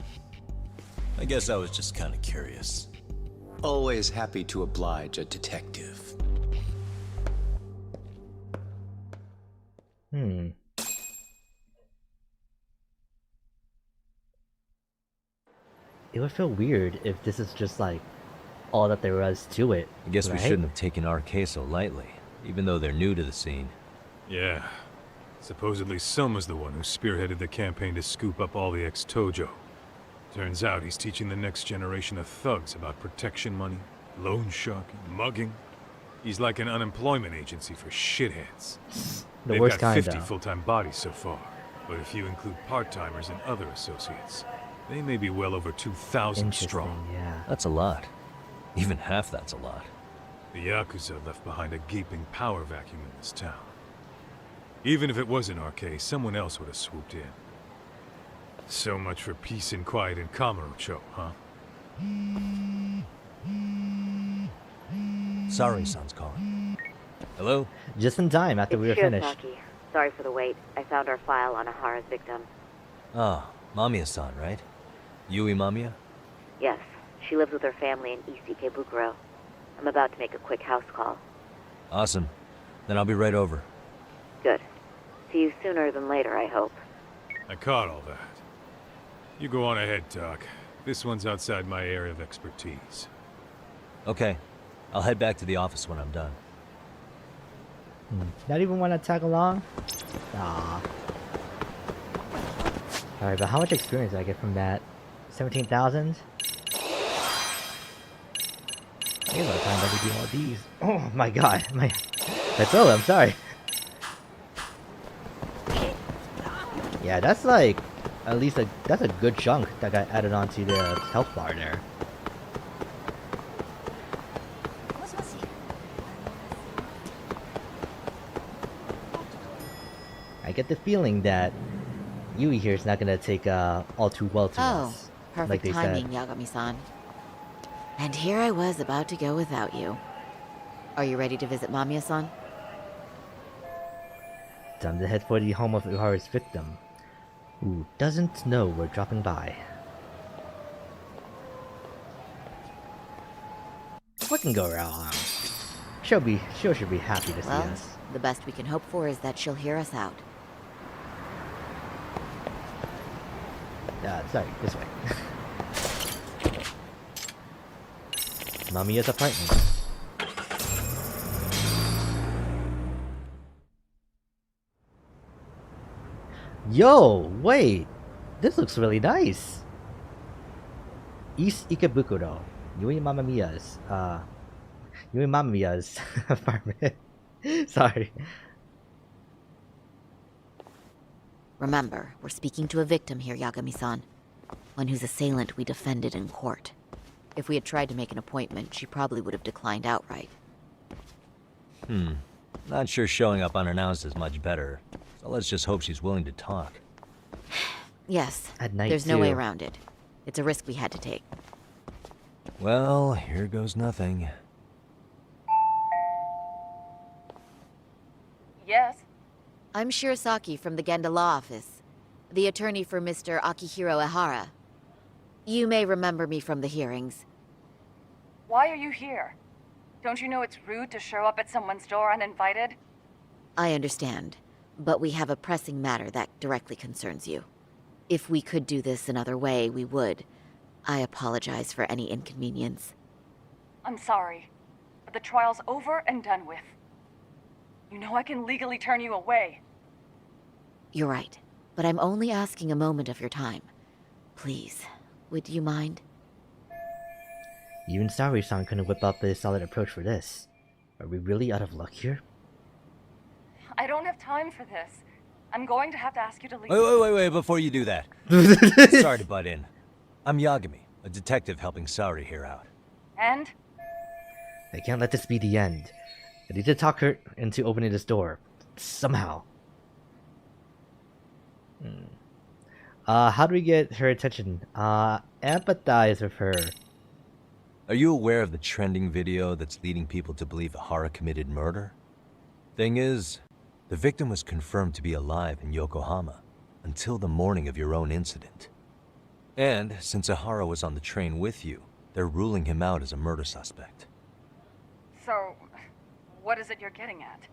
I guess I was just kind of curious. Always happy to oblige a detective. It would feel weird if this is just like all that there was to it. I guess we right? shouldn't have taken our case so lightly, even though they're new to the scene. Yeah. Supposedly Selma's the one who spearheaded the campaign to scoop up all the ex-Tojo. Turns out he's teaching the next generation of thugs about protection money, loan sharking, mugging. He's like an unemployment agency for shitheads. They've worst got kind, 50 though. full-time bodies so far, but if you include part-timers and other associates, they may be well over 2,000 strong. Yeah. That's a lot. Even half that's a lot. The Yakuza left behind a gaping power vacuum in this town. Even if it wasn't our case, someone else would have swooped in. So much for peace and quiet in Kamurocho, huh? Sorry, son's calling. Hello? Just in time after we were finished. Shiozaki. Sorry for the wait. I found our file on Ahara's victim. Ah, Mamiya-san, right? Yui Mamiya? Yes, she lives with her family in East Ikebukuro. I'm about to make a quick house call. Awesome. Then I'll be right over. Good. See you sooner than later, I hope. I caught all that. You go on ahead, Doc. This one's outside my area of expertise. Okay. I'll head back to the office when I'm done. Not even want to tag along? Aw. Alright, but how much experience did I get from that? 17,000? I guess by the time I do all these. Oh my god, my throat, I'm sorry. Yeah, that's like at least that's a good chunk that got added onto the health bar there. I get the feeling that Yui here is not gonna take all too well to us. Perfect like they timing, said. Yagami-san. And here I was about to go without you. Are you ready to visit Mamiya-san? Time to head for the home of Uhara's victim, who doesn't know we're dropping by. What can go wrong? She should be happy to see Well, us. the best we can hope for is that she'll hear us out. Sorry, this way. Mamiya's apartment. Yo, wait! This looks really nice! East Ikebukuro. Yui Mamiya's apartment. Sorry. Remember, we're speaking to a victim here, Yagami-san. One whose assailant we defended in court. If we had tried to make an appointment, she probably would have declined outright. Not sure showing up unannounced is much better. So let's just hope she's willing to talk. Yes, At night, there's no way too. around it. It's a risk we had to take. Well, here goes nothing. Yes? I'm Shirosaki from the Genda Law Office, the attorney for Mr. Akihiro Ehara. You may remember me from the hearings. Why are you here? Don't you know it's rude to show up at someone's door uninvited? I understand, but we have a pressing matter that directly concerns you. If we could do this another way, we would. I apologize for any inconvenience. I'm sorry, but the trial's over and done with. You know I can legally turn you away. You're right, but I'm only asking a moment of your time. Please, would you mind? Even Saori-san couldn't whip up a solid approach for this. Are we really out of luck here? I don't have time for this. I'm going to have to ask you to leave. Wait, before you do that. Sorry to butt in. I'm Yagami, a detective helping Saori here out. And? I can't let this be the end. I need to talk her into opening this door. Somehow. How do we get her attention? Empathize with her. Are you aware of the trending video that's leading people to believe Ahara committed murder? Thing is, the victim was confirmed to be alive in Yokohama until the morning of your own incident. And since Ahara was on the train with you, they're ruling him out as a murder suspect. So, what is it you're getting at?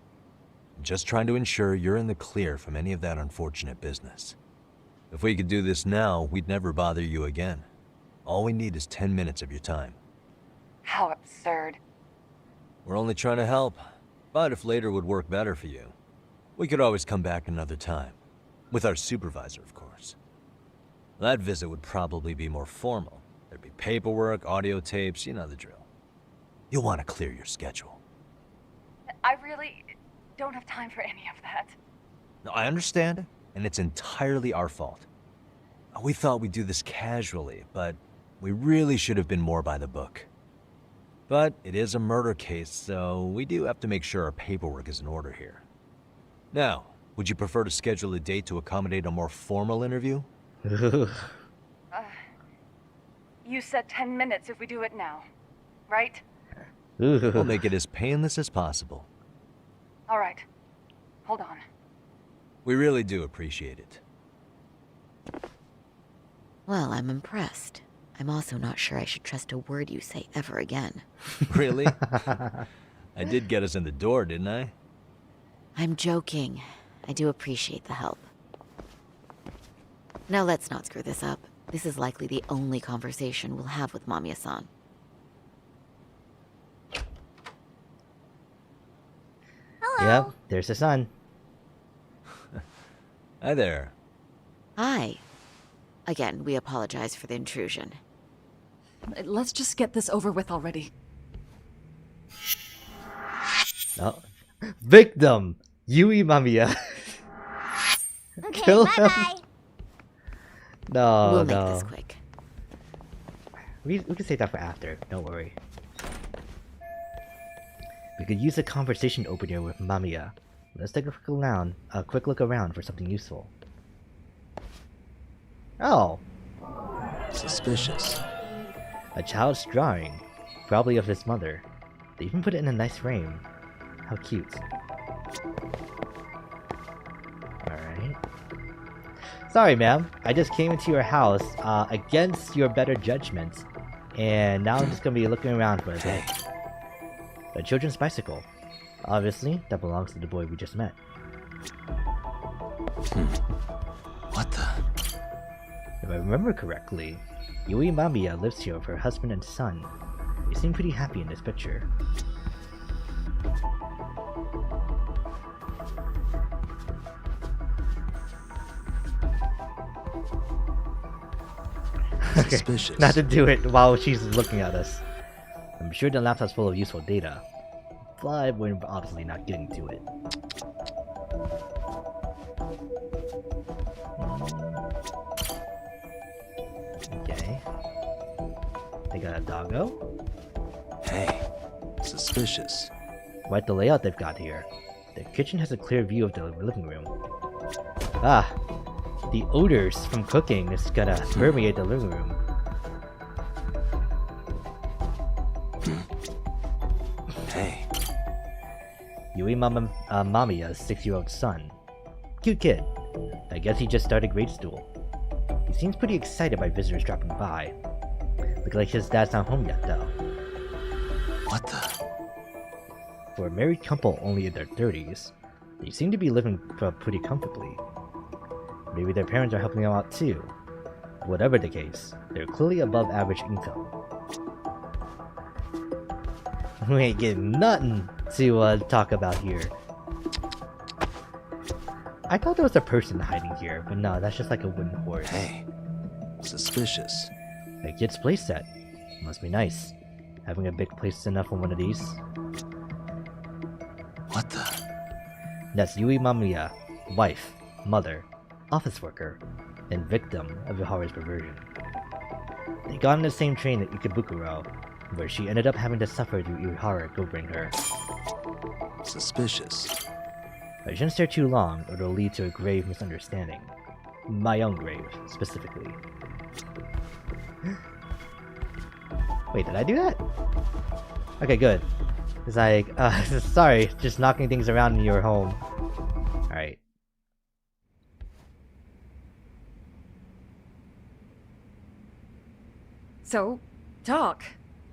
Just trying to ensure you're in the clear from any of that unfortunate business. If we could do this now, we'd never bother you again. All we need is 10 minutes of your time. How absurd. We're only trying to help, but if later would work better for you, we could always come back another time. With our supervisor, of course. That visit would probably be more formal. There'd be paperwork, audio tapes, you know the drill. You'll want to clear your schedule. I really don't have time for any of that. No, I understand, and it's entirely our fault. We thought we'd do this casually, but we really should have been more by the book. But it is a murder case, so we do have to make sure our paperwork is in order here. Now, would you prefer to schedule a date to accommodate a more formal interview? You said 10 minutes if we do it now, right? We'll make it as painless as possible. All right. Hold on. We really do appreciate it. Well, I'm impressed. I'm also not sure I should trust a word you say ever again. Really? I did get us in the door, didn't I? I'm joking. I do appreciate the help. Now let's not screw this up. This is likely the only conversation we'll have with Mamiya-san. Hello. Yep, there's the sun. Hi there. Hi. Again, we apologize for the intrusion. Let's just get this over with already. Oh. Victim! Yui Mamiya. Okay, Kill bye-bye. No, We'll no. make this quick. We can save that for after, don't worry. We could use a conversation opener with Mamiya. Let's take a quick look around for something useful. Oh! Suspicious. A child's drawing, probably of his mother. They even put it in a nice frame. How cute. Alright. Sorry, ma'am. I just came into your house against your better judgment, and now I'm just gonna be looking around for a bit. A children's bicycle. Obviously, that belongs to the boy we just met. What the? If I remember correctly, Yui Mamiya lives here with her husband and son. They seem pretty happy in this picture. Okay, Suspicious. not to do it while she's looking at us. I'm sure the laptop's full of useful data, but we're obviously not getting to it. Okay. They got a doggo? Hey, suspicious. Quite the layout they've got here. The kitchen has a clear view of the living room. Ah, the odors from cooking is gonna permeate the living room. Hey. Yui Mamiya's 6-year-old son. Cute kid. I guess he just started grade school. He seems pretty excited by visitors dropping by. Look like his dad's not home yet, though. What the? For a married couple only in their 30s, they seem to be living pretty comfortably. Maybe their parents are helping them out too. Whatever the case, they're clearly above average income. We ain't getting nothing to talk about here. I thought there was a person hiding here, but no, that's just like a wooden horse. Hey, suspicious. A kid's playset. Must be nice. Having a big place enough for one of these. What the? That's Yui Mamiya, wife, mother, office worker, and victim of Ihara's perversion. They got on the same train at Ikebukuro, where she ended up having to suffer through Ihara go bring her. Suspicious. I shouldn't stare too long, or it'll lead to a grave misunderstanding. My own grave, specifically. Wait, did I do that? Okay, good. It's like, sorry, just knocking things around in your home. Alright. So, Doc,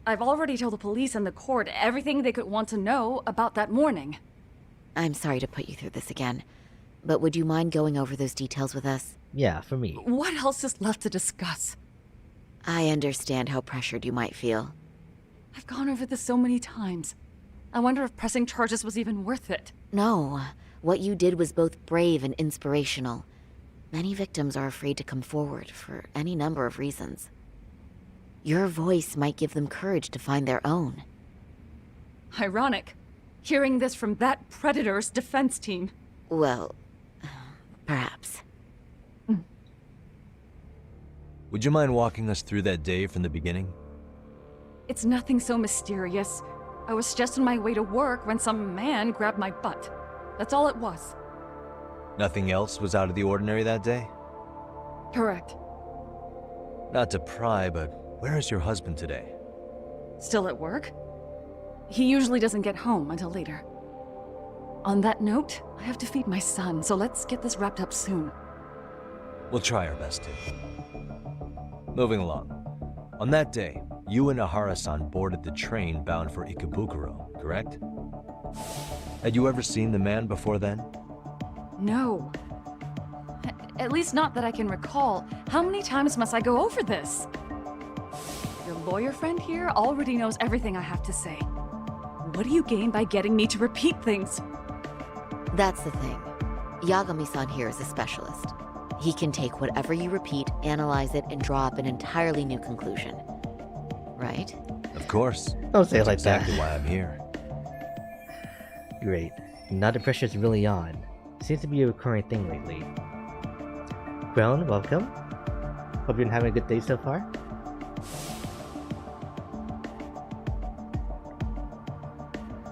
I've already told the police and the court everything they could want to know about that morning. I'm sorry to put you through this again, but would you mind going over those details with us? Yeah, for me. What else is left to discuss? I understand how pressured you might feel. I've gone over this so many times. I wonder if pressing charges was even worth it. No, what you did was both brave and inspirational. Many victims are afraid to come forward for any number of reasons. Your voice might give them courage to find their own. Ironic, hearing this from that predator's defense team. Well, perhaps. Would you mind walking us through that day from the beginning? It's nothing so mysterious. I was just on my way to work when some man grabbed my butt. That's all it was. Nothing else was out of the ordinary that day? Correct. Not to pry, but where is your husband today? Still at work? He usually doesn't get home until later. On that note, I have to feed my son, so let's get this wrapped up soon. We'll try our best to. Moving along. On that day, you and Ihara-san boarded the train bound for Ikebukuro, correct? Had you ever seen the man before then? No. At least not that I can recall. How many times must I go over this? Your lawyer friend here already knows everything I have to say. What do you gain by getting me to repeat things? That's the thing. Yagami-san here is a specialist. He can take whatever you repeat, analyze it, and draw up an entirely new conclusion. Right? Of course. Don't say it like exactly that. why I'm here. Great. Now the pressure's really on. Seems to be a recurring thing lately. Brown, welcome. Hope you've been having a good day so far.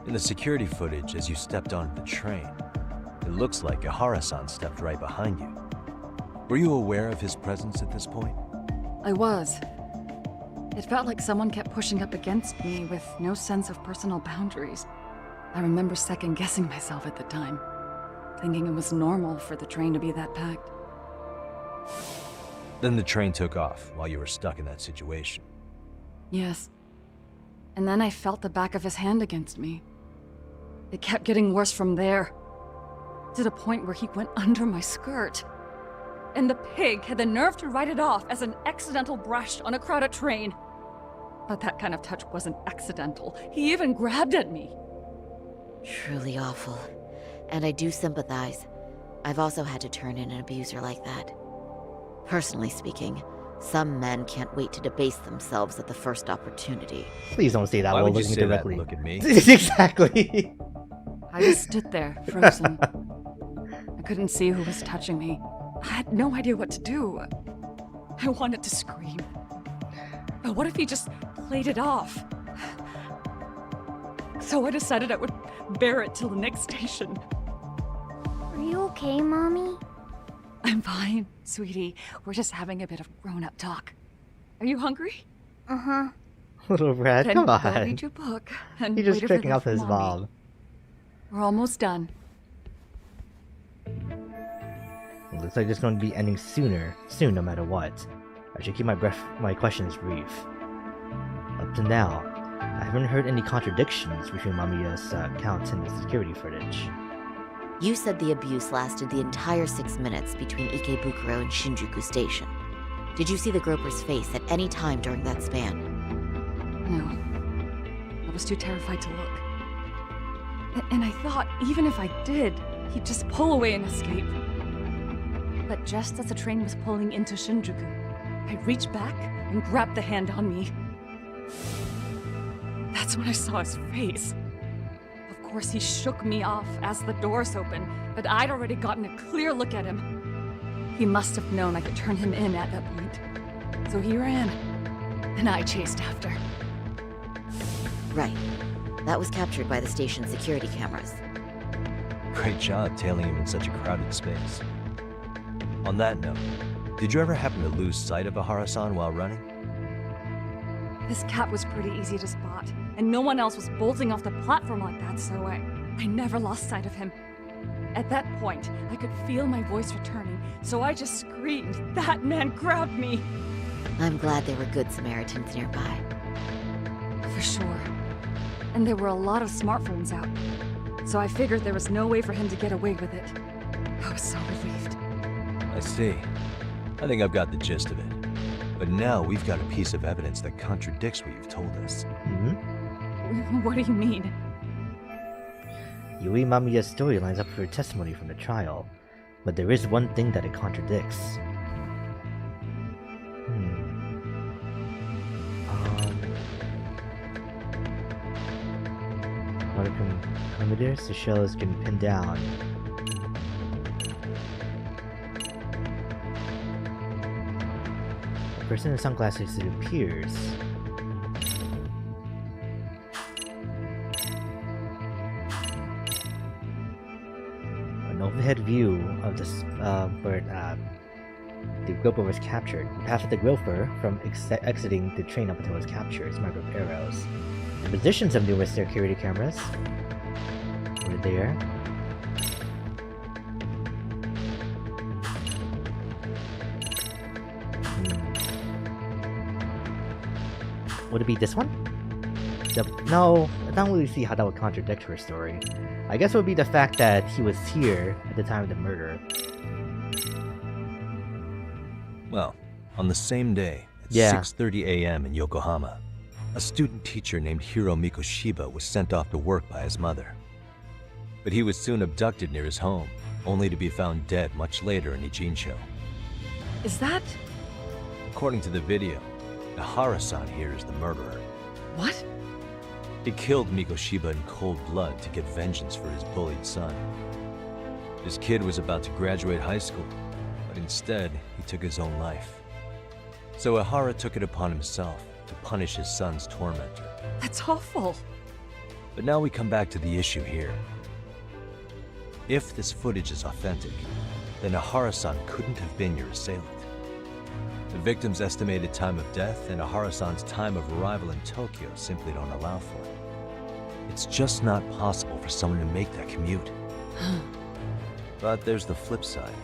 In the security footage, as you stepped onto the train, it looks like Ihara-san stepped right behind you. Were you aware of his presence at this point? I was. It felt like someone kept pushing up against me with no sense of personal boundaries. I remember second-guessing myself at the time, thinking it was normal for the train to be that packed. Then the train took off while you were stuck in that situation. Yes. And then I felt the back of his hand against me. It kept getting worse from there, to the point where he went under my skirt. And the pig had the nerve to write it off as an accidental brush on a crowded train. But that kind of touch wasn't accidental. He even grabbed at me. Truly awful. And I do sympathize. I've also had to turn in an abuser like that. Personally speaking, some men can't wait to debase themselves at the first opportunity. Please don't say that Why while would you looking say directly. that? Look at me. Exactly. I just stood there, frozen. I couldn't see who was touching me. I had no idea what to do. I wanted to scream. But what if he just played it off? So I decided I would bear it till the next station. Are you okay, Mommy? I'm fine, sweetie. We're just having a bit of grown-up talk. Are you hungry? Uh-huh. Little Brad, Then come go on. read your book and He's just wait over checking there off for his Mommy. mom. We're almost done. It looks like it's going to be ending soon no matter what. I should keep my questions brief. Up to now, I haven't heard any contradictions between Mamiya's account and the security footage. You said the abuse lasted the entire 6 minutes between Ikebukuro and Shinjuku Station. Did you see the groper's face at any time during that span? No. I was too terrified to look. And I thought, even if I did, he'd just pull away and escape. But just as the train was pulling into Shinjuku, I reached back and grabbed the hand on me. That's when I saw his face. Of course, he shook me off as the doors opened, but I'd already gotten a clear look at him. He must have known I could turn him in at that point. So he ran, and I chased after. Right. That was captured by the station's security cameras. Great job tailing him in such a crowded space. On that note, did you ever happen to lose sight of Ahara-san while running? His cat was pretty easy to spot, and no one else was bolting off the platform like that, so I never lost sight of him. At that point, I could feel my voice returning, so I just screamed, "That man grabbed me!" I'm glad there were good Samaritans nearby. For sure. And there were a lot of smartphones out, so I figured there was no way for him to get away with it. I was so relieved. I see. I think I've got the gist of it. But now we've got a piece of evidence that contradicts what you've told us. What do you mean? Yui Mamiya's story lines up for testimony from the trial, but there is one thing that it contradicts. One of kilometers, the shell has been pinned down. A person in sunglasses, it appears. An overhead view of this where the gopher was captured. The path of the gopher from exiting the train up until it was captured is marked with arrows. The positions of numerous security cameras were there. Would it be this one? No, I don't really see how that would contradict her story. I guess it would be the fact that he was here at the time of the murder. Well, on the same day, at 6:30 a.m. in Yokohama, a student teacher named Hiro Mikoshiba was sent off to work by his mother. But he was soon abducted near his home, only to be found dead much later in Ijincho. Is that... According to the video, Ahara-san here is the murderer. What? He killed Mikoshiba in cold blood to get vengeance for his bullied son. His kid was about to graduate high school, but instead, he took his own life. So Ahara took it upon himself to punish his son's tormentor. That's awful. But now we come back to the issue here. If this footage is authentic, then Ahara-san couldn't have been your assailant. The victim's estimated time of death and Ahara-san's time of arrival in Tokyo simply don't allow for it. It's just not possible for someone to make that commute. But there's the flip side.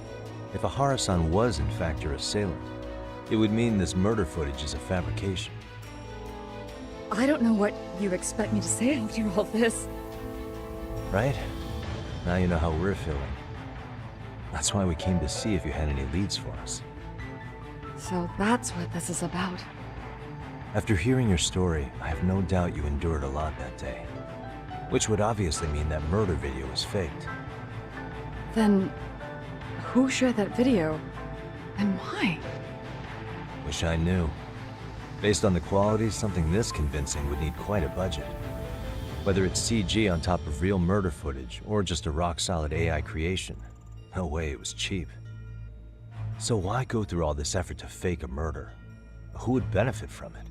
If Ahara-san was in fact your assailant, it would mean this murder footage is a fabrication. I don't know what you expect me to say after all this. Right? Now you know how we're feeling. That's why we came to see if you had any leads for us. So that's what this is about. After hearing your story, I have no doubt you endured a lot that day. Which would obviously mean that murder video was faked. Then, who shared that video? And why? Wish I knew. Based on the quality, something this convincing would need quite a budget. Whether it's CG on top of real murder footage, or just a rock-solid AI creation, no way it was cheap. So why go through all this effort to fake a murder? Who would benefit from it?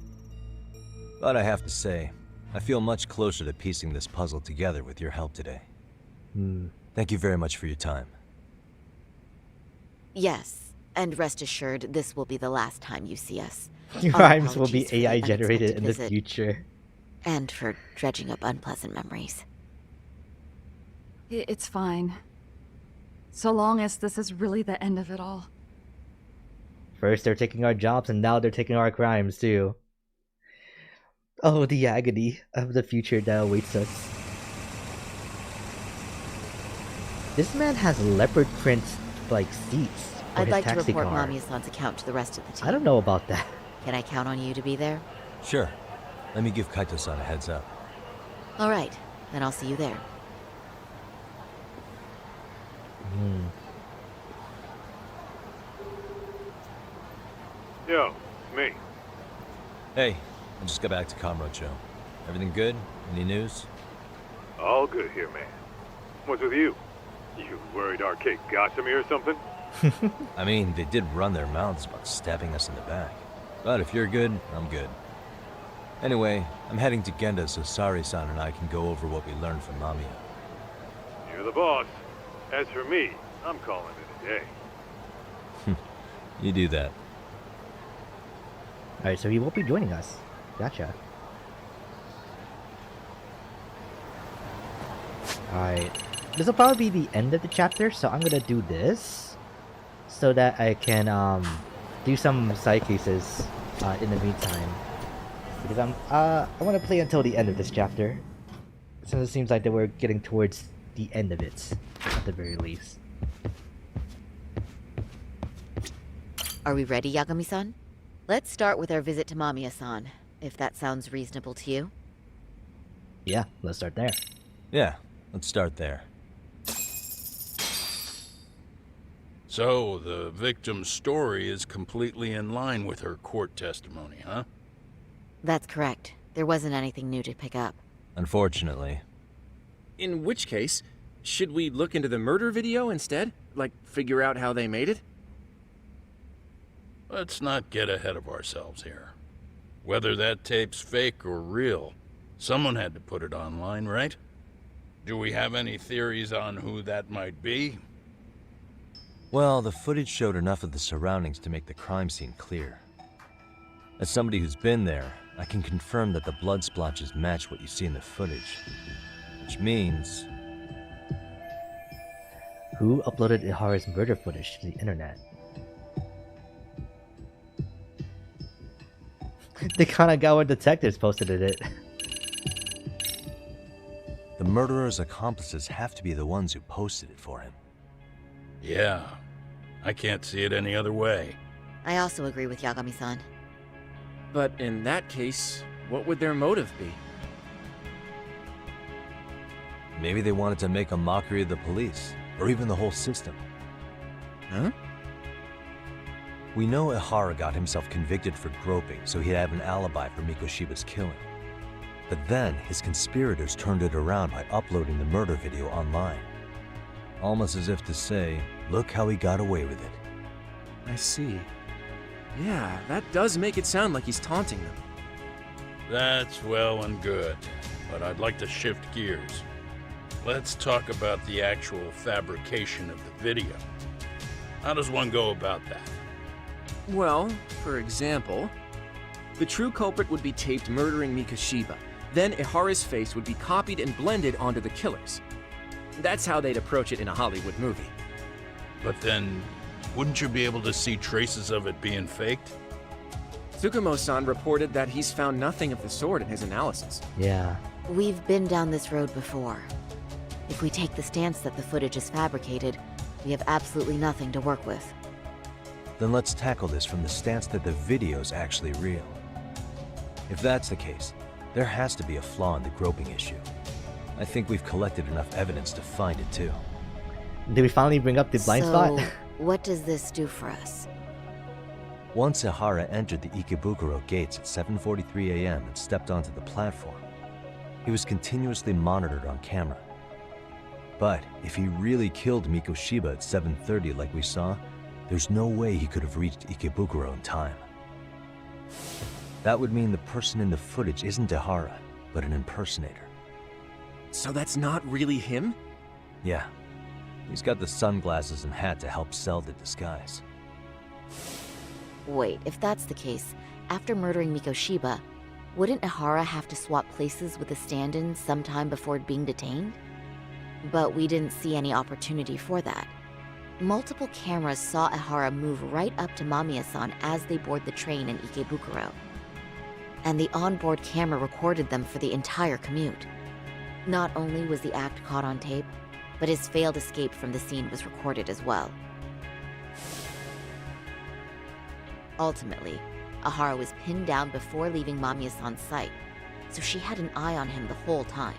But I have to say, I feel much closer to piecing this puzzle together with your help today. Thank you very much for your time. Yes, and rest assured, this will be the last time you see us. Your Our rhymes will be apologies for the AI generated in the unexpected visit, future. and for dredging up unpleasant memories. It's fine. So long as this is really the end of it all. First they're taking our jobs and now they're taking our crimes too. Oh, the agony of the future that awaits us. This man has leopard print like seats for I'd his like to taxi report car. Mami-san's account to the rest of the team. I don't know about that. Can I count on you to be there? Sure. Let me give Kaito-san a heads up. All right, then I'll see you there. Yo, it's me. Hey, I just got back to Kamurocho. Everything good? Any news? All good here, man. What's with you? You worried Arcade got to me or something? I mean, they did run their mouths about stabbing us in the back. But if you're good, I'm good. Anyway, I'm heading to Genda so Sari-san and I can go over what we learned from Mamiya. You're the boss. As for me, I'm calling it a day. You do that. Alright, so he won't be joining us. Gotcha. Alright. This will probably be the end of the chapter, so I'm gonna do this so that I can do some side cases in the meantime. Because I want to play until the end of this chapter, since it seems like that we're getting towards the end of it, at the very least. Are we ready, Yagami-san? Let's start with our visit to Mamiya-san, if that sounds reasonable to you. Yeah, let's start there. Yeah, let's start there. So, the victim's story is completely in line with her court testimony, huh? That's correct. There wasn't anything new to pick up. Unfortunately. In which case, should we look into the murder video instead? Like, figure out how they made it? Let's not get ahead of ourselves here. Whether that tape's fake or real, someone had to put it online, right? Do we have any theories on who that might be? Well, the footage showed enough of the surroundings to make the crime scene clear. As somebody who's been there, I can confirm that the blood splotches match what you see in the footage. Which means... Who uploaded Ihara's murder footage to the internet? The Kanagawa detectives posted it. The murderer's accomplices have to be the ones who posted it for him. Yeah, I can't see it any other way. I also agree with Yagami-san. But in that case, what would their motive be? Maybe they wanted to make a mockery of the police, or even the whole system. Huh? We know Ihara got himself convicted for groping, so he'd have an alibi for Mikoshiba's killing. But then, his conspirators turned it around by uploading the murder video online. Almost as if to say, look how he got away with it. I see. Yeah, that does make it sound like he's taunting them. That's well and good, but I'd like to shift gears. Let's talk about the actual fabrication of the video. How does one go about that? Well, for example, the true culprit would be taped murdering Mikoshiba. Then Ihara's face would be copied and blended onto the killers. That's how they'd approach it in a Hollywood movie. But then, wouldn't you be able to see traces of it being faked? Tsukumo-san reported that he's found nothing of the sort in his analysis. Yeah. We've been down this road before. If we take the stance that the footage is fabricated, we have absolutely nothing to work with. Then let's tackle this from the stance that the video's actually real. If that's the case, there has to be a flaw in the groping issue. I think we've collected enough evidence to find it too. Did we finally bring up the blind spot? What does this do for us? Once Ihara entered the Ikebukuro gates at 7:43 a.m. and stepped onto the platform, he was continuously monitored on camera. But if he really killed Mikoshiba at 7:30 like we saw, there's no way he could have reached Ikebukuro in time. That would mean the person in the footage isn't Ihara, but an impersonator. So that's not really him? Yeah. He's got the sunglasses and hat to help sell the disguise. Wait, if that's the case, after murdering Mikoshiba, wouldn't Ihara have to swap places with the stand-in sometime before being detained? But we didn't see any opportunity for that. Multiple cameras saw Ihara move right up to Mamiya-san as they board the train in Ikebukuro. And the onboard camera recorded them for the entire commute. Not only was the act caught on tape, but his failed escape from the scene was recorded as well. Ultimately, Ihara was pinned down before leaving Mamiya-san's sight, so she had an eye on him the whole time.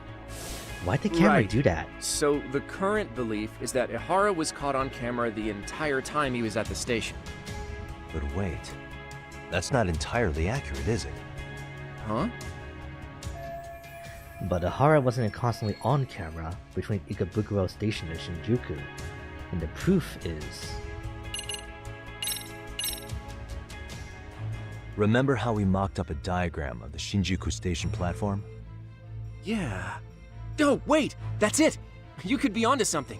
Why'd the camera do that? So the current belief is that Ihara was caught on camera the entire time he was at the station. But wait, That's not entirely accurate, is it? Huh? But Ahara wasn't constantly on camera between Ikebukuro Station and Shinjuku, and the proof is... Remember how we mocked up a diagram of the Shinjuku Station platform? Yeah. Oh, wait! That's it! You could be onto something.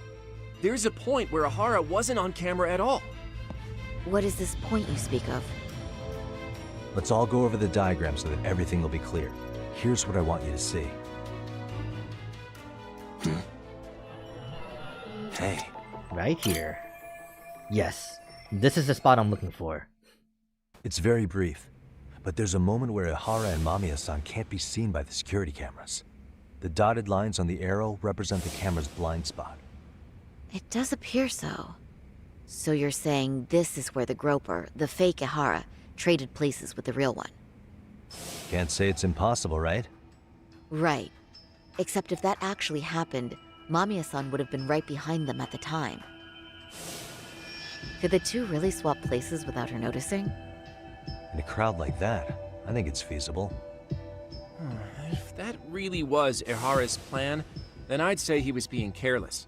There's a point where Ahara wasn't on camera at all. What is this point you speak of? Let's all go over the diagram so that everything will be clear. Here's what I want you to see. Hey. Right here. Yes, this is the spot I'm looking for. It's very brief, but there's a moment where Ihara and Mamiya-san can't be seen by the security cameras. The dotted lines on the arrow represent the camera's blind spot. It does appear so. So you're saying this is where the groper, the fake Ihara, traded places with the real one? Can't say it's impossible, right? Right. Except if that actually happened, Mamiya-san would have been right behind them at the time. Could the two really swap places without her noticing? In a crowd like that, I think it's feasible. If that really was Ihara's plan, then I'd say he was being careless.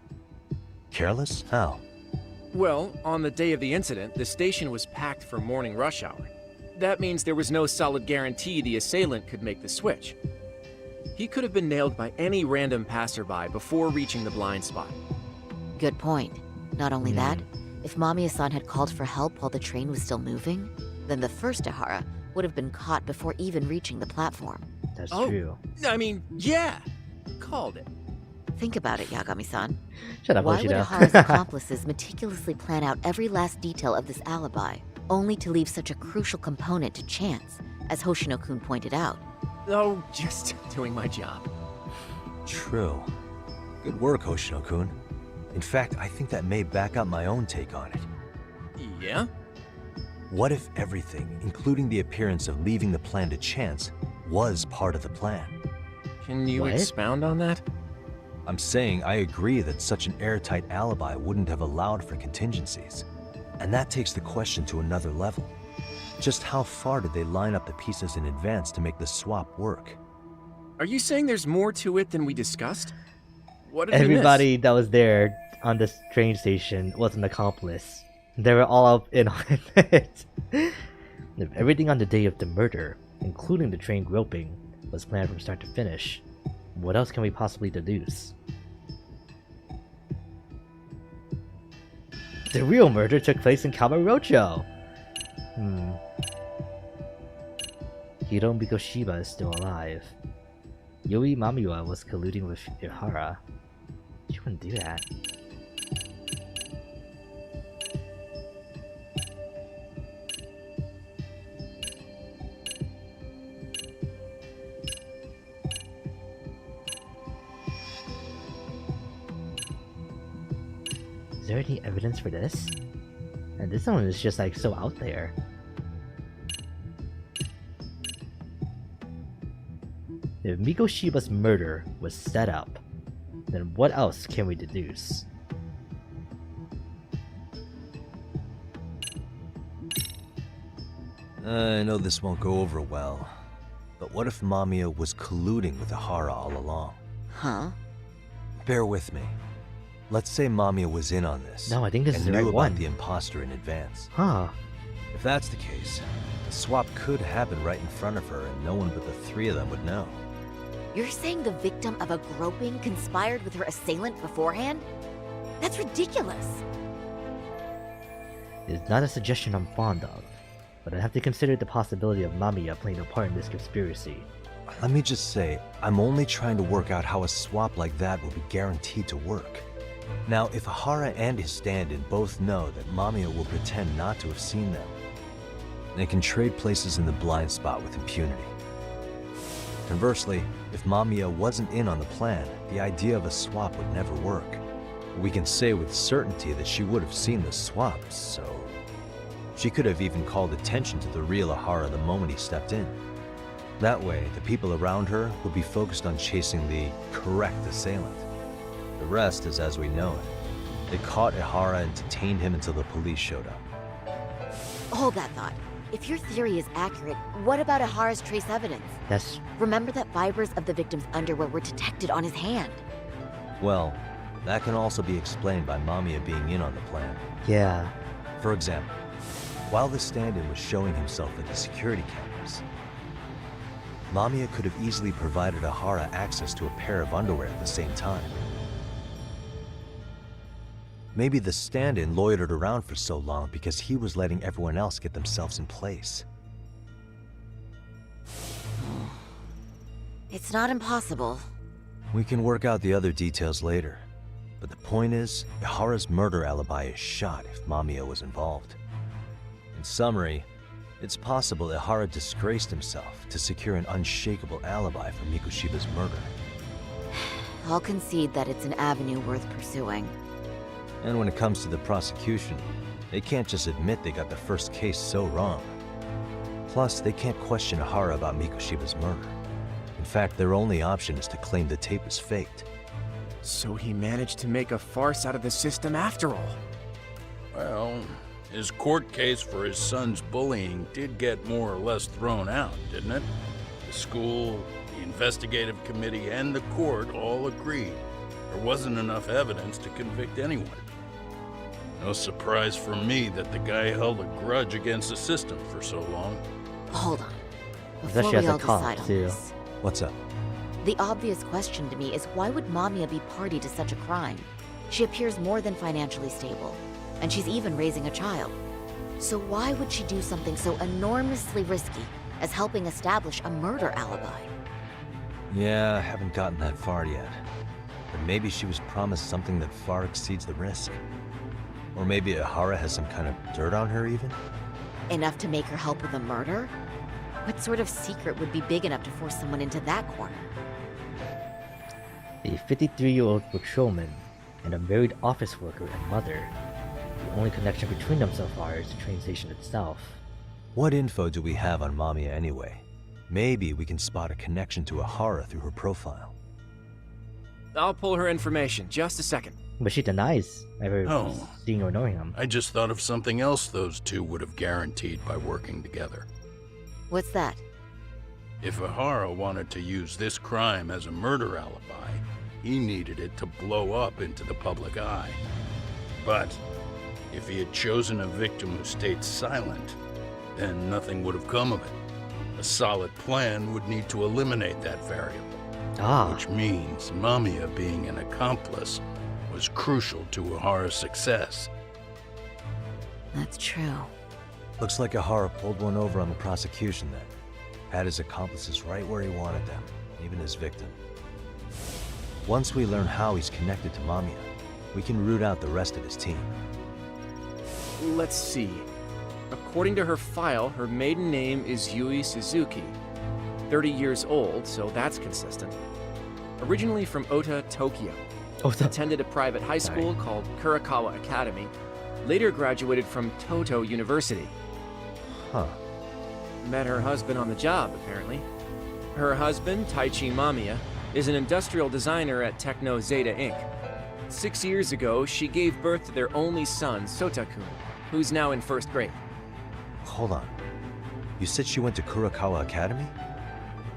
Careless? How? Well, on the day of the incident, the station was packed for morning rush hour. That means there was no solid guarantee the assailant could make the switch. He could have been nailed by any random passerby before reaching the blind spot. Good point. Not only that, if Mamiya-san had called for help while the train was still moving, then the first Ihara would have been caught before even reaching the platform. That's true. I mean, yeah! Called it. Think about it, Yagami-san. Shut up, Why would Hoshino. Ihara's accomplices meticulously plan out every last detail of this alibi, only to leave such a crucial component to chance, as Hoshino-kun pointed out? Oh, just doing my job. True. Good work, Hoshino-kun. In fact, I think that may back up my own take on it. Yeah? What if everything, including the appearance of leaving the plan to chance, was part of the plan? Can you expound on that? I'm saying I agree that such an airtight alibi wouldn't have allowed for contingencies. And that takes the question to another level. Just how far did they line up the pieces in advance to make the swap work? Are you saying there's more to it than we discussed? What did we Everybody that was there on this train station was an accomplice. They were all up in on it. If everything on the day of the murder, including the train groping, was planned from start to finish, what else can we possibly deduce? The real murder took place in Kamurocho. Hiro Mikoshiba is still alive. Yui Mamiya was colluding with Ihara. She wouldn't do that. Is there any evidence for this? And this one is just like so out there. If Mikoshiba's murder was set up, then what else can we deduce? I know this won't go over well, but what if Mamiya was colluding with Ihara all along? Huh? Bear with me. Let's say Mamiya was in on this. No, I think this is and the knew right about one. the imposter in advance. Huh. If that's the case, the swap could happen right in front of her and no one but the three of them would know. You're saying the victim of a groping conspired with her assailant beforehand? That's ridiculous. It's not a suggestion I'm fond of, but I have to consider the possibility of Mamiya playing a part in this conspiracy. Let me just say, I'm only trying to work out how a swap like that will be guaranteed to work. Now, if Ihara and his stand-in both know that Mamiya will pretend not to have seen them, they can trade places in the blind spot with impunity. Conversely, if Mamiya wasn't in on the plan, the idea of a swap would never work. We can say with certainty that she would have seen the swap, so... she could have even called attention to the real Ihara the moment he stepped in. That way, the people around her would be focused on chasing the correct assailant. The rest is as we know it. They caught Ihara and detained him until the police showed up. Hold that thought. If your theory is accurate, what about Ahara's trace evidence? That's... Remember that fibers of the victim's underwear were detected on his hand. Well, that can also be explained by Mamiya being in on the plan. Yeah. For example, while the stand-in was showing himself at the security cameras, Mamiya could have easily provided Ahara access to a pair of underwear at the same time. Maybe the stand-in loitered around for so long because he was letting everyone else get themselves in place. It's not impossible. We can work out the other details later. But the point is, Ahara's murder alibi is shot if Mamiya was involved. In summary, it's possible Ahara disgraced himself to secure an unshakable alibi for Mikoshiba's murder. I'll concede that it's an avenue worth pursuing. And when it comes to the prosecution, they can't just admit they got the first case so wrong. Plus, they can't question Ahara about Mikoshiba's murder. In fact, their only option is to claim the tape is faked. So he managed to make a farce out of the system after all. Well, his court case for his son's bullying did get more or less thrown out, didn't it? The school, the investigative committee, and the court all agreed there wasn't enough evidence to convict anyone. No surprise for me that the guy held a grudge against the system for so long. Hold on. That Before she has we a all cop, decide on too. this, What's up? the obvious question to me is why would Mamiya be party to such a crime? She appears more than financially stable, and she's even raising a child. So why would she do something so enormously risky as helping establish a murder alibi? Yeah, I haven't gotten that far yet. But maybe she was promised something that far exceeds the risk. Or maybe Ahara has some kind of dirt on her even? Enough to make her help with a murder? What sort of secret would be big enough to force someone into that corner? The 53-year-old patrolman and a married office worker and mother. The only connection between them so far is the train station itself. What info do we have on Mamiya anyway? Maybe we can spot a connection to Ahara through her profile. I'll pull her information, just a second. But she denies ever seeing or knowing him. I just thought of something else those two would have guaranteed by working together. What's that? If Ahara wanted to use this crime as a murder alibi, he needed it to blow up into the public eye. But if he had chosen a victim who stayed silent, then nothing would have come of it. A solid plan would need to eliminate that variable. Which means Mamiya being an accomplice was crucial to Ahara's success. That's true. Looks like Ahara pulled one over on the prosecution then. Had his accomplices right where he wanted them, even his victim. Once we learn how he's connected to Mamiya, we can root out the rest of his team. Let's see. According to her file, her maiden name is Yui Suzuki. 30 years old, so that's consistent. Originally from Ota, Tokyo. Attended a private high school called Kurakawa Academy. Later graduated from Toto University. Huh. Met her husband on the job, apparently. Her husband, Taichi Mamiya, is an industrial designer at Techno Zeta Inc. 6 years ago, she gave birth to their only son, Sotakun, who's now in first grade. Hold on. You said she went to Kurakawa Academy?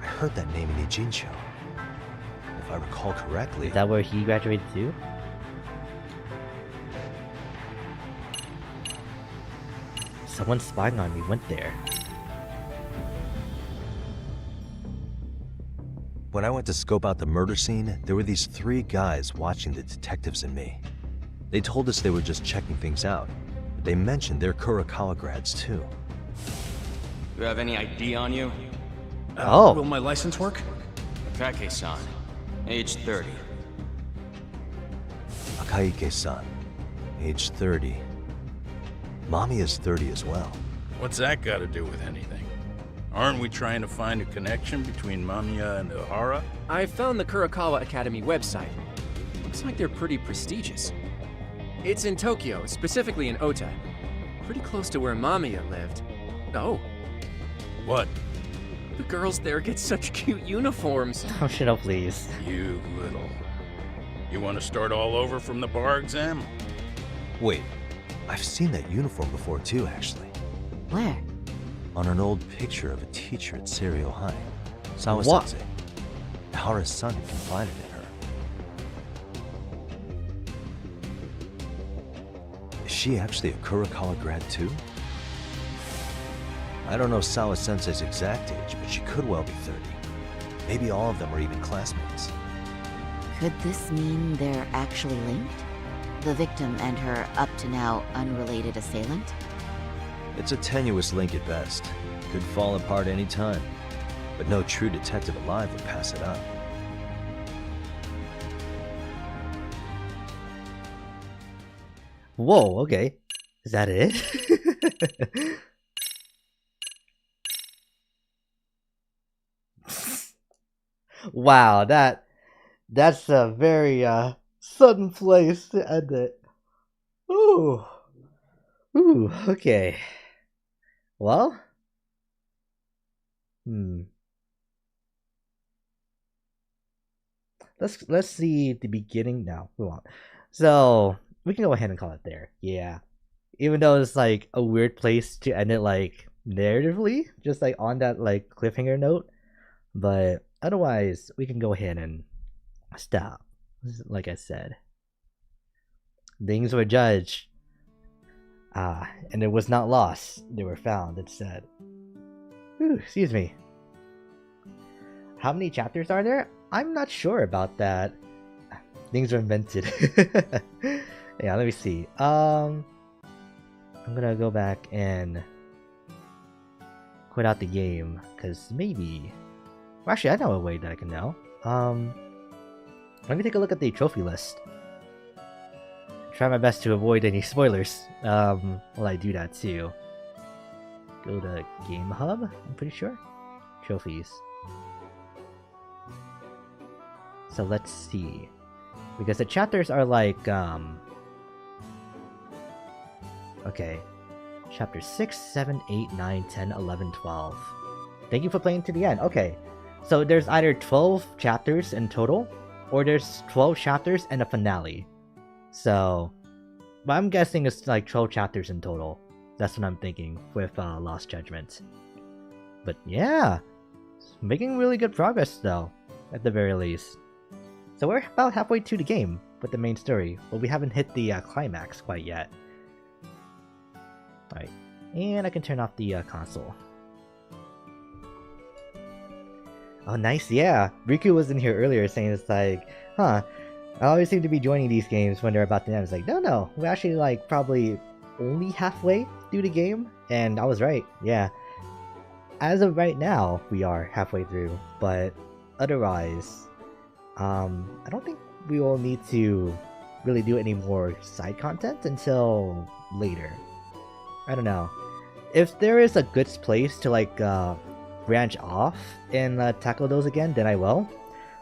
I heard that name in Ijincho. If I recall correctly... Is that where he graduated too? Someone spying on me went there. When I went to scope out the murder scene, there were these 3 guys watching the detectives and me. They told us they were just checking things out, but they mentioned they're Kurakawa grads too. You have any ID on you? Will my license work? Akake-san, age 30. Akaike-san, age 30. Mamiya is 30 as well. What's that got to do with anything? Aren't we trying to find a connection between Mamiya and Ahara? I found the Kurakawa Academy website. Looks like they're pretty prestigious. It's in Tokyo, specifically in Ota. Pretty close to where Mamiya lived. Oh. What? The girls there get such cute uniforms. Oh, shut up, please. You little... You want to start all over from the bar exam? Wait, I've seen that uniform before too, actually. Where? On an old picture of a teacher at Serio High. Sawa What? Sensei. Hara's son confided in her. Is she actually a Kurokawa grad too? I don't know Sawa Sensei's exact age, but she could well be 30. Maybe all of them are even classmates. Could this mean they're actually linked? The victim and her up-to-now unrelated assailant? It's a tenuous link at best. Could fall apart any time. But no true detective alive would pass it up. Whoa, okay. Is that it? Wow, that's a very sudden place to end it. Ooh. Ooh, okay. Well? Let's see the beginning now. We won't. So we can go ahead and call it there. Yeah. Even though it's like a weird place to end it like narratively, just like on that like cliffhanger note. But otherwise we can go ahead and stop. Like I said. Things were judged. And it was not lost. They were found, it said. Ooh, excuse me. How many chapters are there? I'm not sure about that. Things were invented. Yeah, let me see. I'm gonna go back and quit out the game, because maybe... Well, actually, I know a way that I can know. Let me take a look at the trophy list. Try my best to avoid any spoilers while I do that too. Go to Game Hub, I'm pretty sure. Trophies. So let's see. Because the chapters are like, okay. Chapter 6, 7, 8, 9, 10, 11, 12. Thank you for playing to the end. Okay. So there's either 12 chapters in total, or there's 12 chapters and a finale. So, but I'm guessing it's like 12 chapters in total. That's what I'm thinking with Lost Judgment. But yeah, making really good progress though, at the very least. So we're about halfway to the game with the main story, but we haven't hit the climax quite yet. Alright, and I can turn off the console. Oh nice, yeah. Riku was in here earlier saying it's like, huh, I always seem to be joining these games when they're about to end. It's like, no, we're actually like probably only halfway through the game, and I was right, yeah. As of right now, we are halfway through, but otherwise, I don't think we will need to really do any more side content until later. I don't know. If there is a good place to like branch off and tackle those again, then I will.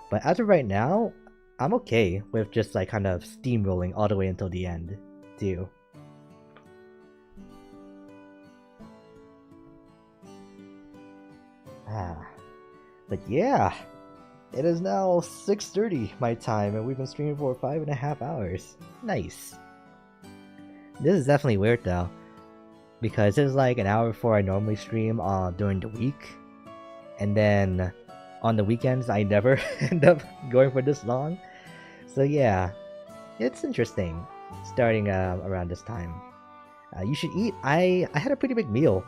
But as of right now, I'm okay with just like kind of steamrolling all the way until the end, too. But yeah, it is now 6:30 my time, and we've been streaming for 5.5 hours. Nice. This is definitely weird though, because it's like an hour before I normally stream during the week, and then on the weekends I never end up going for this long. So yeah, it's interesting starting around this time. You should eat. I had a pretty big meal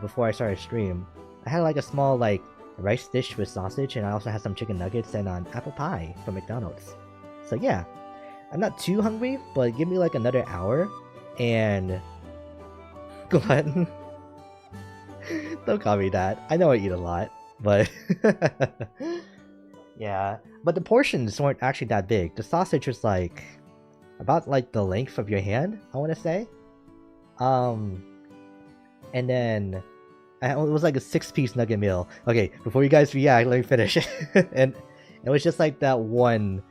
before I started stream. I had like a small like rice dish with sausage, and I also had some chicken nuggets and an apple pie from McDonald's. So yeah, I'm not too hungry, but give me like another hour and go ahead. Don't call me that. I know I eat a lot, but yeah. But the portions weren't actually that big. The sausage was like about like the length of your hand, I want to say. And then it was like a 6-piece nugget meal. Okay, before you guys react, let me finish. And it was just like that one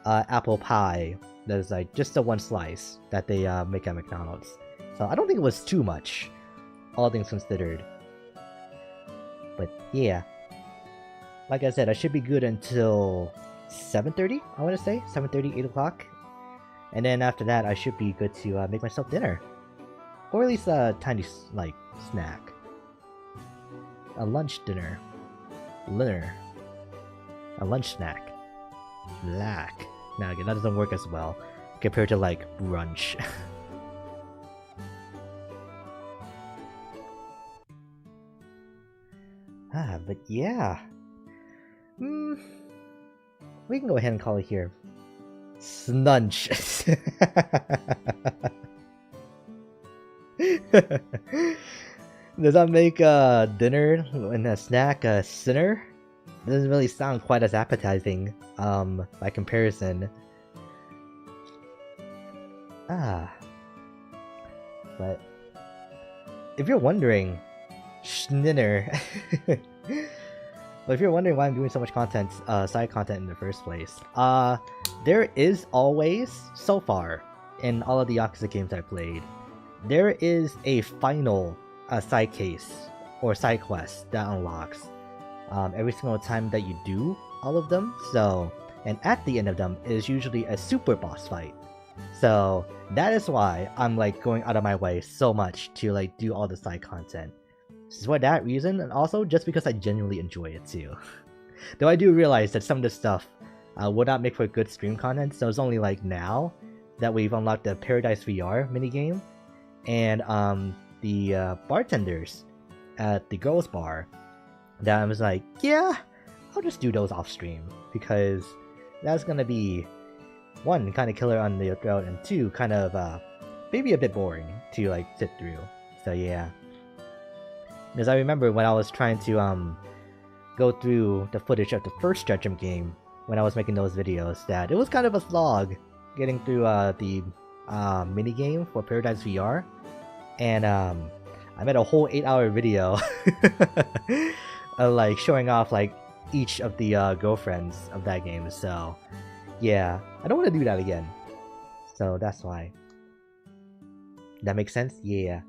apple pie that is like just the one slice that they make at McDonald's. So I don't think it was too much, all things considered. But yeah, like I said, I should be good until 7:30, I want to say. 7:30, 8 o'clock. And then after that, I should be good to make myself dinner. Or at least a tiny, like, snack. a lunch dinner. Dinner. A lunch snack. Lack. Now again, that doesn't work as well compared to like brunch. But yeah. We can go ahead and call it here. Snunch. Does that make dinner and a snack a sinner? Doesn't really sound quite as appetizing, by comparison. But if you're wondering, Schninner. But if you're wondering why I'm doing so much content, side content in the first place, there is always, so far, in all of the Yakuza games I've played, there is a final side case or side quest that unlocks every single time that you do all of them. So, and at the end of them is usually a super boss fight. So that is why I'm like going out of my way so much to like do all the side content. Just for that reason, and also just because I genuinely enjoy it too. Though I do realize that some of this stuff would not make for good stream content, so it's only like now that we've unlocked the Paradise VR minigame and the bartenders at the girls bar, that I was like, yeah, I'll just do those off stream, because that's gonna be, one, kind of killer on the throat, and two, kind of maybe a bit boring to like sit through. So yeah. Because I remember when I was trying to go through the footage of the first Judgment game when I was making those videos, that it was kind of a slog getting through the minigame for Paradise VR. And I made a whole 8-hour video of like showing off like each of the girlfriends of that game. So yeah, I don't want to do that again. So that's why. That makes sense? Yeah.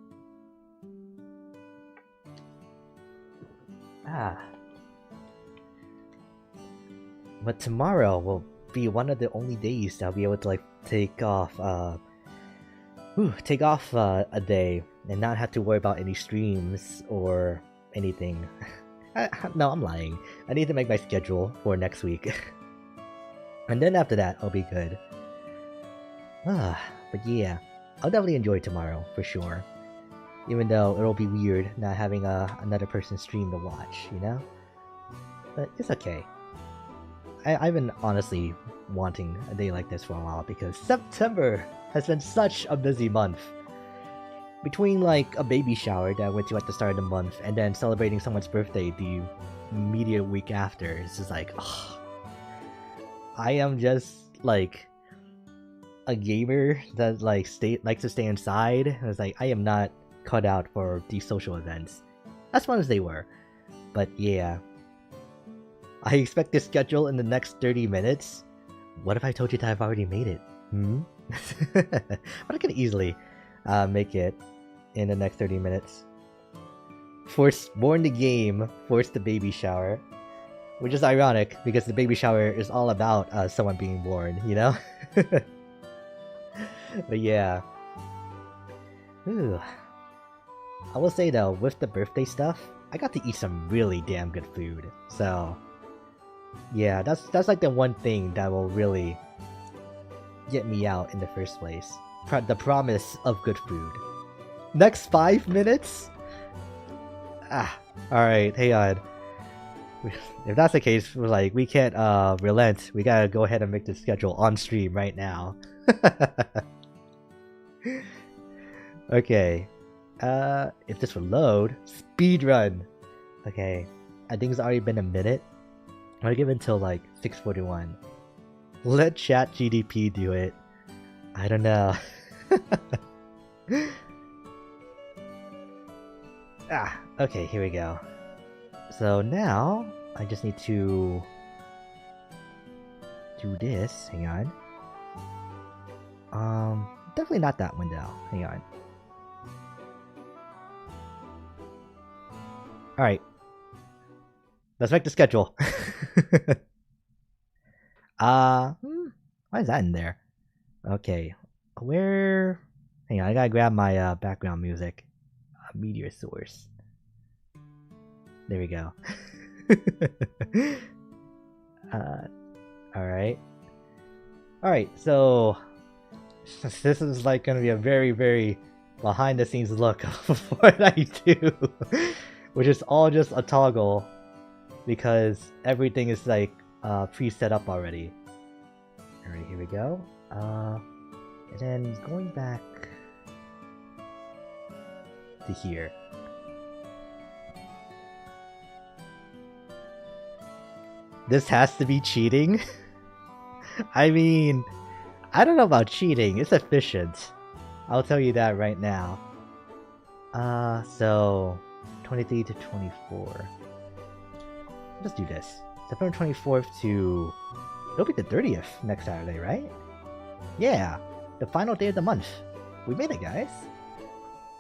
But tomorrow will be one of the only days that I'll be able to like take off a day and not have to worry about any streams or anything. No, I'm lying. I need to make my schedule for next week. And then after that, I'll be good. But yeah, I'll definitely enjoy tomorrow, for sure. Even though it'll be weird not having another person stream to watch, you know? But it's okay. I've been honestly wanting a day like this for a while, because September has been such a busy month. Between like a baby shower that I went to at the start of the month, and then celebrating someone's birthday the immediate week after, it's just like, ugh. I am just like a gamer that like likes to stay inside. And it's like I am not cut out for these social events, as fun as they were. But yeah, I expect this schedule in the next 30 minutes. What if I told you that I've already made it? But I can easily make it in the next 30 minutes. Born the game, force the baby shower. Which is ironic, because the baby shower is all about someone being born, you know? But yeah. Ooh. I will say though, with the birthday stuff, I got to eat some really damn good food. So yeah, that's like the one thing that will really get me out in the first place. The promise of good food. Next 5 minutes? Alright, hang on. If that's the case, like, we can't relent. We gotta go ahead and make the schedule on stream right now. Okay. If this will load, speedrun. Okay, I think it's already been a minute. I'm gonna give it until like 6:41. Let ChatGDP do it. I don't know. Okay, here we go. So now I just need to do this. Hang on. Definitely not that window. Hang on. Alright. Let's make the schedule. Why is that in there? Okay. Where... Hang on, I gotta grab my background music. Meteor source. There we go. Alright. Alright, so this is like gonna be a very, very behind the scenes look of what I do. Which is all just a toggle because everything is like pre-set up already. Alright, here we go. And then going back to here. This has to be cheating? I mean, I don't know about cheating. It's efficient. I'll tell you that right now. So 23 to 24. Let's do this. September 24th to... It'll be the 30th next Saturday, right? Yeah, the final day of the month. We made it, guys.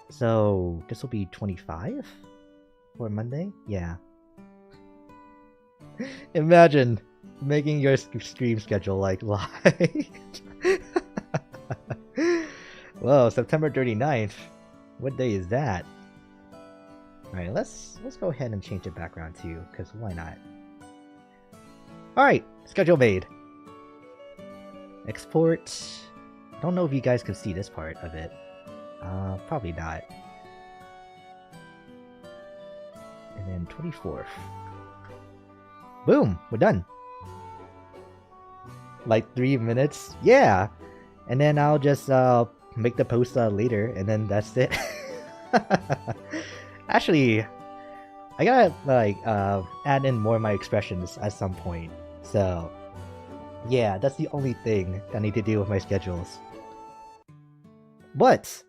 So this will be 25 for Monday? Yeah. Imagine making your stream schedule like live. Whoa, September 39th. What day is that? Alright, let's go ahead and change the background too, because why not? Alright, schedule made. Export. I don't know if you guys can see this part of it. Probably not. And then 24th. Boom! We're done! Like 3 minutes? Yeah! And then I'll just make the post later, and then that's it. Actually, I gotta like add in more of my expressions at some point. So yeah, that's the only thing I need to do with my schedules. But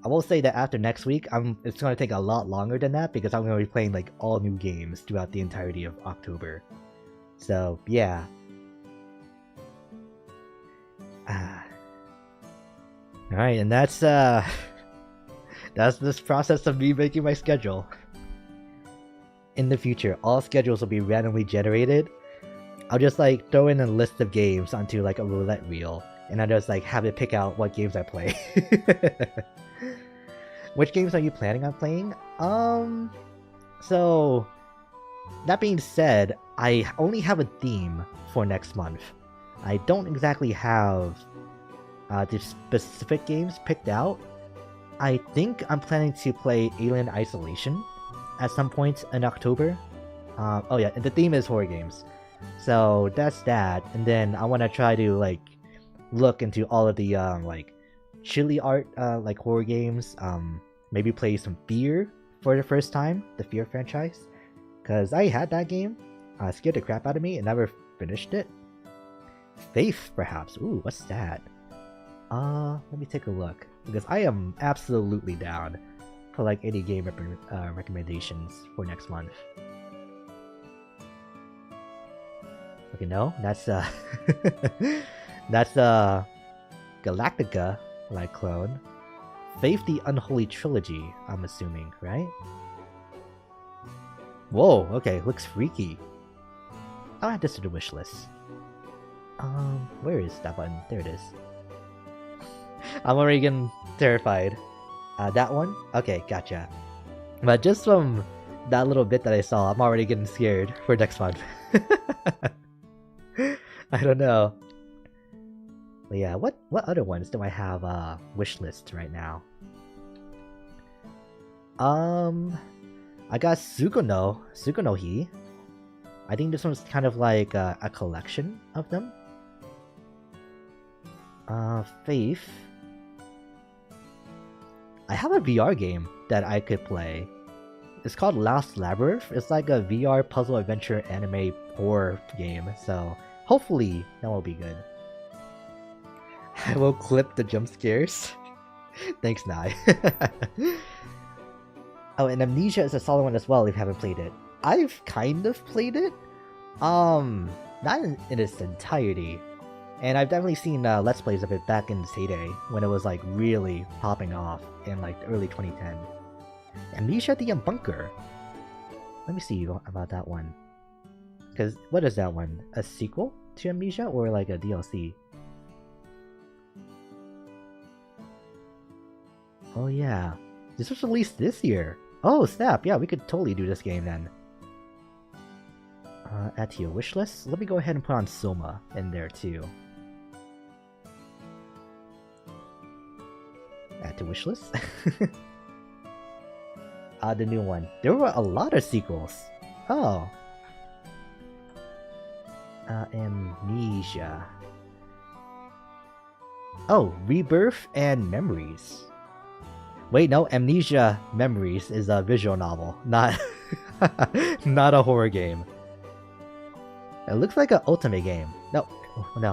I will say that after next week, it's gonna take a lot longer than that because I'm gonna be playing like all new games throughout the entirety of October. So yeah. Alright, and that's this process of me making my schedule. In the future, all schedules will be randomly generated. I'll just like throw in a list of games onto like a roulette wheel, and I just like have it pick out what games I play. Which games are you planning on playing? So that being said, I only have a theme for next month. I don't exactly have the specific games picked out. I think I'm planning to play Alien Isolation at some point in October. Oh yeah, and the theme is horror games. So that's that, and then I want to try to like look into all of the like chili art like horror games. Maybe play some Fear for the first time, the Fear franchise, because I had that game. Scared the crap out of me and never finished it. Faith, perhaps. Ooh, what's that? Let me take a look, because I am absolutely down for like any game recommendations for next month. Okay, no, that's that's Galactica like clone. Faith the Unholy Trilogy, I'm assuming, right? Whoa, okay, looks freaky. I'll add this to the wish list. Where is that button? There it is. I'm already getting terrified. That one? Okay, gotcha. But just from that little bit that I saw, I'm already getting scared for next month. I don't know. But yeah, what other ones do I have wish list right now? I got Sukonohi. I think this one's kind of like a collection of them. Faith. I have a VR game that I could play. It's called Last Labyrinth. It's like a VR puzzle adventure anime horror game, so hopefully that will be good. I will clip the jump scares. Thanks, Nai. Oh, and Amnesia is a solid one as well if you haven't played it. I've kind of played it. Not in its entirety. And I've definitely seen Let's Plays of it back in its heyday, when it was like really popping off in like the early 2010. Amnesia the Bunker. Let me see about that one. Because what is that one? A sequel to Amnesia or like a DLC? Oh yeah. This was released this year. Oh snap, yeah, we could totally do this game then. Add to your wish list. Let me go ahead and put on Soma in there too. Add to wish list. The new one. There were a lot of sequels. Oh. Amnesia. Oh, Rebirth and Memories. Wait, no, Amnesia Memories is a visual novel, not not a horror game. It looks like an ultimate game. No,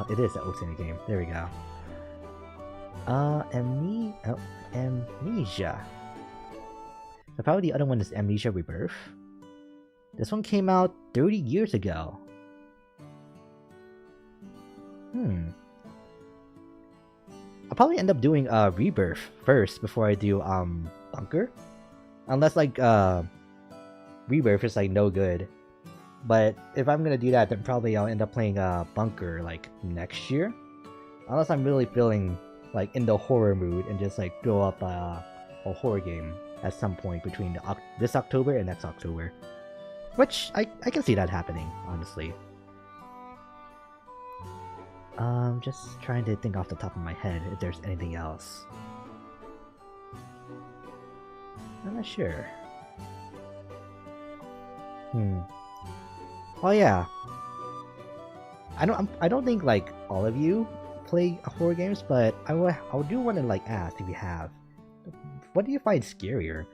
it is an ultimate game. There we go. Amnesia. So probably the other one is Amnesia Rebirth. This one came out 30 years ago. I'll probably end up doing Rebirth first before I do Bunker. Unless like Rebirth is like no good. But if I'm gonna do that, then probably I'll end up playing Bunker like next year. Unless I'm really feeling like in the horror mood and just like throw up a horror game at some point between this October and next October. Which I can see that happening, honestly. Just trying to think off the top of my head if there's anything else. I'm not sure. Oh yeah. I don't think like all of you play horror games, but I do want to like ask if you have. What do you find scarier?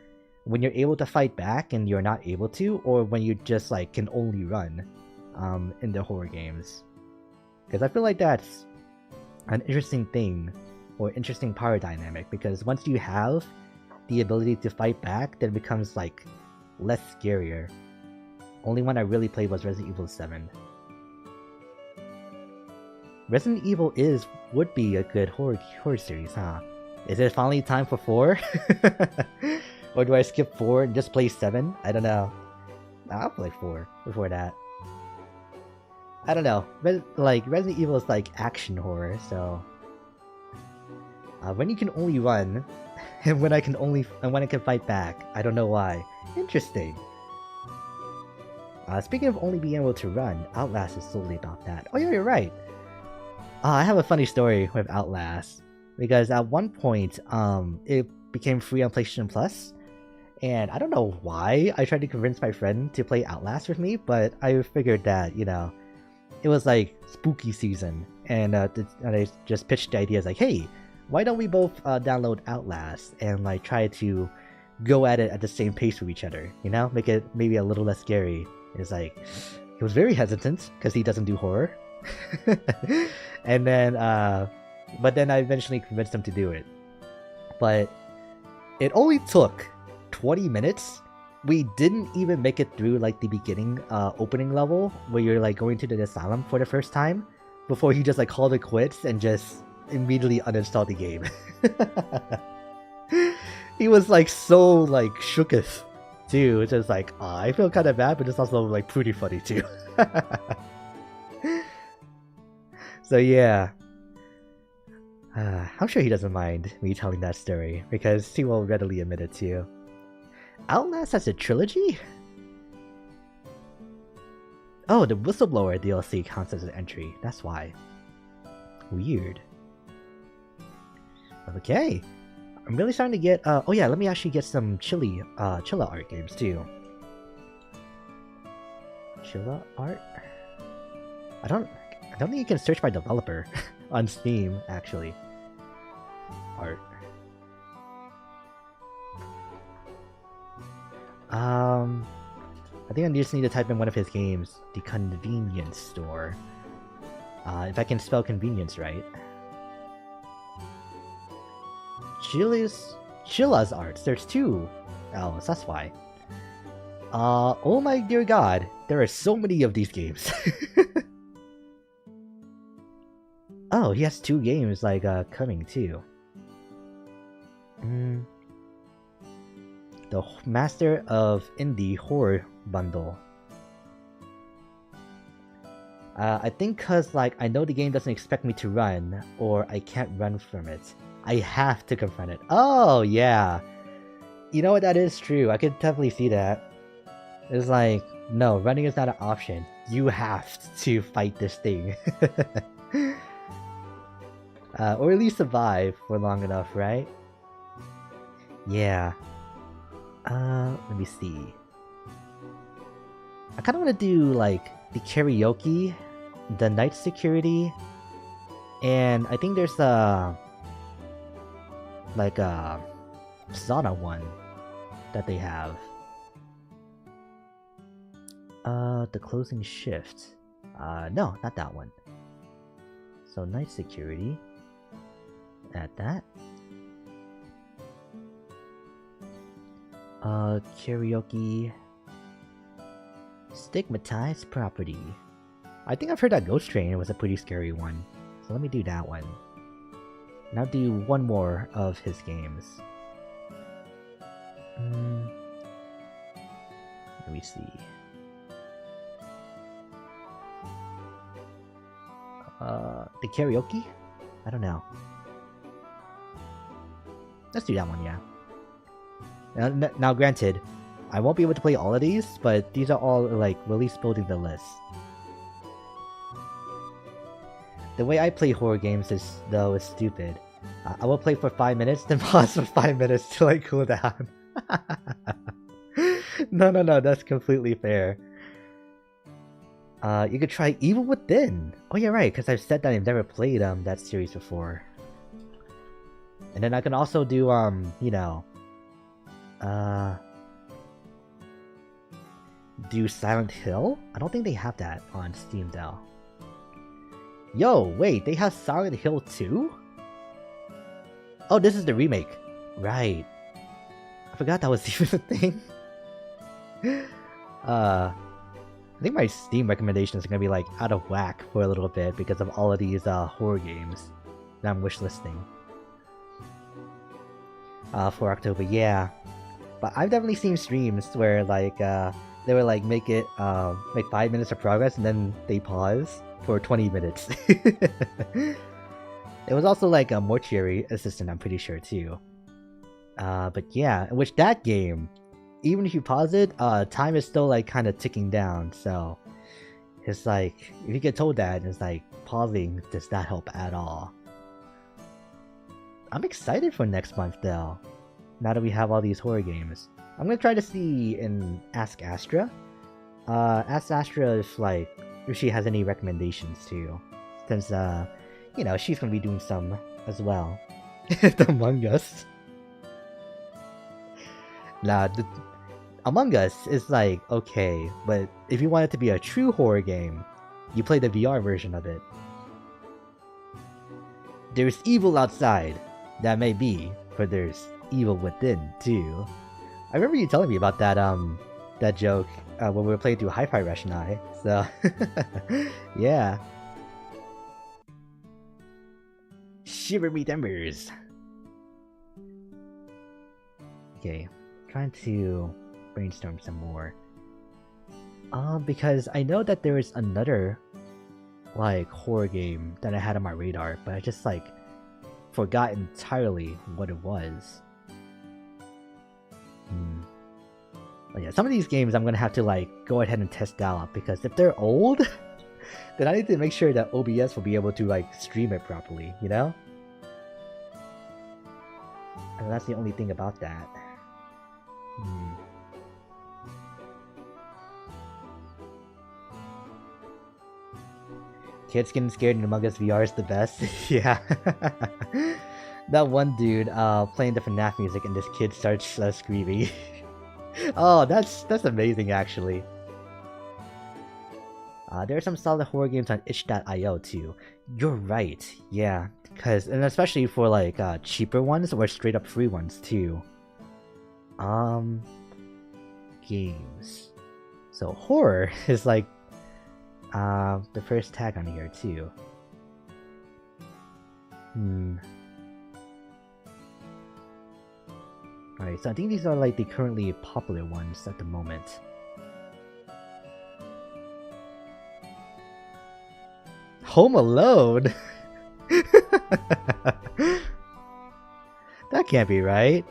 When you're able to fight back and you're not able to, or when you just like can only run in the horror games? Because I feel like that's an interesting thing, or interesting power dynamic, because once you have the ability to fight back, then it becomes like less scarier. Only one I really played was Resident Evil 7. Resident Evil would be a good horror series, huh? Is it finally time for 4? Or do I skip 4 and just play 7? I don't know. I'll play 4 before that. I don't know. Like Resident Evil is like action horror, so when you can only run, and when I can fight back, I don't know why. Interesting. Speaking of only being able to run, Outlast is solely about that. Oh yeah, you're right. I have a funny story with Outlast, because at one point, it became free on PlayStation Plus, and I don't know why I tried to convince my friend to play Outlast with me, but I figured that, you know, it was like spooky season, and I just pitched the idea as like, hey, why don't we both download Outlast and like try to go at it at the same pace with each other, you know, make it maybe a little less scary. It's like, he was very hesitant because he doesn't do horror. And then but then I eventually convinced him to do it. But it only took 20 minutes. We didn't even make it through like the beginning opening level where you're like going to the asylum for the first time before he just like called it quits and just immediately uninstalled the game. He was like so like shooketh too. It's just like, I feel kind of bad, but it's also like pretty funny too. So yeah, I'm sure he doesn't mind me telling that story because he will readily admit it too. Outlast has a trilogy? Oh, the Whistleblower DLC counts as an entry. That's why. Weird. Okay. I'm really starting to get oh yeah, let me actually get some Chilla art games too. Chilla art? I don't think you can search by developer on Steam, actually. Art. I think I just need to type in one of his games. The Convenience Store. If I can spell convenience right. Chilla's arts. There's 2 L's, that's why. Oh my dear god. There are so many of these games. Oh, he has 2 games like coming too. The Master of Indie Horror bundle. I think cause like I know the game doesn't expect me to run, or I can't run from it. I have to confront it. Oh yeah, you know what, that is true. I could definitely see that. It's like, no, running is not an option. You have to fight this thing. Or at least survive for long enough, right? Yeah. Let me see. I kind of want to do like the karaoke, the night security, and I think there's like a sauna one that they have. The closing shift. No, not that one. So night security. Add that. Karaoke. Stigmatized property. I think I've heard that Ghost Train was a pretty scary one. So let me do that one. Now do one more of his games. Let me see. The karaoke? I don't know. Let's do that one, yeah. Now granted, I won't be able to play all of these, but these are all like release building the list. The way I play horror games is stupid. I will play for 5 minutes, then pause for 5 minutes to like cool down. No, that's completely fair. You could try Evil Within. Oh yeah, right, because I've said that I've never played that series before. And then I can also do you know, do Silent Hill? I don't think they have that on Steam though. Yo, wait, they have Silent Hill 2? Oh, this is the remake. Right. I forgot that was even a thing. I think my Steam recommendations are gonna be like out of whack for a little bit because of all of these horror games that I'm wishlisting. For October, yeah. But I've definitely seen streams where like they would like make it like 5 minutes of progress and then they pause for 20 minutes. It was also like a mortuary assistant, I'm pretty sure too. But yeah, in which that game, even if you pause it, time is still like kind of ticking down. So it's like if you get told that, it's like pausing does not help at all. I'm excited for next month though. Now that we have all these horror games, I'm gonna try to see in Ask Astra. Ask Astra if she has any recommendations too, since you know, she's gonna be doing some as well. Among Us. Nah, Among Us is like okay, but if you want it to be a true horror game, you play the VR version of it. There's evil outside, that may be, but there's evil within too. I remember you telling me about that that joke when we were playing through Hi-Fi Rush and I. So yeah. Shiver me timbers. Okay, trying to brainstorm some more. Because I know that there is another like horror game that I had on my radar, but I just like forgot entirely what it was. But yeah, some of these games I'm gonna have to like go ahead and test out because if they're old, then I need to make sure that OBS will be able to like stream it properly, you know? And that's the only thing about that. Kids getting scared in Among Us VR is the best. Yeah. That one dude playing the FNAF music and this kid starts screaming. Oh, that's amazing actually. There are some solid horror games on itch.io too. You're right, yeah. And especially for like cheaper ones or straight up free ones too. Games. So horror is like the first tag on here too. Alright, so I think these are like the currently popular ones at the moment. Home Alone? That can't be right.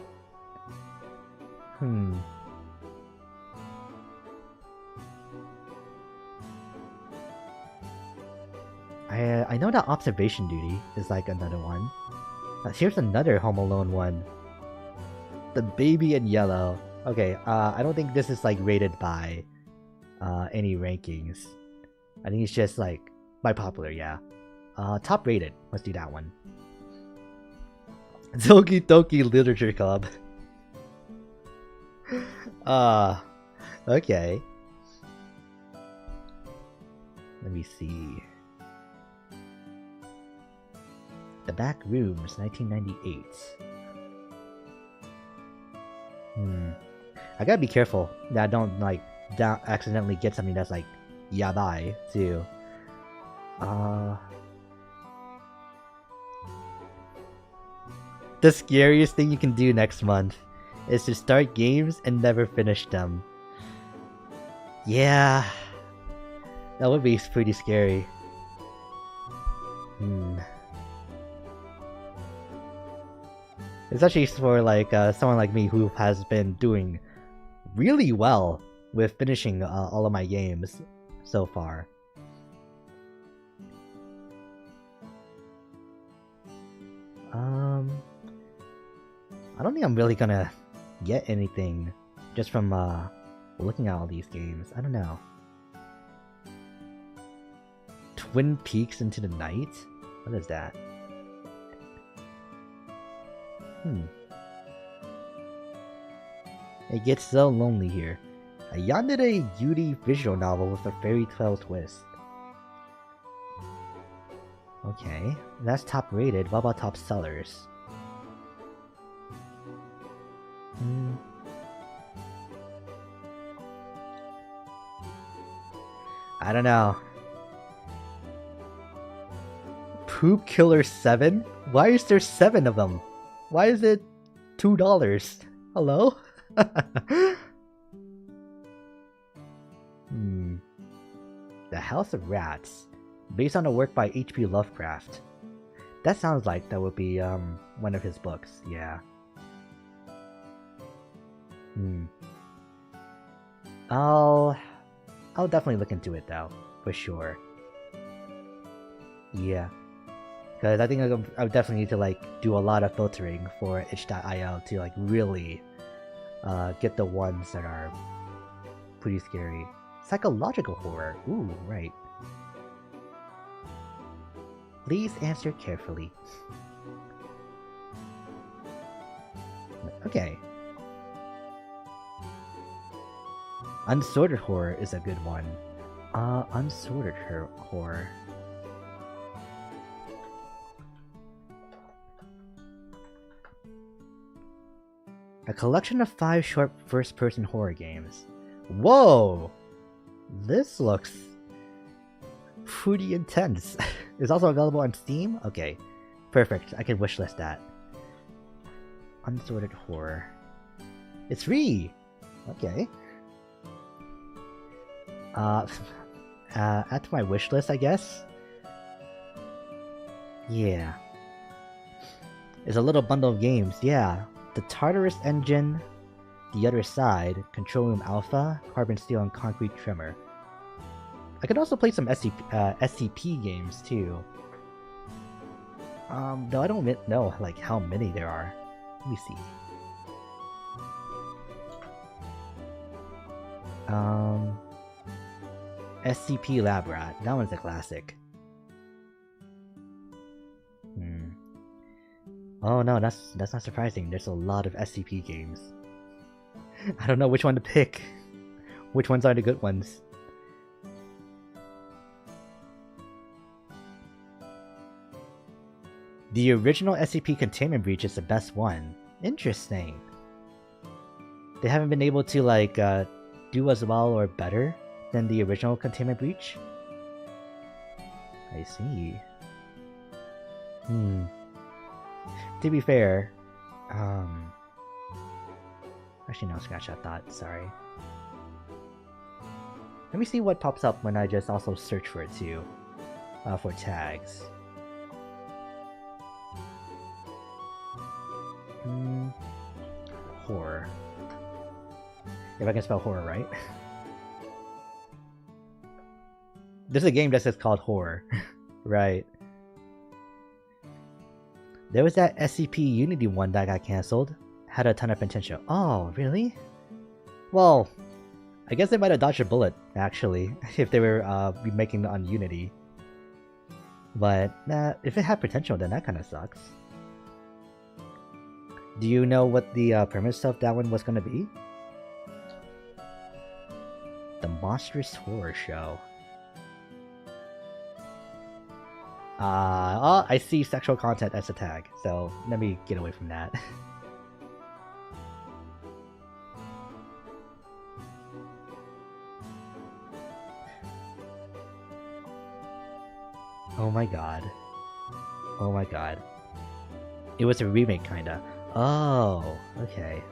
I know that Observation Duty is like another one. Here's another Home Alone one. The Baby in Yellow. Okay, I don't think this is like rated by any rankings. I think it's just like by popular, yeah. Top rated. Let's do that one. Doki Doki Literature Club. Okay. Let me see. The Back Rooms, 1998. I gotta be careful that I don't like accidentally get something that's like yabai too. The scariest thing you can do next month is to start games and never finish them. Yeah, that would be pretty scary. Especially for like someone like me who has been doing really well with finishing all of my games so far. I don't think I'm really gonna get anything just from looking at all these games. I don't know. Twin Peaks Into the Night? What is that? It gets so lonely here. A yandere Yuri visual novel with a fairy tale twist. Okay, that's top rated. What about top sellers? I don't know. Poop Killer 7? Why is there 7 of them? Why is it $2? Hello? The House of Rats, based on a work by H.P. Lovecraft. That sounds like that would be one of his books, yeah. I'll definitely look into it though, for sure. Yeah. Because I think I would definitely need to like do a lot of filtering for itch.io to like really get the ones that are pretty scary. Psychological horror. Ooh, right. Please answer carefully. Okay. Unsorted horror is a good one. Unsorted horror. A collection of 5 short first-person horror games. Whoa! This looks pretty intense. It's also available on Steam? Okay. Perfect. I can wishlist that. Unsorted horror. It's free! Okay. Add to my wishlist, I guess? Yeah. It's a little bundle of games, yeah. The Tartarus Engine, The Other Side, Control Room Alpha, Carbon Steel, and Concrete Tremor. I could also play some SCP games too. Though I don't know like how many there are. Let me see. SCP Lab Rat. That one's a classic. Oh no, that's not surprising. There's a lot of SCP games. I don't know which one to pick. Which ones are the good ones? The original SCP Containment Breach is the best one. Interesting. They haven't been able to like do as well or better than the original Containment Breach? I see. To be fair, actually no, scratch that, sorry. Let me see what pops up when I just also search for it too, for tags. Horror. If I can spell horror right. There's a game that says called Horror. Right. There was that SCP Unity one that got cancelled. Had a ton of potential. Oh, really? Well, I guess they might have dodged a bullet, actually, if they were remaking it on Unity. But, if it had potential, then that kind of sucks. Do you know what the premise of that one was going to be? The Monstrous Horror Show. Oh, I see sexual content as a tag, so let me get away from that. Oh my god. Oh my god. It was a remake, kinda. Oh, okay.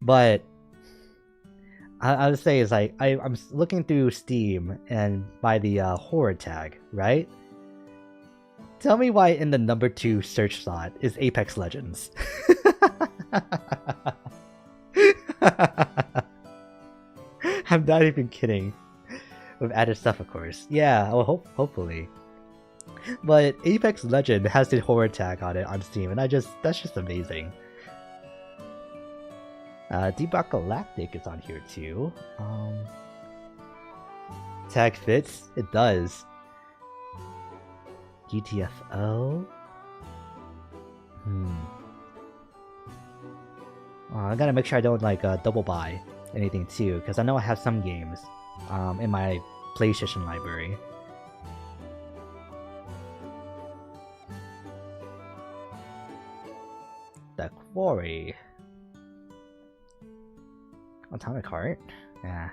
But I would say is like I'm looking through Steam and by the horror tag, right? Tell me why in the number 2 search slot is Apex Legends. I'm not even kidding. With added stuff, of course. Yeah, well, hopefully. But Apex Legend has the horror tag on it on Steam, and that's just amazing. Deep Rock Galactic is on here too. Tag fits? It does. GTFO? I gotta make sure I don't like double buy anything too, because I know I have some games in my PlayStation library. The Quarry. Atomic Heart? Yeah.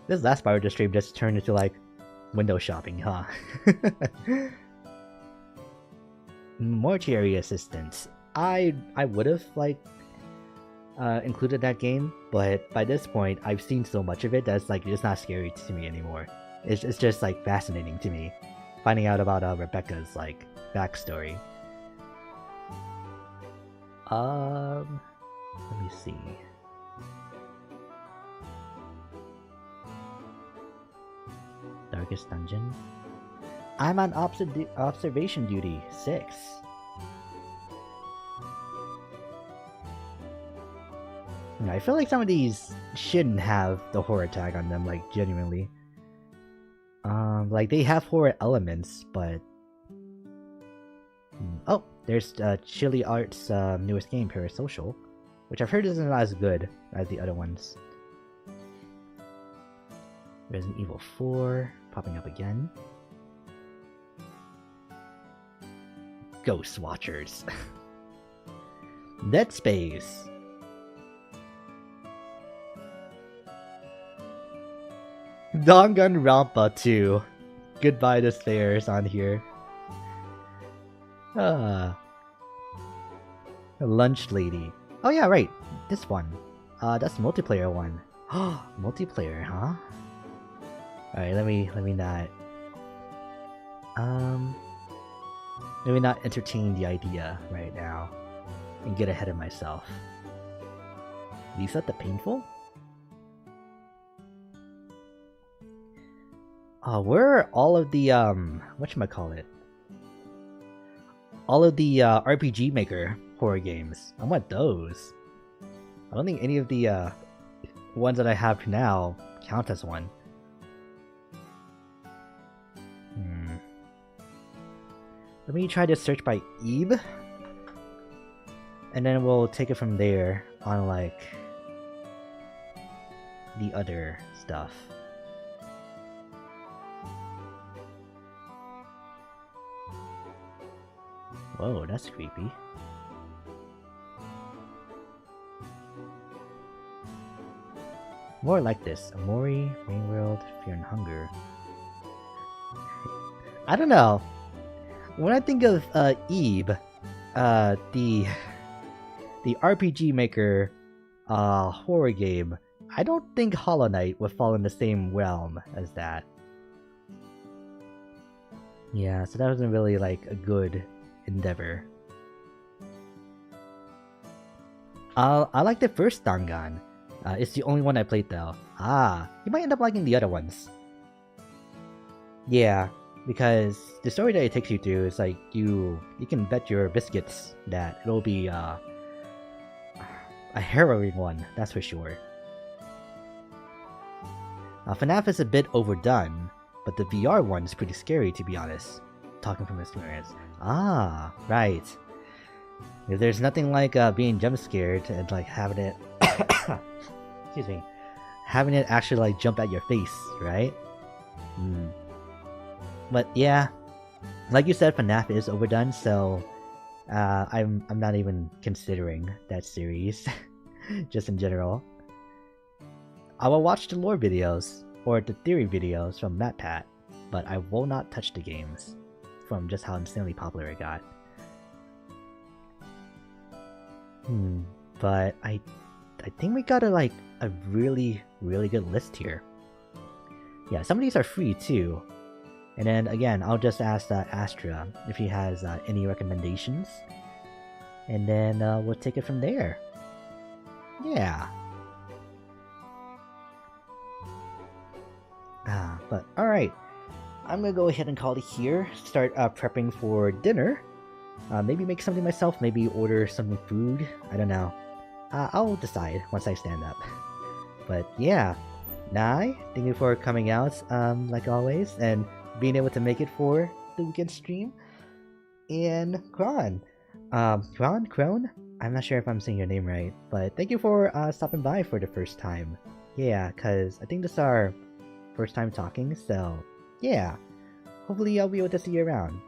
This last part of the stream just turned into like window shopping, huh? Mortuary Assistance. I would have like included that game, but by this point I've seen so much of it that's like it's not scary to me anymore. It's just like fascinating to me, finding out about Rebecca's like backstory. Let me see. Darkest Dungeon. I'm on observation duty 6. I feel like some of these shouldn't have the horror tag on them, like genuinely. Like they have horror elements, but oh, there's Chili Art's newest game, Parasocial, which I've heard isn't as good as the other ones. Resident Evil 4 popping up again. Ghost Watchers. Dead Space. Danganronpa 2. Goodbye Despairs on here. Lunch Lady. Oh yeah, right. This one. That's the multiplayer one. Multiplayer, huh? Alright, let me not let me not entertain the idea right now and get ahead of myself. Lisa the Painful? Where are all of the whatchamacallit? All of the RPG Maker horror games. I want those. I don't think any of the ones that I have now count as one. Let me try to search by Eve, and then we'll take it from there on like the other stuff. Whoa, that's creepy. More like this. Amori, Rain World, Fear and Hunger. I don't know. When I think of Eve, the RPG Maker horror game, I don't think Hollow Knight would fall in the same realm as that. Yeah, so that wasn't really like a good endeavor. I like the first Dangan. It's the only one I played though. Ah, you might end up liking the other ones. Yeah, because the story that it takes you through is like you can bet your biscuits that it'll be a harrowing one, that's for sure. FNAF is a bit overdone, but the VR one is pretty scary to be honest. Talking from experience. Ah, right. There's nothing like being jump scared and like having it excuse me, having it actually like jump at your face, right? But yeah, like you said, FNAF is overdone, so I'm not even considering that series, just in general. I will watch the lore videos or the theory videos from MatPat, but I will not touch the games from just how insanely popular it got. But I think we got a really good list here. Yeah, some of these are free too. And then again, I'll just ask Astra if he has any recommendations, and then we'll take it from there. Yeah. But alright, I'm gonna go ahead and call it here. Start prepping for dinner. Maybe make something myself, maybe order some food. I don't know. I'll decide once I stand up. But yeah, Nai, thank you for coming out like always, and being able to make it for the weekend stream. And Kron, Kron? I'm not sure if I'm saying your name right, but thank you for stopping by for the first time. Yeah, cause I think this is our first time talking, so yeah. Hopefully I'll be able to see you around.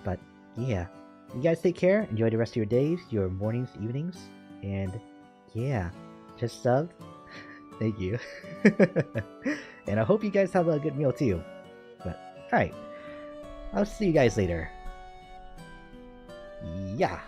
But yeah, you guys take care, enjoy the rest of your days, your mornings, evenings, and yeah, just sub. Thank you. And I hope you guys have a good meal too. But alright, I'll see you guys later. Yeah.